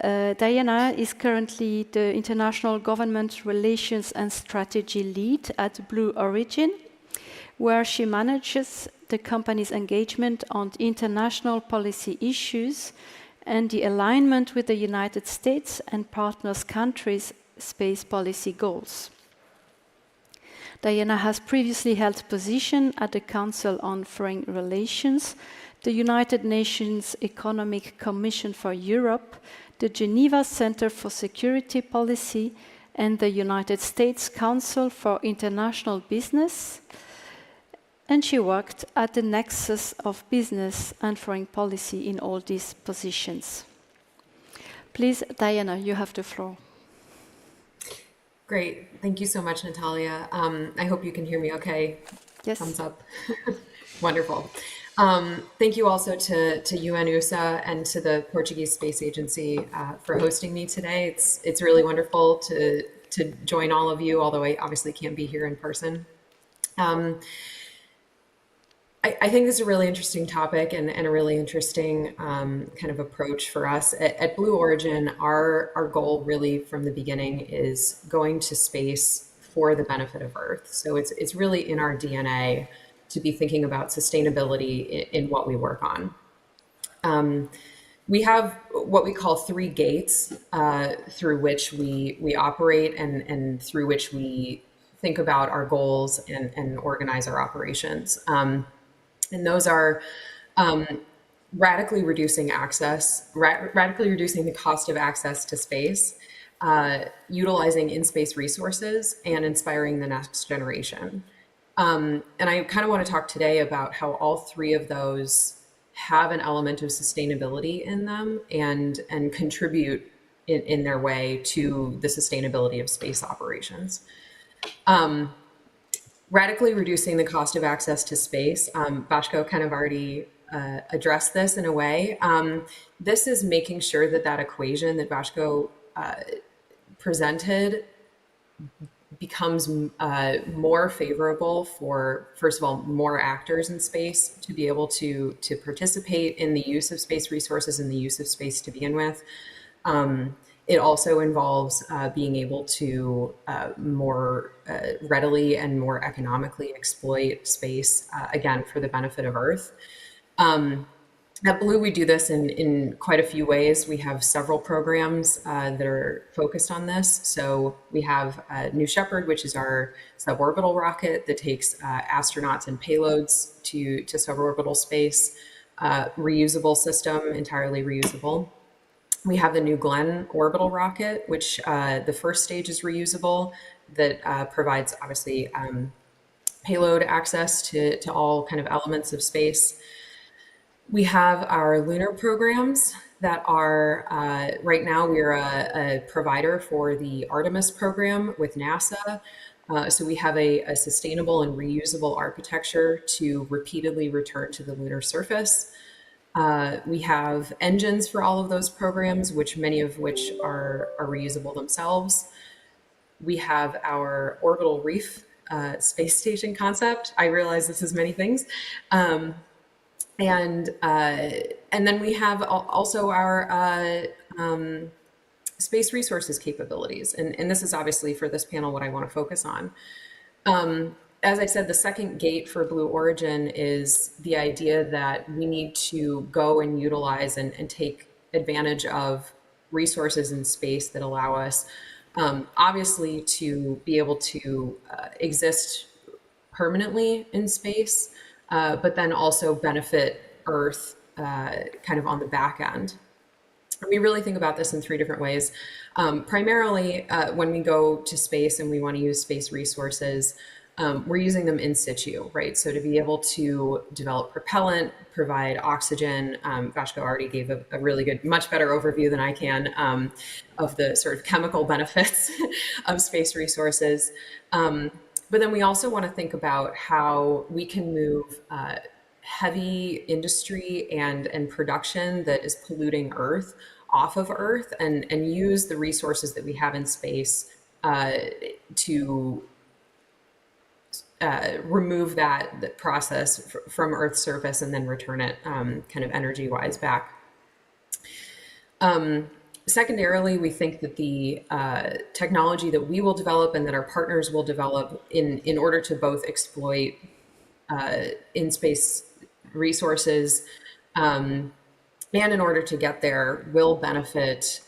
Diana is currently the International Government Relations and Strategy Lead at Blue Origin, where she manages the company's engagement on international policy issues and the alignment with the United States and partners countries' space policy goals. Diana has previously held position at the Council on Foreign Relations, the United Nations Economic Commission for Europe, the Geneva Center for Security Policy, and the United States Council for International Business. And she worked at the nexus of business and foreign policy in all these positions. Please, Diana, you have the floor. Great. Thank you so much, Natalia. I hope you can hear me okay. Yes. Thumbs up. Wonderful. Thank you also to UNOOSA and to the Portuguese Space Agency for hosting me today. It's really wonderful to join all of you, although I obviously can't be here in person. I think this is a really interesting topic and a really interesting kind of approach for us. At Blue Origin, our goal really from the beginning is going to space for the benefit of Earth. So it's really in our DNA to be thinking about sustainability in what we work on. We have what we call 3 gates through which we operate and through which we think about our goals and organize our operations. And those are radically reducing access, radically reducing the cost of access to space, utilizing in-space resources, and inspiring the next generation. And I kind of want to talk today about how all 3 of those have an element of sustainability in them and contribute in their way to the sustainability of space operations. Radically reducing the cost of access to space. Vasco kind of already addressed this in a way. This is making sure that equation that Vasco presented becomes more favorable for, first of all, more actors in space to be able to participate in the use of space resources and the use of space to begin with. It also involves being able to more readily and more economically exploit space, again, for the benefit of Earth. At Blue, we do this in quite a few ways. We have several programs that are focused on this. So we have New Shepard, which is our suborbital rocket that takes astronauts and payloads to suborbital space. Reusable system, entirely reusable. We have the New Glenn orbital rocket, which the first stage is reusable, that provides obviously payload access to all kind of elements of space. We have our lunar programs that are, right now we're a provider for the Artemis program with NASA. So we have a sustainable and reusable architecture to repeatedly return to the lunar surface. We have engines for all of those programs, many of which are reusable themselves. We have our orbital reef space station concept. I realize this is many things. And then we have also our space resources capabilities. And this is obviously for this panel what I want to focus on. As I said, the second gate for Blue Origin is the idea that we need to go and utilize and take advantage of resources in space that allow us, obviously, to be able to exist permanently in space, but then also benefit Earth kind of on the back end. We really think about this in three different ways. Primarily, when we go to space and we want to use space resources, we're using them in situ, right? So to be able to develop propellant, provide oxygen, Vashko already gave a really good, much better overview than I can of the sort of chemical benefits of space resources. But then we also want to think about how we can move heavy industry and production that is polluting Earth off of Earth and use the resources that we have in space to remove that process from Earth's surface and then return it kind of energy-wise back. Secondarily, we think that the technology that we will develop and that our partners will develop in order to both exploit in-space resources and in order to get there will benefit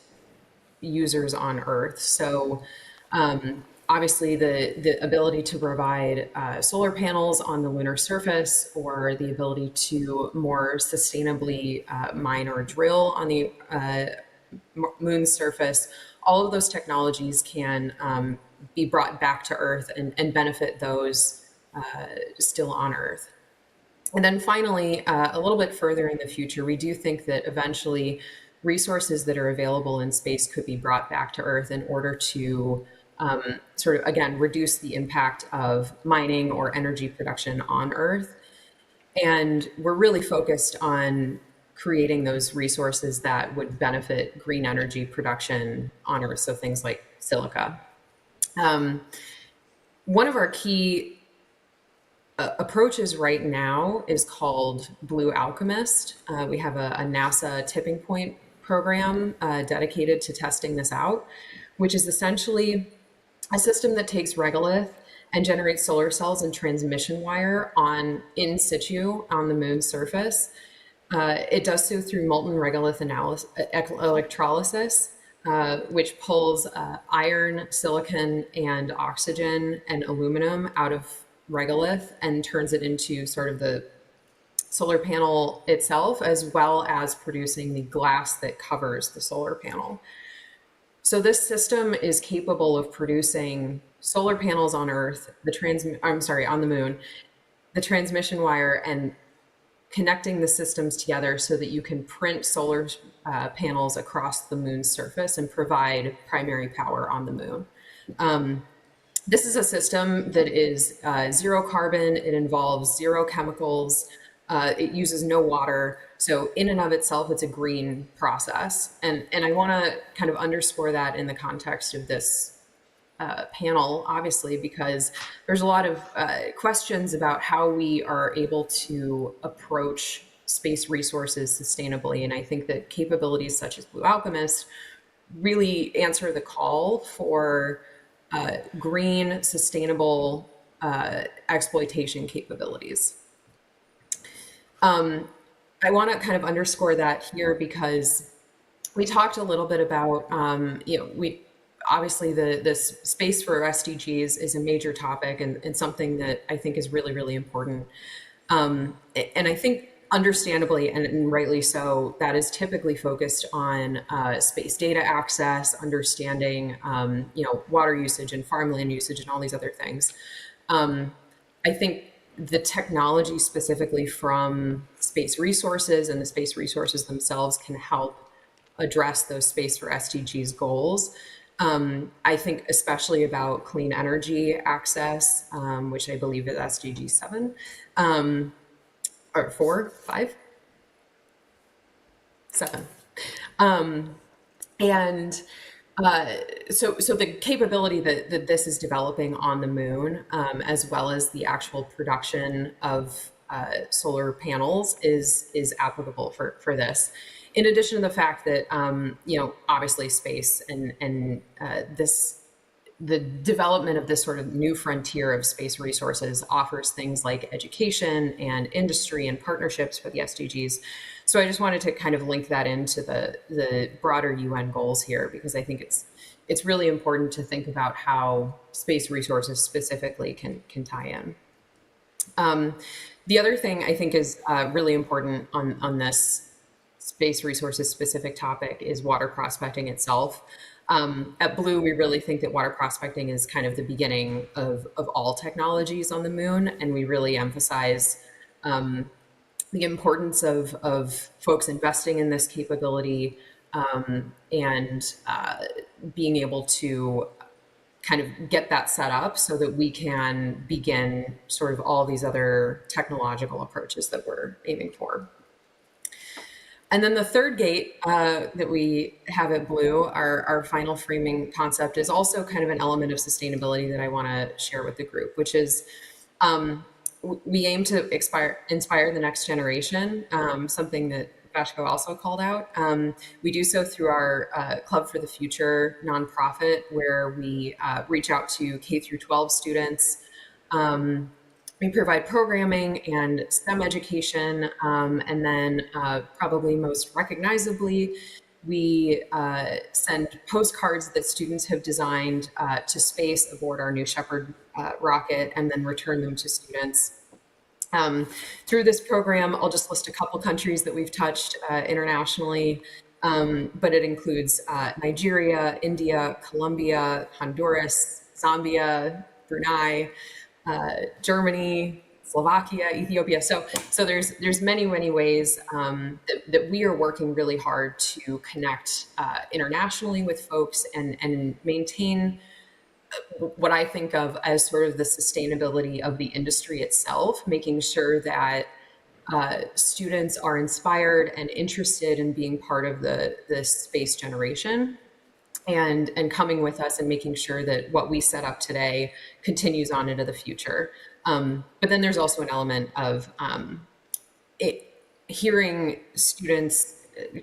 users on Earth. So obviously the ability to provide solar panels on the lunar surface, or the ability to more sustainably mine or drill on the moon's surface, all of those technologies can be brought back to Earth and benefit those still on Earth. And then finally, a little bit further in the future, we do think that eventually resources that are available in space could be brought back to Earth in order to sort of, again, reduce the impact of mining or energy production on Earth. And we're really focused on creating those resources that would benefit green energy production on Earth, so things like silica. One of our key approaches right now is called Blue Alchemist. We have a NASA tipping point program dedicated to testing this out, which is essentially a system that takes regolith and generates solar cells and transmission wire in situ on the moon's surface. It does so through molten regolith electrolysis, which pulls iron, silicon, and oxygen and aluminum out of regolith and turns it into sort of the solar panel itself, as well as producing the glass that covers the solar panel. So this system is capable of producing solar panels on Earth, on the moon, the transmission wire, and connecting the systems together so that you can print solar panels across the moon's surface and provide primary power on the moon. This is a system that is zero carbon. It involves zero chemicals. It uses no water. So in and of itself, it's a green process. And I want to kind of underscore that in the context of this panel, obviously, because there's a lot of questions about how we are able to approach space resources sustainably. And I think that capabilities such as Blue Alchemist really answer the call for green, sustainable exploitation capabilities. I want to kind of underscore that here because we talked a little bit about, obviously the space for SDGs is a major topic and something that I think is really, really important. And I think understandably and rightly so, that is typically focused on space data access, understanding, water usage and farmland usage and all these other things. I think the technology specifically from space resources and the space resources themselves can help address those space for SDGs goals. I think especially about clean energy access, which I believe is SDG 7, or 4, 5, 7. So the capability that this is developing on the moon, as well as the actual production of solar panels is applicable for this. In addition to the fact that, obviously space and the development of this sort of new frontier of space resources offers things like education and industry and partnerships for the SDGs. So I just wanted to kind of link that into the broader UN goals here, because I think it's really important to think about how space resources specifically can tie in. The other thing I think is really important on this space resources specific topic is water prospecting itself. At Blue, we really think that water prospecting is kind of the beginning of all technologies on the moon, and we really emphasize the importance of folks investing in this capability and being able to kind of get that set up so that we can begin sort of all these other technological approaches that we're aiming for. And then the third gate that we have at Blue, our final framing concept, is also kind of an element of sustainability that I want to share with the group, which is we aim to inspire the next generation, something that Bashko also called out. We do so through our Club for the Future nonprofit, where we reach out to K through 12 students. We provide programming and STEM education, and then probably most recognizably, we send postcards that students have designed to space aboard our New Shepard rocket and then return them to students. Through this program, I'll just list a couple countries that we've touched internationally, but it includes Nigeria, India, Colombia, Honduras, Zambia, Brunei, Germany, Slovakia, Ethiopia. So there's many ways that we are working really hard to connect internationally with folks and maintain what I think of as sort of the sustainability of the industry itself, making sure that students are inspired and interested in being part of the space generation. And coming with us and making sure that what we set up today continues on into the future. But then there's also an element of hearing students'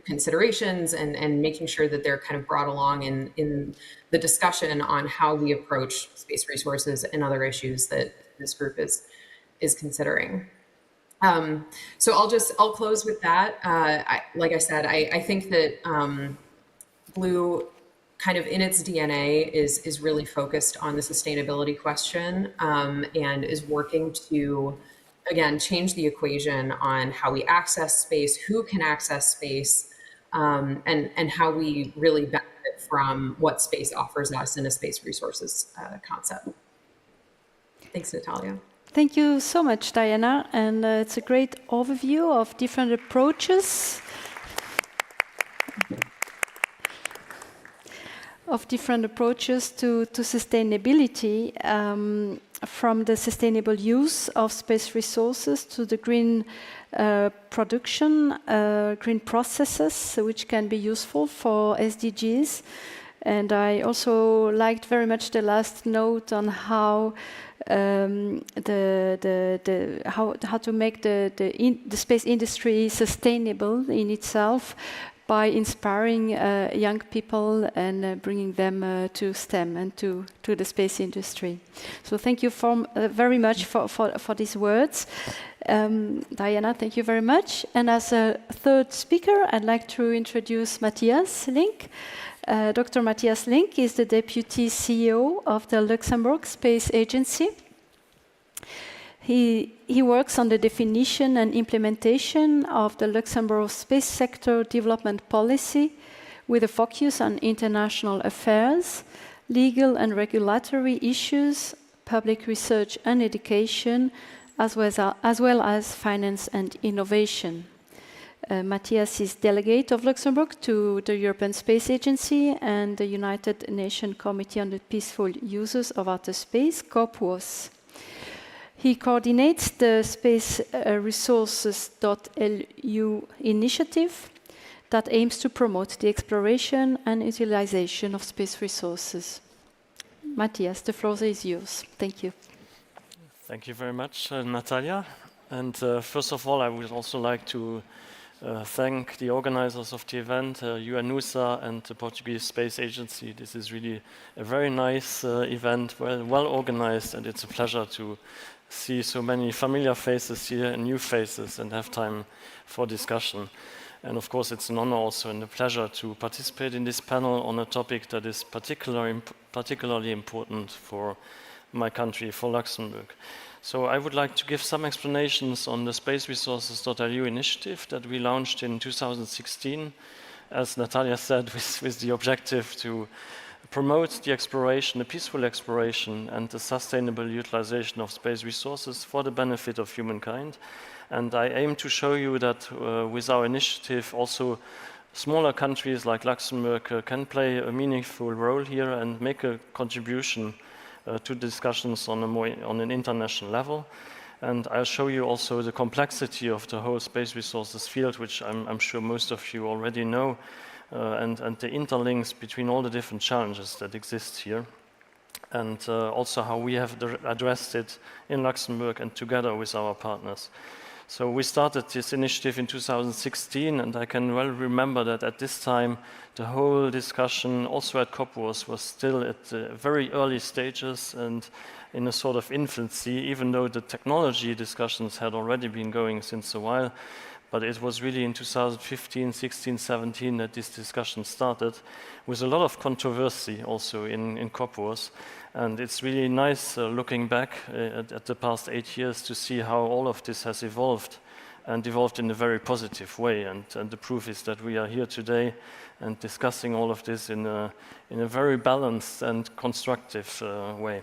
considerations and making sure that they're kind of brought along in the discussion on how we approach space resources and other issues that this group is considering. So I'll close with that. Like I said, I think that Blue, kind of in its DNA, is really focused on the sustainability question and is working to, again, change the equation on how we access space, who can access space, and how we really benefit from what space offers us in a space resources concept. Thanks, Natalia. Thank you so much, Diana. And it's a great overview of different approaches to sustainability, from the sustainable use of space resources to the green production, green processes, which can be useful for SDGs. And I also liked very much the last note on how how to make the space industry sustainable in itself, by inspiring young people and bringing them to STEM and to the space industry. So thank you very much for these words. Diana, thank you very much. And as a third speaker, I'd like to introduce Matthias Link. Dr. Matthias Link is the Deputy CEO of the Luxembourg Space Agency. He works on the definition and implementation of the Luxembourg space sector development policy with a focus on international affairs, legal and regulatory issues, public research and education, as well as finance and innovation. Matthias is delegate of Luxembourg to the European Space Agency and the United Nations Committee on the Peaceful Uses of Outer Space, COPUOS. He coordinates the Space Resources.lu initiative that aims to promote the exploration and utilization of space resources. Matthias, the floor is yours. Thank you. Thank you very much, Natalia. And first of all, I would also like to thank the organizers of the event, UNOOSA and the Portuguese Space Agency. This is really a very nice event, well organized, and it's a pleasure to see so many familiar faces here and new faces and have time for discussion. And of course, it's an honor also and a pleasure to participate in this panel on a topic that is particularly important for my country, for Luxembourg. So I would like to give some explanations on the Space Resources.lu initiative that we launched in 2016, as Natalia said, with the objective to promote the exploration, the peaceful exploration and the sustainable utilization of space resources for the benefit of humankind. And I aim to show you that with our initiative also smaller countries like Luxembourg can play a meaningful role here and make a contribution to discussions on an international level. And I'll show you also the complexity of the whole space resources field, which I'm sure most of you already know, and the interlinks between all the different challenges that exist here, and also how we have addressed it in Luxembourg and together with our partners. So we started this initiative in 2016, and I can well remember that at this time the whole discussion also at COPUOS was still at the very early stages and in a sort of infancy, even though the technology discussions had already been going since a while. But it was really in 2015, 16, 17 that this discussion started with a lot of controversy also in COPUOS. And it's really nice looking back at the past 8 years to see how all of this has evolved and evolved in a very positive way. And the proof is that we are here today and discussing all of this in a very balanced and constructive way.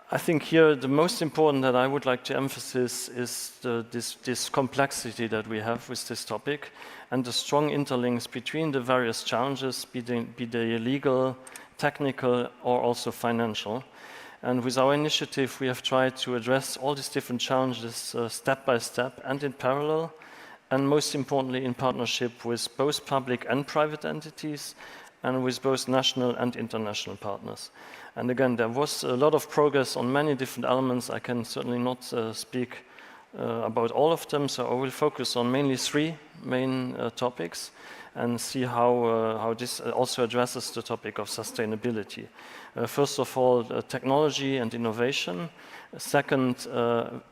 I think here the most important that I would like to emphasize is this complexity that we have with this topic and the strong interlinks between the various challenges, be they legal, technical, or also financial. And with our initiative, we have tried to address all these different challenges step by step and in parallel, and most importantly in partnership with both public and private entities and with both national and international partners. And again, there was a lot of progress on many different elements. I can certainly not speak about all of them, so I will focus on mainly 3 main topics and see how this also addresses the topic of sustainability. First of all, technology and innovation. Second,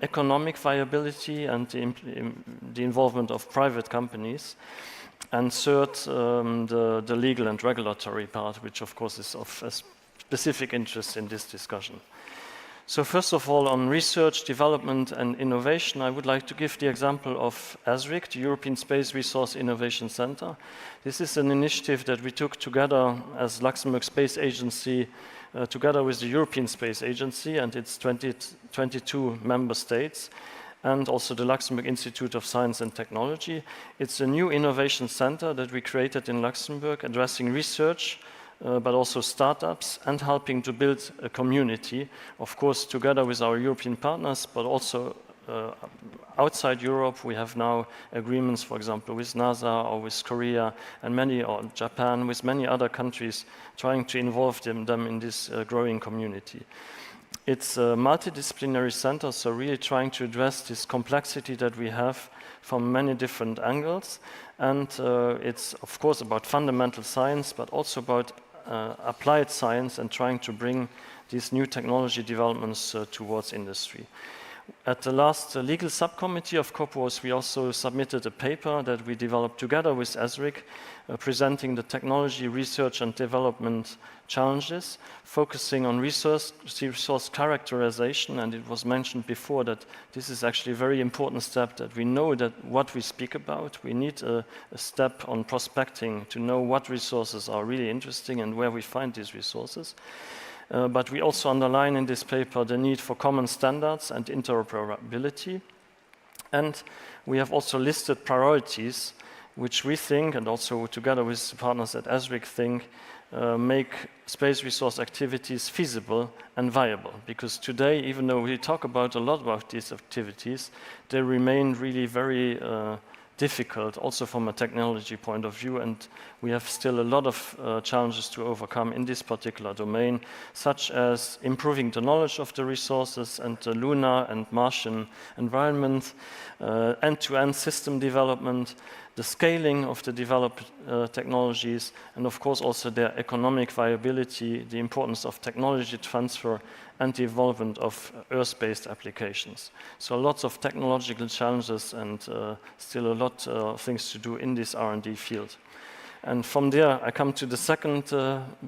economic viability and the involvement of private companies. And third, the legal and regulatory part, which of course is of specific interest in this discussion. So first of all, on research, development and innovation, I would like to give the example of ESRIC, the European Space Resource Innovation Center. This is an initiative that we took together as Luxembourg Space Agency, together with the European Space Agency and its 22 member states, and also the Luxembourg Institute of Science and Technology. It's a new innovation center that we created in Luxembourg, addressing research, but also startups, and helping to build a community, of course, together with our European partners, but also outside Europe. We have now agreements, for example, with NASA or with Korea and or Japan, with many other countries, trying to involve them in this growing community. It's a multidisciplinary center, so really trying to address this complexity that we have from many different angles. And it's, of course, about fundamental science, but also about applied science and trying to bring these new technology developments towards industry. At the last legal subcommittee of COPWAS, we also submitted a paper that we developed together with ESRIC, presenting the technology research and development challenges, focusing on resource characterization, and it was mentioned before that this is actually a very important step, that we know that what we speak about, we need a step on prospecting to know what resources are really interesting and where we find these resources. But we also underline in this paper the need for common standards and interoperability. And we have also listed priorities which we think, and also together with the partners at ESRIC think, make space resource activities feasible and viable. Because today, even though we talk about a lot about these activities, they remain really very difficult, also from a technology point of view, and we have still a lot of challenges to overcome in this particular domain, such as improving the knowledge of the resources and the lunar and Martian environment, end-to-end system development, the scaling of the developed technologies, and of course also their economic viability, the importance of technology transfer, and the involvement of Earth-based applications. So lots of technological challenges and still a lot of things to do in this R&D field. And from there, I come to the second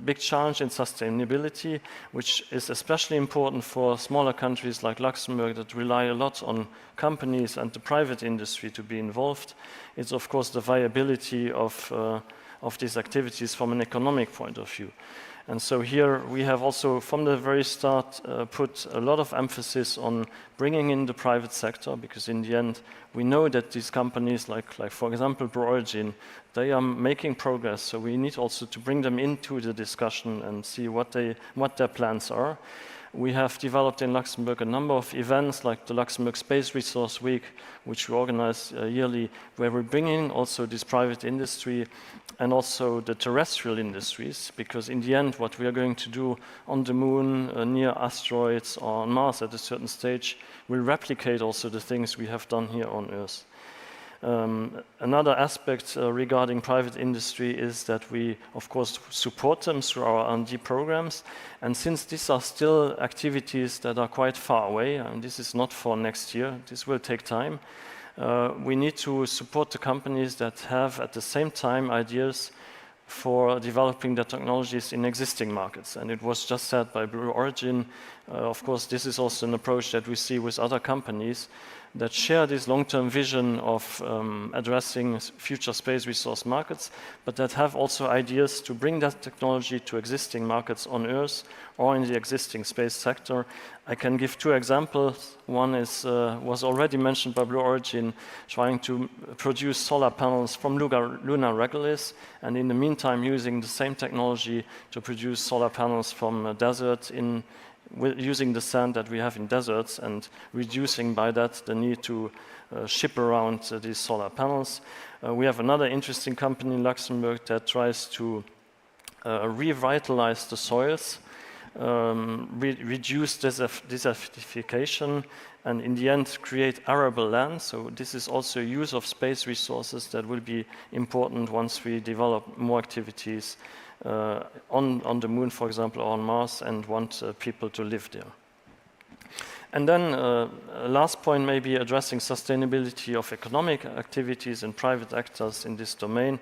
big challenge in sustainability, which is especially important for smaller countries like Luxembourg that rely a lot on companies and the private industry to be involved. It's, of course, the viability of these activities from an economic point of view. And so here we have also, from the very start, put a lot of emphasis on bringing in the private sector, because in the end, we know that these companies, like for example, Blue Origin, they are making progress. So we need also to bring them into the discussion and see what their plans are. We have developed in Luxembourg a number of events like the Luxembourg Space Resource Week, which we organize yearly, where we bring in also this private industry and also the terrestrial industries, because in the end, what we are going to do on the moon, near asteroids, or on Mars at a certain stage, will replicate also the things we have done here on Earth. Another aspect regarding private industry is that we, of course, support them through our R&D programs. And since these are still activities that are quite far away, and this is not for next year, this will take time, we need to support the companies that have, at the same time, ideas for developing the technologies in existing markets. And it was just said by Blue Origin, of course, this is also an approach that we see with other companies that share this long-term vision of addressing future space resource markets, but that have also ideas to bring that technology to existing markets on Earth or in the existing space sector. I can give two examples. One is was already mentioned by Blue Origin, trying to produce solar panels from lunar regolith, and in the meantime using the same technology to produce solar panels from deserts using the sand that we have in deserts and reducing by that the need to ship around these solar panels. We have another interesting company in Luxembourg that tries to revitalize the soils, reduce desertification, and in the end create arable land. So this is also use of space resources that will be important once we develop more activities on the moon, for example, or on Mars, and want people to live there. And then last point, maybe addressing sustainability of economic activities and private actors in this domain,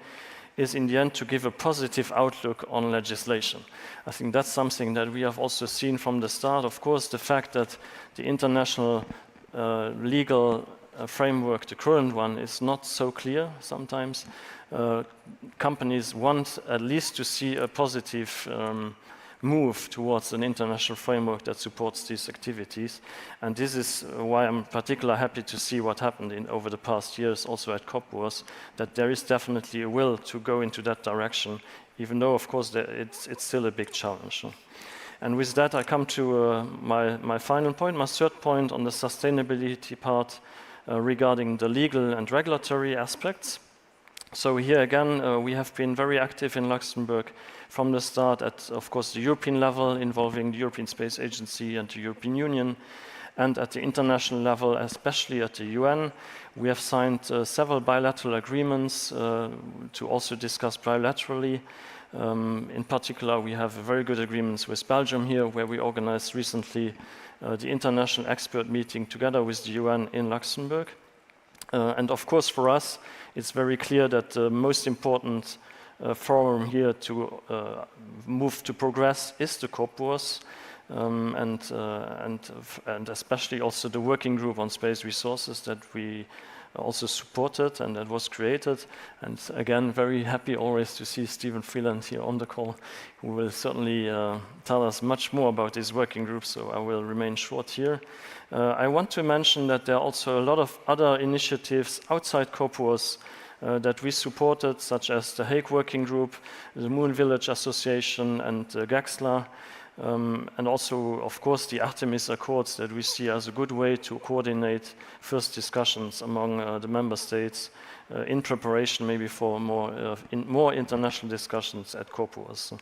is in the end to give a positive outlook on legislation. I think that's something that we have also seen from the start. Of course, the fact that the international legal framework, the current one, is not so clear sometimes. Companies want at least to see a positive move towards an international framework that supports these activities. And this is why I'm particularly happy to see what happened over the past years also at COPWAS, that there is definitely a will to go into that direction, even though, of course, it's still a big challenge. And with that, I come to my final point, my third point on the sustainability part regarding the legal and regulatory aspects. So here again, we have been very active in Luxembourg from the start at, of course, the European level, involving the European Space Agency and the European Union, and at the international level, especially at the UN. We have signed several bilateral agreements to also discuss bilaterally. In particular, we have very good agreements with Belgium here, where we organized recently the international expert meeting together with the UN in Luxembourg. And of course, for us, it's very clear that the most important forum here to move to progress is the COPUOS, and especially also the working group on space resources that we also supported and that was created. And again, very happy always to see Stephen Freeland here on the call, who will certainly tell us much more about this working group, so I will remain short here. I want to mention that there are also a lot of other initiatives outside COPUOS that we supported, such as the Hague Working Group, the Moon Village Association, and GAXLA, and also, of course, the Artemis Accords that we see as a good way to coordinate first discussions among the member states in preparation maybe for more international discussions at COPUOS.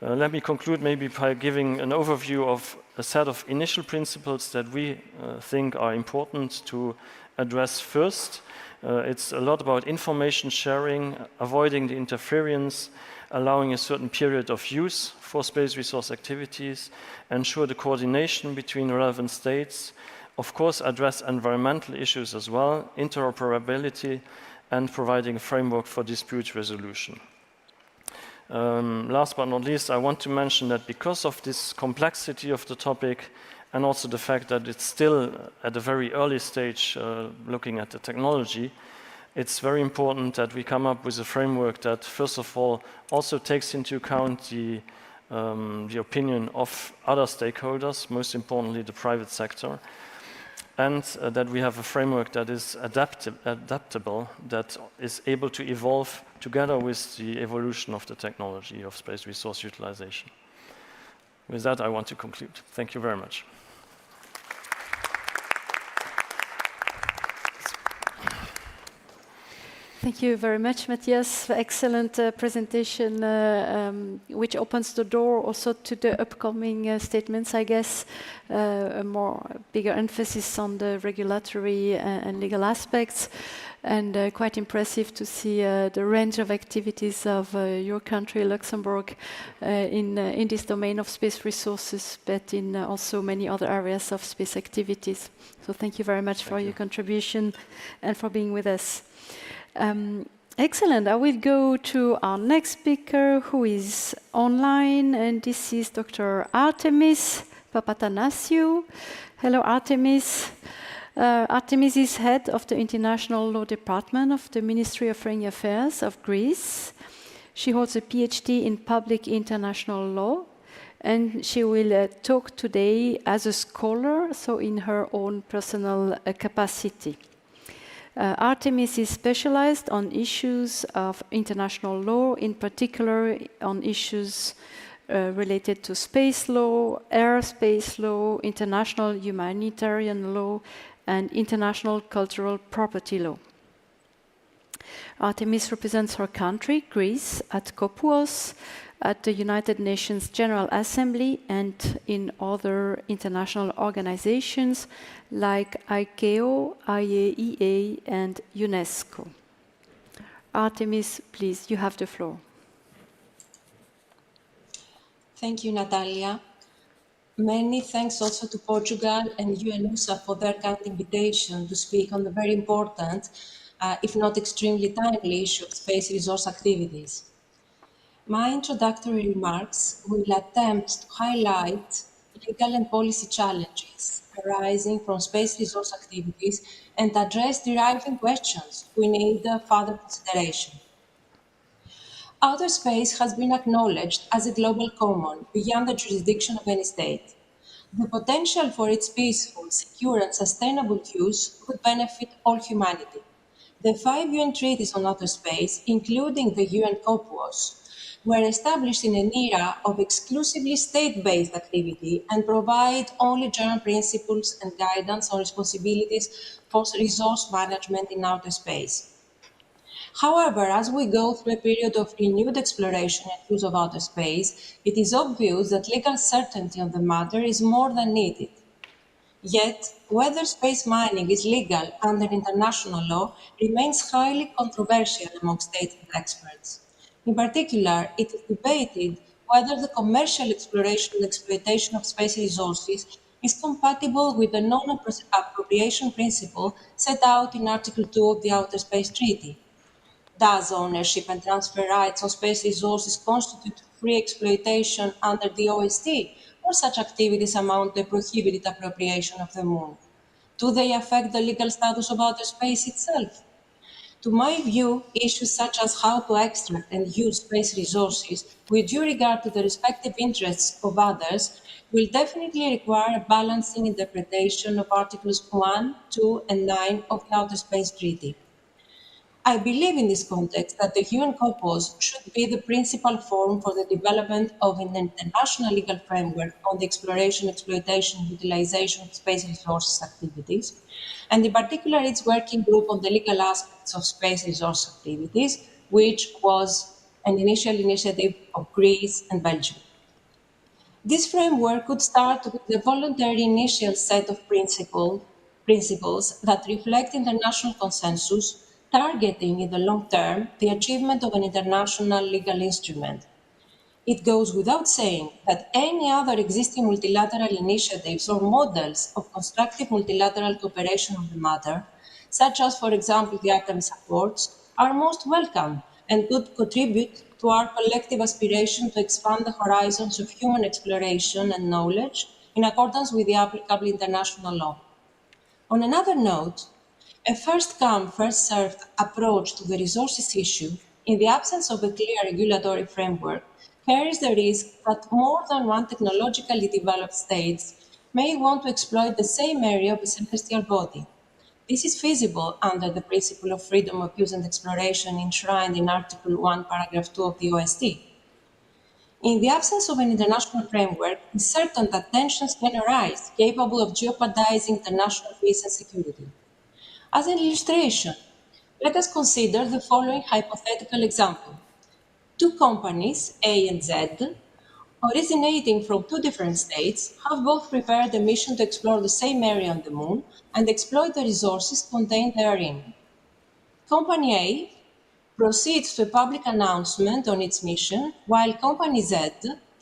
Let me conclude maybe by giving an overview of a set of initial principles that we think are important to address first. It's a lot about information sharing, avoiding the interference, allowing a certain period of use for space resource activities, ensure the coordination between relevant states, of course address environmental issues as well, interoperability, and providing a framework for dispute resolution. Last but not least, I want to mention that because of this complexity of the topic, and also the fact that it's still at a very early stage looking at the technology, it's very important that we come up with a framework that, first of all, also takes into account the opinion of other stakeholders, most importantly the private sector, and that we have a framework that is adaptable, that is able to evolve together with the evolution of the technology of space resource utilization. With that, I want to conclude. Thank you very much. Thank you very much, Matthias. Excellent presentation, which opens the door also to the upcoming statements, I guess. A bigger emphasis on the regulatory and legal aspects. And quite impressive to see the range of activities of your country, Luxembourg, in this domain of space resources, but in also many other areas of space activities. So thank you very much for your contribution and for being with us. Excellent. I will go to our next speaker, who is online, and this is Dr. Artemis Papatanasiou. Hello, Artemis. Artemis is head of the International Law Department of the Ministry of Foreign Affairs of Greece. She holds a PhD in Public International Law, and she will talk today as a scholar, so in her own personal capacity. Artemis is specialized on issues of international law, in particular on issues related to space law, airspace law, international humanitarian law, and international cultural property law. Artemis represents her country, Greece, at COPUOS, at the United Nations General Assembly, and in other international organizations like ICAO, IAEA, and UNESCO. Artemis, please, you have the floor. Thank you, Natalia. Many thanks also to Portugal and UNOOSA for their kind invitation to speak on the very important, if not extremely timely, issue of space resource activities. My introductory remarks will attempt to highlight legal and policy challenges arising from space resource activities and address deriving questions we need further consideration. Outer space has been acknowledged as a global common beyond the jurisdiction of any state. The potential for its peaceful, secure, and sustainable use would benefit all humanity. The 5 UN treaties on outer space, including the UN COPUOS, were established in an era of exclusively state-based activity and provide only general principles and guidance on responsibilities for resource management in outer space. However, as we go through a period of renewed exploration and use of outer space, it is obvious that legal certainty on the matter is more than needed. Yet, whether space mining is legal under international law remains highly controversial among states and experts. In particular, it is debated whether the commercial exploration and exploitation of space resources is compatible with the non-appropriation principle set out in Article 2 of the Outer Space Treaty. Does ownership and transfer rights on space resources constitute free exploitation under the OST, or such activities amount to a prohibited appropriation of the Moon? Do they affect the legal status of outer space itself? To my view, issues such as how to extract and use space resources with due regard to the respective interests of others will definitely require a balancing interpretation of Articles 1, 2, and 9 of the Outer Space Treaty. I believe in this context that the UN COPOS should be the principal forum for the development of an international legal framework on the exploration, exploitation, and utilization of space resources activities, and in particular its working group on the legal aspects of space resource activities, which was an initial initiative of Greece and Belgium. This framework could start with the voluntary initial set of principles that reflect international consensus, targeting in the long term the achievement of an international legal instrument. It goes without saying that any other existing multilateral initiatives or models of constructive multilateral cooperation on the matter, such as, for example, the Artemis Accords, are most welcome and could contribute to our collective aspiration to expand the horizons of human exploration and knowledge in accordance with the applicable international law. On another note, a first-come, first-served approach to the resources issue, in the absence of a clear regulatory framework, carries the risk that more than one technologically developed state may want to exploit the same area of a celestial body. This is feasible under the principle of freedom of use and exploration enshrined in Article 1, Paragraph 2 of the OST. In the absence of an international framework, it's certain that tensions can arise capable of jeopardizing international peace and security. As an illustration, let us consider the following hypothetical example. Two companies, A and Z, originating from two different states, have both prepared a mission to explore the same area on the Moon and exploit the resources contained therein. Company A proceeds to a public announcement on its mission, while Company Z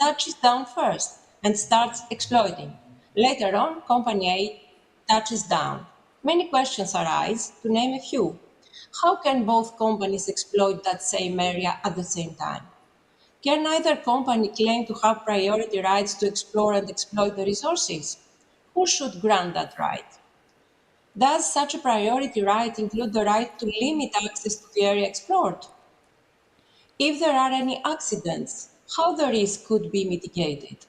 touches down first and starts exploiting. Later on, Company A touches down. Many questions arise, to name a few. How can both companies exploit that same area at the same time? Can either company claim to have priority rights to explore and exploit the resources? Who should grant that right? Does such a priority right include the right to limit access to the area explored? If there are any accidents, how the risk could be mitigated?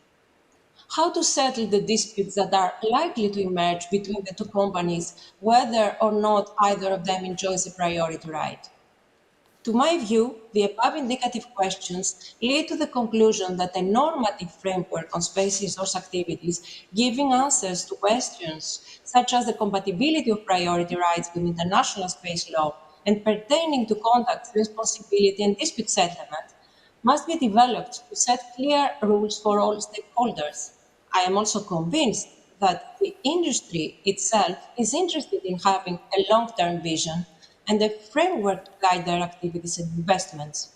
How to settle the disputes that are likely to emerge between the two companies, whether or not either of them enjoys a priority right? To my view, the above indicative questions lead to the conclusion that a normative framework on space resource activities, giving answers to questions such as the compatibility of priority rights with international space law and pertaining to contact, responsibility and dispute settlement, must be developed to set clear rules for all stakeholders. I am also convinced that the industry itself is interested in having a long-term vision and a framework to guide their activities and investments.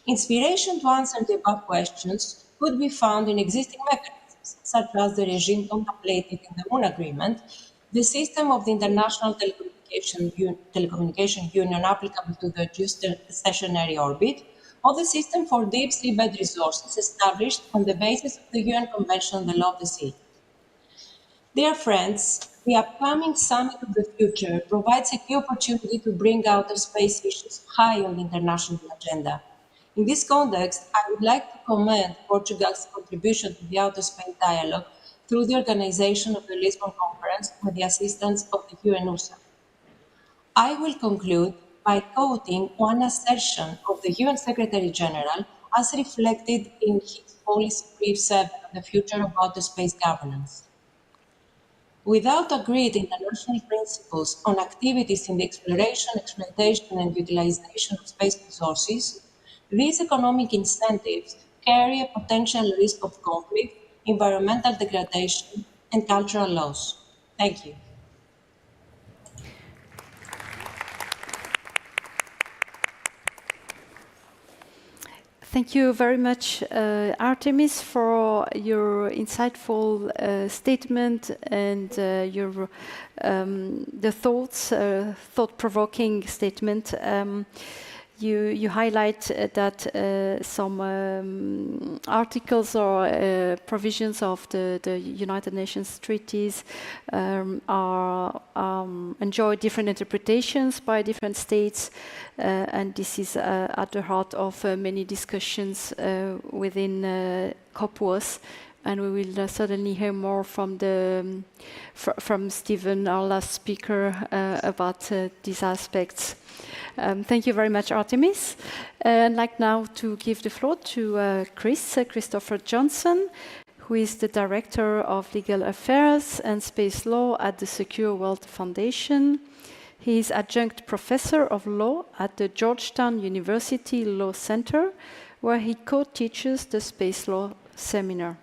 Inspiration to answer the above questions could be found in existing mechanisms, such as the regime contemplated in the Moon Agreement, the system of the International Telecommunication Union applicable to the geostationary orbit, or the system for deep seabed resources established on the basis of the UN Convention on the Law of the Sea. Dear friends, the upcoming Summit of the Future provides a key opportunity to bring outer space issues high on the international agenda. In this context, I would like to commend Portugal's contribution to the outer space dialogue through the organization of the Lisbon Conference with the assistance of the UNOOSA. I will conclude by quoting one assertion of the UN Secretary General as reflected in his policy brief 7 on the future of outer space governance. Without agreed international principles on activities in the exploration, exploitation, and utilization of space resources, these economic incentives carry a potential risk of conflict, environmental degradation, and cultural loss. Thank you. Thank you very much, Artemis, for your insightful statement and the thought-provoking statement. You highlight that some articles or provisions of the United Nations treaties enjoy different interpretations by different states, and this is at the heart of many discussions within COPUOS. And we will certainly hear more from from Stephen, our last speaker, about these aspects. Thank you very much, Artemis. I'd like now to give the floor to Christopher Johnson, who is the Director of Legal Affairs and Space Law at the Secure World Foundation. He is Adjunct Professor of Law at the Georgetown University Law Center, where he co-teaches the Space Law Seminar.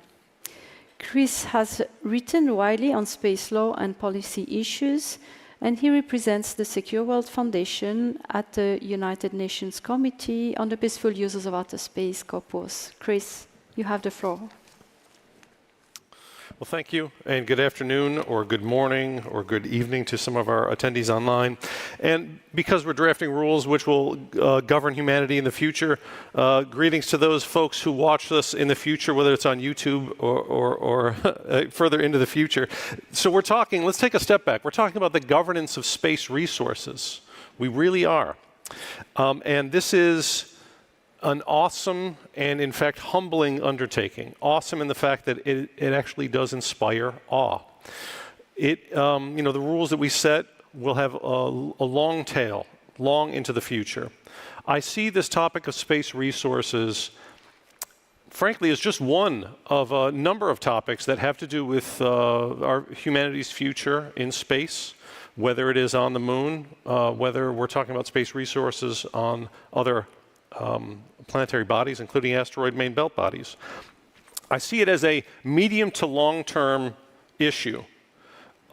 Chris has written widely on space law and policy issues, and he represents the Secure World Foundation at the United Nations Committee on the Peaceful Uses of Outer Space, COPUOS. Chris, you have the floor. Well, thank you, and good afternoon, or good morning, or good evening to some of our attendees online. And because we're drafting rules which will govern humanity in the future, greetings to those folks who watch this in the future, whether it's on YouTube or further into the future. So let's take a step back. We're talking about the governance of space resources. We really are. And this is an awesome and, in fact, humbling undertaking. Awesome in the fact that it actually does inspire awe. The rules that we set will have a long tail, long into the future. I see this topic of space resources, frankly, as just one of a number of topics that have to do with our humanity's future in space, whether it is on the moon, whether we're talking about space resources on other planetary bodies, including asteroid main belt bodies. I see it as a medium to long-term issue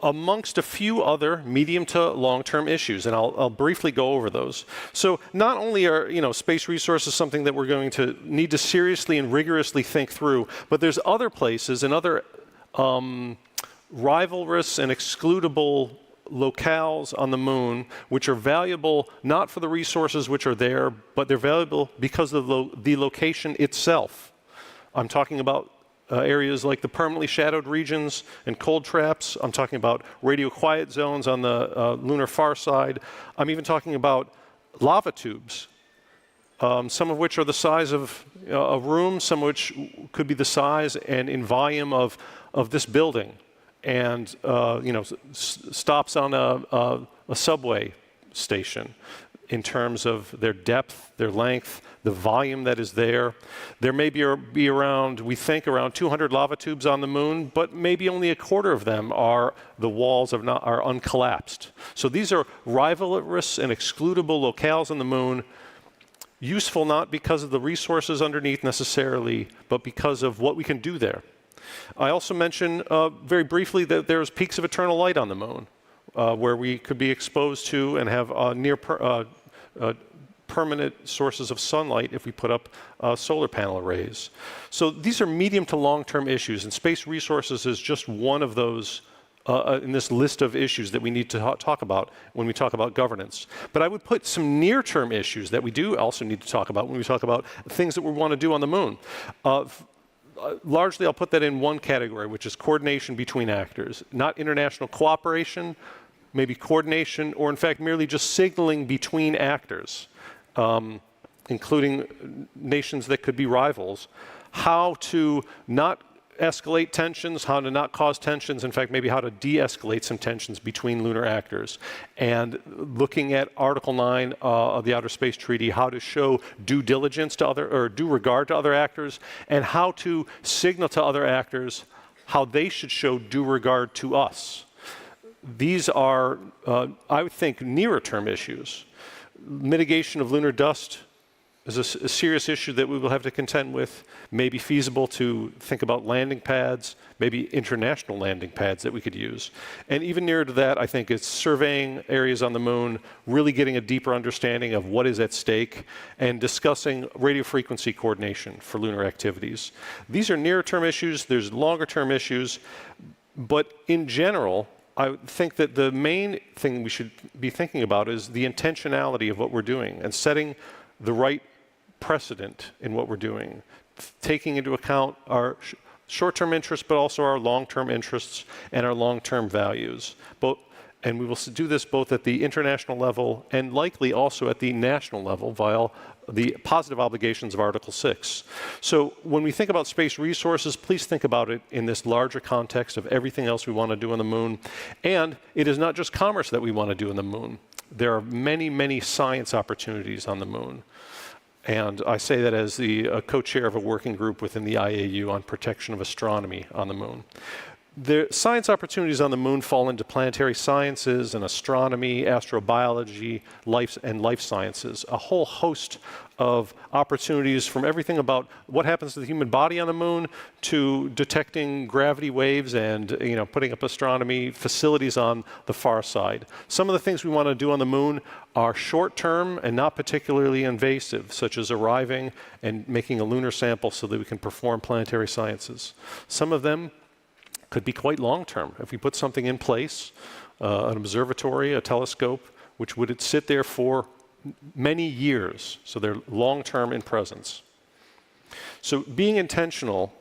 amongst a few other medium to long-term issues, and I'll briefly go over those. So not only are space resources something that we're going to need to seriously and rigorously think through, but there's other places and other rivalrous and excludable locales on the moon which are valuable not for the resources which are there, but they're valuable because of the location itself. I'm talking about areas like the permanently shadowed regions and cold traps. I'm talking about radio quiet zones on the lunar far side. I'm even talking about lava tubes, some of which are the size of a room, some of which could be the size and in volume of this building, and stops on a subway station in terms of their depth, their length, the volume that is there. There may be around, we think, around 200 lava tubes on the moon, but maybe only a quarter of them are the walls are uncollapsed. So these are rivalrous and excludable locales on the moon, useful not because of the resources underneath necessarily, but because of what we can do there. I also mentioned very briefly that there's peaks of eternal light on the moon, where we could be exposed to and have near permanent sources of sunlight if we put up solar panel arrays. So these are medium to long-term issues, and space resources is just one of those in this list of issues that we need to talk about when we talk about governance. But I would put some near-term issues that we do also need to talk about when we talk about things that we want to do on the moon. Largely, I'll put that in one category, which is coordination between actors. Not international cooperation, maybe coordination, or in fact, merely just signaling between actors, including nations that could be rivals. How to not escalate tensions, how to not cause tensions, in fact, maybe how to de-escalate some tensions between lunar actors. And looking at Article 9 of the Outer Space Treaty, how to show due diligence to due regard to other actors, and how to signal to other actors how they should show due regard to us. these are, I would think, nearer-term issues. Mitigation of lunar dust is a serious issue that we will have to contend with. Maybe feasible to think about landing pads, maybe international landing pads that we could use. And even nearer to that, I think it's surveying areas on the moon, really getting a deeper understanding of what is at stake, and discussing radio frequency coordination for lunar activities. These are nearer-term issues. There's longer-term issues. But in general, I think that the main thing we should be thinking about is the intentionality of what we're doing and setting the right precedent in what we're doing, taking into account our short-term interests, but also our long-term interests and our long-term values. And we will do this both at the international level and likely also at the national level via the positive obligations of Article 6. So when we think about space resources, please think about it in this larger context of everything else we want to do on the moon. And it is not just commerce that we want to do on the moon. There are many, many science opportunities on the moon. And I say that as the co-chair of a working group within the IAU on protection of astronomy on the moon. The science opportunities on the moon fall into planetary sciences and astronomy, astrobiology, life sciences, a whole host of opportunities from everything about what happens to the human body on the moon to detecting gravity waves and putting up astronomy facilities on the far side. Some of the things we want to do on the moon are short-term and not particularly invasive, such as arriving and making a lunar sample so that we can perform planetary sciences. Some of them could be quite long-term. If we put something in place, an observatory, a telescope, which would sit there for many years, so they're long-term in presence. So being intentional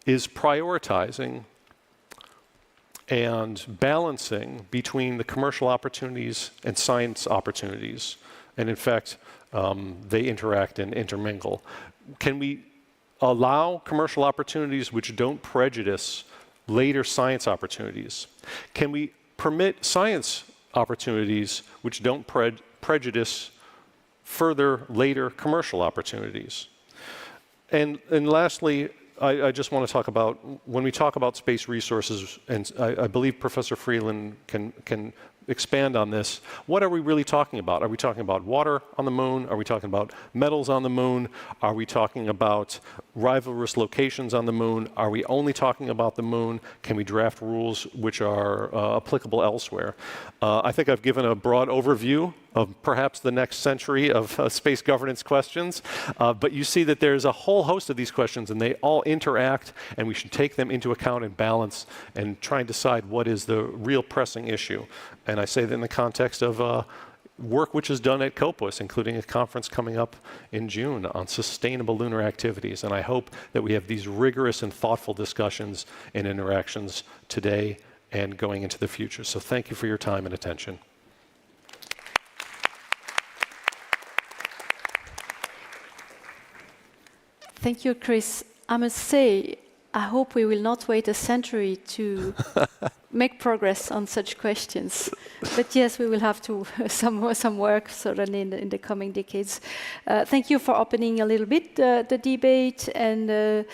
is prioritizing and balancing between the commercial opportunities and science opportunities. And in fact, they interact and intermingle. Can we allow commercial opportunities which don't prejudice later science opportunities? Can we permit science opportunities which don't prejudice further later commercial opportunities? And lastly, I just want to talk about, when we talk about space resources, and I believe Professor Freeland can expand on this, what are we really talking about? Are we talking about water on the moon? Are we talking about metals on the moon? Are we talking about rivalrous locations on the moon? Are we only talking about the moon? Can we draft rules which are applicable elsewhere? I think I've given a broad overview of perhaps the next century of space governance questions, but you see that there's a whole host of these questions and they all interact, and we should take them into account and balance and try and decide what is the real pressing issue. And I say that in the context of work which is done at COPUS, including a conference coming up in June on sustainable lunar activities. And I hope that we have these rigorous and thoughtful discussions and interactions today and going into the future. So thank you for your time and attention. Thank you, Chris. I must say, I hope we will not wait a century to make progress on such questions. But yes, we will have to some work certainly in the coming decades. Thank you for opening a little bit the debate and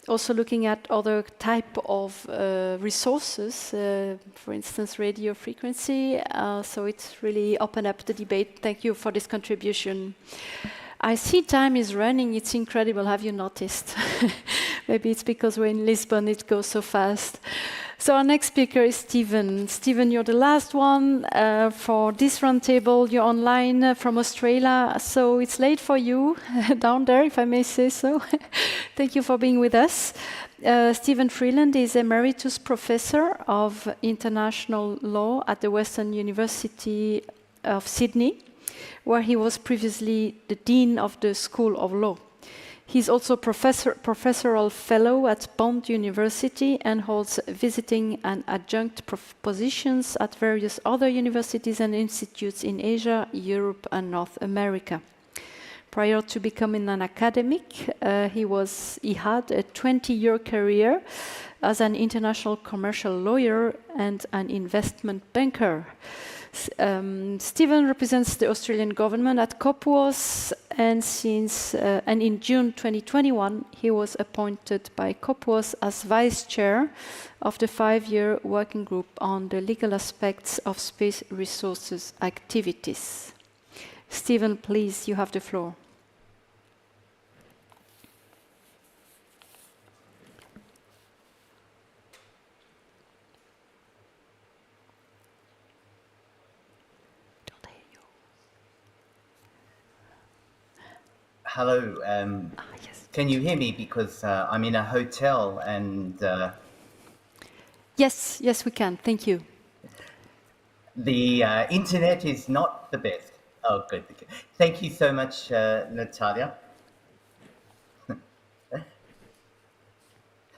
also looking at other type of resources, for instance, radio frequency. So it's really opened up the debate. Thank you for this contribution. I see time is running. It's incredible. Have you noticed? Maybe it's because we're in Lisbon, it goes so fast. So our next speaker is Stephen. Stephen, you're the last one for this roundtable. You're online from Australia, so it's late for you down there, if I may say so. Thank you for being with us. Stephen Freeland is Emeritus Professor of International Law at the Western University of Sydney, where he was previously the Dean of the School of Law. He's also professorial fellow at Bond University and holds visiting and adjunct positions at various other universities and institutes in Asia, Europe, and North America. Prior to becoming an academic, he had a 20-year career as an international commercial lawyer and an investment banker. Stephen represents the Australian government at COPUOS and in June 2021, he was appointed by COPWAS as vice chair of the 5-year working group on the legal aspects of space resources activities. Stephen, please, you have the floor. Hello. Yes. Can you hear me? Because I'm in a hotel and... Yes, we can. Thank you. The internet is not the best. Oh, good. Thank you so much, Natalia.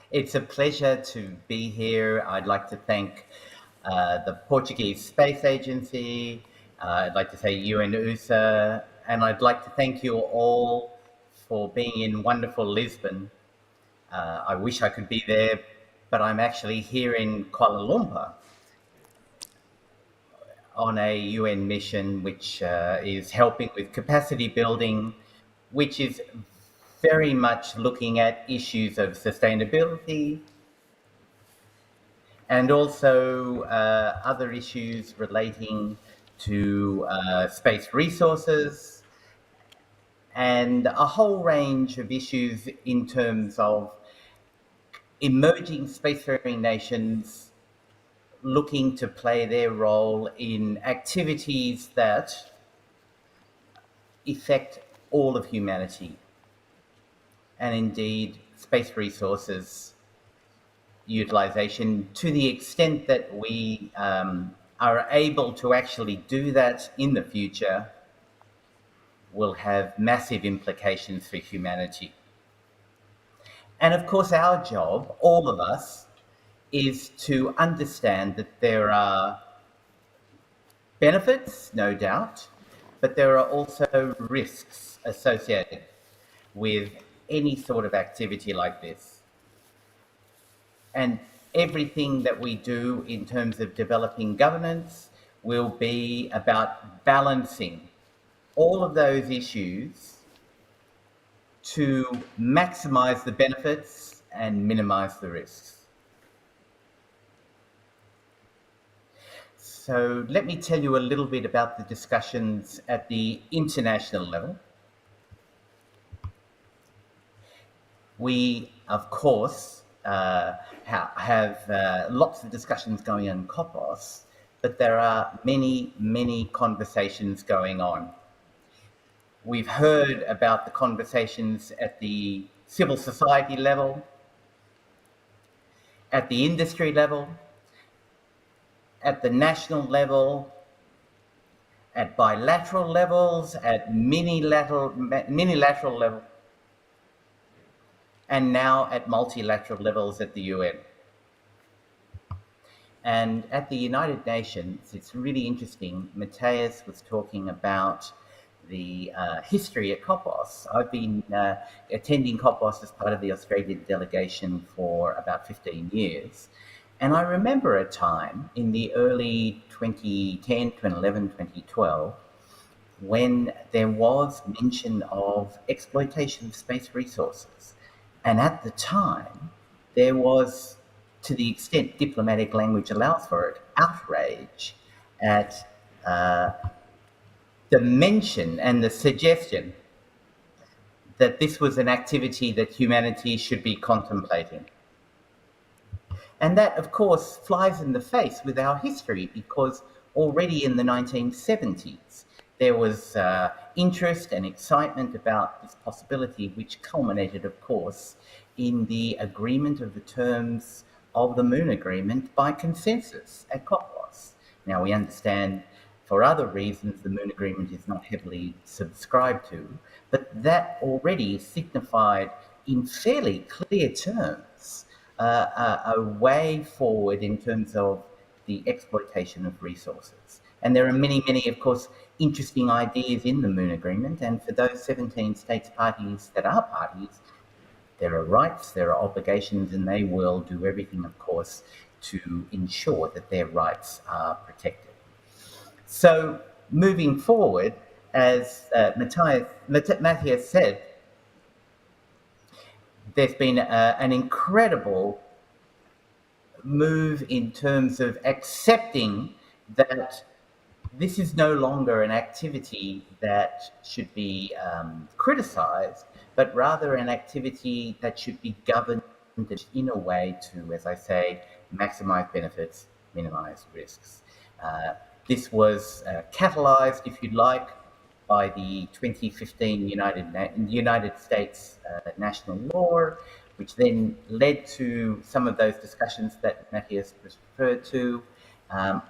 It's a pleasure to be here. I'd like to thank the Portuguese Space Agency. I'd like to say UNOOSA, and I'd like to thank you all for being in wonderful Lisbon. I wish I could be there, but I'm actually here in Kuala Lumpur on a UN mission which is helping with capacity building, which is very much looking at issues of sustainability and also other issues relating to space resources and a whole range of issues in terms of emerging spacefaring nations looking to play their role in activities that affect all of humanity, and indeed space resources utilization to the extent that we are able to actually do that in the future will have massive implications for humanity. And of course, our job, all of us, is to understand that there are benefits, no doubt, but there are also risks associated with any sort of activity like this. And everything that we do in terms of developing governance will be about balancing all of those issues to maximize the benefits and minimize the risks. So let me tell you a little bit about the discussions at the international level. We, of course, have lots of discussions going on in COPOS, but there are many, many conversations going on. We've heard about the conversations at the civil society level, at the industry level, at the national level, at bilateral levels, at minilateral level, and now at multilateral levels at the UN. And at the United Nations, it's really interesting. Matthias was talking about the history at COPOS. I've been attending COPOS as part of the Australian delegation for about 15 years. And I remember a time in the early 2010, 2011, 2012, when there was mention of exploitation of space resources. And at the time, there was, to the extent diplomatic language allows for it, outrage at the mention and the suggestion that this was an activity that humanity should be contemplating. And that, of course, flies in the face with our history, because already in the 1970s, there was interest and excitement about this possibility, which culminated, of course, in the agreement of the terms of the Moon Agreement by consensus at COPOS. Now, we understand for other reasons the Moon Agreement is not heavily subscribed to, but that already signified in fairly clear terms a way forward in terms of the exploitation of resources. And there are many, many, of course, interesting ideas in the Moon Agreement. And for those 17 states parties that are parties, there are rights, there are obligations, and they will do everything, of course, to ensure that their rights are protected. So moving forward, as Matthias said, there's been an incredible move in terms of accepting that this is no longer an activity that should be criticized, but rather an activity that should be governed in a way to, as I say, maximize benefits, minimize risks. This was catalyzed, if you'd like, by the 2015 United States national law, which then led to some of those discussions that Matthias referred to.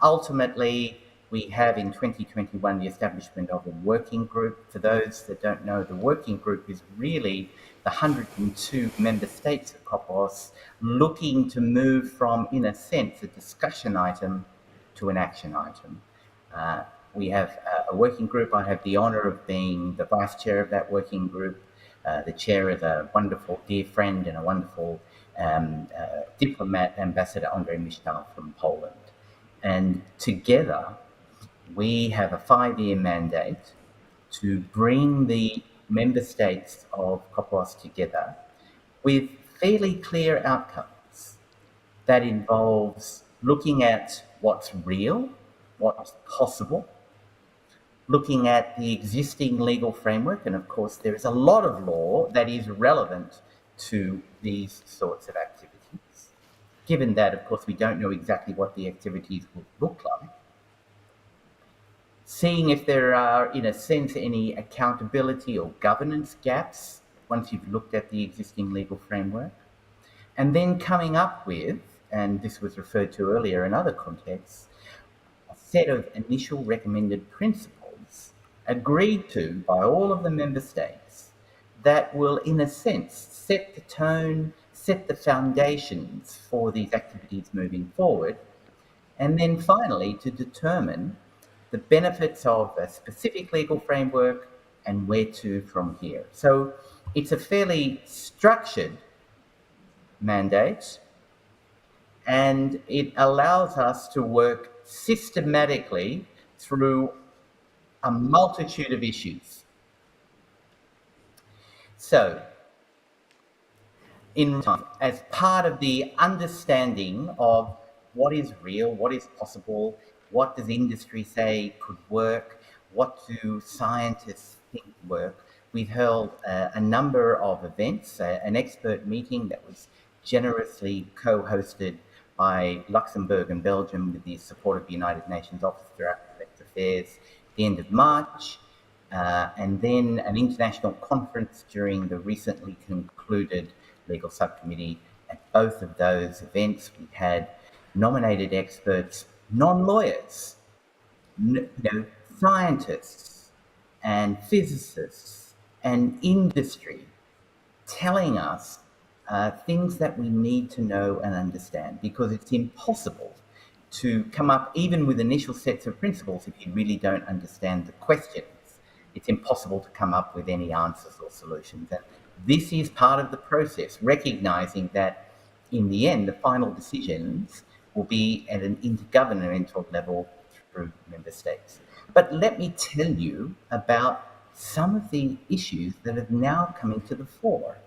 Ultimately, we have in 2021 the establishment of a working group. For those that don't know, the working group is really the 102 member states of COPOS looking to move from, in a sense, a discussion item to an action item. We have a working group. I have the honor of being the vice chair of that working group. The chair is a wonderful dear friend and a wonderful diplomat, Ambassador Andrzej Michtal from Poland. And together, we have a 5-year mandate to bring the member states of COPOS together with fairly clear outcomes. That involves looking at what's real, what's possible, looking at the existing legal framework, and of course there is a lot of law that is relevant to these sorts of activities. Given that, of course, we don't know exactly what the activities will look like. Seeing if there are, in a sense, any accountability or governance gaps once you've looked at the existing legal framework. And then coming up with, and this was referred to earlier in other contexts, a set of initial recommended principles agreed to by all of the member states that will, in a sense, set the tone, set the foundations for these activities moving forward, and then finally to determine the benefits of a specific legal framework and where to from here. So it's a fairly structured mandate, and it allows us to work systematically through a multitude of issues. So, as part of the understanding of what is real, what is possible, what does industry say could work, what do scientists think work, we've held a number of events, an expert meeting that was generously co-hosted by Luxembourg and Belgium with the support of the United Nations Office for Architect Affairs, the end of March, and then an international conference during the recently concluded legal subcommittee. At both of those events, we had nominated experts, non-lawyers, scientists and physicists and industry telling us things that we need to know and understand, because it's impossible to come up even with initial sets of principles if you really don't understand the questions. It's impossible to come up with any answers or solutions. And this is part of the process, recognizing that in the end, the final decisions will be at an intergovernmental level through member states. But let me tell you about some of the issues that have now come into the fore.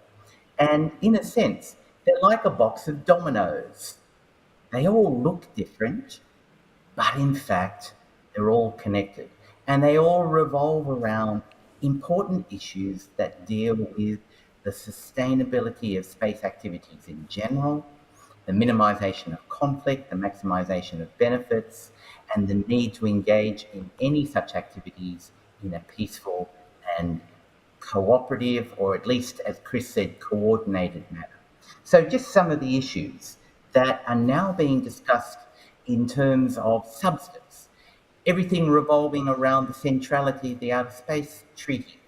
And in a sense, they're like a box of dominoes. They all look different, but in fact, they're all connected. And they all revolve around important issues that deal with the sustainability of space activities in general, the minimization of conflict, the maximization of benefits, and the need to engage in any such activities in a peaceful and cooperative, or at least, as Chris said, coordinated manner. So just some of the issues that are now being discussed in terms of substance. Everything revolving around the centrality of the Outer Space Treaty,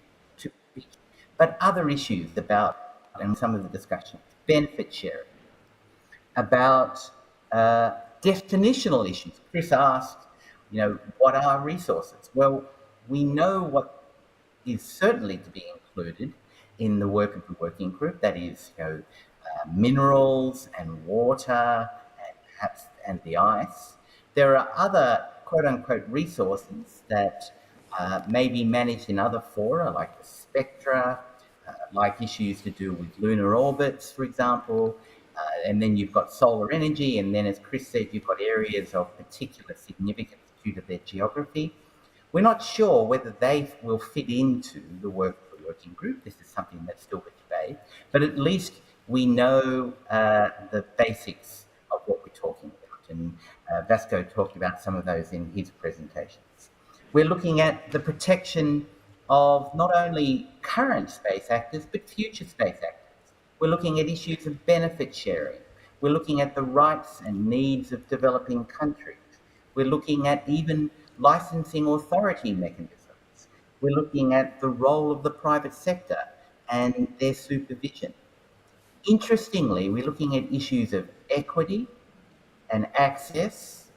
but other issues about, and some of the discussions, benefit sharing, about definitional issues. Chris asked, what are resources? Well, we know what is certainly to be included in the work of the working group, that is, minerals and water and perhaps the ice. There are other quote-unquote resources that may be managed in other fora like the spectra, like issues to do with lunar orbits, for example, and then you've got solar energy, and then as Chris said, you've got areas of particular significance due to their geography. We're not sure whether they will fit into the work of the working group. This is something that's still a debate, but at least we know the basics of what we're talking about, and Vasco talked about some of those in his presentations. We're looking at the protection of not only current space actors, but future space actors. We're looking at issues of benefit sharing. We're looking at the rights and needs of developing countries. We're looking at even licensing authority mechanisms. We're looking at the role of the private sector and their supervision. Interestingly, we're looking at issues of equity and access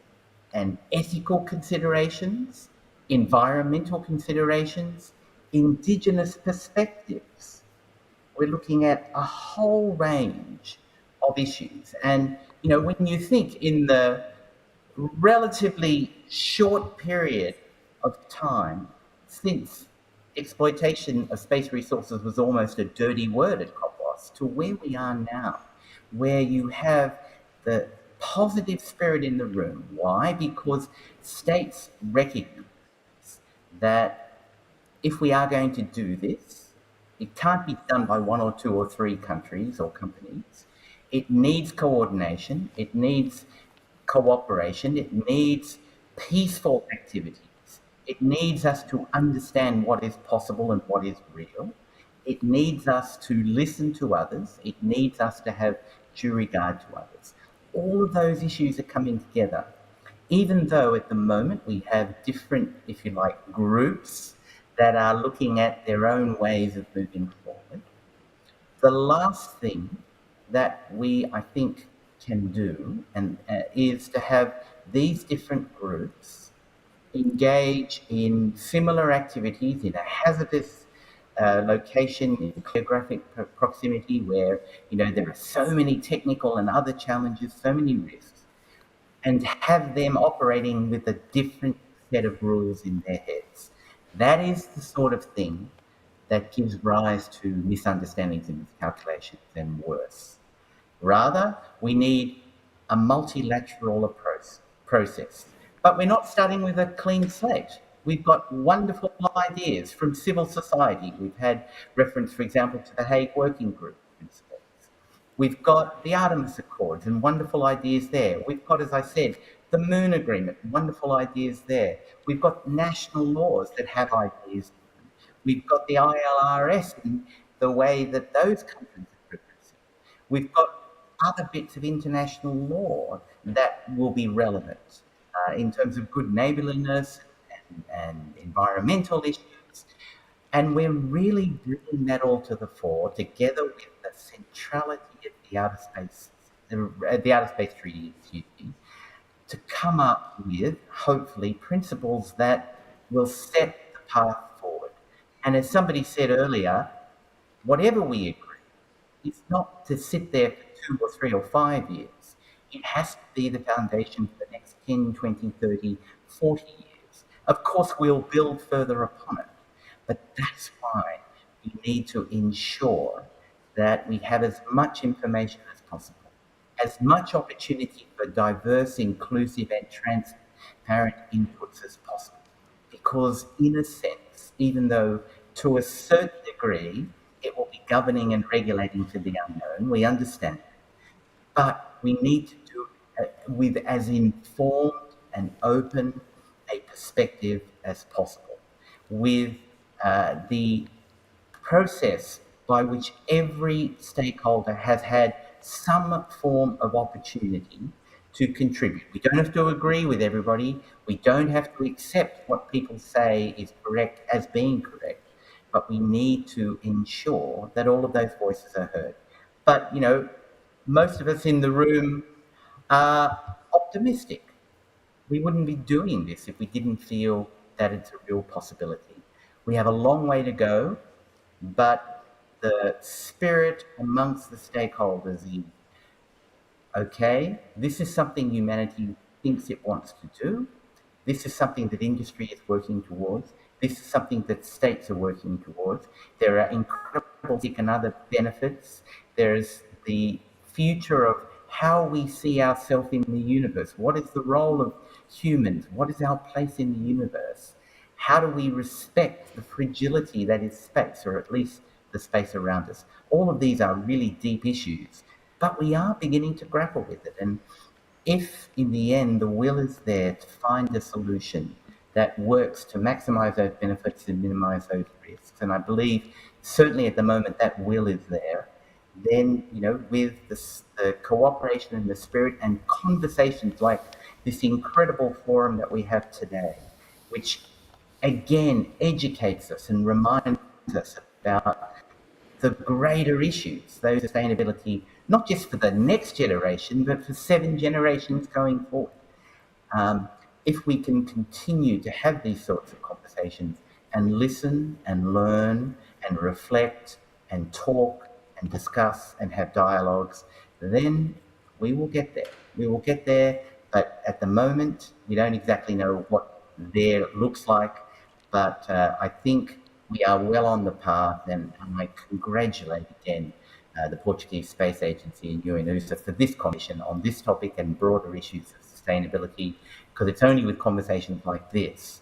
and ethical considerations, environmental considerations, Indigenous perspectives. We're looking at a whole range of issues. And, you know, when you think in the relatively short period of time since exploitation of space resources was almost a dirty word at COPWAS to where we are now, where you have the positive spirit in the room. Why? Because states recognize that if we are going to do this, it can't be done by 1 or 2 or 3 countries or companies. It needs coordination. It needs cooperation. It needs peaceful activities. It needs us to understand what is possible and what is real. It needs us to listen to others. It needs us to have due regard to others. All of those issues are coming together, even though at the moment we have different, if you like, groups that are looking at their own ways of moving forward. The last thing that we, I think, can do and is to have these different groups engage in similar activities in a hazardous location in geographic proximity where, you know, there are so many technical and other challenges, so many risks, and have them operating with a different set of rules in their heads. That is the sort of thing that gives rise to misunderstandings and miscalculations and worse. Rather, we need a multilateral process. But we're not starting with a clean slate. We've got wonderful ideas from civil society. We've had reference, for example, to the Hague Working Group principles. We've got the Artemis Accords and wonderful ideas there. We've got, as I said, the Moon Agreement, wonderful ideas there. We've got national laws that have ideas. We've got the ILRS and the way that those countries are progressing. We've got other bits of international law that will be relevant in terms of good neighbourliness and environmental issues. And we're really bringing that all to the fore together with the centrality of the Outer Space Treaty, to come up with, hopefully, principles that will set the path forward. And as somebody said earlier, whatever we agree, it's not to sit there for 2 or 3 or 5 years. It has to be the foundation for the next 10, 20, 30, 40 years. Of course, we'll build further upon it, but that's why we need to ensure that we have as much information as possible, as much opportunity for diverse, inclusive, and transparent inputs as possible. Because in a sense, even though to a certain degree, it will be governing and regulating for the unknown, we understand that. But we need to do it with as informed and open a perspective as possible, with the process by which every stakeholder has had some form of opportunity to contribute. We don't have to agree with everybody. We don't have to accept what people say is correct as being correct, but we need to ensure that all of those voices are heard. But, you know, most of us in the room are optimistic. We wouldn't be doing this if we didn't feel that it's a real possibility. We have a long way to go, but the spirit amongst the stakeholders is, okay, this is something humanity thinks it wants to do. This is something that industry is working towards. This is something that states are working towards. There are incredible and other benefits. There's the future of how we see ourselves in the universe. What is the role of humans? What is our place in the universe? How do we respect the fragility that is space, or at least the space around us? All of these are really deep issues, but we are beginning to grapple with it. And if in the end the will is there to find a solution that works to maximize those benefits and minimize those risks, and I believe certainly at the moment that will is there, then, you know, with the cooperation and the spirit and conversations like this incredible forum that we have today, which again educates us and reminds us about the greater issues, those sustainability, not just for the next generation, but for 7 generations going forward. If we can continue to have these sorts of conversations and listen and learn and reflect and talk and discuss and have dialogues, then we will get there. We will get there, but at the moment, we don't exactly know what there looks like, but I think we are well on the path, and I congratulate again the Portuguese Space Agency and UNOOSA for this commission on this topic and broader issues of sustainability, because it's only with conversations like this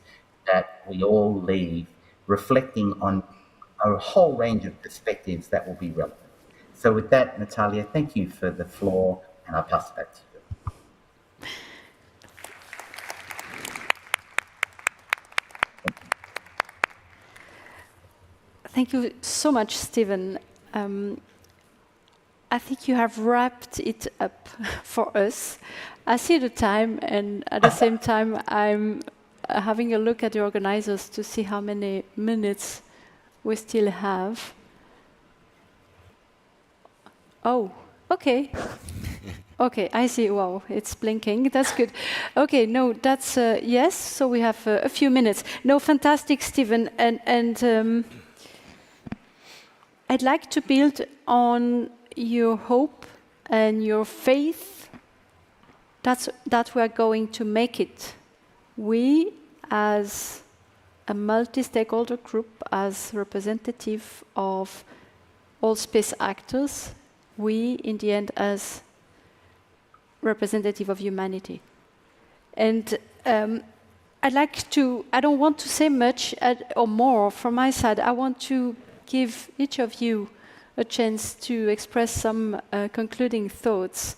that we all leave reflecting on a whole range of perspectives that will be relevant. So with that, Natalia, thank you for the floor, and I'll pass it back to you. Thank you so much, Stephen. I think you have wrapped it up for us. I see the time, and at the same time, I'm having a look at the organizers to see how many minutes we still have. Oh, okay. Okay, I see. Wow, it's blinking. That's good. Okay, no, that's yes. So we have a few minutes. No, fantastic, Stephen. And I'd like to build on your hope and your faith that we are going to make it. We, as a multi-stakeholder group, as representative of all space actors, we, in the end, as representative of humanity. And I'd like to, I don't want to say much or more from my side. I want to give each of you a chance to express some concluding thoughts.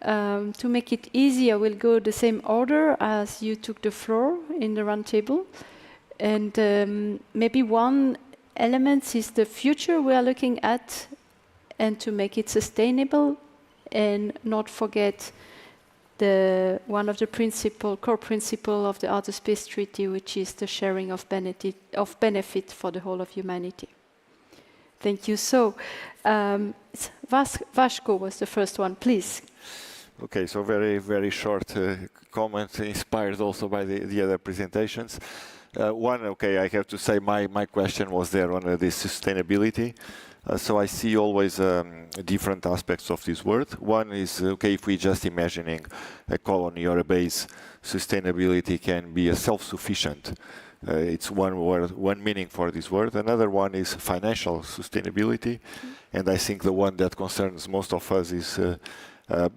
To make it easy, I will go the same order as you took the floor in the round table. And maybe one element is the future we are looking at, and to make it sustainable, and not forget one of the core principle of the Outer Space Treaty, which is the sharing of benefit for the whole of humanity. Thank you. So, Vasco was the first one, please. Okay, so very, very short comment, inspired also by the other presentations. One, okay, I have to say my question was there on the sustainability. So I see always different aspects of this word. One is, okay, if we just imagining a colony or a base, sustainability can be a self-sufficient. It's one word, one meaning for this word. Another one is financial sustainability. And I think the one that concerns most of us is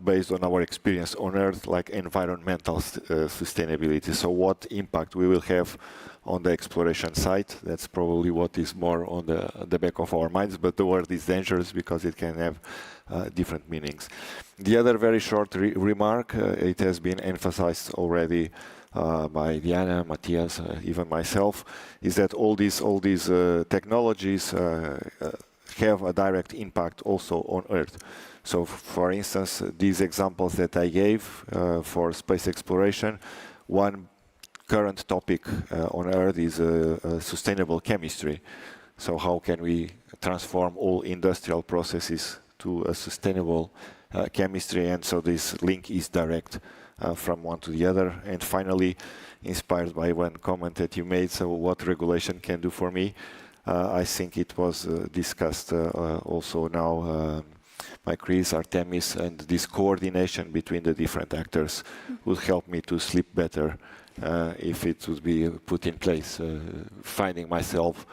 based on our experience on Earth, like environmental sustainability. So what impact we will have on the exploration site. That's probably what is more on the back of our minds, but the word is dangerous because it can have different meanings. The other very short remark, it has been emphasized already by Diana, Matthias, even myself, is that all these technologies have a direct impact also on Earth. So, for instance, these examples that I gave for space exploration, one current topic on Earth is sustainable chemistry. So how can we transform all industrial processes to a sustainable chemistry? And so this link is direct from one to the other. And finally, inspired by one comment that you made, so what regulation can do for me, I think it was discussed also now by Chris, Artemis, and this coordination between the different actors will help me to sleep better if it would be put in place, finding myself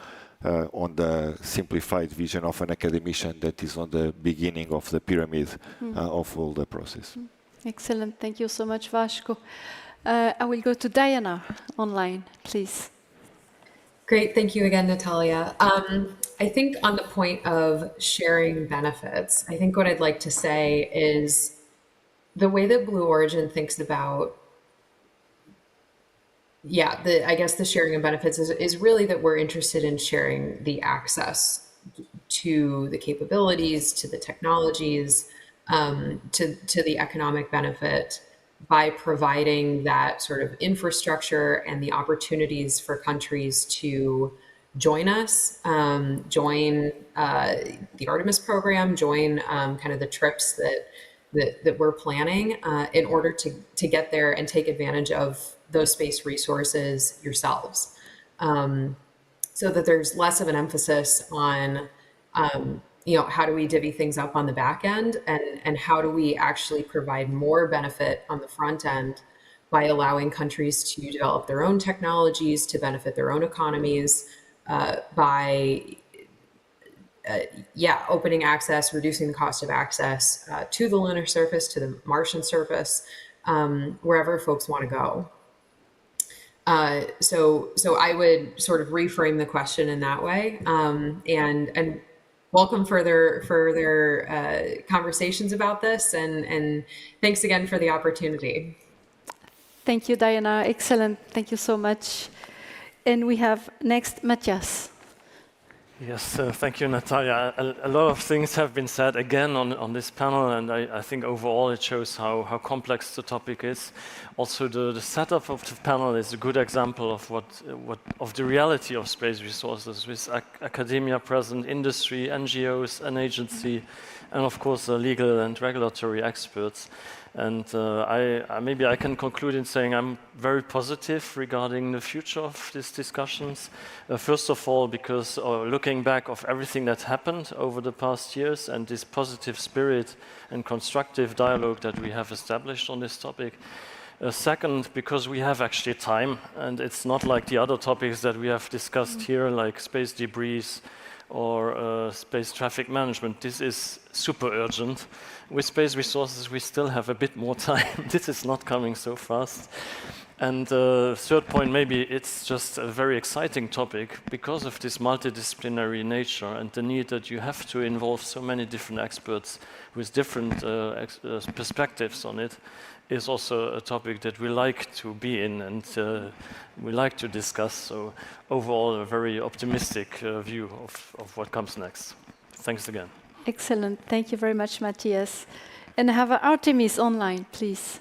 on the simplified vision of an academician that is on the beginning of the pyramid of all the process. Excellent. Thank you so much, Vasco. I will go to Diana online, please. Great. Thank you again, Natalia. I think on the point of sharing benefits, I think what I'd like to say is the way that Blue Origin thinks about, I guess the sharing of benefits is really that we're interested in sharing the access to the capabilities, to the technologies, to the economic benefit by providing that sort of infrastructure and the opportunities for countries to join us, join the Artemis program, join kind of the trips that we're planning in order to get there and take advantage of those space resources yourselves. So that there's less of an emphasis on how do we divvy things up on the back end, and how do we actually provide more benefit on the front end by allowing countries to develop their own technologies, to benefit their own economies, by opening access, reducing the cost of access to the lunar surface, to the Martian surface, wherever folks want to go. So I would sort of reframe the question in that way, and welcome further conversations about this, and thanks again for the opportunity. Thank you, Diana. Excellent. Thank you so much. And we have next Matthias. Yes, thank you, Natalia. A lot of things have been said again on this panel, and I think overall it shows how complex the topic is. Also, the setup of the panel is a good example of of the reality of space resources, with academia present, industry, NGOs, an agency, and of course legal and regulatory experts. And maybe I can conclude in saying I'm very positive regarding the future of these discussions. First of all, because looking back of everything that happened over the past years and this positive spirit and constructive dialogue that we have established on this topic. Second, because we have actually time, and it's not like the other topics that we have discussed here, like space debris or space traffic management. This is super urgent. With space resources, we still have a bit more time. This is not coming so fast. And third point, maybe it's just a very exciting topic because of this multidisciplinary nature and the need that you have to involve so many different experts with different perspectives on it is also a topic that we like to be in and we like to discuss. So overall, a very optimistic view of what comes next. Thanks again. Excellent. Thank you very much, Matthias. And have Artemis online, please.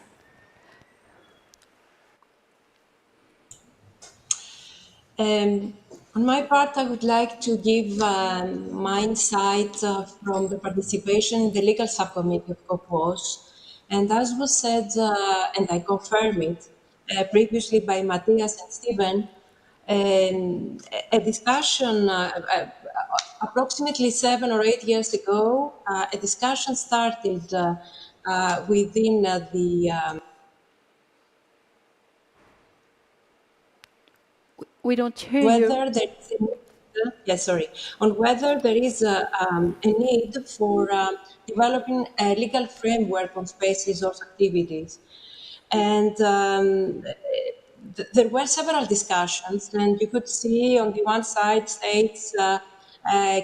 On my part, I would like to give my insight from the participation in the legal subcommittee of COPWAS. And as was said, and I confirm it, previously by Matthias and Stephen, a discussion approximately 7 or 8 years ago, a discussion started within the... We don't hear you. On whether there is a need for developing a legal framework on space resource activities. And there were several discussions, and you could see on the one side states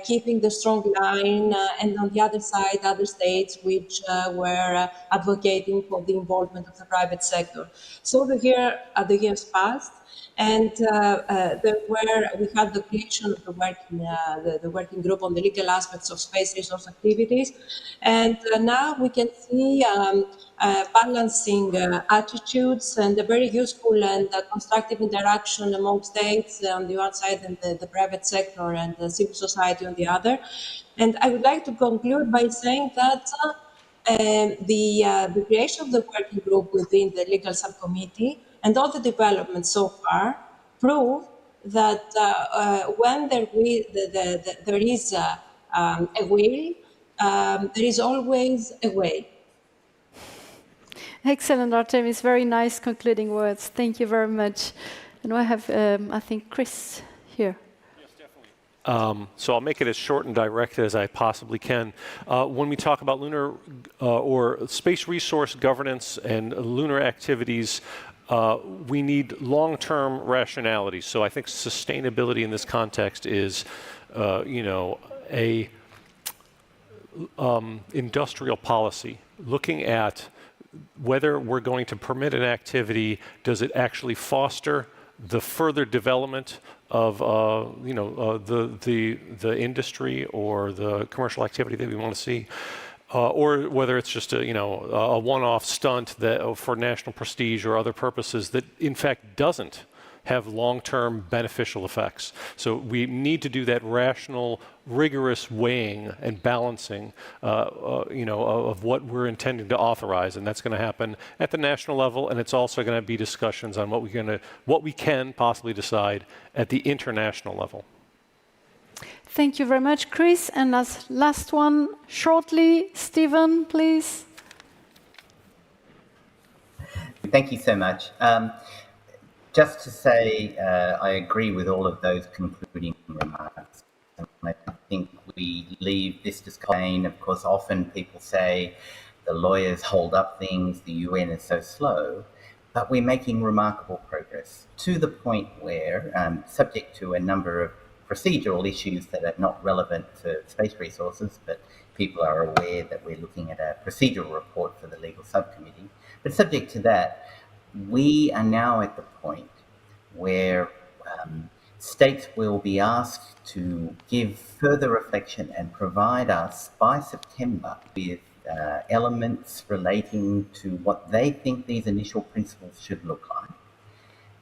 keeping the strong line, and on the other side other states which were advocating for the involvement of the private sector. So the years passed, and we had the creation of the working group on the legal aspects of space resource activities, and now we can see balancing attitudes and a very useful and constructive interaction among states on the one side and the private sector and the civil society on the other. And I would like to conclude by saying that the creation of the working group within the legal subcommittee and all the developments so far prove that when there is a will, there is always a way. Excellent, Artemis. Very nice concluding words. Thank you very much. And I have, I think, Chris here. So I'll make it as short and direct as I possibly can. When we talk about lunar or space resource governance and lunar activities, we need long-term rationality. So I think sustainability in this context is, a industrial policy, looking at whether we're going to permit an activity, does it actually foster the further development of the industry or the commercial activity that we want to see, or whether it's just a one-off stunt that for national prestige or other purposes that in fact doesn't have long-term beneficial effects. So we need to do that rational, rigorous weighing and balancing, of what we're intending to authorize, and that's going to happen at the national level, and it's also going to be discussions on what we can possibly decide at the international level. Thank you very much, Chris. And as last one, shortly, Stephen, please. Thank you so much. Just to say, I agree with all of those concluding remarks. I think we leave this discussion. Of course, often people say the lawyers hold up things, the UN is so slow, but we're making remarkable progress to the point where, subject to a number of procedural issues that are not relevant to space resources, but people are aware that we're looking at a procedural report for the legal subcommittee. But subject to that, we are now at the point where states will be asked to give further reflection and provide us by September with elements relating to what they think these initial principles should look like.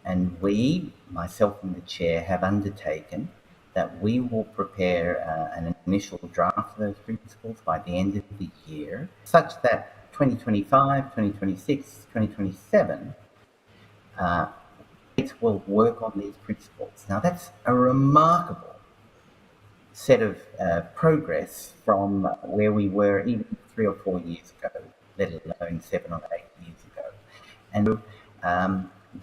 And we, myself and the chair, have undertaken that we will prepare an initial draft of those principles by the end of the year, such that 2025, 2026, 2027, states will work on these principles. Now, that's a remarkable set of progress from where we were even 3 or 4 years ago, let alone 7 or 8 years ago. And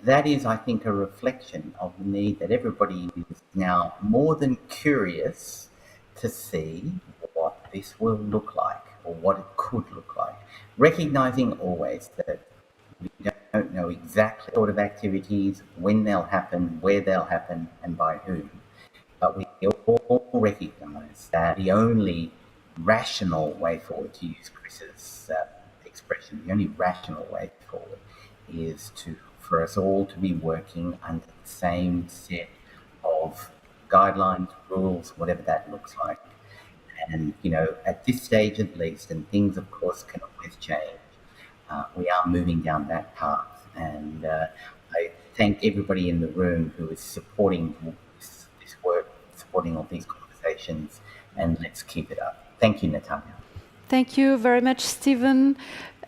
that is, I think, a reflection of the need that everybody is now more than curious to see what this will look like or what it could look like, recognizing always that we don't know exactly what sort of activities, when they'll happen, where they'll happen, and by whom. But we all recognize that the only rational way forward, to use Chris's expression, the only rational way forward is for us all to be working under the same set of guidelines, rules, whatever that looks like. And, at this stage at least, and things, of course, can always change, we are moving down that path. And I thank everybody in the room who is supporting this work, supporting all these conversations, and let's keep it up. Thank you, Natalia. Thank you very much, Stephen.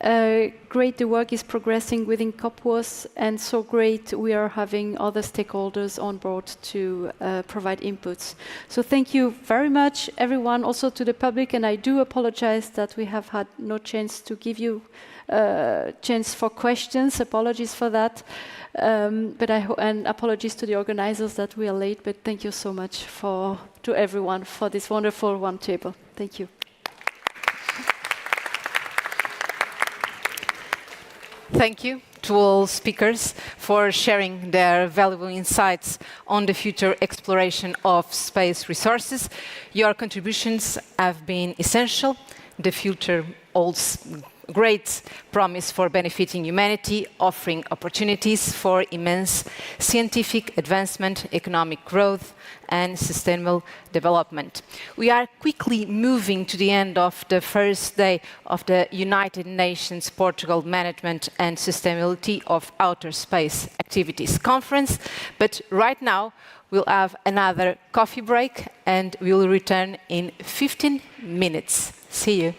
Great, the work is progressing within COPWAS, and so great we are having other stakeholders on board to provide inputs. So thank you very much, everyone, also to the public, and I do apologize that we have had no chance to give you chance for questions. Apologies for that. And apologies to the organizers that we are late, but thank you so much to everyone for this wonderful roundtable. Thank you. Thank you to all speakers for sharing their valuable insights on the future exploration of space resources. Your contributions have been essential. The future holds great promise for benefiting humanity, offering opportunities for immense scientific advancement, economic growth, and sustainable development. We are quickly moving to the end of the first day of the United Nations Portugal Management and Sustainability of Outer Space Activities Conference, but right now we'll have another coffee break and we'll return in 15 minutes. See you.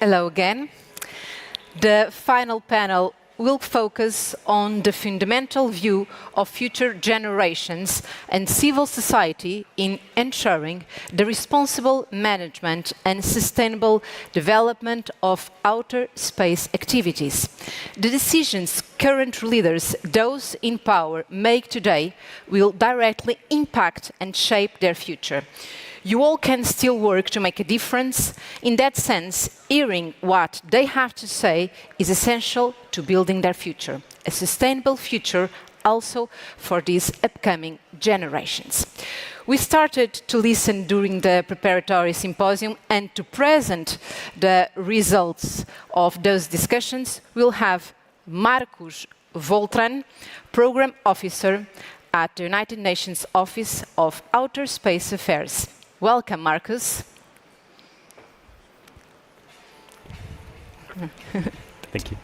Hello again. The final panel will focus on the fundamental view of future generations and civil society in ensuring the responsible management and sustainable development of outer space activities. The decisions current leaders, those in power, make today will directly impact and shape their future. You all can still work to make a difference. In that sense, hearing what they have to say is essential to building their future, a sustainable future also for these upcoming generations. We started to listen during the preparatory symposium, and to present the results of those discussions, we'll have Marcus Voltran, Program Officer at the United Nations Office of Outer Space Affairs. Welcome, Marcus. Thank you.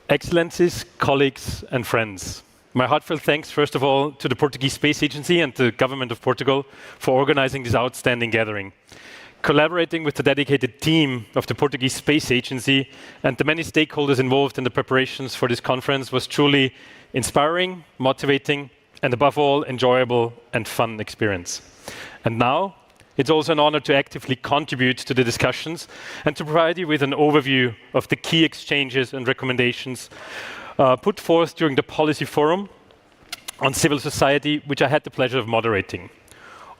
Excellencies, colleagues, and friends. My heartfelt thanks, first of all, to the Portuguese Space Agency and the government of Portugal for organizing this outstanding gathering. Collaborating with the dedicated team of the Portuguese Space Agency and the many stakeholders involved in the preparations for this conference was truly inspiring, motivating, and above all, enjoyable and fun experience. And now, it's also an honor to actively contribute to the discussions and to provide you with an overview of the key exchanges and recommendations put forth during the Policy Forum on Civil Society, which I had the pleasure of moderating.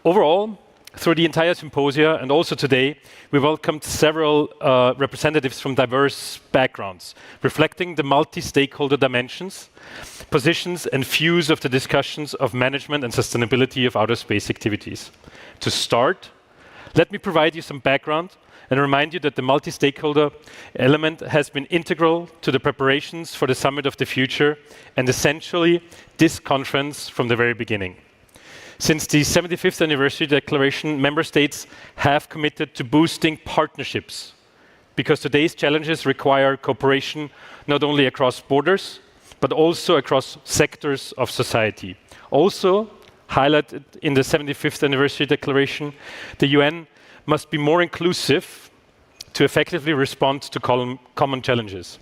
Overall, through the entire symposia and also today, we welcomed several representatives from diverse backgrounds, reflecting the multi-stakeholder dimensions, positions and views of the discussions of management and sustainability of outer space activities. To start, let me provide you some background and remind you that the multi-stakeholder element has been integral to the preparations for the Summit of the Future and essentially this conference from the very beginning. Since the 75th anniversary declaration, member states have committed to boosting partnerships because today's challenges require cooperation not only across borders, but also across sectors of society. Also, highlighted in the 75th anniversary declaration, the UN must be more inclusive to effectively respond to common challenges.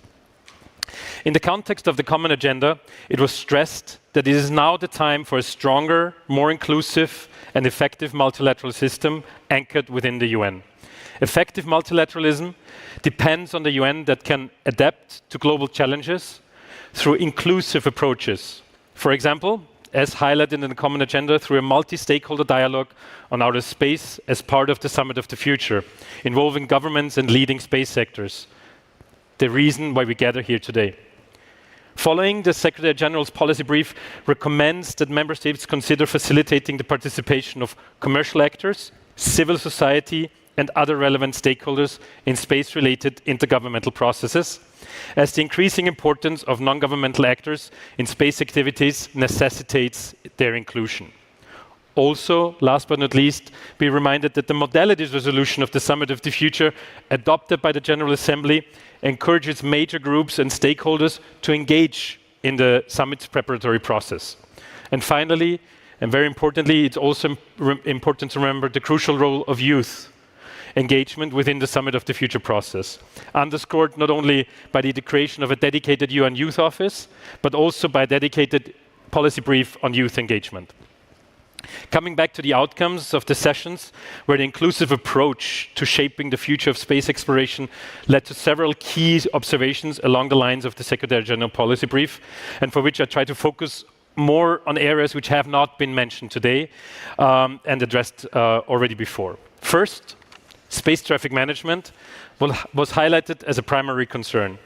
In the context of the common agenda, it was stressed that it is now the time for a stronger, more inclusive and effective multilateral system anchored within the UN. Effective multilateralism depends on the UN that can adapt to global challenges through inclusive approaches. For example, as highlighted in the common agenda, through a multi-stakeholder dialogue on outer space as part of the Summit of the Future, involving governments and leading space sectors. The reason why we gather here today. Following, the Secretary General's policy brief recommends that member states consider facilitating the participation of commercial actors, civil society, and other relevant stakeholders in space-related intergovernmental processes, as the increasing importance of non-governmental actors in space activities necessitates their inclusion. Also, last but not least, be reminded that the modalities resolution of the Summit of the Future, adopted by the General Assembly, encourages major groups and stakeholders to engage in the summit's preparatory process. And finally, and very importantly, it's also important to remember the crucial role of youth engagement within the Summit of the Future process, underscored not only by the creation of a dedicated UN Youth Office, but also by a dedicated policy brief on youth engagement. Coming back to the outcomes of the sessions, where the inclusive approach to shaping the future of space exploration led to several key observations along the lines of the Secretary General policy brief, and for which I try to focus more on areas which have not been mentioned today and addressed already before. First, space traffic management was highlighted as a primary concern.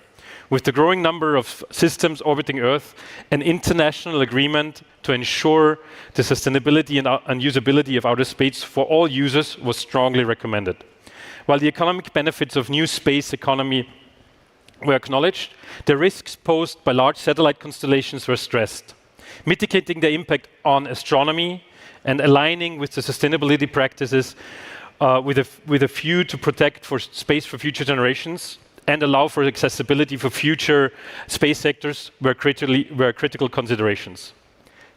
With the growing number of systems orbiting Earth, an international agreement to ensure the sustainability and usability of outer space for all users was strongly recommended. While the economic benefits of new space economy were acknowledged, the risks posed by large satellite constellations were stressed. Mitigating the impact on astronomy and aligning with the sustainability practices with a view to protect for space for future generations and allow for accessibility for future space sectors were critical considerations.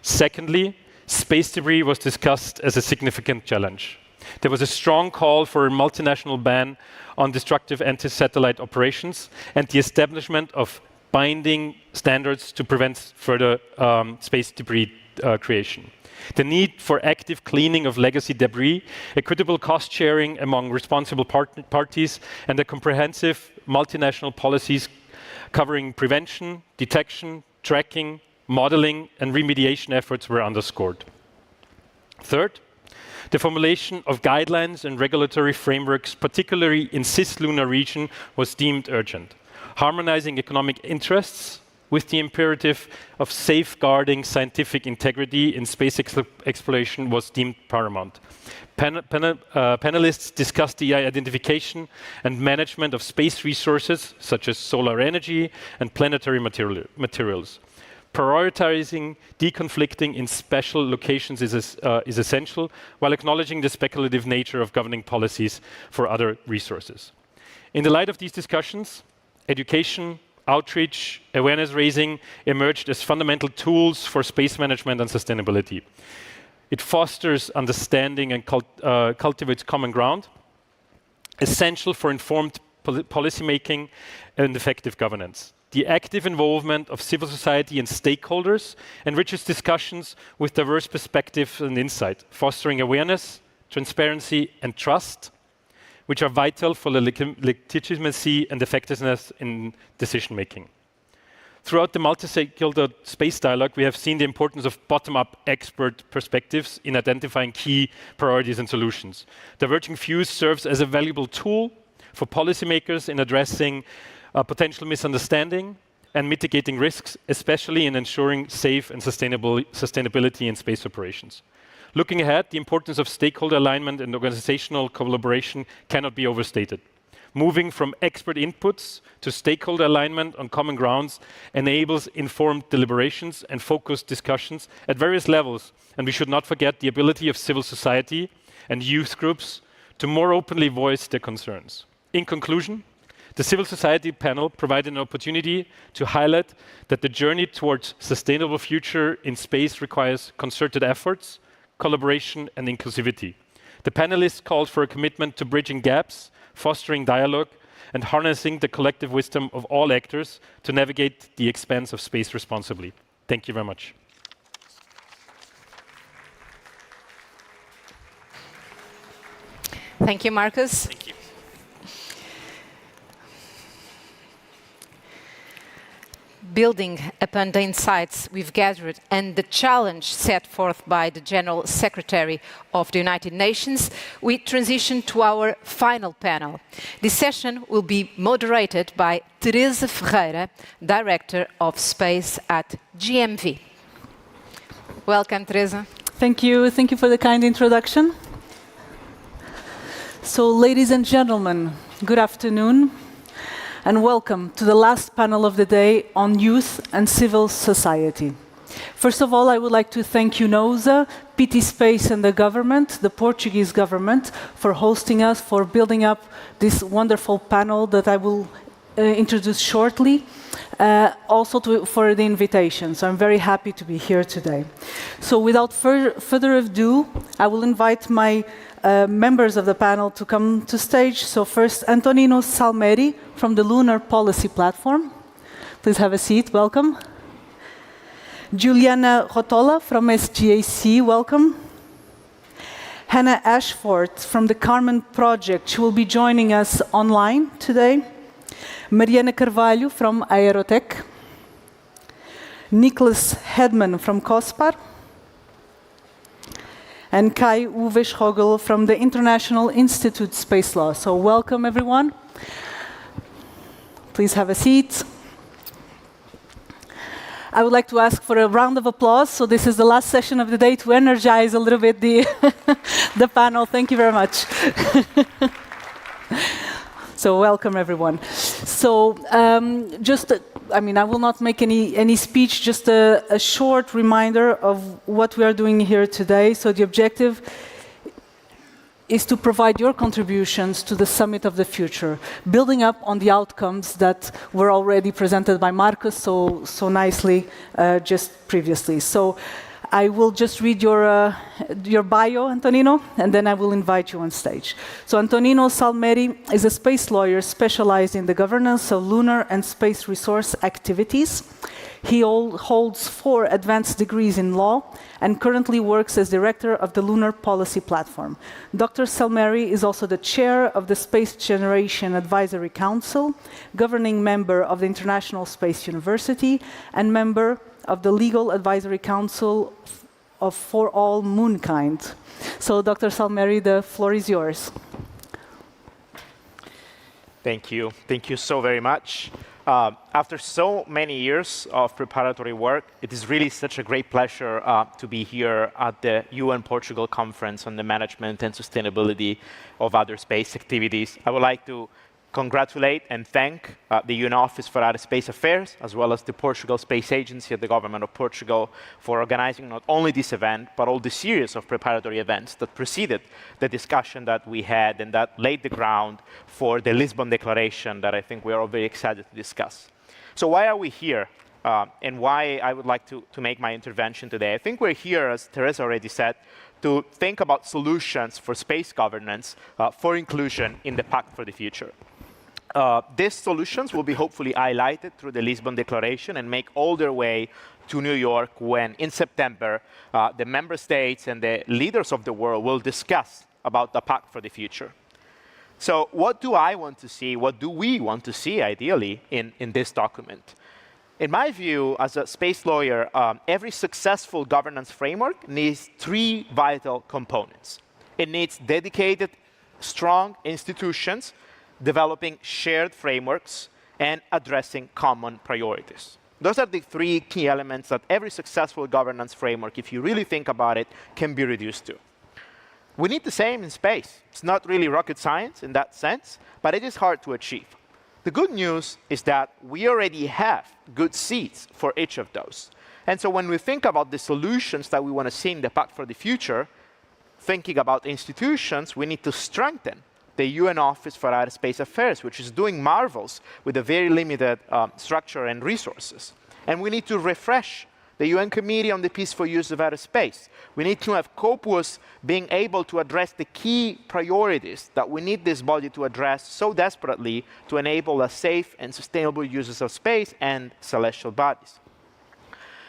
Secondly, space debris was discussed as a significant challenge. There was a strong call for a multinational ban on destructive anti-satellite operations and the establishment of binding standards to prevent further space debris creation. The need for active cleaning of legacy debris, equitable cost sharing among responsible parties, and a comprehensive multinational policies covering prevention, detection, tracking, modeling, and remediation efforts were underscored. Third, the formulation of guidelines and regulatory frameworks, particularly in cislunar region, was deemed urgent. Harmonizing economic interests with the imperative of safeguarding scientific integrity in space exploration was deemed paramount. Panelists discussed the identification and management of space resources, such as solar energy and planetary materials. Prioritizing deconflicting in special locations is essential, while acknowledging the speculative nature of governing policies for other resources. In the light of these discussions, education, outreach, awareness raising emerged as fundamental tools for space management and sustainability. It fosters understanding and cultivates common ground, essential for informed policymaking and effective governance. The active involvement of civil society and stakeholders enriches discussions with diverse perspectives and insight, fostering awareness, transparency, and trust, which are vital for the legitimacy and effectiveness in decision-making. Throughout the multi-stakeholder space dialogue, we have seen the importance of bottom-up expert perspectives in identifying key priorities and solutions. Diverging views serves as a valuable tool for policymakers in addressing potential misunderstanding and mitigating risks, especially in ensuring safe and sustainability in space operations. Looking ahead, the importance of stakeholder alignment and organizational collaboration cannot be overstated. Moving from expert inputs to stakeholder alignment on common grounds enables informed deliberations and focused discussions at various levels, and we should not forget the ability of civil society and youth groups to more openly voice their concerns. In conclusion, the civil society panel provided an opportunity to highlight that the journey towards sustainable future in space requires concerted efforts, collaboration, and inclusivity. The panelists called for a commitment to bridging gaps, fostering dialogue, and harnessing the collective wisdom of all actors to navigate the expanse of space responsibly. Thank you very much. Thank you, Marcus. Thank you. Building upon the insights we've gathered and the challenge set forth by the General Secretary of the United Nations, we transition to our final panel. This session will be moderated by Teresa Ferreira, Director of Space at GMV. Welcome, Teresa. Thank you. Thank you for the kind introduction. So, ladies and gentlemen, good afternoon, and welcome to the last panel of the day on youth and civil society. First of all, I would like to thank UNOOSA, PT Space and the government, the Portuguese government, for hosting us, for building up this wonderful panel that I will introduce shortly, also for the invitation. So I'm very happy to be here today. So without further ado, I will invite my members of the panel to come to stage. So first, Antonino Salmeri from the Lunar Policy Platform. Please have a seat. Welcome. Juliana Rotola from SGAC. Welcome. Hannah Ashford from the Carmen Project. She will be joining us online today. Mariana Carvalho from Aerotech. Nicholas Hedman from COSPAR. And Kai Uwe Schogel from the International Institute Space Law. So welcome, everyone. Please have a seat. I would like to ask for a round of applause. So this is the last session of the day to energize a little bit the, the panel. Thank you very much. So welcome, everyone. So I will not make any speech, just a short reminder of what we are doing here today. So the objective is to provide your contributions to the Summit of the Future, building up on the outcomes that were already presented by Marcus so nicely just previously. So I will just read your bio, Antonino, and then I will invite you on stage. So Antonino Salmeri is a space lawyer specialized in the governance of lunar and space resource activities. He holds 4 advanced degrees in law and currently works as director of the Lunar Policy Platform. Dr. Salmeri is also the chair of the Space Generation Advisory Council, governing member of the International Space University, and member of the Legal Advisory Council for All Moonkind. So, Dr. Salmeri, the floor is yours. Thank you. Thank you so very much. After so many years of preparatory work, it is really such a great pleasure to be here at the UN Portugal Conference on the Management and Sustainability of Other Space Activities. I would like to congratulate and thank the UN Office for Outer Space Affairs, as well as the Portugal Space Agency at the Government of Portugal for organizing not only this event, but all the series of preparatory events that preceded the discussion that we had and that laid the ground for the Lisbon Declaration that I think we are all very excited to discuss. So why are we here? And why I would like to make my intervention today. I think we're here, as Teresa already said, to think about solutions for space governance for inclusion in the Pact for the Future. These solutions will be hopefully highlighted through the Lisbon Declaration and make all their way to New York when, in September, the member states and the leaders of the world will discuss about the Pact for the Future. So what do I want to see? What do we want to see, ideally, in this document? In my view, as a space lawyer, every successful governance framework needs 3 vital components. It needs dedicated, strong institutions developing shared frameworks, and addressing common priorities. Those are the 3 key elements that every successful governance framework, if you really think about it, can be reduced to. We need the same in space. It's not really rocket science in that sense, but it is hard to achieve. The good news is that we already have good seeds for each of those. And so when we think about the solutions that we want to see in the Pact for the Future, thinking about institutions, we need to strengthen the UN Office for Outer Space Affairs, which is doing marvels with a very limited structure and resources. And we need to refresh the UN Committee on the Peaceful Use of Outer Space. We need to have COPUOS being able to address the key priorities that we need this body to address so desperately to enable a safe and sustainable uses of space and celestial bodies.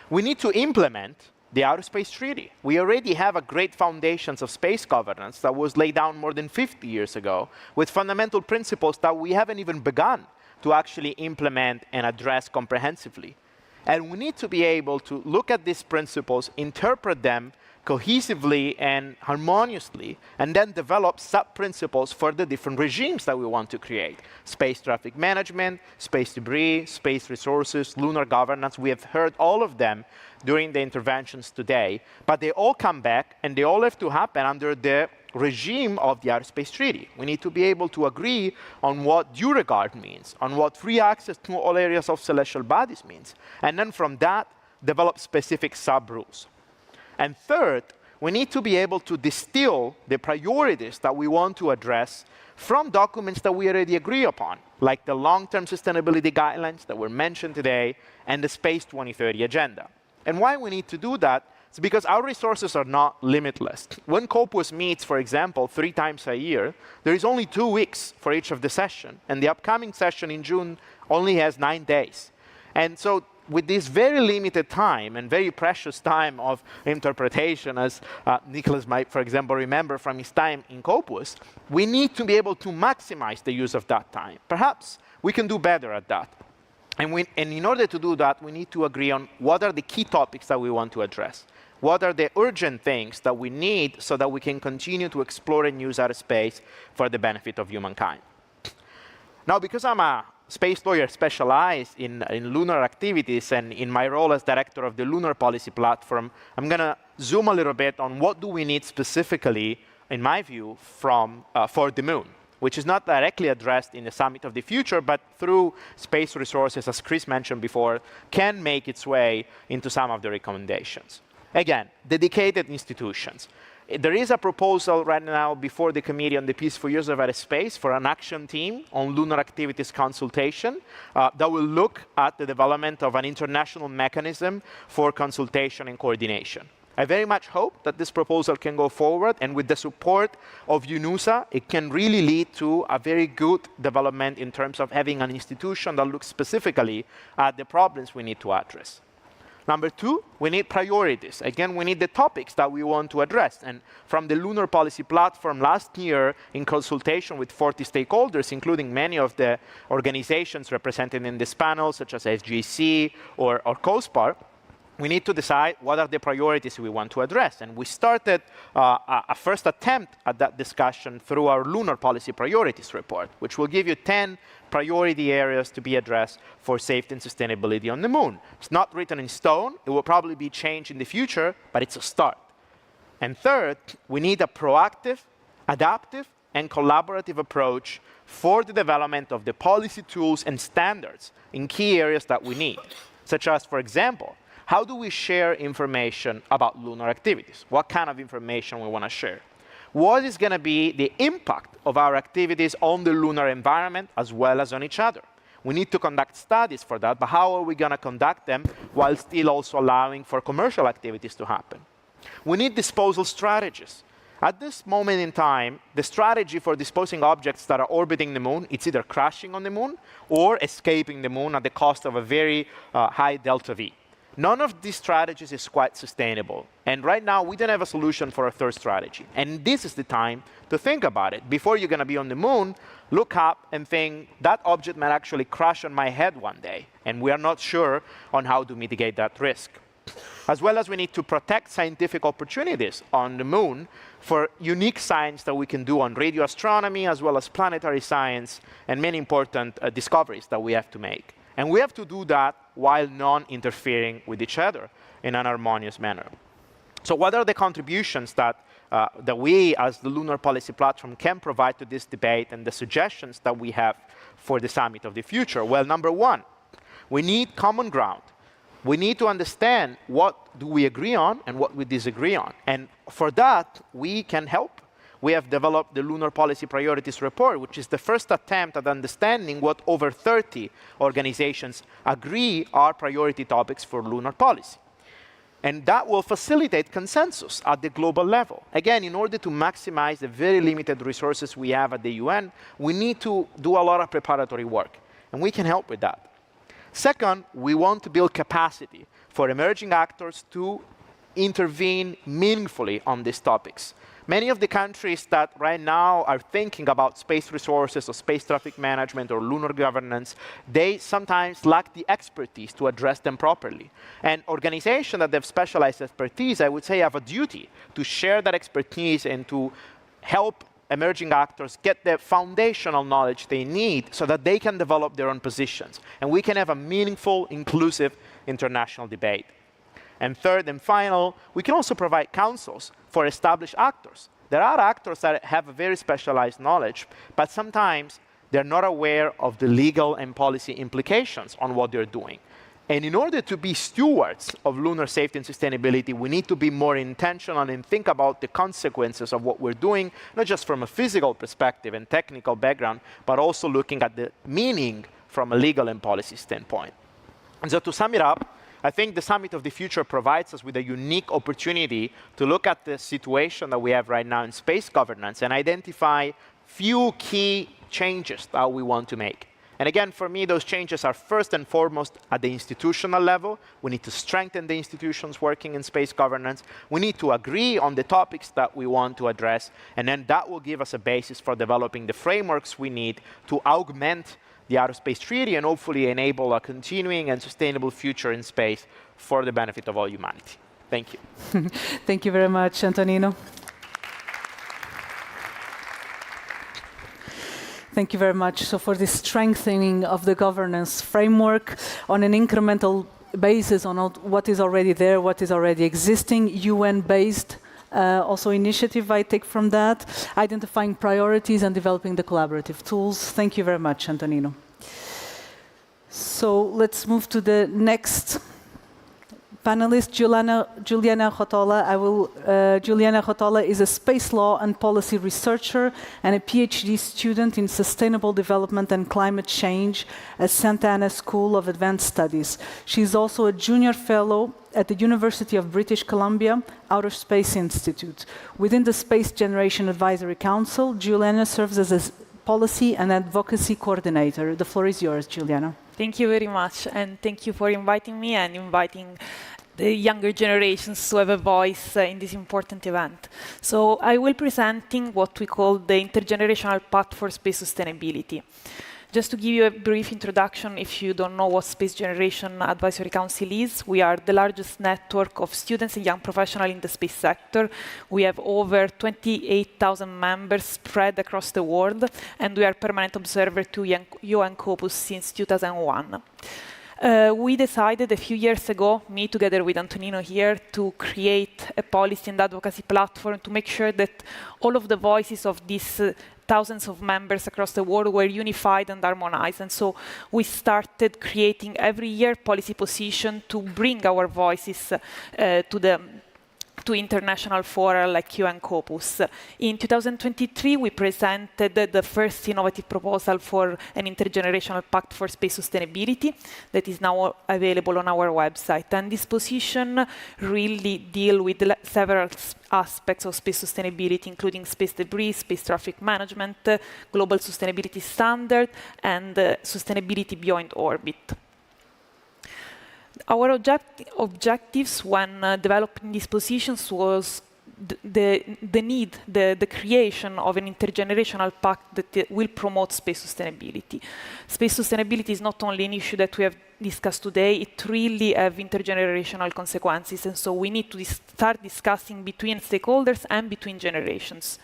We need to implement the Outer Space Treaty. We already have a great foundations of space governance that was laid down more than 50 years ago with fundamental principles that we haven't even begun to actually implement and address comprehensively. And we need to be able to look at these principles, interpret them cohesively and harmoniously, and then develop sub-principles for the different regimes that we want to create. Space traffic management, space debris, space resources, lunar governance. We have heard all of them during the interventions today, but they all come back and they all have to happen under the regime of the Outer Space Treaty. We need to be able to agree on what due regard means, on what free access to all areas of celestial bodies means, and then from that, develop specific sub-rules. And third, we need to be able to distill the priorities that we want to address from documents that we already agree upon, like the long-term sustainability guidelines that were mentioned today and the Space 2030 agenda. And why we need to do that is because our resources are not limitless. When COPUOS meets, for example, 3 times a year, there is only 2 weeks for each of the sessions, and the upcoming session in June only has 9 days. And so with this very limited time and very precious time of interpretation, as Nicholas might, for example, remember from his time in COPUOS, we need to be able to maximize the use of that time. Perhaps we can do better at that. And in order to do that, we need to agree on what are the key topics that we want to address. What are the urgent things that we need so that we can continue to explore and use outer space for the benefit of humankind. Now, because I'm a space lawyer specialized in lunar activities and in my role as director of the Lunar Policy Platform, I'm going to zoom a little bit on what do we need specifically, in my view, for the moon, which is not directly addressed in the Summit of the Future, but through space resources, as Chris mentioned before, can make its way into some of the recommendations. Again, dedicated institutions. There is a proposal right now before the Committee on the Peaceful Use of Outer Space for an action team on lunar activities consultation that will look at the development of an international mechanism for consultation and coordination. I very much hope that this proposal can go forward, and with the support of UNOOSA, it can really lead to a very good development in terms of having an institution that looks specifically at the problems we need to address. Number two, we need priorities. Again, we need the topics that we want to address. And from the Lunar Policy Platform last year, in consultation with 40 stakeholders, including many of the organizations represented in this panel, such as SGC or COSPAR, we need to decide what are the priorities we want to address. And we started a first attempt at that discussion through our Lunar Policy Priorities report, which will give you 10 priority areas to be addressed for safety and sustainability on the moon. It's not written in stone. It will probably be changed in the future, but it's a start. And third, we need a proactive, adaptive, and collaborative approach for the development of the policy tools and standards in key areas that we need, such as, for example, how do we share information about lunar activities? What kind of information we want to share? What is going to be the impact of our activities on the lunar environment as well as on each other? We need to conduct studies for that, but how are we going to conduct them while still also allowing for commercial activities to happen? We need disposal strategies. At this moment in time, the strategy for disposing objects that are orbiting the moon, it's either crashing on the moon or escaping the moon at the cost of a very high delta V. None of these strategies is quite sustainable. And right now, we don't have a solution for a third strategy. And this is the time to think about it. Before you're going to be on the moon, look up and think, that object might actually crash on my head one day. And we are not sure on how to mitigate that risk. As well as we need to protect scientific opportunities on the moon for unique science that we can do on radio astronomy, as well as planetary science, and many important discoveries that we have to make. And we have to do that while non-interfering with each other in an harmonious manner. So what are the contributions that we, as the Lunar Policy Platform, can provide to this debate, and the suggestions that we have for the Summit of the Future? Well, number one, we need common ground. We need to understand what do we agree on and what we disagree on. And for that, we can help. We have developed the Lunar Policy Priorities Report, which is the first attempt at understanding what over 30 organizations agree are priority topics for lunar policy. And that will facilitate consensus at the global level. Again, in order to maximize the very limited resources we have at the UN, we need to do a lot of preparatory work, and we can help with that. Second, we want to build capacity for emerging actors to intervene meaningfully on these topics. Many of the countries that right now are thinking about space resources or space traffic management or lunar governance, they sometimes lack the expertise to address them properly. And organizations that have specialized expertise, I would say, have a duty to share that expertise and to help emerging actors get the foundational knowledge they need so that they can develop their own positions. And we can have a meaningful, inclusive international debate. And third and final, we can also provide counsels for established actors. There are actors that have a very specialized knowledge, but sometimes they're not aware of the legal and policy implications on what they're doing. And in order to be stewards of lunar safety and sustainability, we need to be more intentional and think about the consequences of what we're doing, not just from a physical perspective and technical background, but also looking at the meaning from a legal and policy standpoint. And so to sum it up, I think the Summit of the Future provides us with a unique opportunity to look at the situation that we have right now in space governance and identify few key changes that we want to make. And again, for me, those changes are first and foremost at the institutional level. We need to strengthen the institutions working in space governance. We need to agree on the topics that we want to address, and then that will give us a basis for developing the frameworks we need to augment the Outer Space Treaty and hopefully enable a continuing and sustainable future in space for the benefit of all humanity. Thank you. Thank you very much, Antonino. Thank you very much. So for the strengthening of the governance framework on an incremental basis on what is already there, what is already existing, UN-based also initiative I take from that, identifying priorities and developing the collaborative tools. Thank you very much, Antonino. So let's move to the next panelist, Juliana Rotola. Juliana Rotola is a space law and policy researcher and a PhD student in sustainable development and climate change at Santa Ana School of Advanced Studies. She is also a junior fellow at the University of British Columbia Outer Space Institute. Within the Space Generation Advisory Council, Juliana serves as a policy and advocacy coordinator. The floor is yours, Juliana. Thank you very much, and thank you for inviting me and inviting the younger generations to have a voice in this important event. So I will be presenting what we call the Intergenerational Pact for Space Sustainability. Just to give you a brief introduction, if you don't know what Space Generation Advisory Council is, we are the largest network of students and young professionals in the space sector. We have over 28,000 members spread across the world, and we are permanent observer to UN Scopus since 2001. We decided a few years ago, me together with Antonino here, to create a policy and advocacy platform to make sure that all of the voices of these thousands of members across the world were unified and harmonized. And so we started creating every year policy position to bring our voices to international fora like UN Scopus. In 2023, we presented the first innovative proposal for an intergenerational pact for space sustainability that is now available on our website. And this position really deals with several aspects of space sustainability, including space debris, space traffic management, global sustainability standard, and sustainability beyond orbit. Our objectives when developing these positions was the need, the creation of an intergenerational pact that will promote space sustainability. Space sustainability is not only an issue that we have discussed today, it really has intergenerational consequences, and so we need to start discussing between stakeholders and between generations.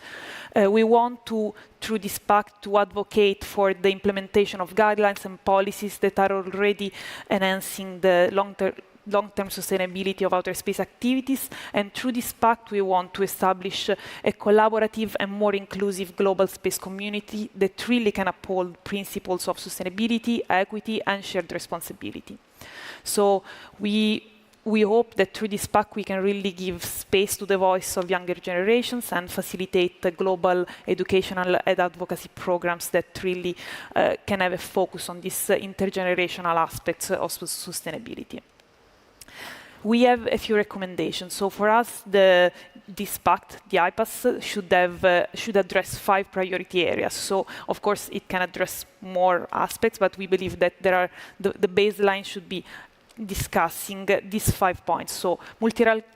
We want to, through this pact, to advocate for the implementation of guidelines and policies that are already enhancing the long-term sustainability of outer space activities, and through this pact we want to establish a collaborative and more inclusive global space community that really can uphold principles of sustainability, equity, and shared responsibility. So we hope that through this pact we can really give space to the voice of younger generations and facilitate the global educational and advocacy programs that really can have a focus on these intergenerational aspects of sustainability. We have a few recommendations. So for us, this pact, the IPAS, should address 5 priority areas. So of course, it can address more aspects, but we believe that the baseline should be discussing these 5 points. So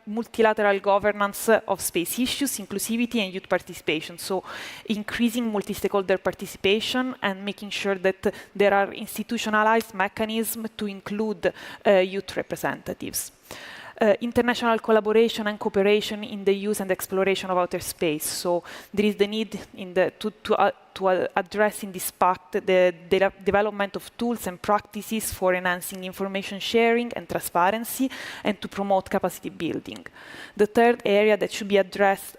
multilateral governance of space issues, inclusivity and youth participation. So increasing multi-stakeholder participation and making sure that there are institutionalized mechanisms to include youth representatives. International collaboration and cooperation in the use and exploration of outer space. So there is the need to address in this pact the development of tools and practices for enhancing information sharing and transparency and to promote capacity building. The third area that should be addressed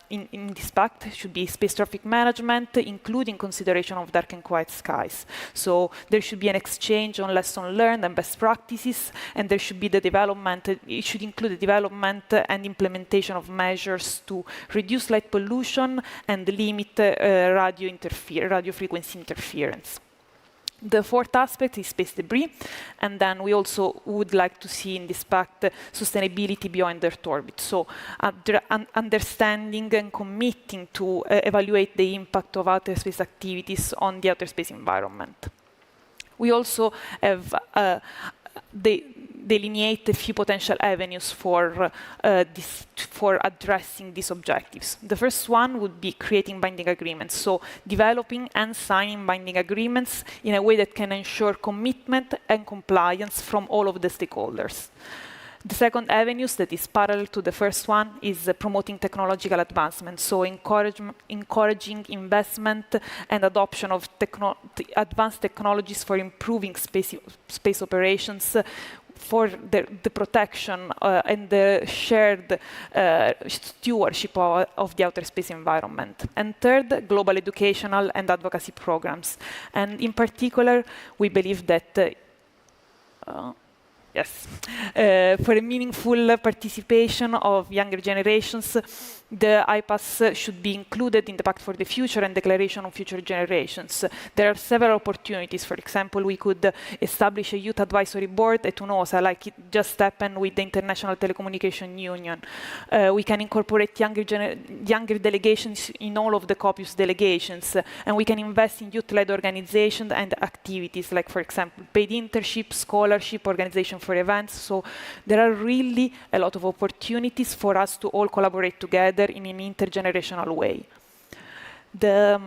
in this pact should be space traffic management, including consideration of dark and quiet skies. So there should be an exchange on lessons learned and best practices, and there should be the development, it should include the development and implementation of measures to reduce light pollution and limit radio frequency interference. The fourth aspect is space debris, and then we also would like to see in this pact sustainability beyond Earth orbit. So understanding and committing to evaluate the impact of outer space activities on the outer space environment. We also have delineate a few potential avenues for addressing these objectives. The first one would be creating binding agreements, so developing and signing binding agreements in a way that can ensure commitment and compliance from all of the stakeholders. The second avenue, that is parallel to the first one, is promoting technological advancement, so encouraging investment and adoption of advanced technologies for improving space operations, for the protection and the shared stewardship of the outer space environment. And third, global educational and advocacy programs. And in particular, we believe that Yes. For a meaningful participation of younger generations, the IPAS should be included in the Pact for the Future and Declaration on Future Generations. There are several opportunities. For example, we could establish a youth advisory board at UNOOSA, like it just happened with the International Telecommunication Union. We can incorporate younger delegations in all of the COPUS delegations, and we can invest in youth-led organizations and activities, like, for example, paid internship, scholarship, organization for events. So there are really a lot of opportunities for us to all collaborate together in an intergenerational way. The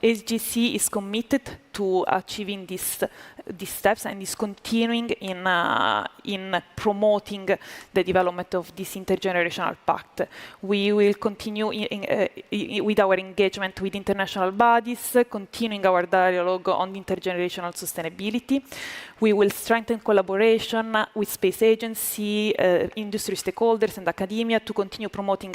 SGC is committed to achieving these steps and is continuing in promoting the development of this intergenerational pact. We will continue with our engagement with international bodies, continuing our dialogue on intergenerational sustainability. We will strengthen collaboration with space agency, industry stakeholders and academia to continue promoting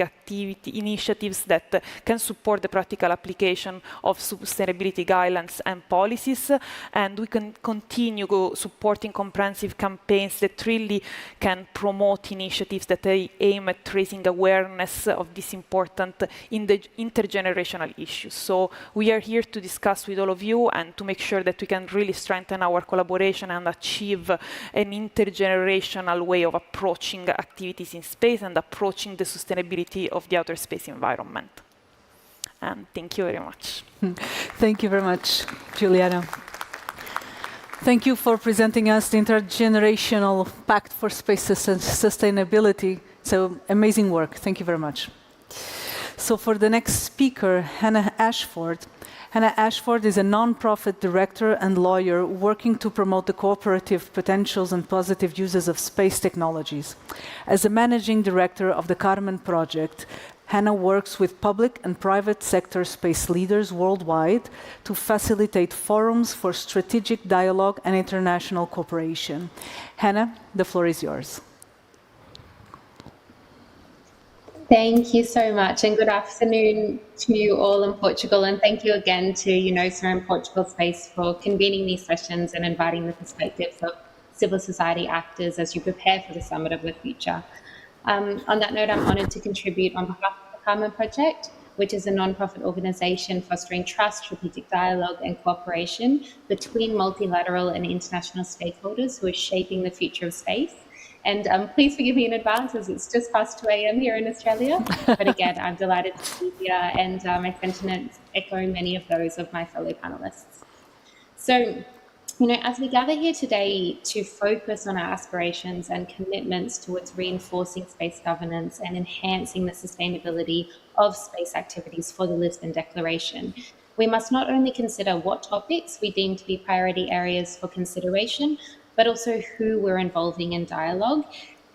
initiatives that can support the practical application of sustainability guidelines and policies, and we can continue supporting comprehensive campaigns that really can promote initiatives that aim at raising awareness of this important intergenerational issues. So we are here to discuss with all of you and to make sure that we can really strengthen our collaboration and achieve an intergenerational way of approaching activities in space and approaching the sustainability of the outer space environment. And thank you very much. Thank you very much, Juliana. Thank you for presenting us the Intergenerational Pact for Space Sustainability. So amazing work. Thank you very much. So for the next speaker, Hannah Ashford. Hannah Ashford is a non-profit director and lawyer working to promote the cooperative potentials and positive uses of space technologies. As a managing director of the Carmen Project, Hannah works with public and private sector space leaders worldwide to facilitate forums for strategic dialogue and international cooperation. Hannah, the floor is yours. Thank you so much, and good afternoon to you all in Portugal, and thank you again to UNOOSA and Portugal Space for convening these sessions and inviting the perspectives of civil society actors as you prepare for the Summit of the Future. On that note, I'm honoured to contribute on behalf of the Carmen Project, which is a non-profit organisation fostering trust, strategic dialogue and cooperation between multilateral and international stakeholders who are shaping the future of space. And please forgive me in advance as it's just past 2 a.m. here in Australia. But again, I'm delighted to be here, and my sentiments echo many of those of my fellow panelists. So, as we gather here today to focus on our aspirations and commitments towards reinforcing space governance and enhancing the sustainability of space activities for the Lisbon Declaration, we must not only consider what topics we deem to be priority areas for consideration, but also who we're involving in dialogue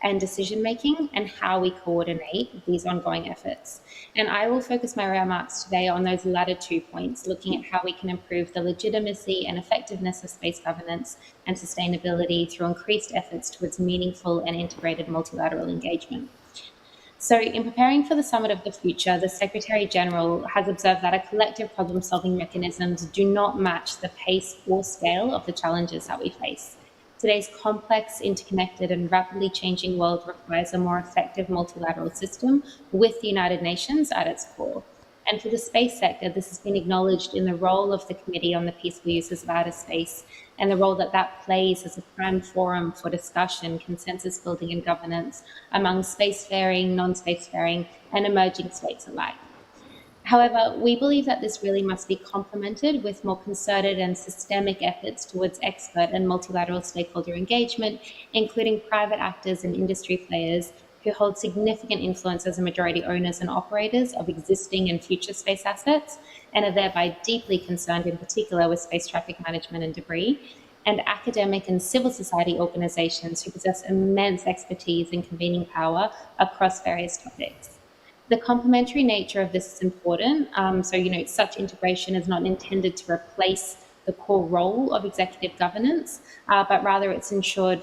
and decision-making and how we coordinate these ongoing efforts. And I will focus my remarks today on those latter 2 points, looking at how we can improve the legitimacy and effectiveness of space governance and sustainability through increased efforts towards meaningful and integrated multilateral engagement. So in preparing for the Summit of the Future, the Secretary-General has observed that our collective problem-solving mechanisms do not match the pace or scale of the challenges that we face. Today's complex, interconnected and rapidly changing world requires a more effective multilateral system with the United Nations at its core. And for the space sector, this has been acknowledged in the role of the Committee on the Peaceful Uses of Outer Space and the role that that plays as a prime forum for discussion, consensus building and governance among spacefaring, non-spacefaring and emerging states alike. However, we believe that this really must be complemented with more concerted and systemic efforts towards expert and multilateral stakeholder engagement, including private actors and industry players who hold significant influence as the majority owners and operators of existing and future space assets, and are thereby deeply concerned in particular with space traffic management and debris, and academic and civil society organizations who possess immense expertise and convening power across various topics. The complementary nature of this is important. Such integration is not intended to replace the core role of executive governance, but rather it's ensured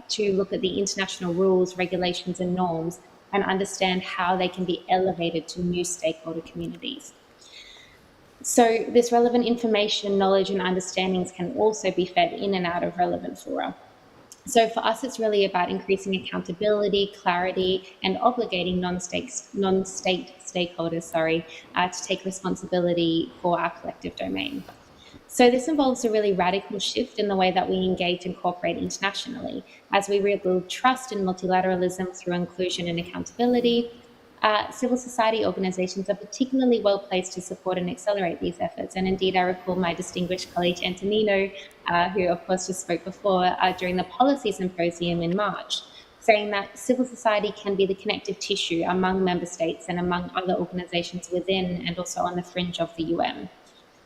to look at the international rules, regulations and norms and understand how they can be elevated to new stakeholder communities. So this relevant information, knowledge and understandings can also be fed in and out of relevant fora. So for us, it's really about increasing accountability, clarity, and obligating non-state stakeholders, to take responsibility for our collective domain. So this involves a really radical shift in the way that we engage and cooperate internationally, as we rebuild trust in multilateralism through inclusion and accountability. Civil society organisations are particularly well placed to support and accelerate these efforts. And indeed, I recall my distinguished colleague Antonino, who of course just spoke before, during the Policy Symposium in March, saying that civil society can be the connective tissue among member states and among other organisations within and also on the fringe of the UN.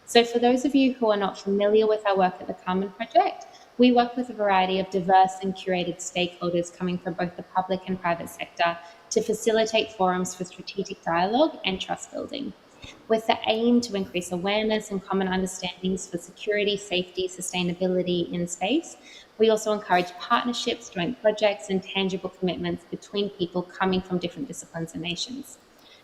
So for those of you who are not familiar with our work at the Carmen Project, we work with a variety of diverse and curated stakeholders coming from both the public and private sector to facilitate forums for strategic dialogue and trust building, with the aim to increase awareness and common understandings for security, safety, sustainability in space. We also encourage partnerships, joint projects, and tangible commitments between people coming from different disciplines and nations.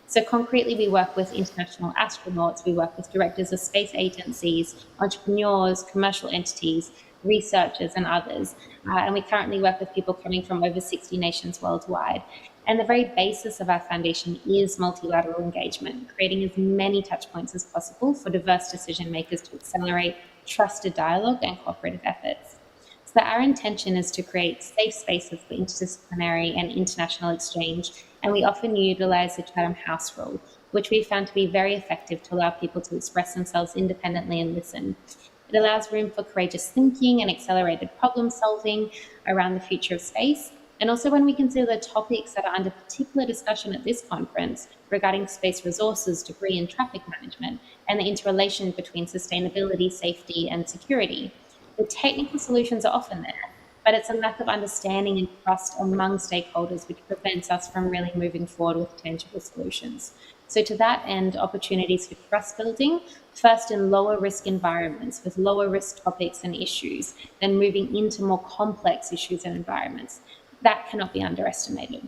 So concretely, we work with international astronauts, we work with directors of space agencies, entrepreneurs, commercial entities, researchers, and others. And we currently work with people coming from over 60 nations worldwide. And the very basis of our foundation is multilateral engagement, creating as many touch points as possible for diverse decision makers to accelerate trusted dialogue and cooperative efforts. So our intention is to create safe spaces for interdisciplinary and international exchange, and we often utilize the Chatham House rule, which we found to be very effective to allow people to express themselves independently and listen. It allows room for courageous thinking and accelerated problem solving around the future of space. And also when we consider the topics that are under particular discussion at this conference regarding space resources, debris and traffic management, and the interrelation between sustainability, safety and security. The technical solutions are often there, but it's a lack of understanding and trust among stakeholders which prevents us from really moving forward with tangible solutions. So to that end, opportunities for trust building, first in lower risk environments with lower risk topics and issues, then moving into more complex issues and environments. That cannot be underestimated.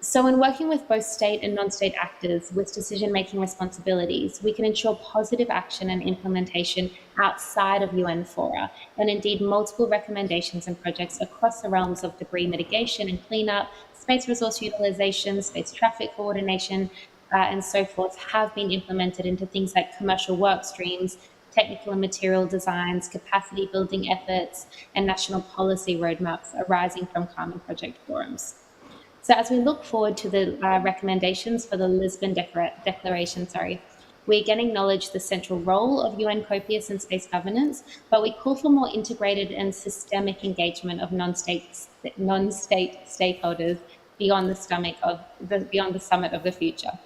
So in working with both state and non-state actors with decision-making responsibilities, we can ensure positive action and implementation outside of UN fora, and indeed multiple recommendations and projects across the realms of debris mitigation and cleanup, space resource utilization, space traffic coordination, and so forth have been implemented into things like commercial work streams, technical and material designs, capacity building efforts, and national policy roadmaps arising from Carmen Project forums. So as we look forward to the recommendations for the Lisbon Declaration, we again acknowledge the central role of UN COPIUS in space governance, but we call for more integrated and systemic engagement of non-state stakeholders beyond the summit of the future.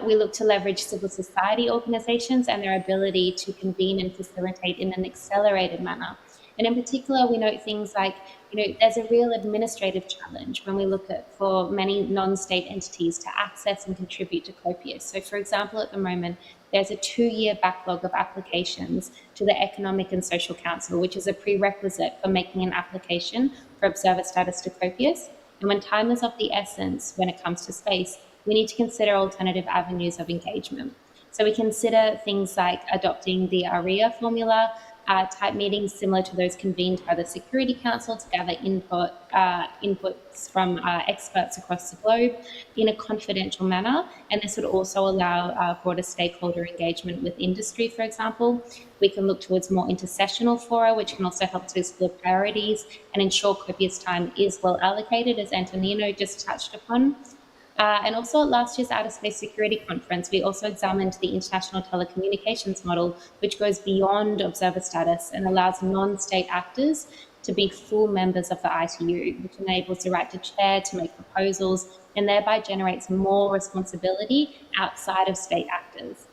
We look to leverage civil society organizations and their ability to convene and facilitate in an accelerated manner. And in particular, we note things like, there's a real administrative challenge when we look at for many non-state entities to access and contribute to COPIUS. So for example, at the moment, there's a 2-year backlog of applications to the Economic and Social Council, which is a prerequisite for making an application for observer status to COPIUS. And when time is of the essence when it comes to space, we need to consider alternative avenues of engagement. So we consider things like adopting the ARIA formula, type meetings similar to those convened by the Security Council to gather inputs from experts across the globe in a confidential manner. And this would also allow broader stakeholder engagement with industry, for example. We can look towards more intersessional fora, which can also help to explore priorities and ensure COPIUS time is well allocated, as Antonino just touched upon. And also at last year's Outer Space Security Conference, we also examined the international telecommunications model, which goes beyond observer status and allows non-state actors to be full members of the ITU, which enables the right to chair, to make proposals, and thereby generates more responsibility outside of state actors.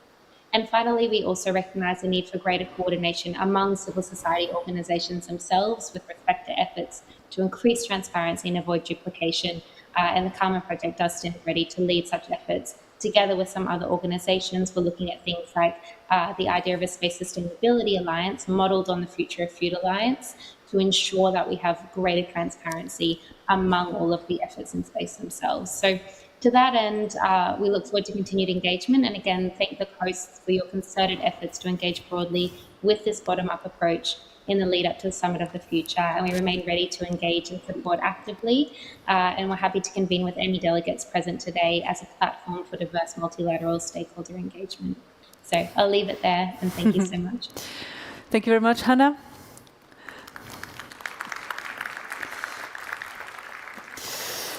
And finally, we also recognise the need for greater coordination among civil society organisations themselves with respect to efforts to increase transparency and avoid duplication. And the Carmen Project does stand ready to lead such efforts. Together with some other organisations, we're looking at things like the idea of a Space Sustainability Alliance modelled on the Future of Food Alliance to ensure that we have greater transparency among all of the efforts in space themselves. So To that end, we look forward to continued engagement and again thank the hosts for your concerted efforts to engage broadly with this bottom-up approach in the lead up to the Summit of the Future, and we remain ready to engage and support actively, and we're happy to convene with any delegates present today as a platform for diverse multilateral stakeholder engagement. So I'll leave it there, and thank you so much. Thank you very much, Hannah.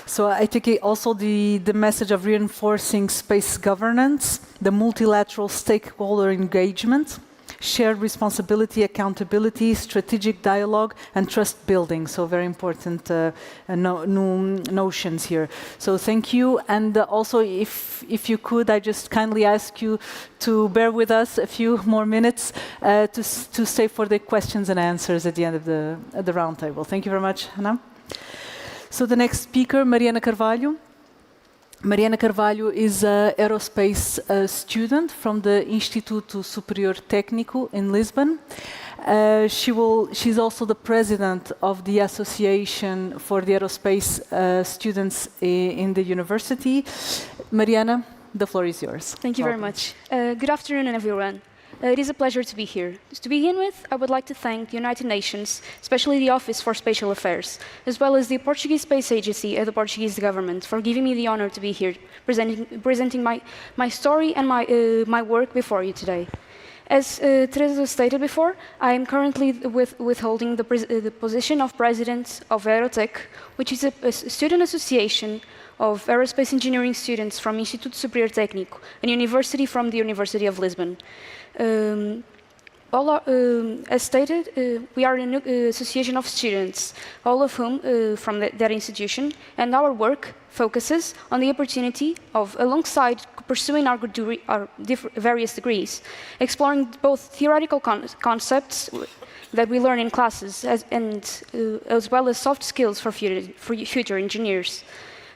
So I take it also the message of reinforcing space governance, the multilateral stakeholder engagement, shared responsibility, accountability, strategic dialogue, and trust building. So very important notions here. So thank you. And also, if you could, I just kindly ask you to bear with us a few more minutes to stay for the questions and answers at the end of the roundtable. Thank you very much, Hannah. So the next speaker, Mariana Carvalho. Mariana Carvalho is an aerospace student from the Instituto Superior Técnico in Lisbon. She's also the president of the Association for the Aerospace Students in the university. Mariana, the floor is yours. Thank you very much. Good afternoon, everyone. It is a pleasure to be here. To begin with, I would like to thank the United Nations, especially the Office for Spatial Affairs, as well as the Portuguese Space Agency and the Portuguese government for giving me the honor to be here, presenting my story and my work before you today. As Teresa stated before, I am currently withholding the position of President of Aerotech, which is a student association of aerospace engineering students from Instituto Superior Técnico, a university from the University of Lisbon. As stated, we are an association of students, all of whom from that institution, and our work focuses on the opportunity of, alongside pursuing our various degrees, exploring both theoretical concepts that we learn in classes as well as soft skills for future engineers.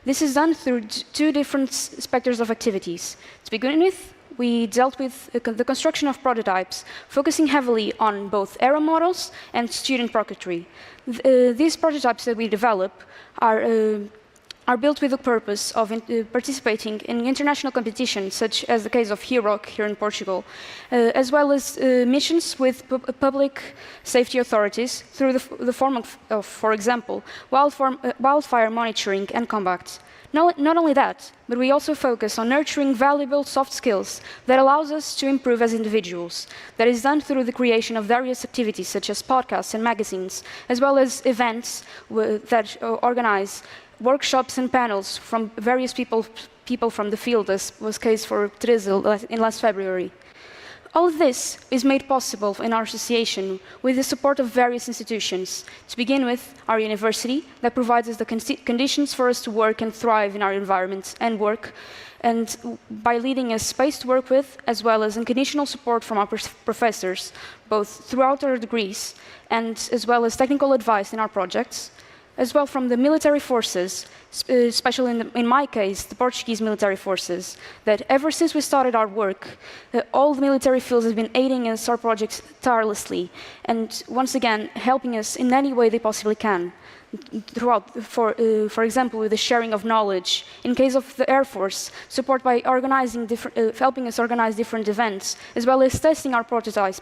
This is done through two different specters of activities. To begin with, we dealt with the construction of prototypes, focusing heavily on both aero models and student rocketry. These prototypes that we develop are built with the purpose of participating in international competitions, such as the case of HEROC here in Portugal, as well as missions with public safety authorities through the form of, for example, wildfire monitoring and combat. Not only that, but we also focus on nurturing valuable soft skills that allows us to improve as individuals. That is done through the creation of various activities, such as podcasts and magazines, as well as events that organize workshops and panels from various people from the field, as was the case for Teresa in last February. All of this is made possible in our association with the support of various institutions. To begin with, our university, that provides us the conditions for us to work and thrive in our environment and work, and by leading us space to work with, as well as unconditional support from our professors, both throughout our degrees, and as well as technical advice in our projects, as well from the military forces, especially in my case, the Portuguese military forces, that ever since we started our work, all the military fields have been aiding us, our projects, tirelessly, and once again, helping us in any way they possibly can. Throughout, for example, with the sharing of knowledge. In case of the Air Force, support by organizing helping us organize different events, as well as testing our prototypes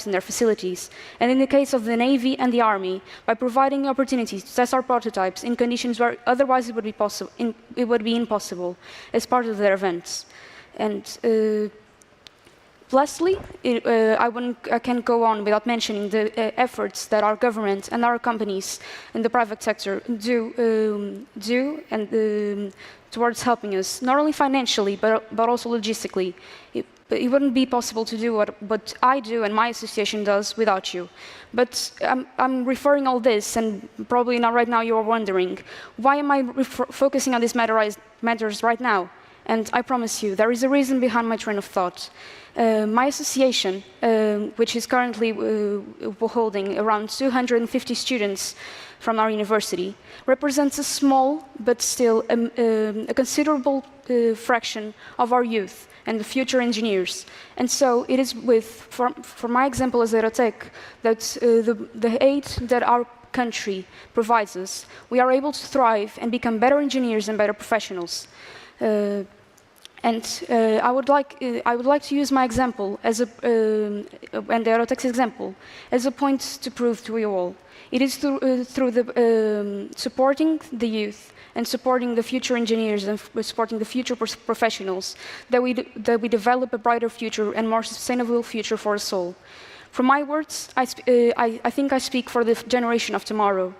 in their facilities, and in the case of the Navy and the Army, by providing opportunities to test our prototypes in conditions where otherwise it would be impossible as part of their events. And lastly, I can't go on without mentioning the efforts that our government and our companies in the private sector do towards helping us, not only financially, but also logistically. It wouldn't be possible to do what I do and my association does without you. But I'm referring all this, and probably not right now you are wondering, why am I focusing on these matters right now? And I promise you, there is a reason behind my train of thought. My association, which is currently holding around 250 students from our university, represents a small but still a considerable fraction of our youth and the future engineers. And so it is for my example as Aerotech, that the aid that our country provides us, we are able to thrive and become better engineers and better professionals. I would like to use my example as and the Aerotech's example as a point to prove to you all. It is through the supporting the youth and supporting the future engineers and supporting the future professionals that we develop a brighter future and more sustainable future for us all. From my words, I think I speak for the generation of tomorrow.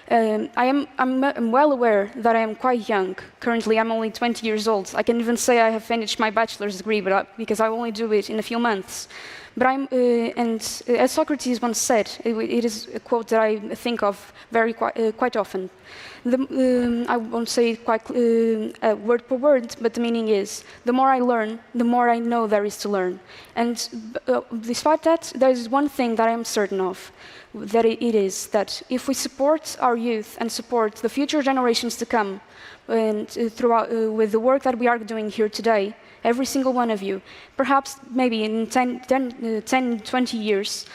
I'm well aware that I am quite young. Currently, I'm only 20 years old. I can even say I have finished my bachelor's degree, because I only do it in a few months. But and as Socrates once said, it is a quote that I think of quite often. I won't say it quite word per word, but the meaning is, the more I learn, the more I know there is to learn. And despite that, there is one thing that I am certain of, that it is that if we support our youth and support the future generations to come, and throughout with the work that we are doing here today, every single one of you, perhaps maybe in 10, 20 years,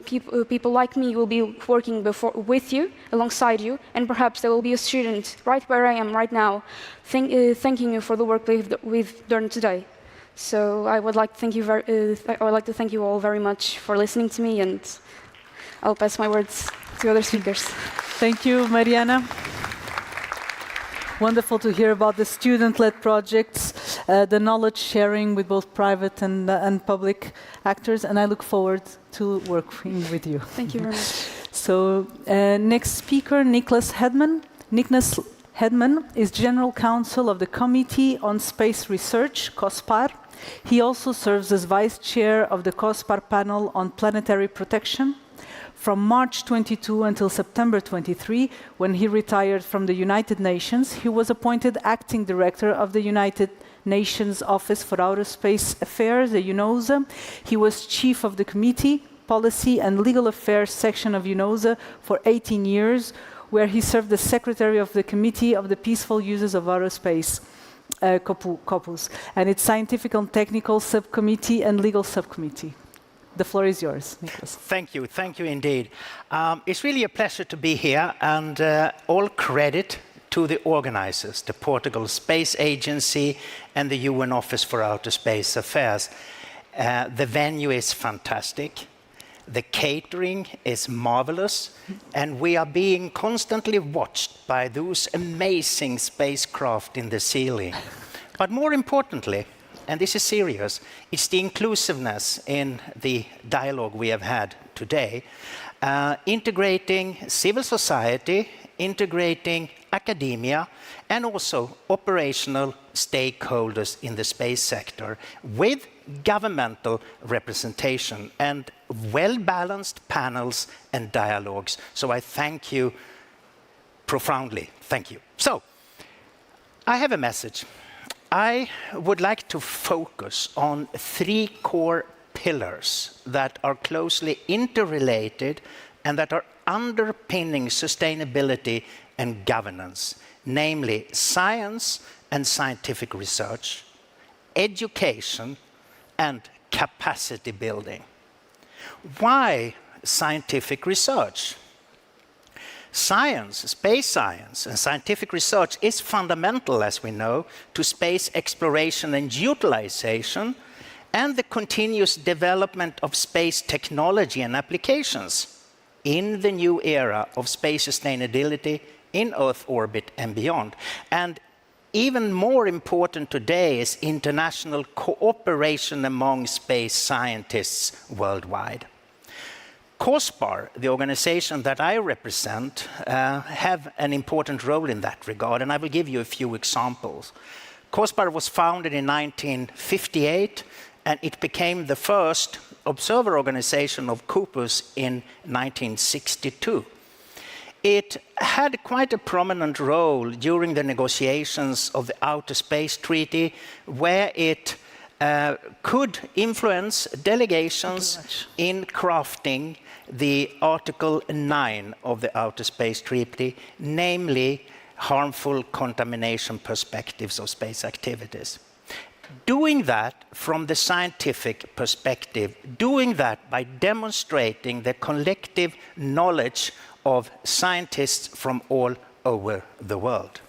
people like me will be working with you, alongside you, and perhaps there will be a student right where I am right now, thanking you for the work we've done today. So I would like to thank you all very much for listening to me, and I'll pass my words to other speakers. Thank you, Mariana. Wonderful to hear about the student-led projects, the knowledge sharing with both private and public actors, and I look forward to working with you. Thank you very much. So, next speaker, Niklas Hedman. Niklas Hedman is General Counsel of the Committee on Space Research, COSPAR. He also serves as Vice Chair of the COSPAR Panel on Planetary Protection. From March 22 until September 23, when he retired from the United Nations, he was appointed Acting Director of the United Nations Office for Outer Space Affairs, the UNOOSA. He was Chief of the Committee, Policy and Legal Affairs section of UNOOSA for 18 years, where he served as Secretary of the Committee of the Peaceful Uses of Outer Space, COPUS, and its Scientific and Technical Subcommittee and Legal Subcommittee. The floor is yours, Niklas. Thank you indeed. It's really a pleasure to be here, and all credit to the organizers, the Portugal Space Agency and the UN Office for Outer Space Affairs. The venue is fantastic, the catering is marvelous, and we are being constantly watched by those amazing spacecraft in the ceiling. But more importantly, and this is serious, it's the inclusiveness in the dialogue we have had today, integrating civil society, integrating academia, and also operational stakeholders in the space sector with governmental representation and well-balanced panels and dialogues. So I thank you profoundly. Thank you. So, I have a message. I would like to focus on 3 core pillars that are closely interrelated and that are underpinning sustainability and governance, namely science and scientific research, education, and capacity building. Why scientific research? Science, space science, and scientific research is fundamental, as we know, to space exploration and utilization, and the continuous development of space technology and applications in the new era of space sustainability in Earth orbit and beyond. And even more important today is international cooperation among space scientists worldwide. COSPAR, the organization that I represent, have an important role in that regard, and I will give you a few examples. COSPAR was founded in 1958, and it became the first observer organization of COPUS in 1962. It had quite a prominent role during the negotiations of the Outer Space Treaty, where it could influence delegations in crafting the Article 9 of the Outer Space Treaty, namely harmful contamination perspectives of space activities. Doing that from the scientific perspective, doing that by demonstrating the collective knowledge of scientists from all over the world.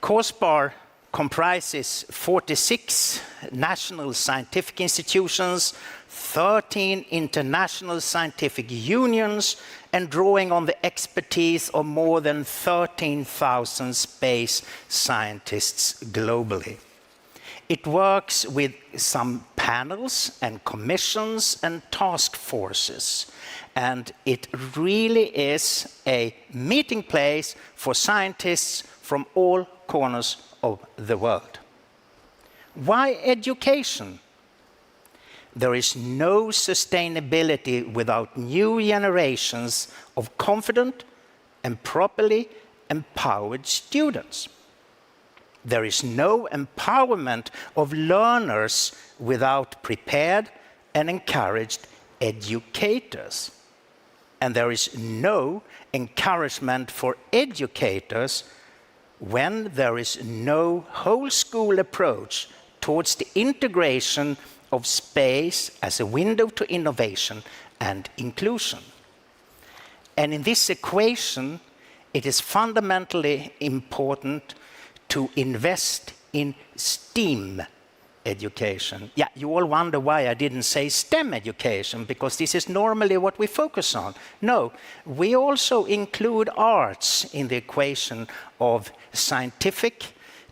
COSPAR comprises 46 national scientific institutions, 13 international scientific unions, and drawing on the expertise of more than 13,000 space scientists globally. It works with some panels and commissions and task forces, and it really is a meeting place for scientists from all corners of the world. Why education? There is no sustainability without new generations of confident and properly empowered students. There is no empowerment of learners without prepared and encouraged educators. And there is no encouragement for educators when there is no whole school approach towards the integration of space as a window to innovation and inclusion. And in this equation, it is fundamentally important to invest in STEAM education. Yeah, you all wonder why I didn't say STEM education, because this is normally what we focus on. No, we also include arts in the equation of scientific,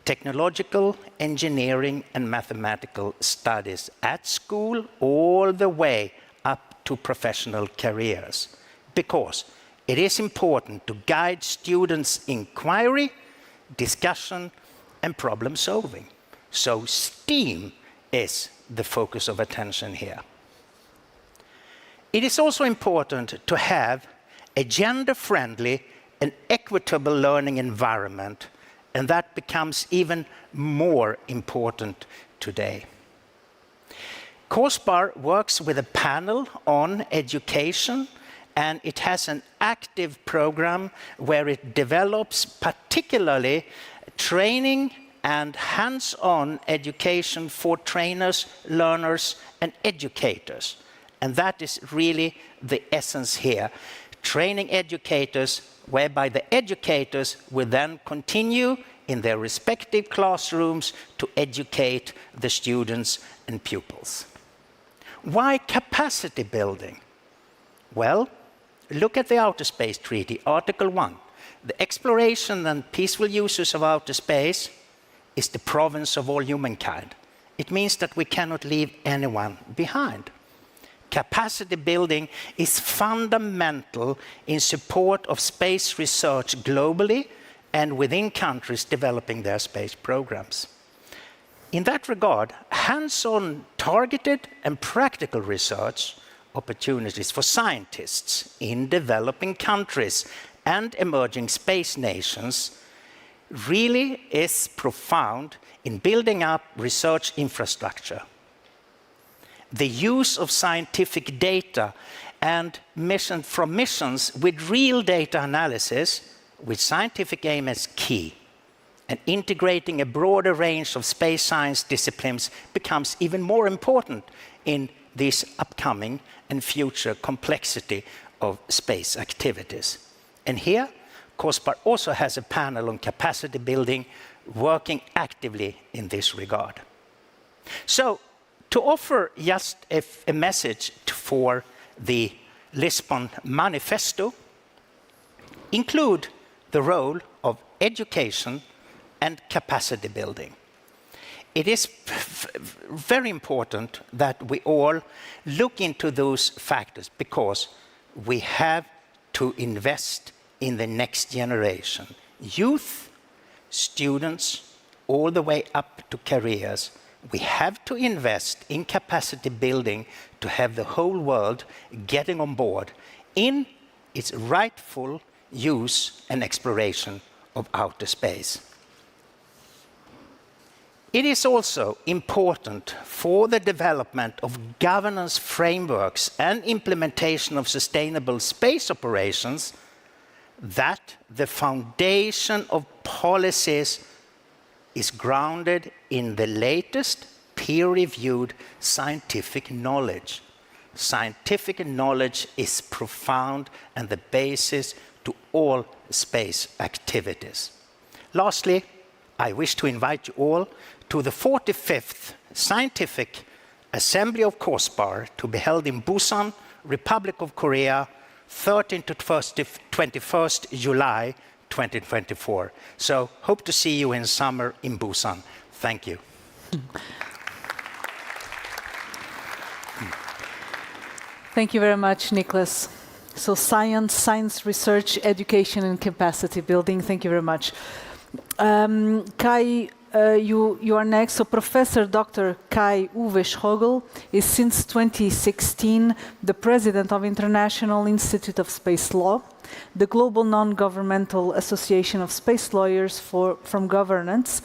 technological, engineering, and mathematical studies at school all the way up to professional careers. Because it is important to guide students' inquiry, discussion, and problem solving. So STEAM is the focus of attention here. It is also important to have a gender-friendly and equitable learning environment, and that becomes even more important today. COSPAR works with a panel on education, and it has an active program where it develops particularly training and hands-on education for trainers, learners, and educators. And that is really the essence here. Training educators, whereby the educators will then continue in their respective classrooms to educate the students and pupils. Why capacity building? Well, look at the Outer Space Treaty, Article 1. The exploration and peaceful uses of outer space is the province of all humankind. It means that we cannot leave anyone behind. Capacity building is fundamental in support of space research globally and within countries developing their space programs. In that regard, hands-on targeted and practical research opportunities for scientists in developing countries and emerging space nations really is profound in building up research infrastructure. The use of scientific data and missions with real data analysis with scientific aim as key, and integrating a broader range of space science disciplines becomes even more important in this upcoming and future complexity of space activities. And here, COSPAR also has a panel on capacity building working actively in this regard. So, to offer just a message for the Lisbon Manifesto, include the role of education and capacity building. It is very important that we all look into those factors, because we have to invest in the next generation. Youth, students, all the way up to careers. We have to invest in capacity building to have the whole world getting on board in its rightful use and exploration of outer space. It is also important for the development of governance frameworks and implementation of sustainable space operations that the foundation of policies is grounded in the latest peer-reviewed scientific knowledge. Scientific knowledge is profound and the basis to all space activities. Lastly, I wish to invite you all to the 45th Scientific Assembly of COSPAR to be held in Busan, Republic of Korea, 13th to 21st July 2024. So hope to see you in summer in Busan. Thank you. Thank you very much, Nicholas. So science research, education, and capacity building. Thank you very much. Kai, you are next. So Professor Dr. Kai-Uwe Schogel is since 2016 the president of International Institute of Space Law, the global non-governmental association of space lawyers from governments,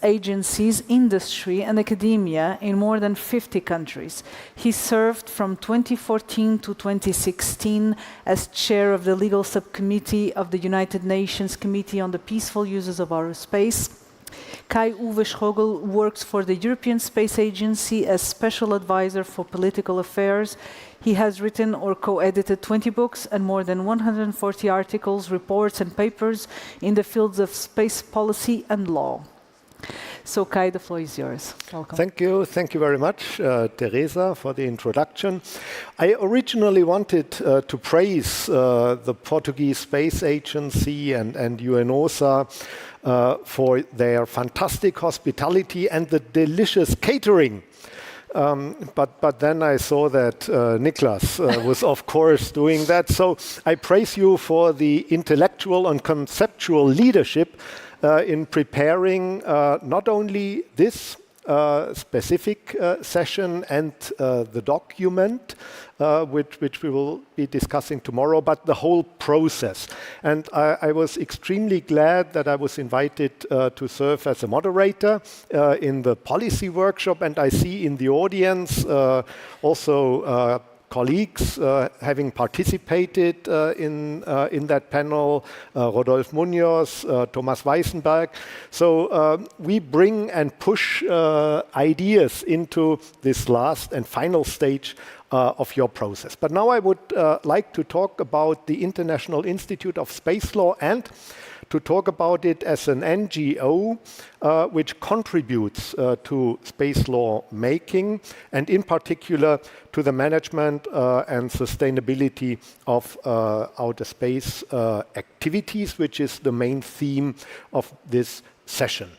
agencies, industry, and academia in more than 50 countries. He served from 2014 to 2016 as chair of the legal subcommittee of the United Nations Committee on the Peaceful Uses of Outer Space. Kai-Uwe Schogel works for the European Space Agency as special advisor for political affairs. He has written or co-edited 20 books and more than 140 articles, reports, and papers in the fields of space policy and law. So Kai, the floor is yours. Welcome. Thank you very much, Teresa, for the introduction. I originally wanted to praise the Portuguese Space Agency and UNOOSA for their fantastic hospitality and the delicious catering. But then I saw that Niklas was, of course, doing that. So I praise you for the intellectual and conceptual leadership in preparing not only this specific session and the document, which we will be discussing tomorrow, but the whole process. And I was extremely glad that I was invited to serve as a moderator in the policy workshop, and I see in the audience also colleagues having participated in that panel, Rodolphe Munoz, Thomas Weissenberg. So we bring and push ideas into this last and final stage of your process. But now I would like to talk about the International Institute of Space Law and to talk about it as an NGO which contributes to space law making and in particular to the management and sustainability of outer space activities, which is the main theme of this session.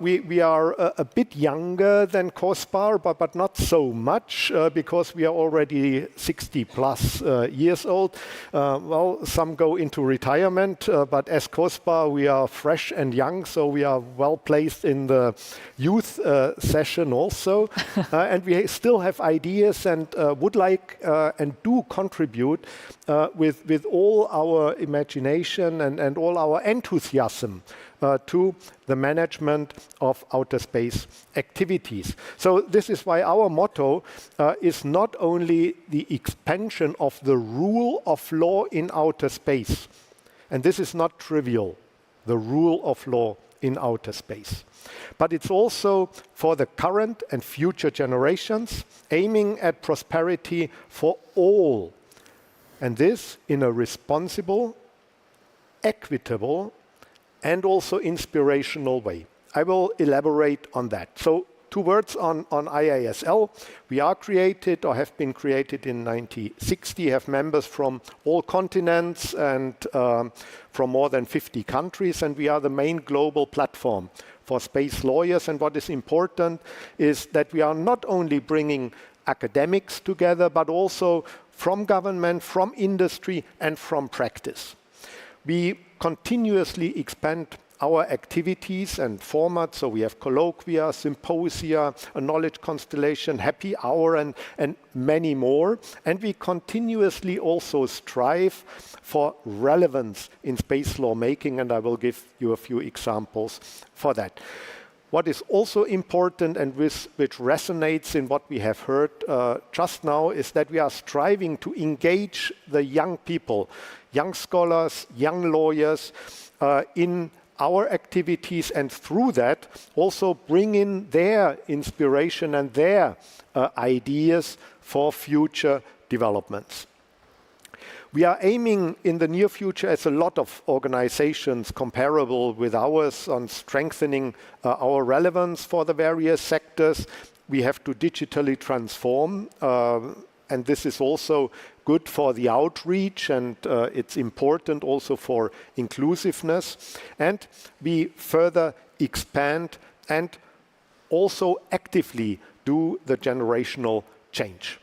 We are a bit younger than COSPAR, but not so much because we are already 60 plus years old. Well, some go into retirement, but as COSPAR we are fresh and young, so we are well placed in the youth session also. And we still have ideas and would like and do contribute with all our imagination and all our enthusiasm to the management of outer space activities. So this is why our motto is not only the expansion of the rule of law in outer space, and this is not trivial, the rule of law in outer space, but it's also for the current and future generations, aiming at prosperity for all, and this in a responsible, equitable, and also inspirational way. I will elaborate on that. So 2 words on IASL. We are created or have been created in 1960, have members from all continents and from more than 50 countries, and we are the main global platform for space lawyers. And what is important is that we are not only bringing academics together, but also from government, from industry, and from practice. We continuously expand our activities and formats. So we have colloquia, symposia, a knowledge constellation, happy hour, and many more. And we continuously also strive for relevance in space law making, and I will give you a few examples for that. What is also important and which resonates in what we have heard just now is that we are striving to engage the young people, young scholars, young lawyers in our activities, and through that also bring in their inspiration and their ideas for future developments. We are aiming in the near future, as a lot of organizations comparable with ours, on strengthening our relevance for the various sectors. We have to digitally transform, and this is also good for the outreach, and it's important also for inclusiveness. And we further expand and also actively do the generational change.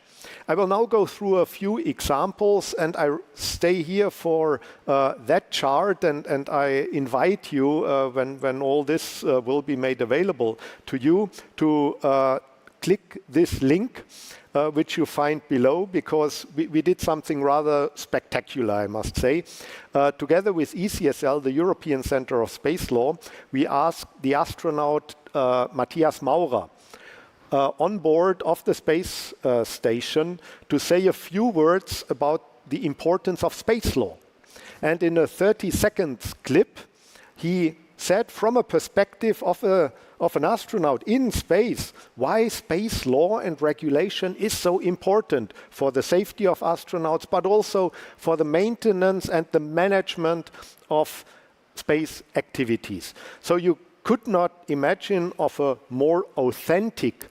I will now go through a few examples, and I stay here for that chart, and I invite you, when all this will be made available to you, to click this link, which you find below, because we did something rather spectacular, I must say. Together with ECSL, the European Center of Space Law, we asked the astronaut Matthias Maurer on board of the space station to say a few words about the importance of space law. And in a 30-second clip, he said, from a perspective of an astronaut in space, why space law and regulation is so important for the safety of astronauts, but also for the maintenance and the management of space activities. So you could not imagine of a more authentic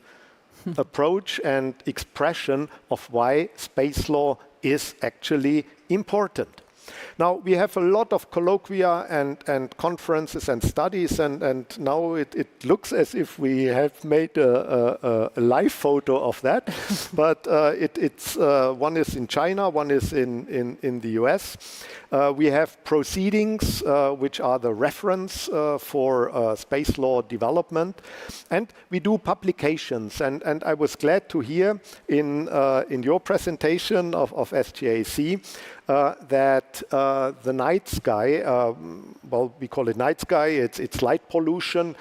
approach and expression of why space law is actually important. Now, we have a lot of colloquia and conferences and studies, and now it looks as if we have made a live photo of that. But it's one is in China, one is in the US. We have proceedings, which are the reference for space law development. And we do publications. And I was glad to hear in your presentation of SGAC that the night sky, well, we call it night sky, it's light pollution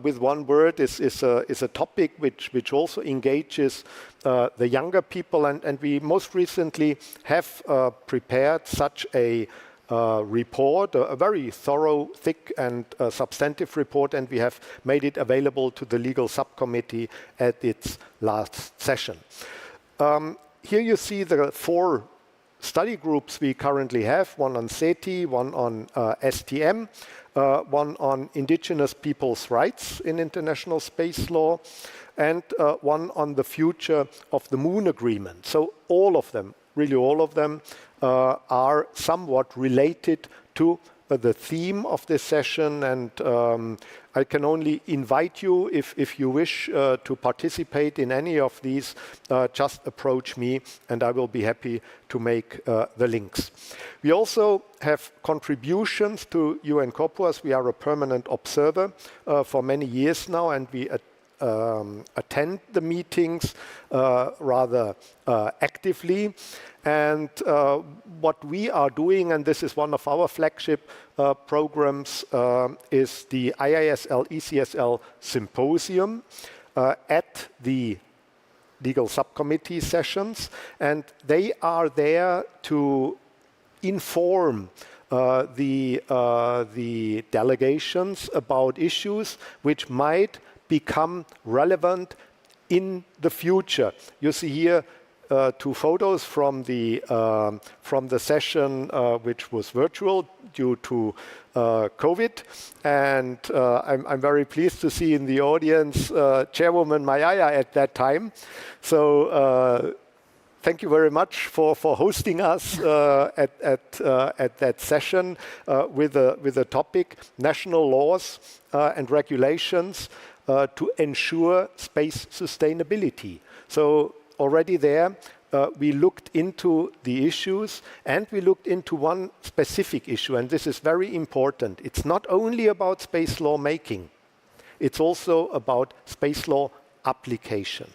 with one word, is a topic which also engages the younger people. And we most recently have prepared such a report, a very thorough, thick and substantive report, and we have made it available to the legal subcommittee at its last session. Here you see the 4 study groups we currently have, one on SETI, one on STM, one on indigenous people's rights in international space law, and one on the future of the Moon Agreement. So all of them, really all of them, are somewhat related to the theme of this session, and I can only invite you, if you wish to participate in any of these, just approach me and I will be happy to make the links. We also have contributions to UN COPUAS. We are a permanent observer for many years now, and we attend the meetings rather actively. And what we are doing, and this is one of our flagship programs, is the IISL-ECSL Symposium at the legal subcommittee sessions. And they are there to inform the delegations about issues which might become relevant in the future. You see here 2 photos from the session, which was virtual due to COVID, and I'm very pleased to see in the audience Chairwoman Mayaya at that time. So thank you very much for hosting us at that session with a topic: national laws and regulations to ensure space sustainability. So already there, we looked into the issues, and we looked into one specific issue, and this is very important. It's not only about space law making, it's also about space law application.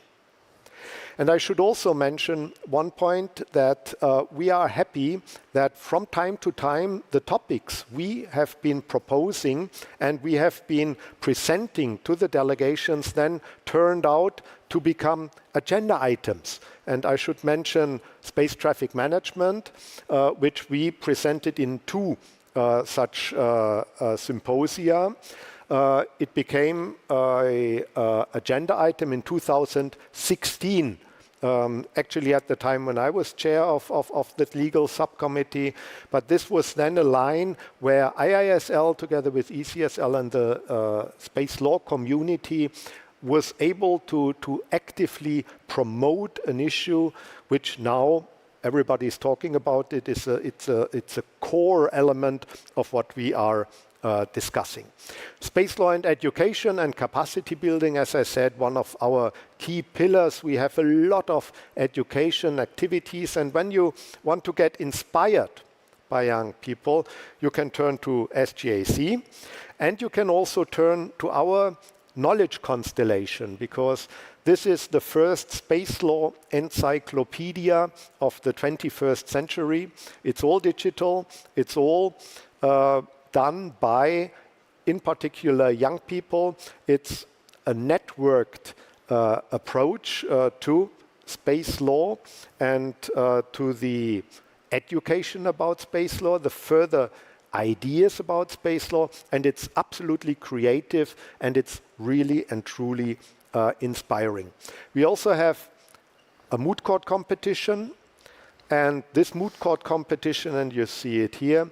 And I should also mention one point, that we are happy that from time to time the topics we have been proposing and we have been presenting to the delegations then turned out to become agenda items. And I should mention space traffic management, which we presented in 2 such symposia. It became an agenda item in 2016 actually at the time when I was chair of the legal subcommittee. But this was then a line where IISL, together with ECSL and the space law community, was able to actively promote an issue which now everybody is talking about. It's a core element of what we are discussing. Space law and education and capacity building, as I said, one of our key pillars. We have a lot of education activities, and when you want to get inspired by young people, you can turn to SGAC, and you can also turn to our knowledge constellation, because this is the first space law encyclopedia of the 21st century. It's all digital, it's all done by, in particular, young people. It's a networked approach to space law and to the education about space law, the further ideas about space law, and it's absolutely creative, and it's really and truly inspiring. We also have a moot court competition, and this moot court competition, and you see it here,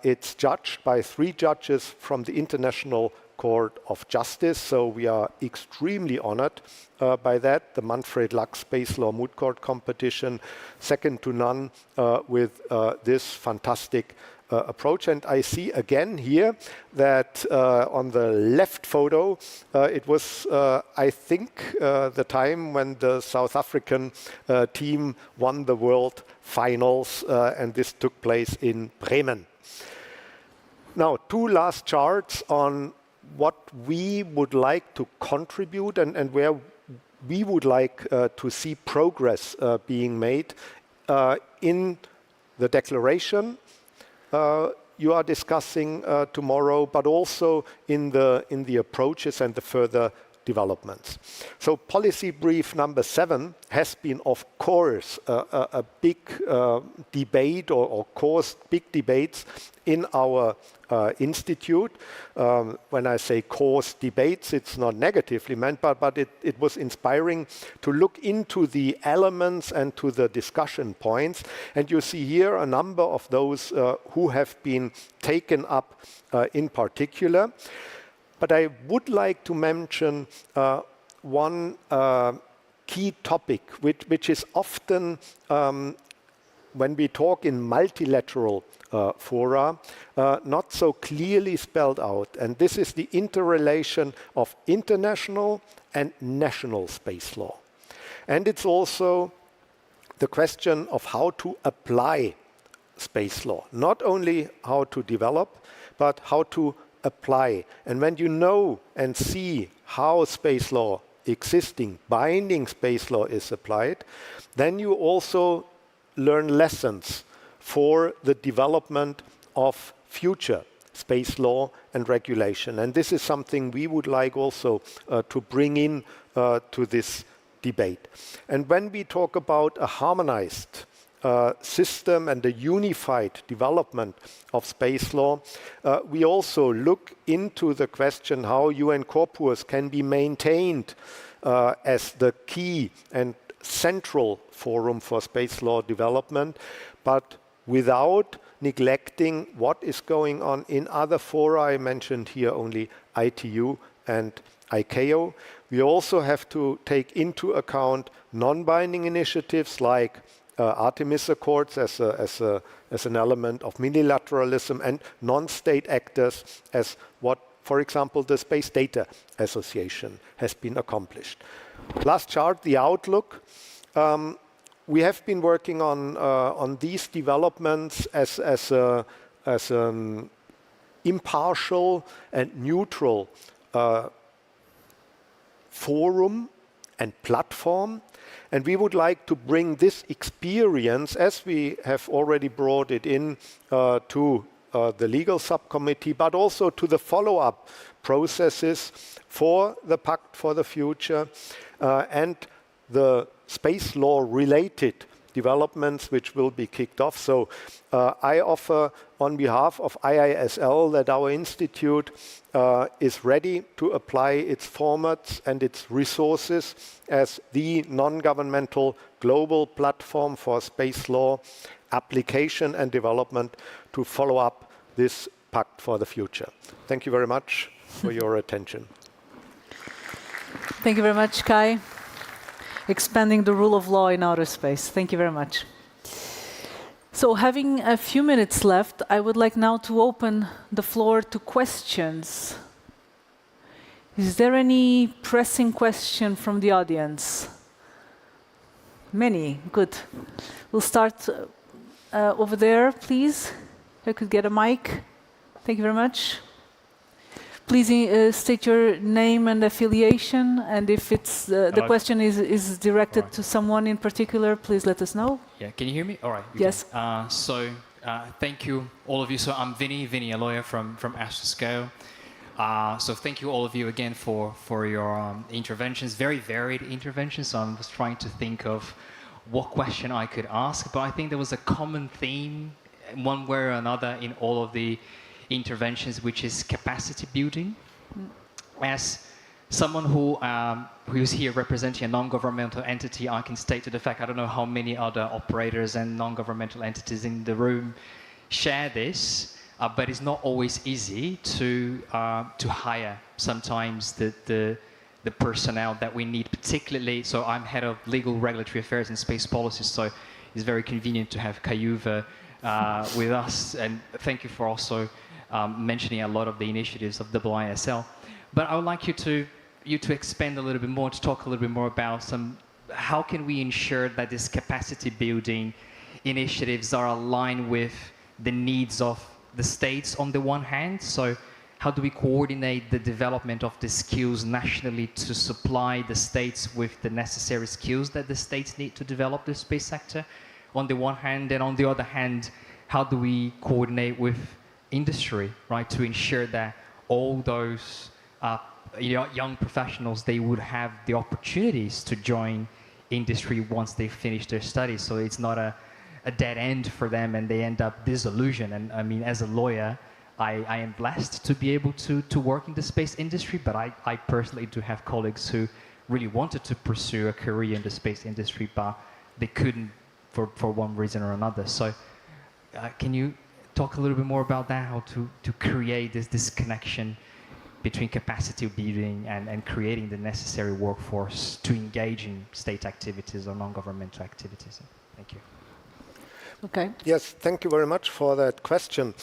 it's judged by 3 judges from the International Court of Justice, so we are extremely honored by that. The Manfred Lux Space Law Moot Court competition, second to none with this fantastic approach. And I see again here that on the left photo, it was, I think, the time when the South African team won the world finals, and this took place in Bremen. Now, 2 last charts on what we would like to contribute and where we would like to see progress being made in the declaration you are discussing tomorrow, but also in the approaches and the further developments. So policy brief number 7 has been, of course, a big debate or caused big debates in our institute. When I say caused debates, it's not negatively meant, but it was inspiring to look into the elements and to the discussion points. And you see here a number of those who have been taken up in particular. But I would like to mention one key topic, which is often, when we talk in multilateral fora, not so clearly spelled out. And this is the interrelation of international and national space law. And it's also the question of how to apply space law. Not only how to develop, but how to apply. And when you know and see how space law, existing, binding space law is applied, then you also learn lessons for the development of future space law and regulation. And this is something we would like also to bring in to this debate. And when we talk about a harmonized system and a unified development of space law, we also look into the question how UN Corpus can be maintained as the key and central forum for space law development, but without neglecting what is going on in other fora. I mentioned here only ITU and ICAO. We also have to take into account non-binding initiatives like Artemis Accords as an element of multilateralism, and non-state actors as what, for example, the Space Data Association has been accomplished. Last chart, the outlook. We have been working on these developments as an impartial and neutral forum and platform. And we would like to bring this experience, as we have already brought it in to the legal subcommittee, but also to the follow-up processes for the Pact for the Future and the space law related developments which will be kicked off. So I offer on behalf of IISL that our institute is ready to apply its formats and its resources as the non-governmental global platform for space law application and development to follow up this pact for the future. Thank you very much for your attention. Thank you very much, Kai. Expanding the rule of law in outer space. Thank you very much. So having a few minutes left, I would like now to open the floor to questions. Is there any pressing question from the audience? Many. Good. We'll start over there, please. If I could get a mic. Thank you very much. Please state your name and affiliation, and if it's the question is directed to someone in particular, please let us know. Yeah, can you hear me? All right. Yes. Thank you, all of you. So I'm Vinny, a lawyer from Astroscale. So thank you all of you again for your interventions, very varied interventions. So I was trying to think of what question I could ask, but I think there was a common theme, one way or another, in all of the interventions, which is capacity building. As someone who's here representing a non-governmental entity, I can state to the fact I don't know how many other operators and non-governmental entities in the room share this, but it's not always easy to hire sometimes the personnel that we need, particularly. So I'm head of legal regulatory affairs and space policy, so it's very convenient to have Kayuva with us, and thank you for also mentioning a lot of the initiatives of IISL. But I would like you to expand a little bit more, to talk a little bit more about how can we ensure that this capacity building initiatives are aligned with the needs of the states on the one hand. So how do we coordinate the development of the skills nationally to supply the states with the necessary skills that the states need to develop the space sector on the one hand, and on the other hand, how do we coordinate with industry, right, to ensure that all those young professionals, they would have the opportunities to join industry once they finish their studies, so it's not a dead end for them and they end up disillusioned. And I mean, as a lawyer, I am blessed to be able to work in the space industry, but I personally do have colleagues who really wanted to pursue a career in the space industry, but they couldn't for one reason or another. So can you talk a little bit more about that, how to create this connection between capacity building and creating the necessary workforce to engage in state activities or non-governmental activities? Thank you. Okay. Yes, thank you very much for that question.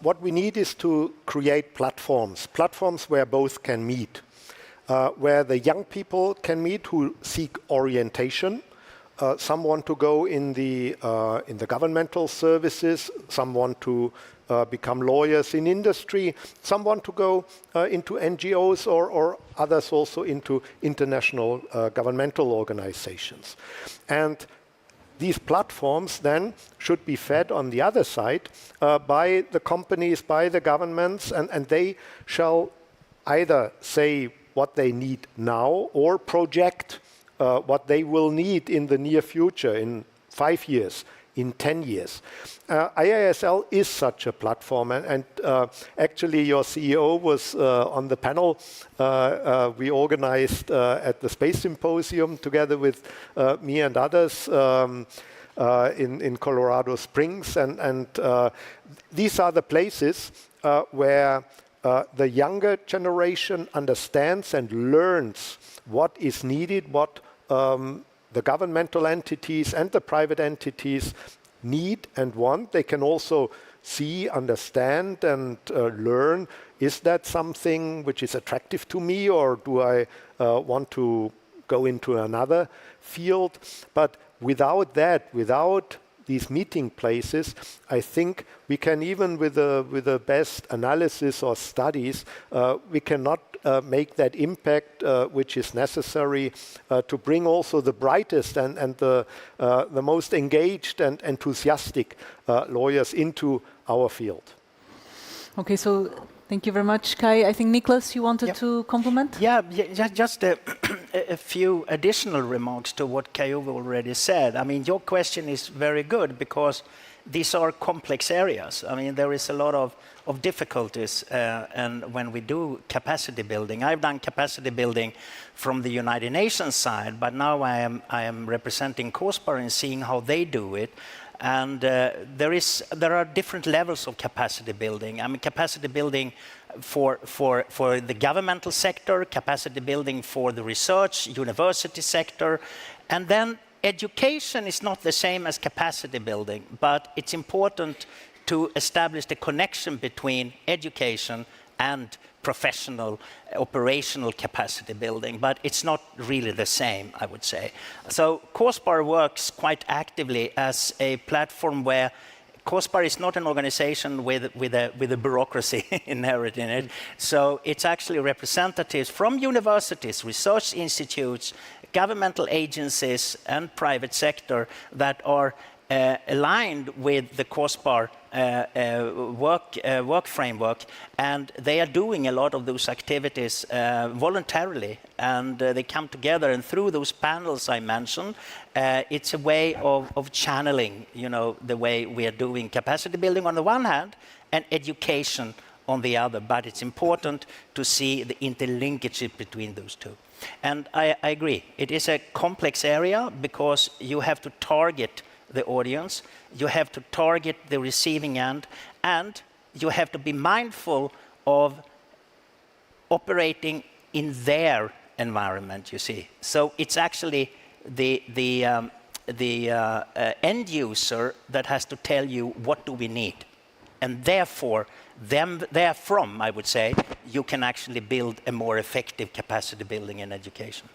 What we need is to create platforms where both can meet, where the young people can meet who seek orientation. Some want to go in the governmental services, some want to become lawyers in industry, some want to go into NGOs or others also into international governmental organizations. And these platforms then should be fed on the other side by the companies, by the governments, and they shall either say what they need now or project what they will need in the near future, in 5 years, in 10 years. IISL is such a platform, and actually your CEO was on the panel we organized at the Space Symposium together with me and others in Colorado Springs, and these are the places where the younger generation understands and learns what is needed, what the governmental entities and the private entities need and want. They can also see, understand, and learn, is that something which is attractive to me, or do I want to go into another field? But without that, without these meeting places, I think we can, even with the best analysis or studies, we cannot make that impact which is necessary to bring also the brightest and the most engaged and enthusiastic lawyers into our field. Okay, so thank you very much, Kai. I think, Nicholas, you wanted to compliment? Yeah, just a few additional remarks to what Kayuva already said. I mean, your question is very good because these are complex areas. I mean, there is a lot of difficulties and when we do capacity building. I've done capacity building from the United Nations side, but now I am representing COSPAR and seeing how they do it. And there are different levels of capacity building. I mean, capacity building for the governmental sector, capacity building for the research, university sector, and then education is not the same as capacity building, but it's important to establish the connection between education and professional, operational capacity building, but it's not really the same, I would say. So COSPAR works quite actively as a platform where COSPAR is not an organization with a bureaucracy inherent in it. So it's actually representatives from universities, research institutes, governmental agencies, and private sector that are aligned with the COSPAR work framework, and they are doing a lot of those activities voluntarily, and they come together, and through those panels I mentioned, it's a way of channeling, you know, the way we are doing capacity building on the one hand and education on the other, but it's important to see the interlinkage between those two. And I agree, it is a complex area because you have to target the audience, you have to target the receiving end, and you have to be mindful of operating in their environment, you see. So it's actually the end user that has to tell you what do we need. And therefore, therefrom, I would say, you can actually build a more effective capacity building in education.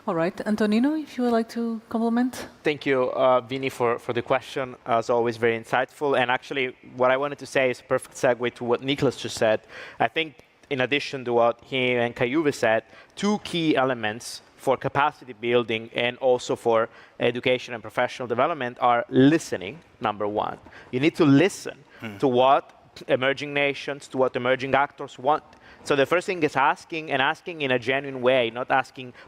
All right, Antonino, if you would like to comment. Thank you, Vinny, for the question. As always, very insightful. And actually, what I wanted to say is a perfect segue to what Niklas just said. I think, in addition to what he and Kayuva said, two key elements for capacity building and also for education and professional development are listening, number one. You need to listen to what emerging nations, to what emerging actors want. So the first thing is asking in a genuine way, not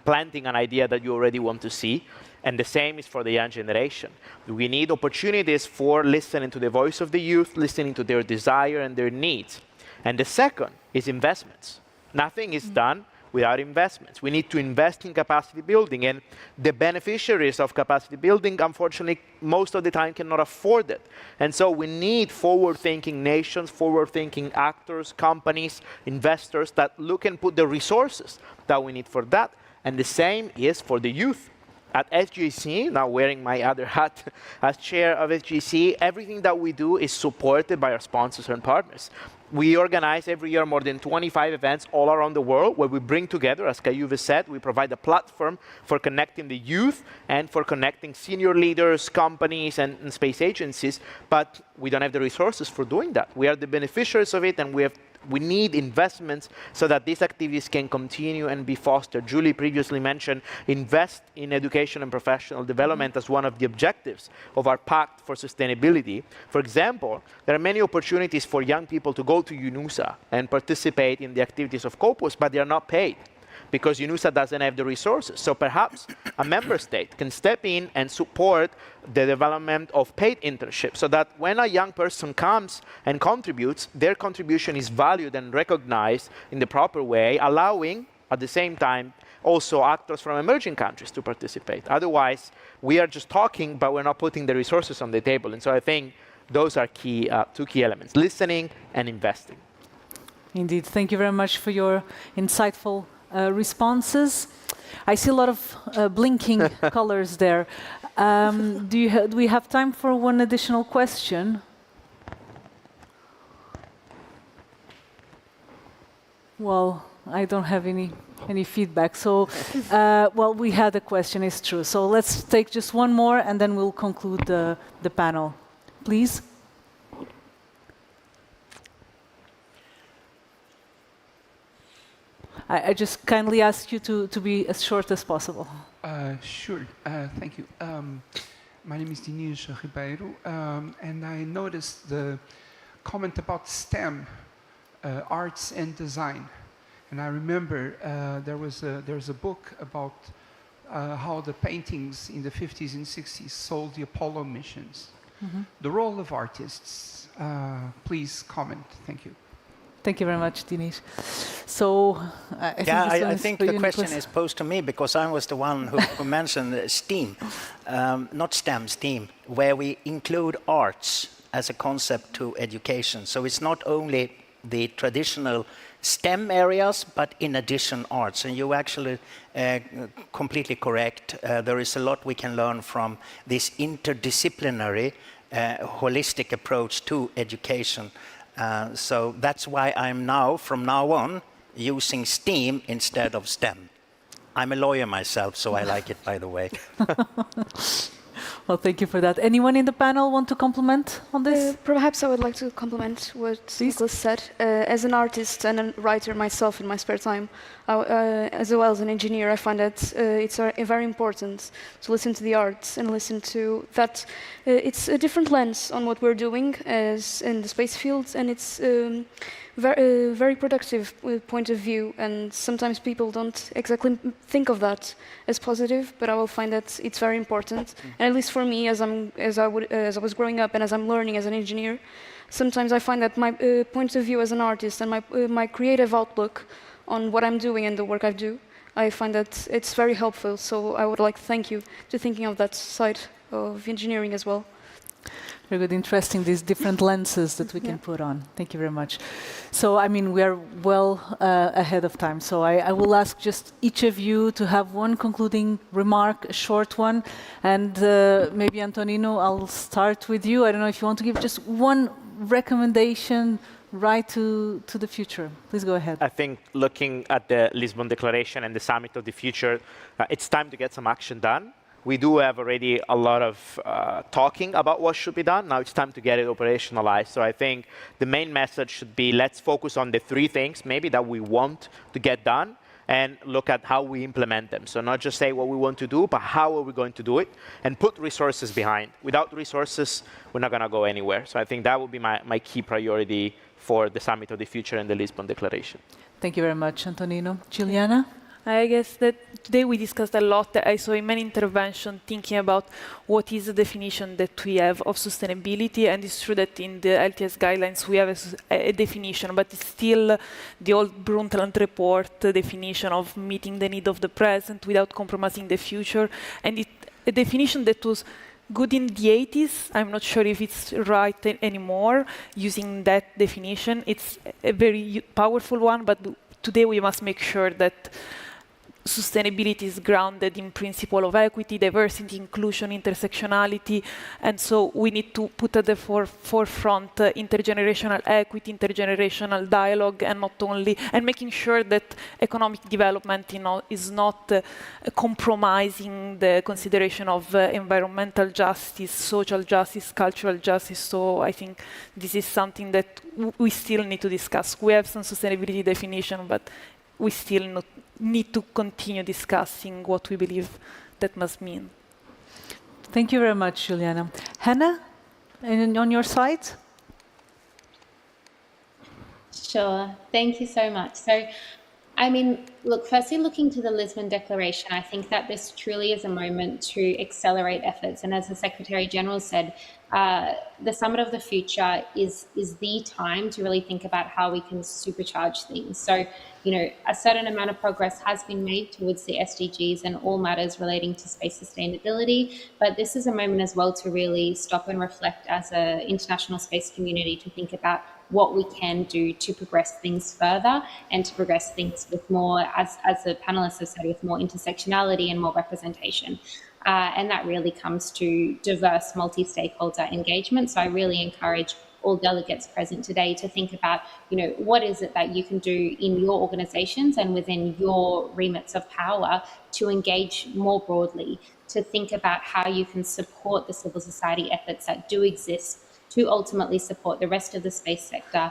planting an idea that you already want to see. And the same is for the young generation. We need opportunities for listening to the voice of the youth, listening to their desire and their needs. And the second is investments. Nothing is done without investments. We need to invest in capacity building, and the beneficiaries of capacity building, unfortunately, most of the time cannot afford it. And so we need forward-thinking nations, forward-thinking actors, companies, investors that look and put the resources that we need for that. And the same is for the youth. At SGC, now wearing my other hat as chair of SGC, everything that we do is supported by our sponsors and partners. We organize every year more than 25 events all around the world where we bring together, as Kayuva said, we provide a platform for connecting the youth and for connecting senior leaders, companies, and space agencies, but we don't have the resources for doing that. We are the beneficiaries of it, and we need investments so that these activities can continue and be fostered. Julie previously mentioned invest in education and professional development as one of the objectives of our Pact for Sustainability. For example, there are many opportunities for young people to go to UNOOSA and participate in the activities of COPUS, but they are not paid because UNOOSA doesn't have the resources. So perhaps a member state can step in and support the development of paid internships so that when a young person comes and contributes, their contribution is valued and recognized in the proper way, allowing, at the same time, also actors from emerging countries to participate. Otherwise, we are just talking, but we're not putting the resources on the table. And so I think those are two key elements, listening and investing. Indeed. Thank you very much for your insightful responses. I see a lot of blinking colors there. Do we have time for one additional question? Well, I don't have any feedback. So, well, we had a question, it's true. So let's take just one more, and then we'll conclude the panel. Please. I just kindly ask you to be as short as possible. Sure, thank you. My name is Diniz Ribeiro, and I noticed the comment about STEM, arts and design. And I remember there's a book about how the paintings in the 50s and 60s sold the Apollo missions. The role of artists. Please comment. Thank you. Thank you very much, Dinesh. So, I think the question is posed to me because I was the one who mentioned STEAM, not STEM, STEAM, where we include arts as a concept to education. So it's not only the traditional STEM areas, but in addition arts. And you're actually completely correct. There is a lot we can learn from this interdisciplinary, holistic approach to education. So that's why I'm now, from now on, using STEAM instead of STEM. I'm a lawyer myself, so I like it, by the way. Well, thank you for that. Anyone in the panel want to comment on this? Perhaps I would like to compliment what Nicholas said. As an artist and a writer myself in my spare time, as well as an engineer, I find that it's very important to listen to the arts and listen to that. It's a different lens on what we're doing as in the space field, and it's very productive point of view, and sometimes people don't exactly think of that as positive, but I will find that it's very important. And at least for me, as I was growing up and as I'm learning as an engineer, sometimes I find that my point of view as an artist and my creative outlook on what I'm doing and the work I do, I find that it's very helpful. So I would like to thank you for thinking of that side of engineering as well. Very good, interesting, these different lenses that we can put on. Thank you very much. So, I mean, we are well ahead of time. So I will ask just each of you to have one concluding remark, a short one. And maybe, Antonino, I'll start with you. I don't know if you want to give just one recommendation right to the future. Please go ahead. I think looking at the Lisbon Declaration and the Summit of the Future, it's time to get some action done. We do have already a lot of talking about what should be done. Now it's time to get it operationalized. So I think the main message should be, let's focus on the 3 things maybe that we want to get done and look at how we implement them. So not just say what we want to do, but how are we going to do it, and put resources behind. Without resources, we're not going to go anywhere. So I think that would be my key priority for the Summit of the Future and the Lisbon Declaration. Thank you very much, Antonino. Juliana? I guess that today we discussed a lot. I saw in many interventions thinking about what is the definition that we have of sustainability, and it's true that in the LTS guidelines we have a definition, but it's still the old Brundtland report definition of meeting the need of the present without compromising the future, and a definition that was good in the 80s. I'm not sure if it's right anymore using that definition. It's a very powerful one, but today we must make sure that sustainability is grounded in principle of equity, diversity, inclusion, intersectionality, and so we need to put at the forefront intergenerational equity, intergenerational dialogue, and not only, and making sure that economic development, is not compromising the consideration of environmental justice, social justice, cultural justice. So I think this is something that we still need to discuss. We have some sustainability definition, but we still need to continue discussing what we believe that must mean. Thank you very much, Juliana. Hannah, on your side? Sure. Thank you so much. So, I mean, look, firstly, looking to the Lisbon Declaration, I think that this truly is a moment to accelerate efforts. And as the Secretary General said, the Summit of the Future is the time to really think about how we can supercharge things. So, a certain amount of progress has been made towards the SDGs and all matters relating to space sustainability, but this is a moment as well to really stop and reflect as an international space community to think about what we can do to progress things further and to progress things with more, as the panelists have said, with more intersectionality and more representation. And that really comes to diverse multi-stakeholder engagement. So I really encourage all delegates present today to think about, what is it that you can do in your organizations and within your remits of power to engage more broadly, to think about how you can support the civil society efforts that do exist to ultimately support the rest of the space sector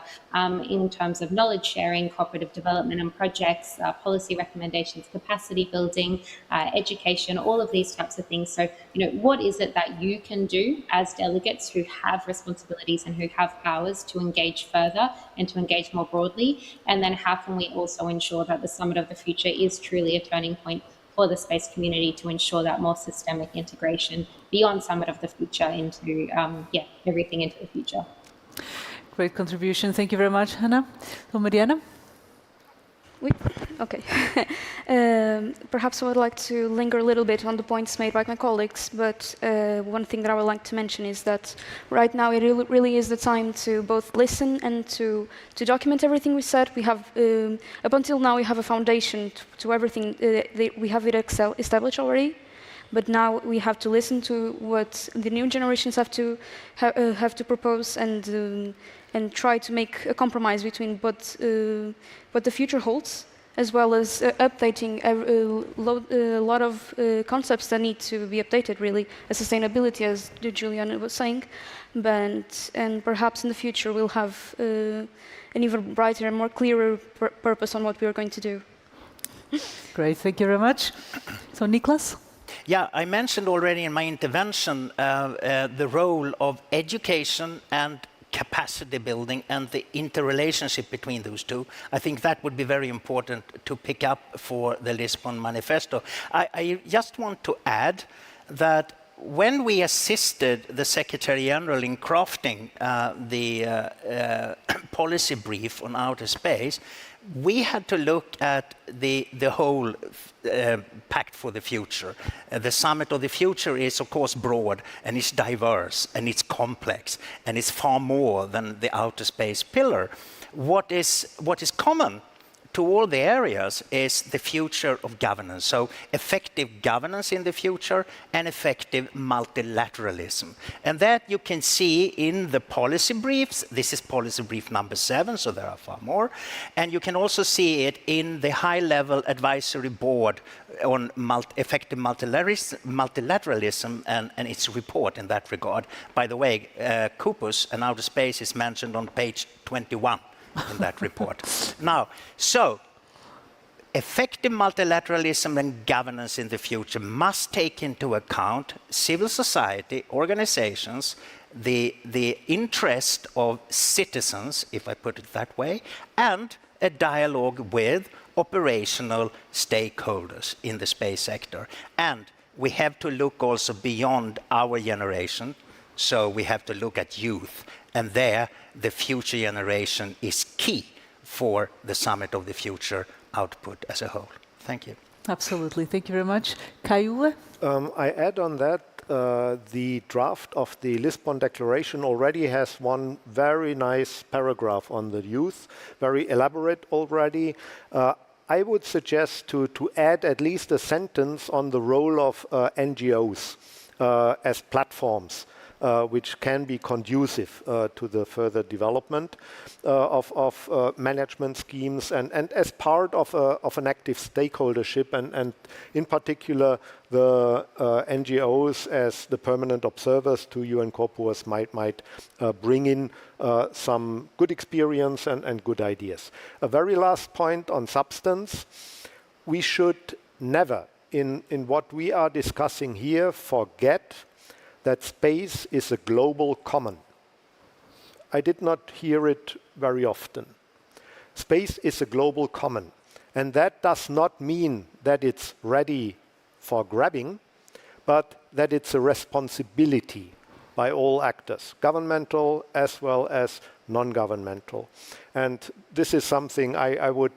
in terms of knowledge sharing, cooperative development and projects, policy recommendations, capacity building, education, all of these types of things. So, what is it that you can do as delegates who have responsibilities and who have powers to engage further and to engage more broadly? And then how can we also ensure that the Summit of the Future is truly a turning point for the space community to ensure that more systemic integration beyond Summit of the Future into, everything into the future. Great contribution. Thank you very much, Hannah. So, Mariana? Okay. Perhaps I would like to linger a little bit on the points made by my colleagues, but one thing that I would like to mention is that right now it really is the time to both listen and to document everything we said. We have, up until now, we have a foundation to everything. We have it established already, but now we have to listen to what the new generations have to propose and try to make a compromise between what the future holds, as well as updating a lot of concepts that need to be updated, really, as sustainability, as Juliana was saying. And perhaps in the future we'll have an even brighter and more clearer purpose on what we are going to do. Great, thank you very much. So, Niklas? Yeah, I mentioned already in my intervention the role of education and capacity building and the interrelationship between those two. I think that would be very important to pick up for the Lisbon Manifesto. I just want to add that when we assisted the Secretary General in crafting the policy brief on outer space, we had to look at the whole pact for the future. The Summit of the Future is, of course, broad, and it's diverse, and it's complex, and it's far more than the outer space pillar. What is common to all the areas is the future of governance. So effective governance in the future and effective multilateralism. And that you can see in the policy briefs. This is policy brief number 7, so there are far more. And you can also see it in the high-level advisory board on effective multilateralism and its report in that regard. By the way, Kupus and outer space is mentioned on page 21. In that report. Now, so effective multilateralism and governance in the future must take into account civil society, organizations, the interest of citizens, if I put it that way, and a dialogue with operational stakeholders in the space sector. And we have to look also beyond our generation, so we have to look at youth. And there, the future generation is key for the Summit of the Future output as a whole. Thank you. Absolutely. Thank you very much. Kaiue? I add on that the draft of the Lisbon Declaration already has one very nice paragraph on the youth, very elaborate already. I would suggest to add at least a sentence on the role of NGOs as platforms. Which can be conducive to the further development of management schemes and as part of an active stakeholdership and in particular the NGOs as the permanent observers to UN Corpus might bring in some good experience and good ideas. A very last point on substance. We should never, in what we are discussing here, forget that space is a global common. I did not hear it very often. Space is a global common. And that does not mean that it's ready for grabbing, but that it's a responsibility by all actors, governmental as well as non-governmental. And this is something I would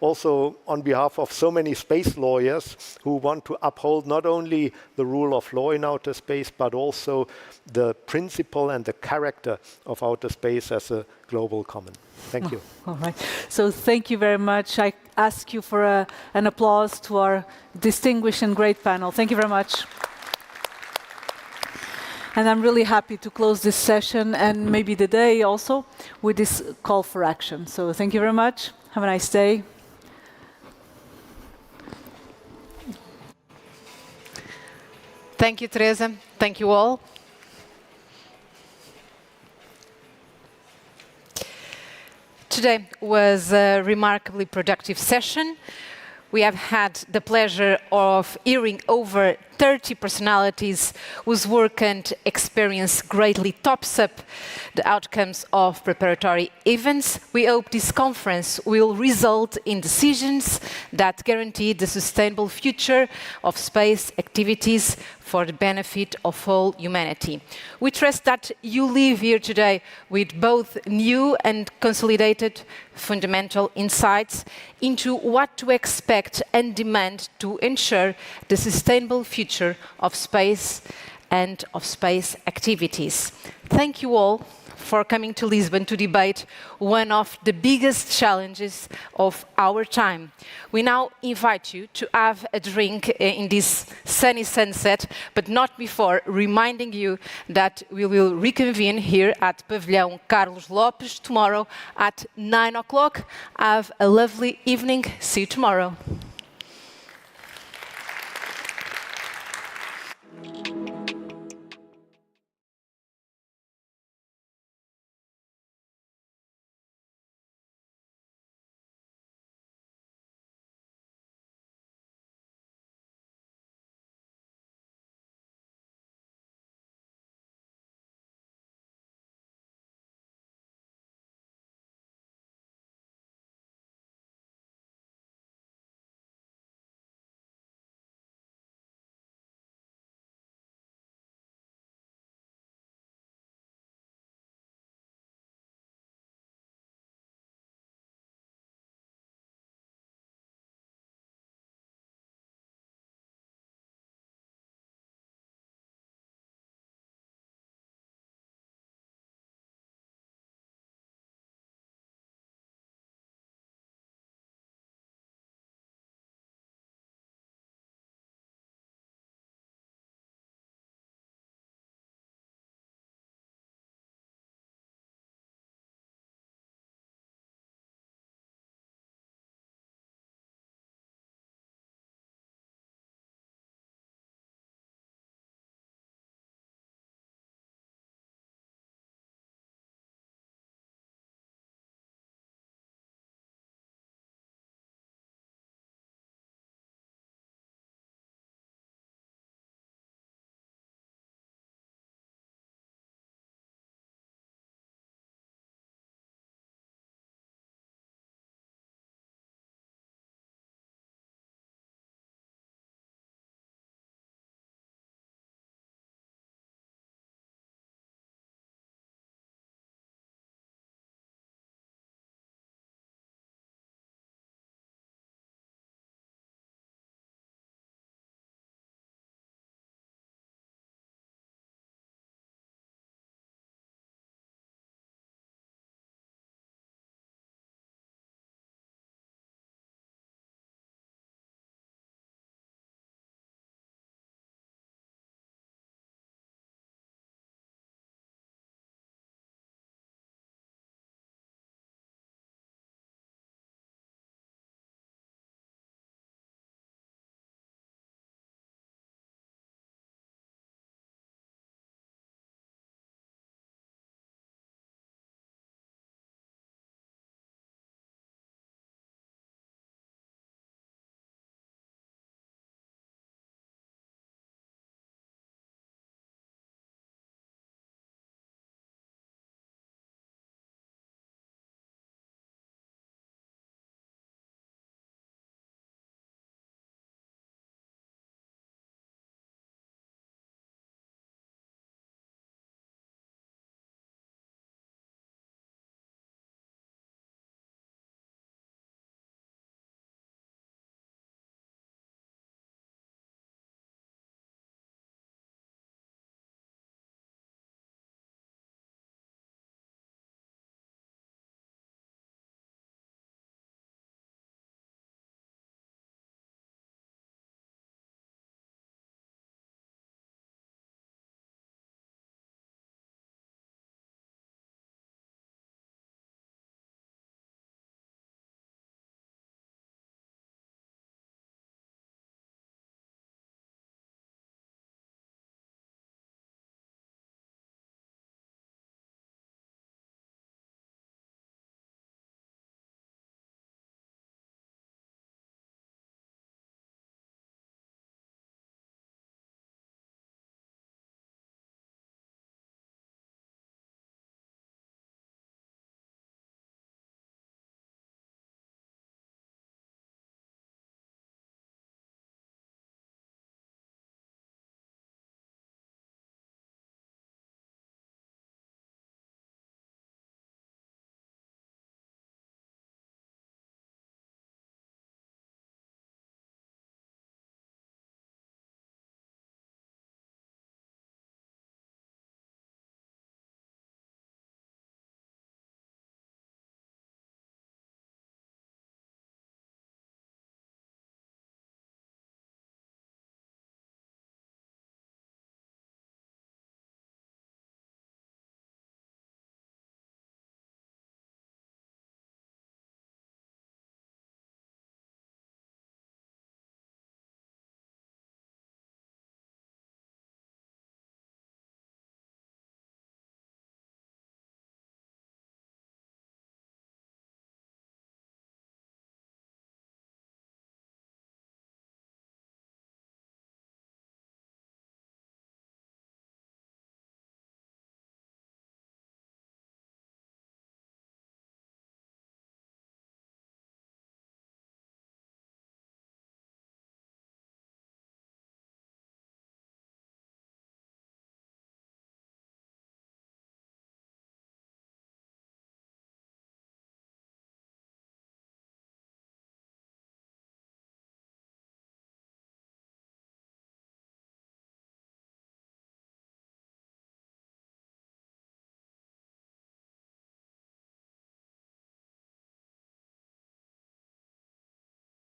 also, on behalf of so many space lawyers who want to uphold not only the rule of law in outer space, but also the principle and the character of outer space as a global common. Thank you. All right. So thank you very much. I ask you for an applause to our distinguished and great panel. Thank you very much. And I'm really happy to close this session and maybe the day also with this call for action. So thank you very much. Have a nice day. Thank you, Teresa. Thank you all. Today was a remarkably productive session. We have had the pleasure of hearing over 30 personalities whose work and experience greatly tops up the outcomes of preparatory events. We hope this conference will result in decisions that guarantee the sustainable future of space activities for the benefit of all humanity. We trust that you leave here today with both new and consolidated fundamental insights into what to expect and demand to ensure the sustainable future of space and of space activities. Thank you all for coming to Lisbon to debate one of the biggest challenges of our time. We now invite you to have a drink in this sunny sunset, but not before reminding you that we will reconvene here at Pavilhão Carlos Lopes tomorrow at 9 o'clock. Have a lovely evening. See you tomorrow.